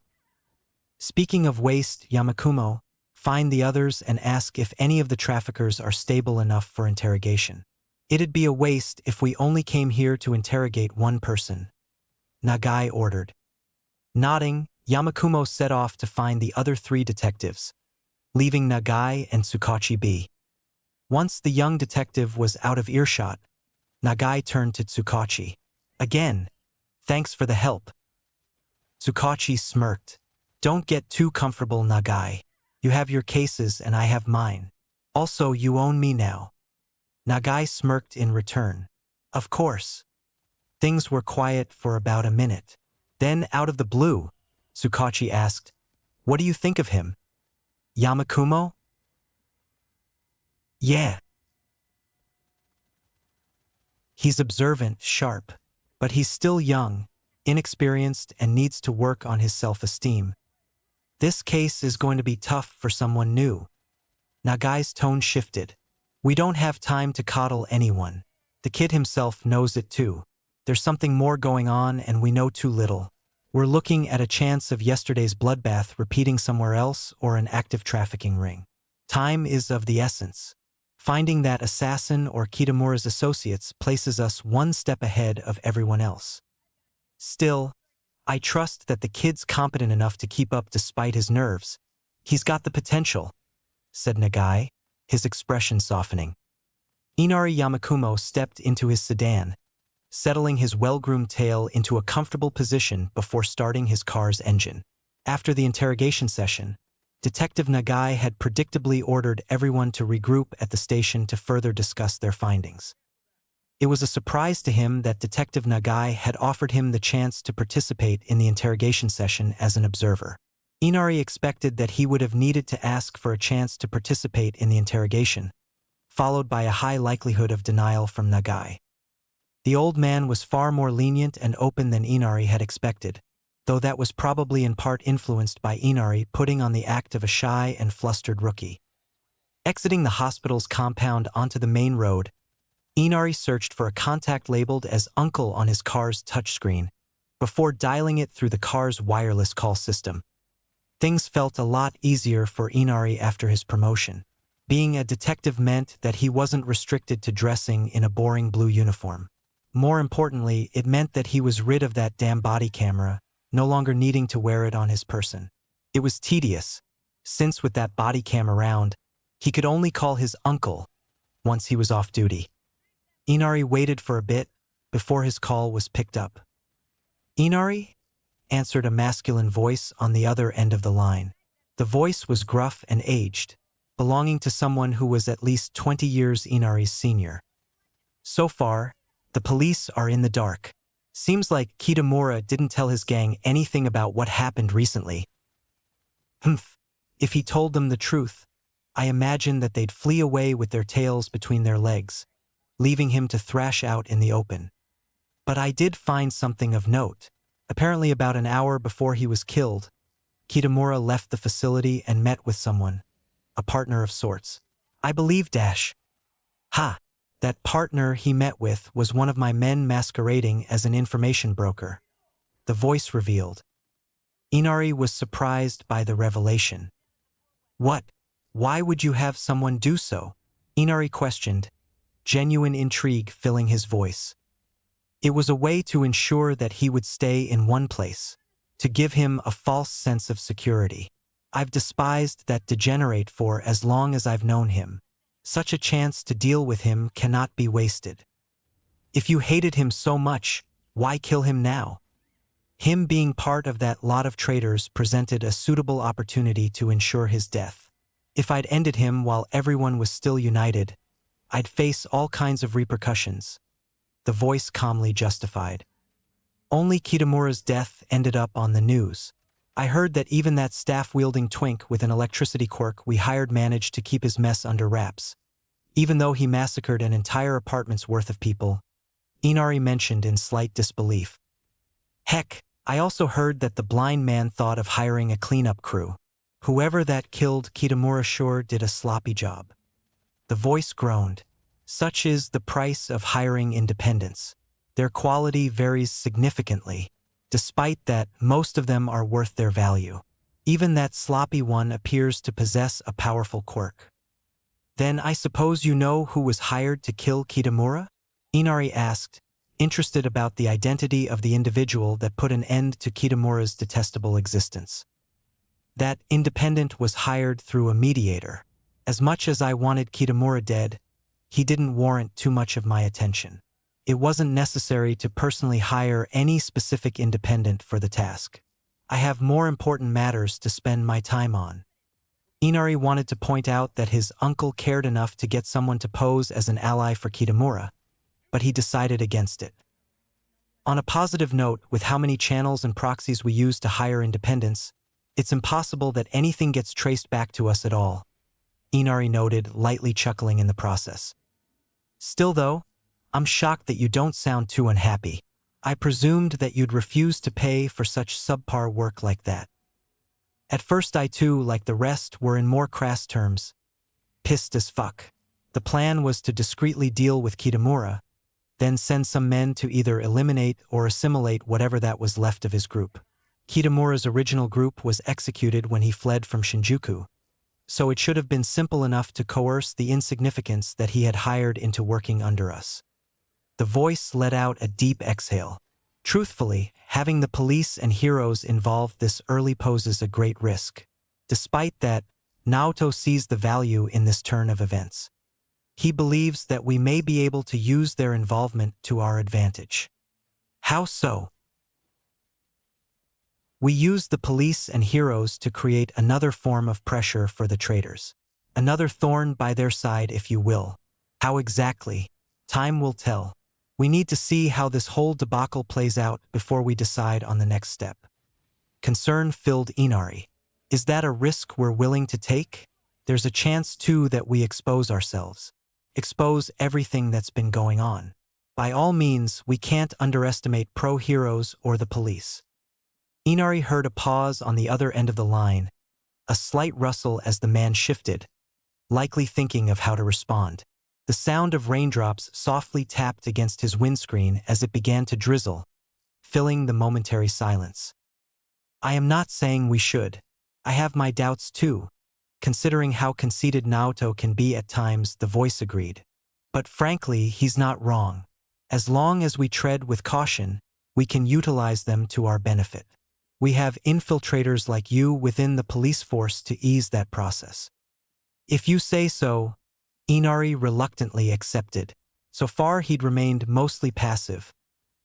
Speaking of waste, Yamakumo, find the others and ask if any of the traffickers are stable enough for interrogation. It'd be a waste if we only came here to interrogate one person, Nagai ordered. Nodding, Yamakumo set off to find the other three detectives, leaving Nagai and Tsukachi be. Once the young detective was out of earshot, Nagai turned to Tsukachi. Again, thanks for the help. Tsukachi smirked. Don't get too comfortable, Nagai. You have your cases and I have mine. Also, you own me now. Nagai smirked in return. Of course. Things were quiet for about a minute. Then, out of the blue, Tsukachi asked, "What do you think of him? Yamakumo?" "Yeah. He's observant, sharp, but he's still young, inexperienced, and needs to work on his self-esteem. This case is going to be tough for someone new." Nagai's tone shifted. "We don't have time to coddle anyone. The kid himself knows it too. There's something more going on and we know too little. We're looking at a chance of yesterday's bloodbath repeating somewhere else or an active trafficking ring. Time is of the essence. Finding that assassin or Kitamura's associates places us one step ahead of everyone else. Still, I trust that the kid's competent enough to keep up despite his nerves. He's got the potential," said Nagai, his expression softening. Inari Yamakumo stepped into his sedan, settling his well-groomed tail into a comfortable position before starting his car's engine. After the interrogation session, Detective Nagai had predictably ordered everyone to regroup at the station to further discuss their findings. It was a surprise to him that Detective Nagai had offered him the chance to participate in the interrogation session as an observer. Inari expected that he would have needed to ask for a chance to participate in the interrogation, followed by a high likelihood of denial from Nagai. The old man was far more lenient and open than Inari had expected, though that was probably in part influenced by Inari putting on the act of a shy and flustered rookie. Exiting the hospital's compound onto the main road, Inari searched for a contact labeled as Uncle on his car's touchscreen, before dialing it through the car's wireless call system. Things felt a lot easier for Inari after his promotion. Being a detective meant that he wasn't restricted to dressing in a boring blue uniform. More importantly, it meant that he was rid of that damn body camera, no longer needing to wear it on his person. It was tedious, since with that body cam around, he could only call his uncle once he was off duty. Inari waited for a bit before his call was picked up. "Inari?" answered a masculine voice on the other end of the line. The voice was gruff and aged, belonging to someone who was at least 20 years Inari's senior. "So far, the police are in the dark. Seems like Kitamura didn't tell his gang anything about what happened recently." "Humph. If he told them the truth, I imagine that they'd flee away with their tails between their legs, leaving him to thrash out in the open. But I did find something of note. Apparently about an hour before he was killed, Kitamura left the facility and met with someone, a partner of sorts. I believe Dash. Ha! That partner he met with was one of my men masquerading as an information broker," the voice revealed. Inari was surprised by the revelation. "What? Why would you have someone do so?" Inari questioned, genuine intrigue filling his voice. It was a way to ensure that he would stay in one place, to give him a false sense of security. "I've despised that degenerate for as long as I've known him. Such a chance to deal with him cannot be wasted. If you hated him so much, why kill him now?" Him being part of that lot of traitors presented a suitable opportunity to ensure his death. "If I'd ended him while everyone was still united, I'd face all kinds of repercussions," the voice calmly justified. "Only Kitamura's death ended up on the news. I heard that even that staff-wielding twink with an electricity quirk we hired managed to keep his mess under wraps, even though he massacred an entire apartment's worth of people," Inari mentioned in slight disbelief. "Heck, I also heard that the blind man thought of hiring a cleanup crew. Whoever that killed Kitamura sure did a sloppy job." The voice groaned. "Such is the price of hiring independents. Their quality varies significantly. Despite that, most of them are worth their value. Even that sloppy one appears to possess a powerful quirk." "Then I suppose you know who was hired to kill Kitamura?" Inari asked, interested about the identity of the individual that put an end to Kitamura's detestable existence. "That independent was hired through a mediator. As much as I wanted Kitamura dead, he didn't warrant too much of my attention. It wasn't necessary to personally hire any specific independent for the task. I have more important matters to spend my time on." Inari wanted to point out that his uncle cared enough to get someone to pose as an ally for Kitamura, but he decided against it. On a positive note, with how many channels and proxies we use to hire independents, it's impossible that anything gets traced back to us at all, Inari noted, lightly chuckling in the process. Still though, I'm shocked that you don't sound too unhappy. I presumed that you'd refuse to pay for such subpar work like that. At first I too, like the rest, were in more crass terms, pissed as fuck. The plan was to discreetly deal with Kitamura, then send some men to either eliminate or assimilate whatever that was left of his group. Kitamura's original group was executed when he fled from Shinjuku, so it should have been simple enough to coerce the insignificance that he had hired into working under us. The voice let out a deep exhale. Truthfully, having the police and heroes involved this early poses a great risk. Despite that, Naoto sees the value in this turn of events. He believes that we may be able to use their involvement to our advantage. How so? We use the police and heroes to create another form of pressure for the traitors. Another thorn by their side, if you will. How exactly? Time will tell. We need to see how this whole debacle plays out before we decide on the next step. Concern filled Inari. Is that a risk we're willing to take? There's a chance too that we expose ourselves. Expose everything that's been going on. By all means, we can't underestimate pro-heroes or the police. Inari heard a pause on the other end of the line, a slight rustle as the man shifted, likely thinking of how to respond. The sound of raindrops softly tapped against his windscreen as it began to drizzle, filling the momentary silence. I am not saying we should. I have my doubts too. Considering how conceited Naoto can be at times, the voice agreed. But frankly, he's not wrong. As long as we tread with caution, we can utilize them to our benefit. We have infiltrators like you within the police force to ease that process. If you say so, Inari reluctantly accepted. So far he'd remained mostly passive,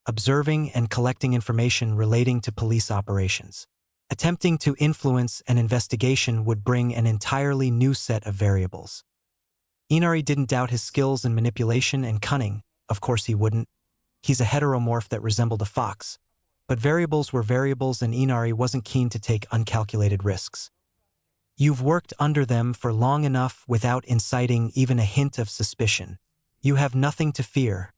observing and collecting information relating to police operations. Attempting to influence an investigation would bring an entirely new set of variables. Inari didn't doubt his skills in manipulation and cunning. Of course he wouldn't. He's a heteromorph that resembled a fox. But variables were variables, and Inari wasn't keen to take uncalculated risks. You've worked under them for long enough without inciting even a hint of suspicion. You have nothing to fear.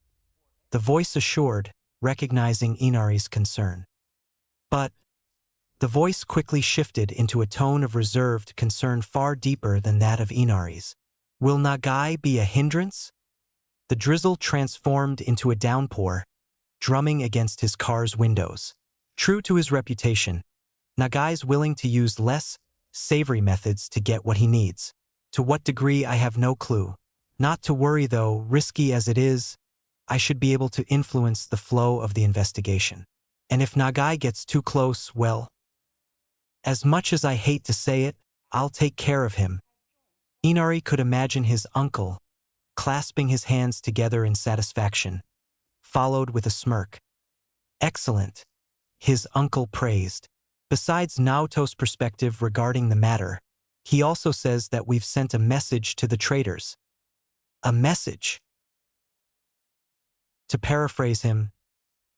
The voice assured, recognizing Inari's concern. But the voice quickly shifted into a tone of reserved concern far deeper than that of Inari's. Will Nagai be a hindrance? The drizzle transformed into a downpour, drumming against his car's windows. True to his reputation, Nagai's willing to use less savory methods to get what he needs. To what degree, I have no clue. Not to worry though, risky as it is, I should be able to influence the flow of the investigation. And if Nagai gets too close, well, as much as I hate to say it, I'll take care of him. Inari could imagine his uncle, clasping his hands together in satisfaction, followed with a smirk. Excellent, his uncle praised. Besides Naoto's perspective regarding the matter, he also says that we've sent a message to the traitors. A message? To paraphrase him,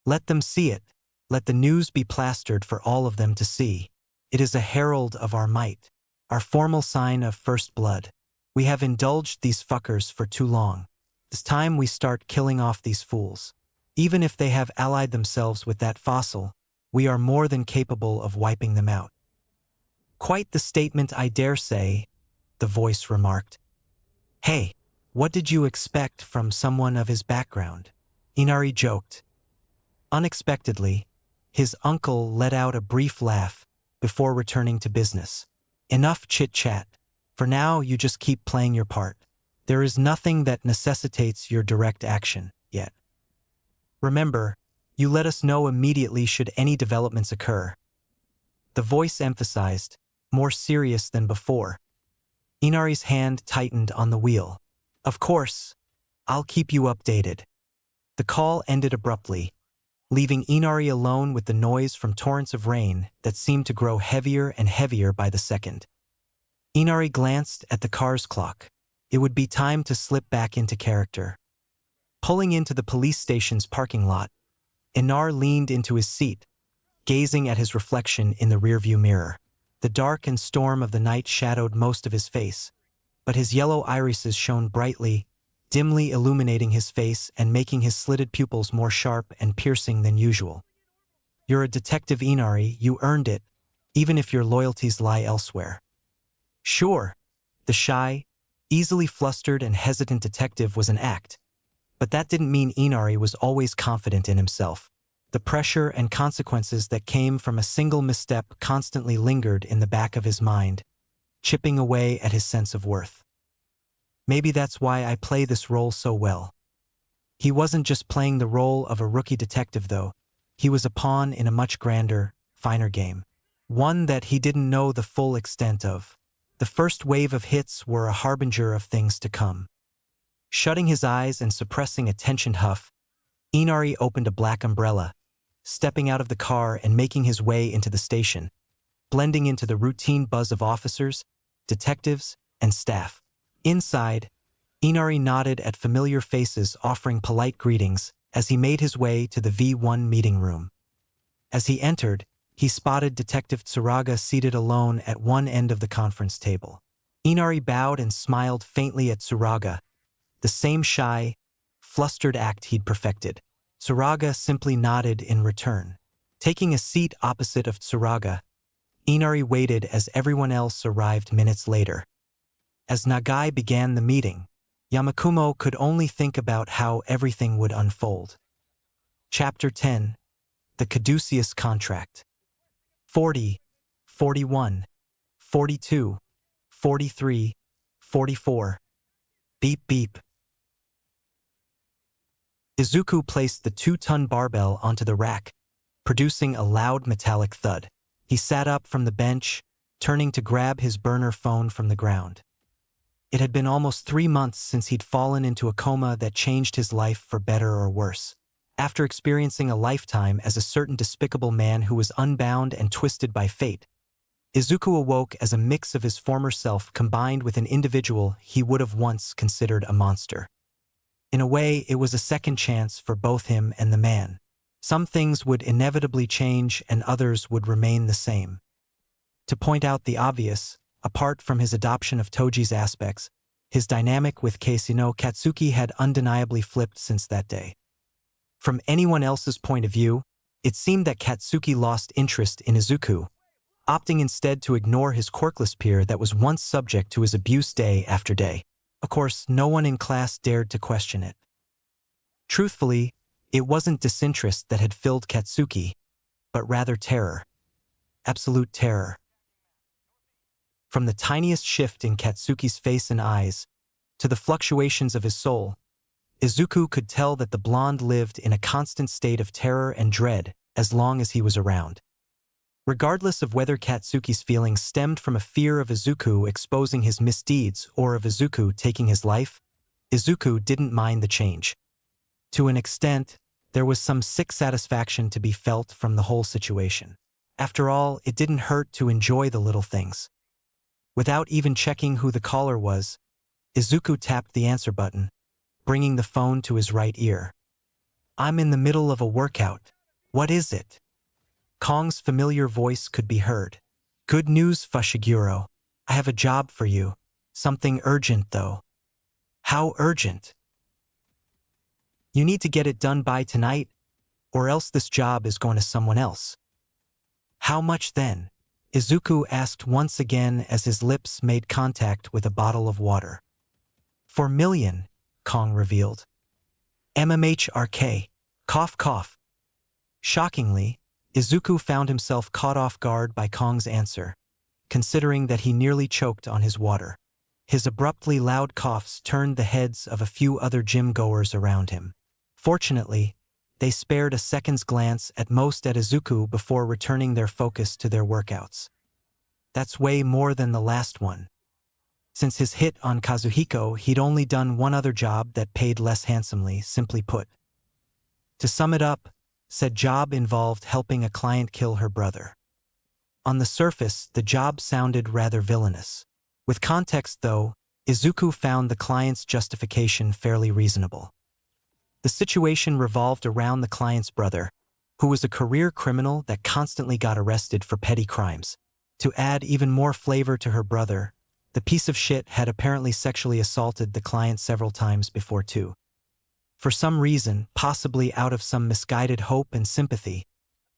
let them see it. Let the news be plastered for all of them to see. It is a herald of our might, our formal sign of first blood. We have indulged these fuckers for too long. It's time we start killing off these fools. Even if they have allied themselves with that fossil, we are more than capable of wiping them out. Quite the statement, I dare say, the voice remarked. Hey, what did you expect from someone of his background? Inari joked. Unexpectedly, his uncle let out a brief laugh before returning to business. Enough chit-chat. For now, you just keep playing your part. There is nothing that necessitates your direct action yet. Remember, you let us know immediately should any developments occur. The voice emphasized, more serious than before. Inari's hand tightened on the wheel. Of course, I'll keep you updated. The call ended abruptly, leaving Inari alone with the noise from torrents of rain that seemed to grow heavier and heavier by the second. Inari glanced at the car's clock. It would be time to slip back into character. Pulling into the police station's parking lot, Inar leaned into his seat, gazing at his reflection in the rearview mirror. The dark and storm of the night shadowed most of his face, but his yellow irises shone brightly, dimly illuminating his face and making his slitted pupils more sharp and piercing than usual. "You're a detective, Inari, you earned it, even if your loyalties lie elsewhere." Sure, the shy, easily flustered and hesitant detective was an act, but that didn't mean Inari was always confident in himself. The pressure and consequences that came from a single misstep constantly lingered in the back of his mind, chipping away at his sense of worth. Maybe that's why I play this role so well. He wasn't just playing the role of a rookie detective, though. He was a pawn in a much grander, finer game. One that he didn't know the full extent of. The first wave of hits were a harbinger of things to come. Shutting his eyes and suppressing a tensioned huff, Inari opened a black umbrella, stepping out of the car and making his way into the station, blending into the routine buzz of officers, detectives, and staff. Inside, Inari nodded at familiar faces offering polite greetings as he made his way to the V1 meeting room. As he entered, he spotted Detective Tsuruga seated alone at one end of the conference table. Inari bowed and smiled faintly at Tsuruga, the same shy, flustered act he'd perfected. Tsuruga simply nodded in return. Taking a seat opposite of Tsuruga, Inari waited as everyone else arrived minutes later. As Nagai began the meeting, Yamakumo could only think about how everything would unfold. Chapter 10. The Caduceus Contract. 40, 41, 42, 43, 44. Beep beep. Izuku placed the 2-ton barbell onto the rack, producing a loud metallic thud. He sat up from the bench, turning to grab his burner phone from the ground. It had been almost 3 months since he'd fallen into a coma that changed his life for better or worse. After experiencing a lifetime as a certain despicable man who was unbound and twisted by fate, Izuku awoke as a mix of his former self combined with an individual he would have once considered a monster. In a way, it was a second chance for both him and the man. Some things would inevitably change and others would remain the same. To point out the obvious, apart from his adoption of Toji's aspects, his dynamic with Keisino Katsuki had undeniably flipped since that day. From anyone else's point of view, it seemed that Katsuki lost interest in Izuku, opting instead to ignore his quirkless peer that was once subject to his abuse day after day. Of course, no one in class dared to question it. Truthfully, it wasn't disinterest that had filled Katsuki, but rather terror. Absolute terror. From the tiniest shift in Katsuki's face and eyes, to the fluctuations of his soul, Izuku could tell that the blonde lived in a constant state of terror and dread as long as he was around. Regardless of whether Katsuki's feelings stemmed from a fear of Izuku exposing his misdeeds or of Izuku taking his life, Izuku didn't mind the change. To an extent, there was some sick satisfaction to be felt from the whole situation. After all, it didn't hurt to enjoy the little things. Without even checking who the caller was, Izuku tapped the answer button, bringing the phone to his right ear. "I'm in the middle of a workout. What is it?" Kong's familiar voice could be heard. "Good news, Fushiguro. I have a job for you. Something urgent, though." "How urgent?" "You need to get it done by tonight, or else this job is going to someone else." "How much then?" Izuku asked once again as his lips made contact with a bottle of water. "4 million, Kong revealed. MMHRK. Cough cough. Shockingly, Izuku found himself caught off guard by Kong's answer, considering that he nearly choked on his water. His abruptly loud coughs turned the heads of a few other gym-goers around him. Fortunately, they spared a second's glance at most at Izuku before returning their focus to their workouts. That's way more than the last one. Since his hit on Kazuhiko, he'd only done one other job that paid less handsomely, simply put. To sum it up, said job involved helping a client kill her brother. On the surface, the job sounded rather villainous. With context, though, Izuku found the client's justification fairly reasonable. The situation revolved around the client's brother, who was a career criminal that constantly got arrested for petty crimes. To add even more flavor to her brother, the piece of shit had apparently sexually assaulted the client several times before too. For some reason, possibly out of some misguided hope and sympathy,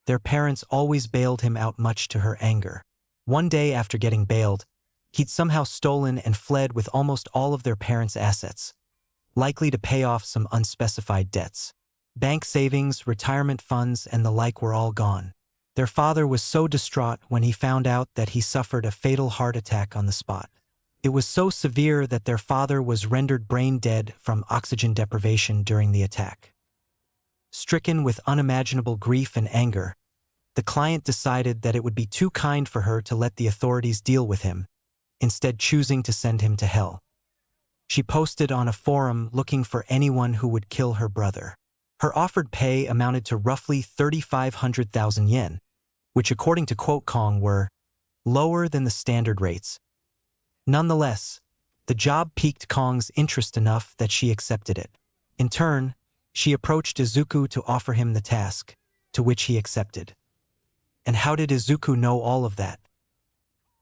their parents always bailed him out, much to her anger. One day after getting bailed, he'd somehow stolen and fled with almost all of their parents' assets, likely to pay off some unspecified debts. Bank savings, retirement funds, and the like were all gone. Their father was so distraught when he found out that he suffered a fatal heart attack on the spot. It was so severe that their father was rendered brain dead from oxygen deprivation during the attack. Stricken with unimaginable grief and anger, the client decided that it would be too kind for her to let the authorities deal with him, instead choosing to send him to hell. She posted on a forum looking for anyone who would kill her brother. Her offered pay amounted to roughly 3,500,000 yen, which according to Quote Kong were lower than the standard rates. Nonetheless, the job piqued Kong's interest enough that she accepted it. In turn, she approached Izuku to offer him the task, to which he accepted. And how did Izuku know all of that?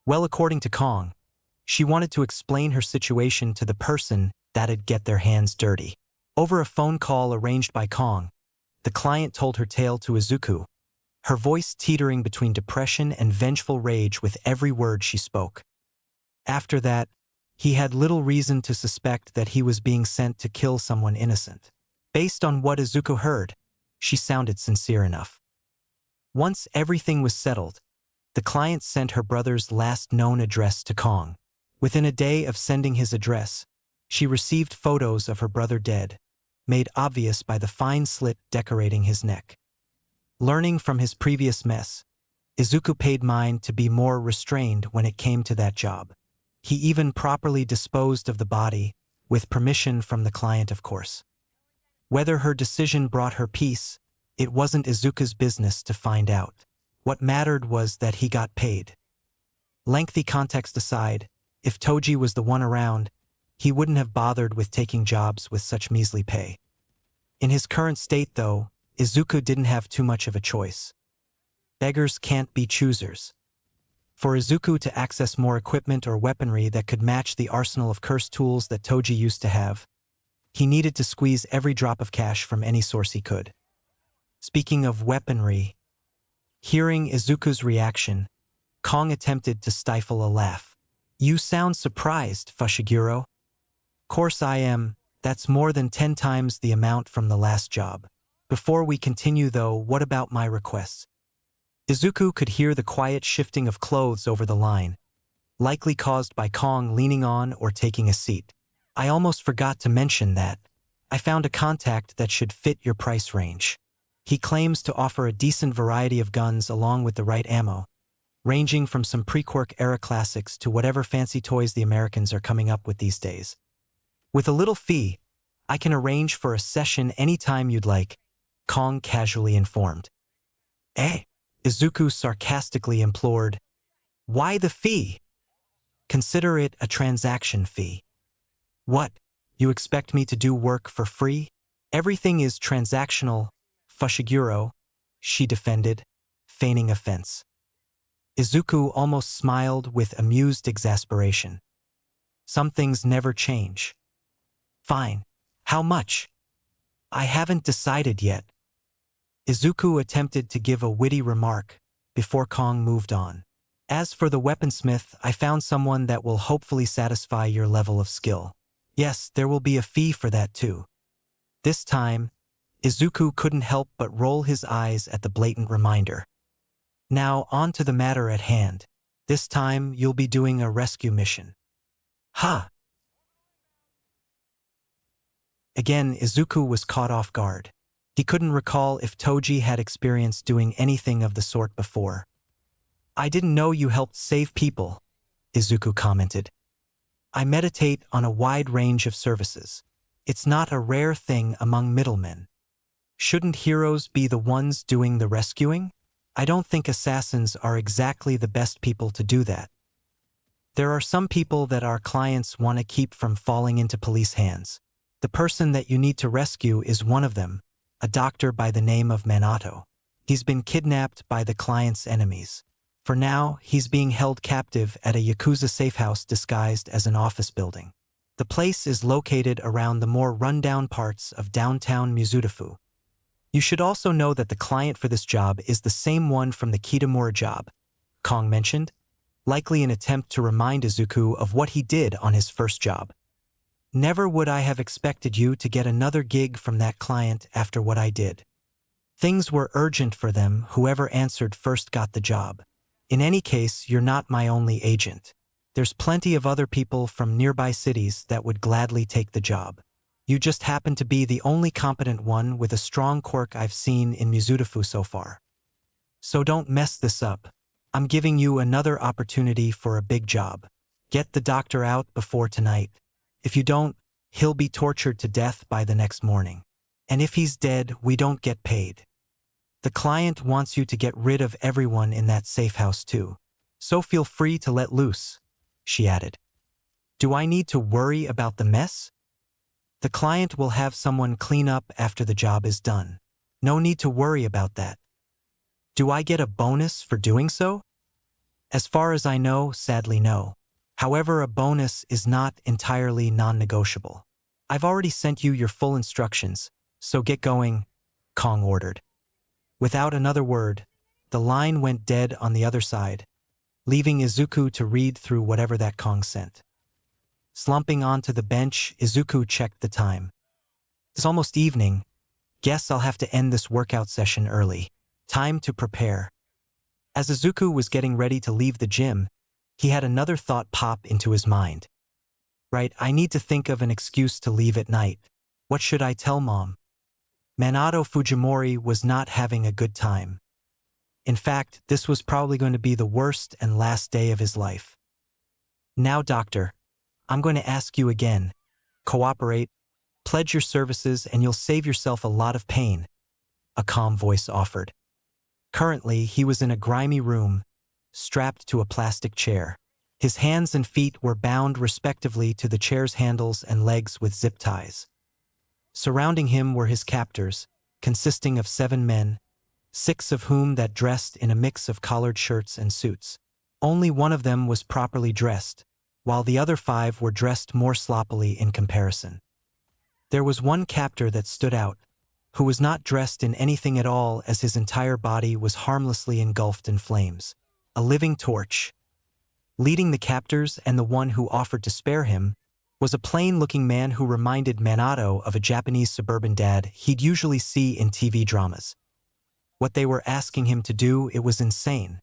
Well, according to Kong, she wanted to explain her situation to the person that'd get their hands dirty. Over a phone call arranged by Kong, the client told her tale to Izuku, her voice teetering between depression and vengeful rage with every word she spoke. After that, he had little reason to suspect that he was being sent to kill someone innocent. Based on what Izuku heard, she sounded sincere enough. Once everything was settled, the client sent her brother's last known address to Kong. Within a day of sending his address, she received photos of her brother dead, made obvious by the fine slit decorating his neck. Learning from his previous mess, Izuku paid mind to be more restrained when it came to that job. He even properly disposed of the body, with permission from the client, of course. Whether her decision brought her peace, it wasn't Izuku's business to find out. What mattered was that he got paid. Lengthy context aside, if Toji was the one around, he wouldn't have bothered with taking jobs with such measly pay. In his current state, though, Izuku didn't have too much of a choice. Beggars can't be choosers. For Izuku to access more equipment or weaponry that could match the arsenal of cursed tools that Toji used to have, he needed to squeeze every drop of cash from any source he could. Speaking of weaponry, hearing Izuku's reaction, Kong attempted to stifle a laugh. "You sound surprised, Fushiguro." "Course I am. That's more than 10 times the amount from the last job. Before we continue though, what about my requests?" Izuku could hear the quiet shifting of clothes over the line, likely caused by Kong leaning on or taking a seat. "I almost forgot to mention that. I found a contact that should fit your price range. He claims to offer a decent variety of guns along with the right ammo, ranging from some pre-Quirk era classics to whatever fancy toys the Americans are coming up with these days. With a little fee, I can arrange for a session anytime you'd like," Kong casually informed. "Eh?" Izuku sarcastically implored. "Why the fee? Consider it a transaction fee." "What? You expect me to do work for free?" "Everything is transactional, Fushiguro," she defended, feigning offense. Izuku almost smiled with amused exasperation. Some things never change. "Fine. How much?" "I haven't decided yet." Izuku attempted to give a witty remark before Kong moved on. "As for the weaponsmith, I found someone that will hopefully satisfy your level of skill. Yes, there will be a fee for that too." This time, Izuku couldn't help but roll his eyes at the blatant reminder. "Now on to the matter at hand. This time you'll be doing a rescue mission." "Ha!" Again, Izuku was caught off guard. He couldn't recall if Toji had experienced doing anything of the sort before. "I didn't know you helped save people," Izuku commented. "I meditate on a wide range of services. It's not a rare thing among middlemen. Shouldn't heroes be the ones doing the rescuing? I don't think assassins are exactly the best people to do that." There are some people that our clients want to keep from falling into police hands. The person that you need to rescue is one of them, a doctor by the name of Minato. He's been kidnapped by the client's enemies. For now, he's being held captive at a Yakuza safe house disguised as an office building. The place is located around the more rundown parts of downtown Mizudafu. You should also know that the client for this job is the same one from the Kitamura job Kong mentioned, likely an attempt to remind Izuku of what he did on his first job. Never would I have expected you to get another gig from that client after what I did. Things were urgent for them, whoever answered first got the job. In any case, you're not my only agent. There's plenty of other people from nearby cities that would gladly take the job. You just happen to be the only competent one with a strong quirk I've seen in Mizudafu so far. So don't mess this up. I'm giving you another opportunity for a big job. Get the doctor out before tonight. If you don't, he'll be tortured to death by the next morning. And if he's dead, we don't get paid. The client wants you to get rid of everyone in that safe house too. So feel free to let loose, she added. Do I need to worry about the mess? The client will have someone clean up after the job is done. No need to worry about that. Do I get a bonus for doing so? As far as I know, sadly no. However, a bonus is not entirely non-negotiable. I've already sent you your full instructions, so get going, Kong ordered. Without another word, the line went dead on the other side, leaving Izuku to read through whatever that Kong sent. Slumping onto the bench, Izuku checked the time. It's almost evening. Guess I'll have to end this workout session early. Time to prepare. As Izuku was getting ready to leave the gym, he had another thought pop into his mind. Right, I need to think of an excuse to leave at night. What should I tell Mom? Minato Fujimori was not having a good time. In fact, this was probably going to be the worst and last day of his life. Now, Doctor, I'm going to ask you again. Cooperate, pledge your services, and you'll save yourself a lot of pain, a calm voice offered. Currently, he was in a grimy room, strapped to a plastic chair. His hands and feet were bound respectively to the chair's handles and legs with zip ties. Surrounding him were his captors, consisting of 7 men, 6 of whom that dressed in a mix of collared shirts and suits. Only one of them was properly dressed, while the other 5 were dressed more sloppily in comparison. There was one captor that stood out, who was not dressed in anything at all, as his entire body was harmlessly engulfed in flames. A living torch. Leading the captors and the one who offered to spare him was a plain-looking man who reminded Minato of a Japanese suburban dad he'd usually see in TV dramas. What they were asking him to do, it was insane.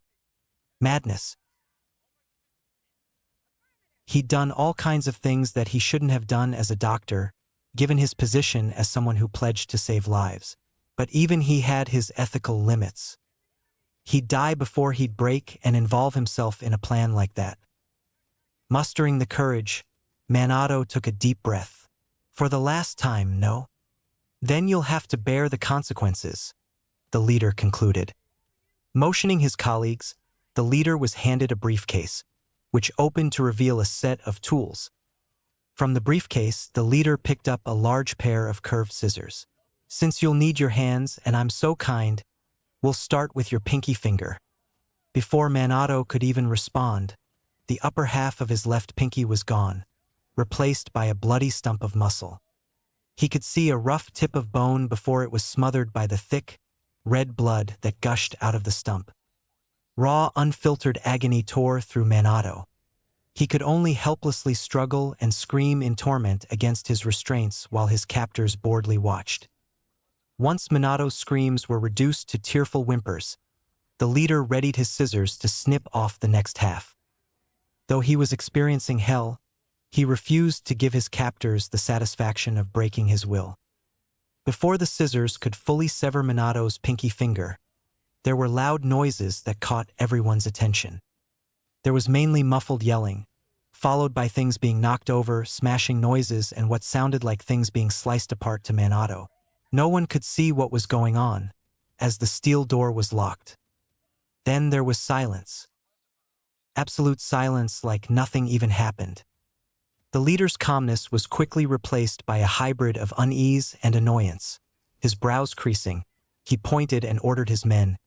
Madness. He'd done all kinds of things that he shouldn't have done as a doctor, given his position as someone who pledged to save lives. But even he had his ethical limits. He'd die before he'd break and involve himself in a plan like that. Mustering the courage, Minato took a deep breath. For the last time, no? Then you'll have to bear the consequences, the leader concluded. Motioning his colleagues, the leader was handed a briefcase, which opened to reveal a set of tools. From the briefcase, the leader picked up a large pair of curved scissors. Since you'll need your hands, and I'm so kind, we'll start with your pinky finger. Before Minato could even respond, the upper half of his left pinky was gone, replaced by a bloody stump of muscle. He could see a rough tip of bone before it was smothered by the thick, red blood that gushed out of the stump. Raw, unfiltered agony tore through Minato. He could only helplessly struggle and scream in torment against his restraints while his captors boredly watched. Once Minato's screams were reduced to tearful whimpers, the leader readied his scissors to snip off the next half. Though he was experiencing hell, he refused to give his captors the satisfaction of breaking his will. Before the scissors could fully sever Minato's pinky finger, there were loud noises that caught everyone's attention. There was mainly muffled yelling, followed by things being knocked over, smashing noises, and what sounded like things being sliced apart to Minato. No one could see what was going on, as the steel door was locked. Then there was silence. Absolute silence, like nothing even happened. The leader's calmness was quickly replaced by a hybrid of unease and annoyance. His brows creasing, he pointed and ordered his men,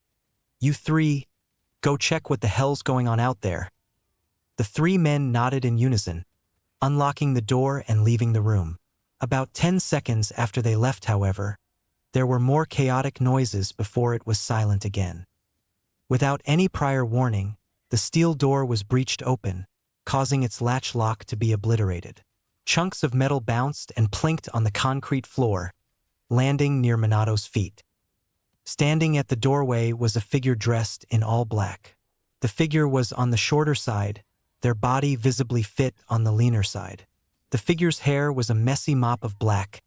"You three, go check what the hell's going on out there." The three men nodded in unison, unlocking the door and leaving the room. About 10 seconds after they left, however, there were more chaotic noises before it was silent again. Without any prior warning, the steel door was breached open, causing its latch lock to be obliterated. Chunks of metal bounced and plinked on the concrete floor, landing near Minato's feet. Standing at the doorway was a figure dressed in all black. The figure was on the shorter side, their body visibly fit on the leaner side. The figure's hair was a messy mop of black,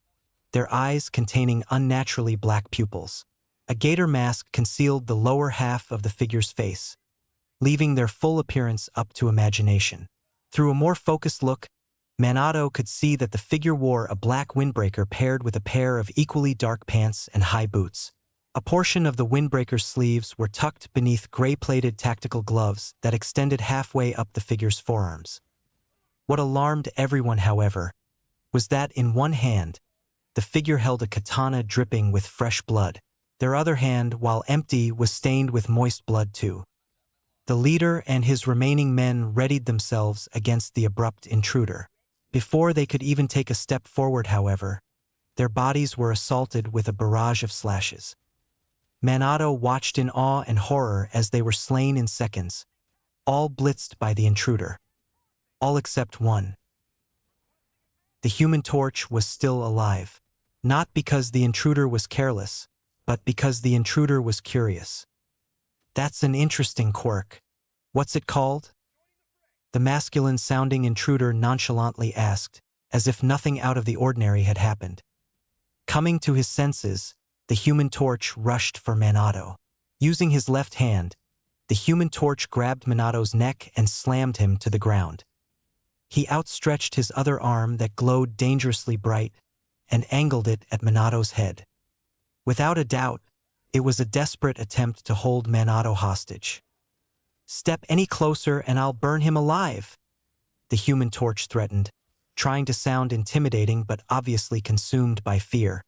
their eyes containing unnaturally black pupils. A gator mask concealed the lower half of the figure's face, leaving their full appearance up to imagination. Through a more focused look, Minato could see that the figure wore a black windbreaker paired with a pair of equally dark pants and high boots. A portion of the windbreaker's sleeves were tucked beneath gray-plated tactical gloves that extended halfway up the figure's forearms. What alarmed everyone, however, was that in one hand, the figure held a katana dripping with fresh blood. Their other hand, while empty, was stained with moist blood too. The leader and his remaining men readied themselves against the abrupt intruder. Before they could even take a step forward, however, their bodies were assaulted with a barrage of slashes. Minato watched in awe and horror as they were slain in seconds, all blitzed by the intruder. All except one. The Human Torch was still alive, not because the intruder was careless, but because the intruder was curious. "That's an interesting quirk. What's it called?" the masculine-sounding intruder nonchalantly asked, as if nothing out of the ordinary had happened. Coming to his senses, the Human Torch rushed for Minato. Using his left hand, the Human Torch grabbed Minato's neck and slammed him to the ground. He outstretched his other arm that glowed dangerously bright and angled it at Minato's head. Without a doubt, it was a desperate attempt to hold Minato hostage. "Step any closer and I'll burn him alive," the Human Torch threatened, trying to sound intimidating but obviously consumed by fear.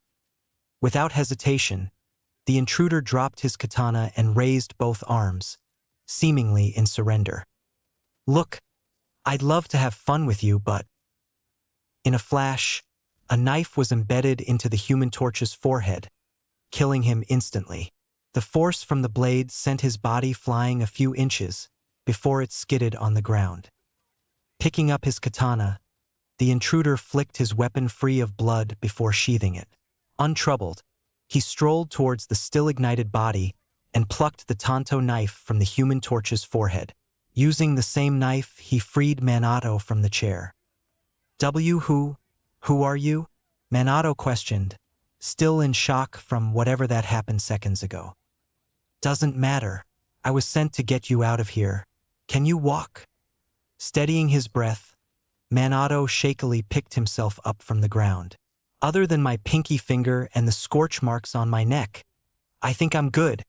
Without hesitation, the intruder dropped his katana and raised both arms, seemingly in surrender. "Look, I'd love to have fun with you, but..." In a flash, a knife was embedded into the Human Torch's forehead, killing him instantly. The force from the blade sent his body flying a few inches before it skidded on the ground. Picking up his katana, the intruder flicked his weapon free of blood before sheathing it. Untroubled, he strolled towards the still-ignited body and plucked the Tanto knife from the Human Torch's forehead. Using the same knife, he freed Minato from the chair. Who are you?" Minato questioned, still in shock from whatever that happened seconds ago. "Doesn't matter. I was sent to get you out of here. Can you walk?" Steadying his breath, Minato shakily picked himself up from the ground. "Other than my pinky finger and the scorch marks on my neck, I think I'm good."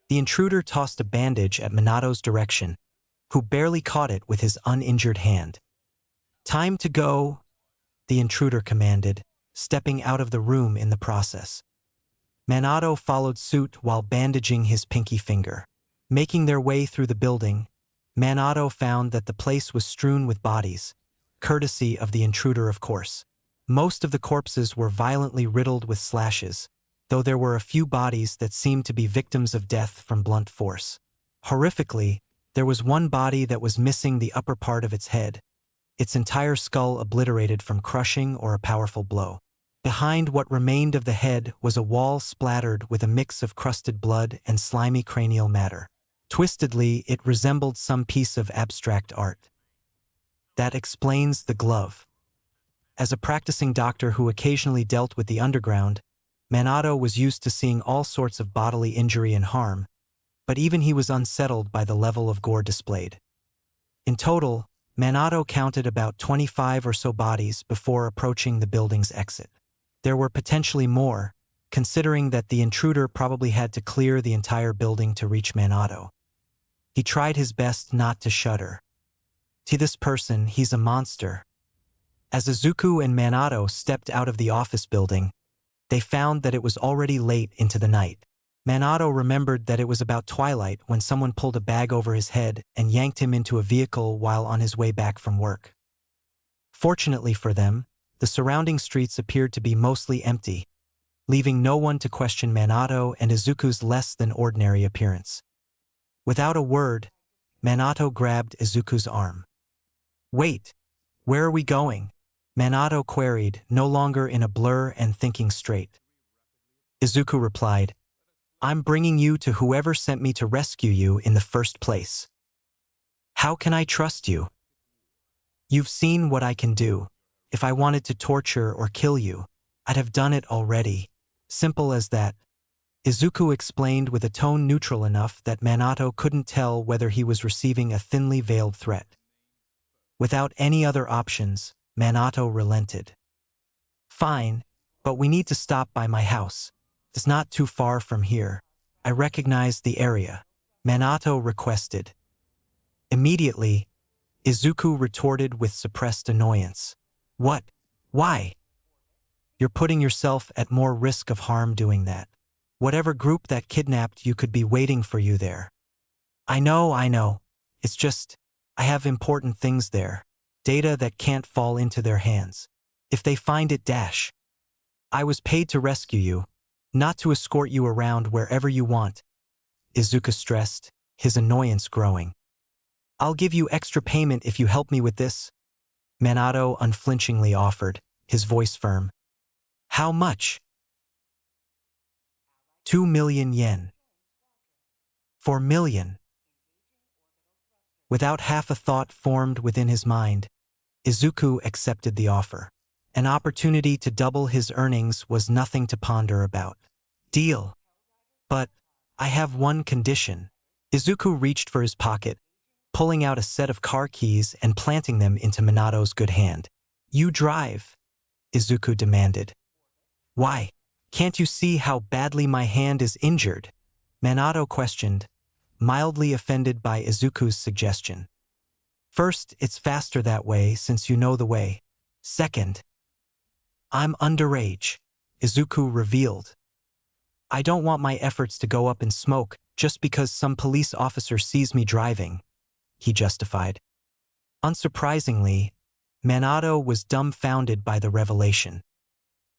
The intruder tossed a bandage at Minato's direction, who barely caught it with his uninjured hand. "Time to go," the intruder commanded, stepping out of the room in the process. Minato followed suit while bandaging his pinky finger. Making their way through the building, Minato found that the place was strewn with bodies, courtesy of the intruder, of course. Most of the corpses were violently riddled with slashes, though there were a few bodies that seemed to be victims of death from blunt force. Horrifically, there was one body that was missing the upper part of its head, its entire skull obliterated from crushing or a powerful blow. Behind what remained of the head was a wall splattered with a mix of crusted blood and slimy cranial matter. Twistedly, it resembled some piece of abstract art. That explains the glove. As a practicing doctor who occasionally dealt with the underground, Minato was used to seeing all sorts of bodily injury and harm, but even he was unsettled by the level of gore displayed. In total, Minato counted about 25 or so bodies before approaching the building's exit. There were potentially more, considering that the intruder probably had to clear the entire building to reach Minato. He tried his best not to shudder. To this person, he's a monster. As Izuku and Minato stepped out of the office building, they found that it was already late into the night. Minato remembered that it was about twilight when someone pulled a bag over his head and yanked him into a vehicle while on his way back from work. Fortunately for them, the surrounding streets appeared to be mostly empty, leaving no one to question Minato and Izuku's less-than-ordinary appearance. Without a word, Minato grabbed Izuku's arm. "Wait, where are we going?" Minato queried, no longer in a blur and thinking straight. Izuku replied, "I'm bringing you to whoever sent me to rescue you in the first place. How can I trust you? You've seen what I can do. If I wanted to torture or kill you, I'd have done it already. Simple as that." Izuku explained with a tone neutral enough that Minato couldn't tell whether he was receiving a thinly veiled threat. Without any other options, Minato relented. "Fine, but we need to stop by my house. It's not too far from here. I recognize the area," Minato requested. Immediately, Izuku retorted with suppressed annoyance. "What? Why? You're putting yourself at more risk of harm doing that. Whatever group that kidnapped you could be waiting for you there." I know. It's just, I have important things there. Data that can't fall into their hands. If they find it, I was paid to rescue you, not to escort you around wherever you want," Izuku stressed, his annoyance growing. "I'll give you extra payment if you help me with this," Minato unflinchingly offered, his voice firm. "How much?" 2 million yen. 4 million. Without half a thought formed within his mind, Izuku accepted the offer. An opportunity to double his earnings was nothing to ponder about. "Deal. But I have one condition." Izuku reached for his pocket, pulling out a set of car keys and planting them into Minato's good hand. "You drive," Izuku demanded. "Why? Can't you see how badly my hand is injured?" Minato questioned, mildly offended by Izuku's suggestion. "First, it's faster that way since you know the way. Second, I'm underage," Izuku revealed. "I don't want my efforts to go up in smoke just because some police officer sees me driving," he justified. Unsurprisingly, Minato was dumbfounded by the revelation.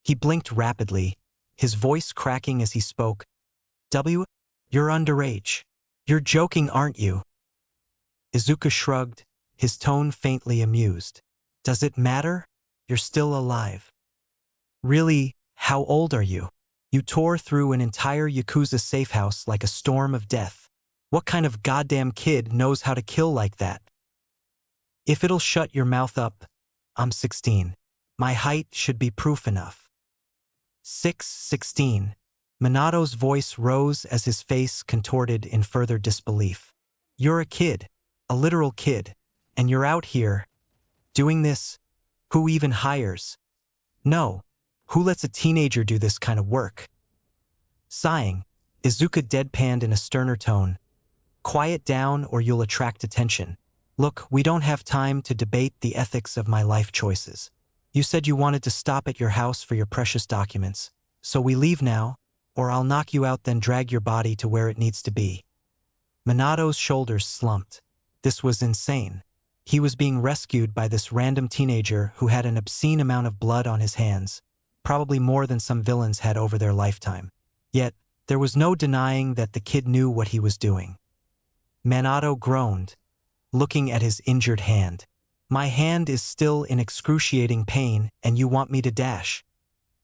He blinked rapidly, his voice cracking as he spoke. You're underage. You're joking, aren't you?" Izuku shrugged, his tone faintly amused. "Does it matter? You're still alive." "Really, how old are you? You tore through an entire Yakuza safehouse like a storm of death. What kind of goddamn kid knows how to kill like that?" "If it'll shut your mouth up, I'm 16. My height should be proof enough." 16. Minato's voice rose as his face contorted in further disbelief. "You're a kid, a literal kid, and you're out here, doing this? Who even hires? No, who lets a teenager do this kind of work?" Sighing, Izuku deadpanned in a sterner tone. "Quiet down or you'll attract attention. Look, we don't have time to debate the ethics of my life choices. You said you wanted to stop at your house for your precious documents, so we leave now, or I'll knock you out then drag your body to where it needs to be." Minato's shoulders slumped. This was insane. He was being rescued by this random teenager who had an obscene amount of blood on his hands, probably more than some villains had over their lifetime. Yet, there was no denying that the kid knew what he was doing. Minato groaned, looking at his injured hand. "My hand is still in excruciating pain and you want me to dash?"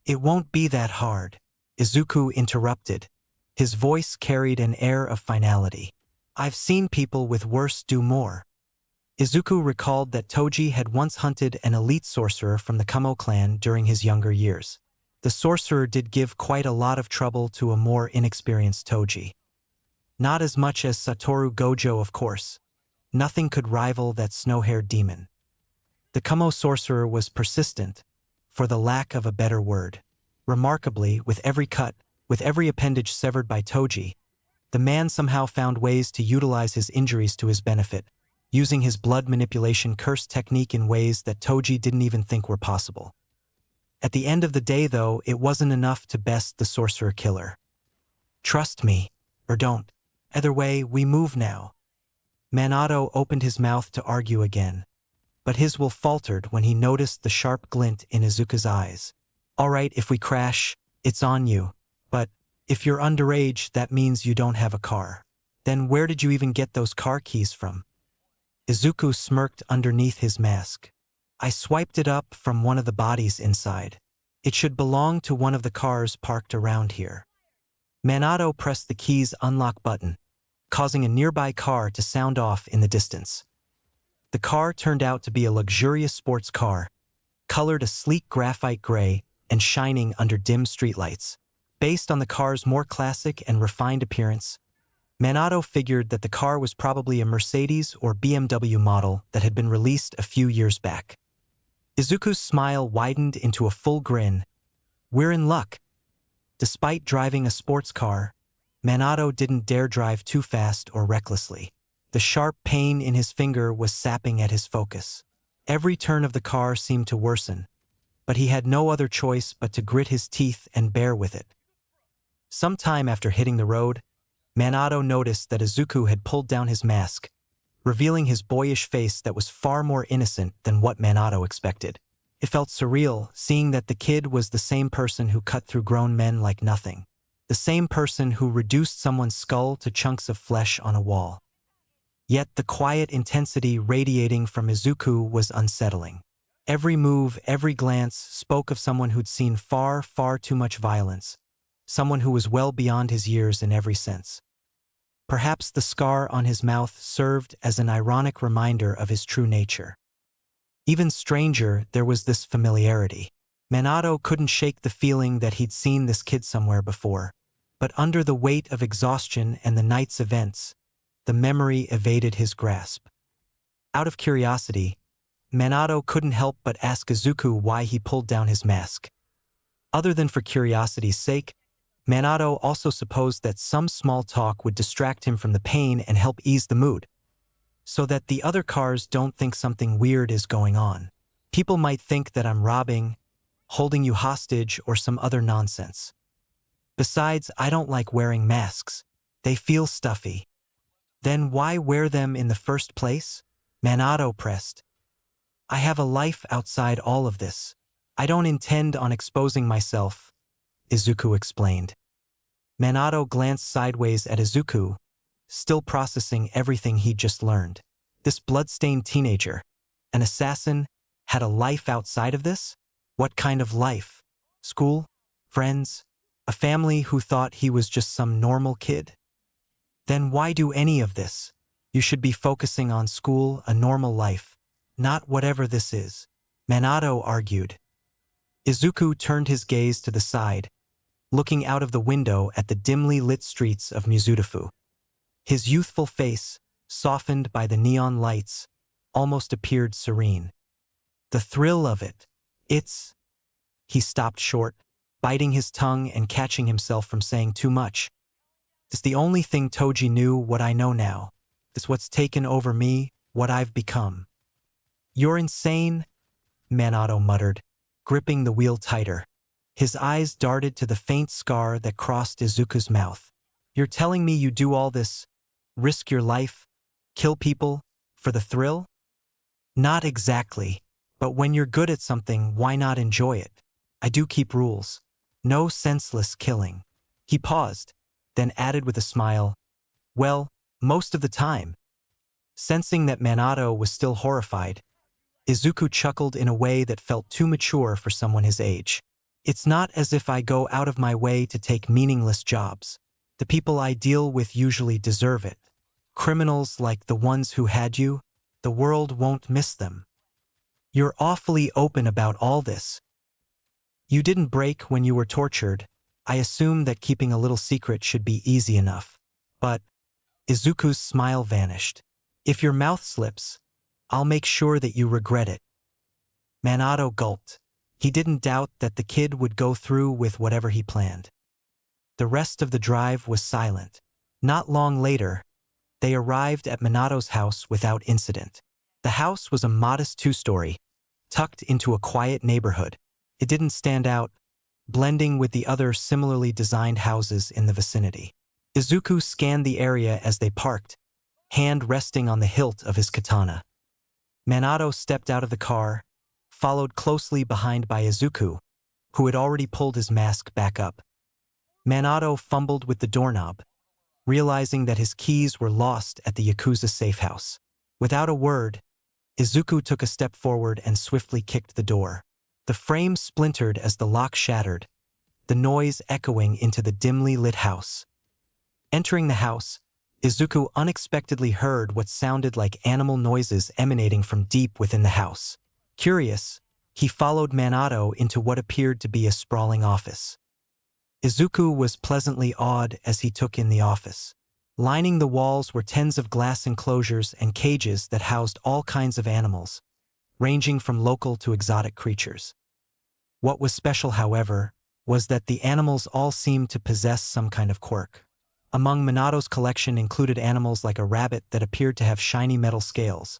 "It won't be that hard," Izuku interrupted. His voice carried an air of finality. "I've seen people with worse do more." Izuku recalled that Toji had once hunted an elite sorcerer from the Kumo clan during his younger years. The sorcerer did give quite a lot of trouble to a more inexperienced Toji. Not as much as Satoru Gojo, of course. Nothing could rival that snow-haired demon. The Kumo sorcerer was persistent, for the lack of a better word. Remarkably, with every cut, with every appendage severed by Toji, The man somehow found ways to utilize his injuries to his benefit, using his blood manipulation curse technique in ways that Toji didn't even think were possible. At the end of the day, though, it wasn't enough to best the sorcerer killer. Trust me, or don't. Either way, we move now. Minato opened his mouth to argue again, but his will faltered when he noticed the sharp glint in Izuku's eyes. All right, if we crash, it's on you, but if you're underage, that means you don't have a car. Then where did you even get those car keys from? Izuku smirked underneath his mask. I swiped it up from one of the bodies inside. It should belong to one of the cars parked around here. Minato pressed the key's unlock button, causing a nearby car to sound off in the distance. The car turned out to be a luxurious sports car, colored a sleek graphite gray and shining under dim streetlights. Based on the car's more classic and refined appearance, Minato figured that the car was probably a Mercedes or BMW model that had been released a few years back. Izuku's smile widened into a full grin. We're in luck. Despite driving a sports car, Minato didn't dare drive too fast or recklessly. The sharp pain in his finger was sapping at his focus. Every turn of the car seemed to worsen, but he had no other choice but to grit his teeth and bear with it. Some time after hitting the road, Minato noticed that Izuku had pulled down his mask, revealing his boyish face that was far more innocent than what Minato expected. It felt surreal, seeing that the kid was the same person who cut through grown men like nothing. The same person who reduced someone's skull to chunks of flesh on a wall. Yet the quiet intensity radiating from Izuku was unsettling. Every move, every glance spoke of someone who'd seen far, far too much violence. Someone who was well beyond his years in every sense. Perhaps the scar on his mouth served as an ironic reminder of his true nature. Even stranger, there was this familiarity. Minato couldn't shake the feeling that he'd seen this kid somewhere before, but under the weight of exhaustion and the night's events, the memory evaded his grasp. Out of curiosity, Minato couldn't help but ask Izuku why he pulled down his mask. Other than for curiosity's sake, Minato also supposed that some small talk would distract him from the pain and help ease the mood, so that the other cars don't think something weird is going on. People might think that I'm robbing, holding you hostage, or some other nonsense. Besides, I don't like wearing masks. They feel stuffy. Then why wear them in the first place? Minato pressed. I have a life outside all of this. I don't intend on exposing myself, Izuku explained. Minato glanced sideways at Izuku, still processing everything he'd just learned. This blood-stained teenager, an assassin, had a life outside of this? What kind of life? School? Friends? A family who thought he was just some normal kid? Then why do any of this? You should be focusing on school, a normal life, not whatever this is, Minato argued. Izuku turned his gaze to the side, looking out of the window at the dimly lit streets of Mizudafu. His youthful face, softened by the neon lights, almost appeared serene. The thrill of it. He stopped short, biting his tongue and catching himself from saying too much. It's the only thing Toji knew what I know now. It's what's taken over me, what I've become. You're insane, Minato muttered, gripping the wheel tighter. His eyes darted to the faint scar that crossed Izuku's mouth. You're telling me you do all this, risk your life, kill people, for the thrill? Not exactly, but when you're good at something, why not enjoy it? I do keep rules. No senseless killing. He paused, then added with a smile, well, most of the time. Sensing that Minato was still horrified, Izuku chuckled in a way that felt too mature for someone his age. It's not as if I go out of my way to take meaningless jobs. The people I deal with usually deserve it. Criminals like the ones who had you, the world won't miss them. You're awfully open about all this. You didn't break when you were tortured. I assume that keeping a little secret should be easy enough. But Izuku's smile vanished. If your mouth slips, I'll make sure that you regret it. Minato gulped. He didn't doubt that the kid would go through with whatever he planned. The rest of the drive was silent. Not long later, they arrived at Minato's house without incident. The house was a modest two-story, tucked into a quiet neighborhood. It didn't stand out, blending with the other similarly designed houses in the vicinity. Izuku scanned the area as they parked, hand resting on the hilt of his katana. Minato stepped out of the car, followed closely behind by Izuku, who had already pulled his mask back up. Minato fumbled with the doorknob, realizing that his keys were lost at the Yakuza safe house. Without a word, Izuku took a step forward and swiftly kicked the door. The frame splintered as the lock shattered, the noise echoing into the dimly lit house. Entering the house, Izuku unexpectedly heard what sounded like animal noises emanating from deep within the house. Curious, he followed Minato into what appeared to be a sprawling office. Izuku was pleasantly awed as he took in the office. Lining the walls were tens of glass enclosures and cages that housed all kinds of animals, ranging from local to exotic creatures. What was special, however, was that the animals all seemed to possess some kind of quirk. Among Minato's collection included animals like a rabbit that appeared to have shiny metal scales,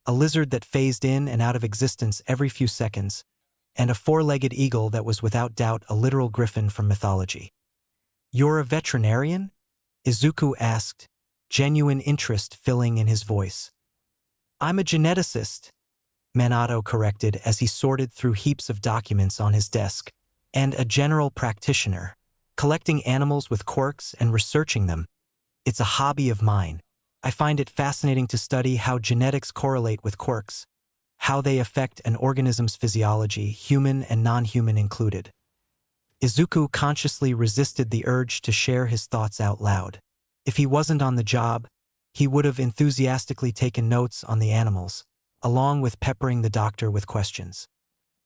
a lizard that phased in and out of existence every few seconds, and a four-legged eagle that was without doubt a literal griffin from mythology. "You're a veterinarian?" Izuku asked, genuine interest filling in his voice. "I'm a geneticist," Minato corrected as he sorted through heaps of documents on his desk, "and a general practitioner. Collecting animals with quirks and researching them. It's a hobby of mine. I find it fascinating to study how genetics correlate with quirks, how they affect an organism's physiology, human and non-human included." Izuku consciously resisted the urge to share his thoughts out loud. If he wasn't on the job, he would have enthusiastically taken notes on the animals, along with peppering the doctor with questions.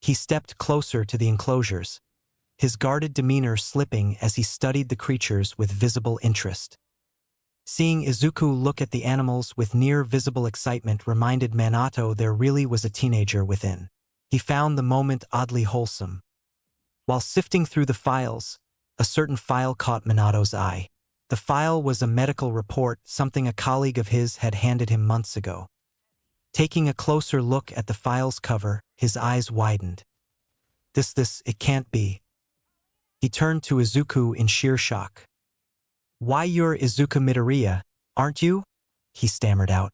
He stepped closer to the enclosures, his guarded demeanor slipping as he studied the creatures with visible interest. Seeing Izuku look at the animals with near-visible excitement reminded Minato there really was a teenager within. He found the moment oddly wholesome. While sifting through the files, a certain file caught Minato's eye. The file was a medical report, something a colleague of his had handed him months ago. Taking a closer look at the file's cover, his eyes widened. It can't be." He turned to Izuku in sheer shock. "Why, you're Izuku Midoriya, aren't you?" he stammered out.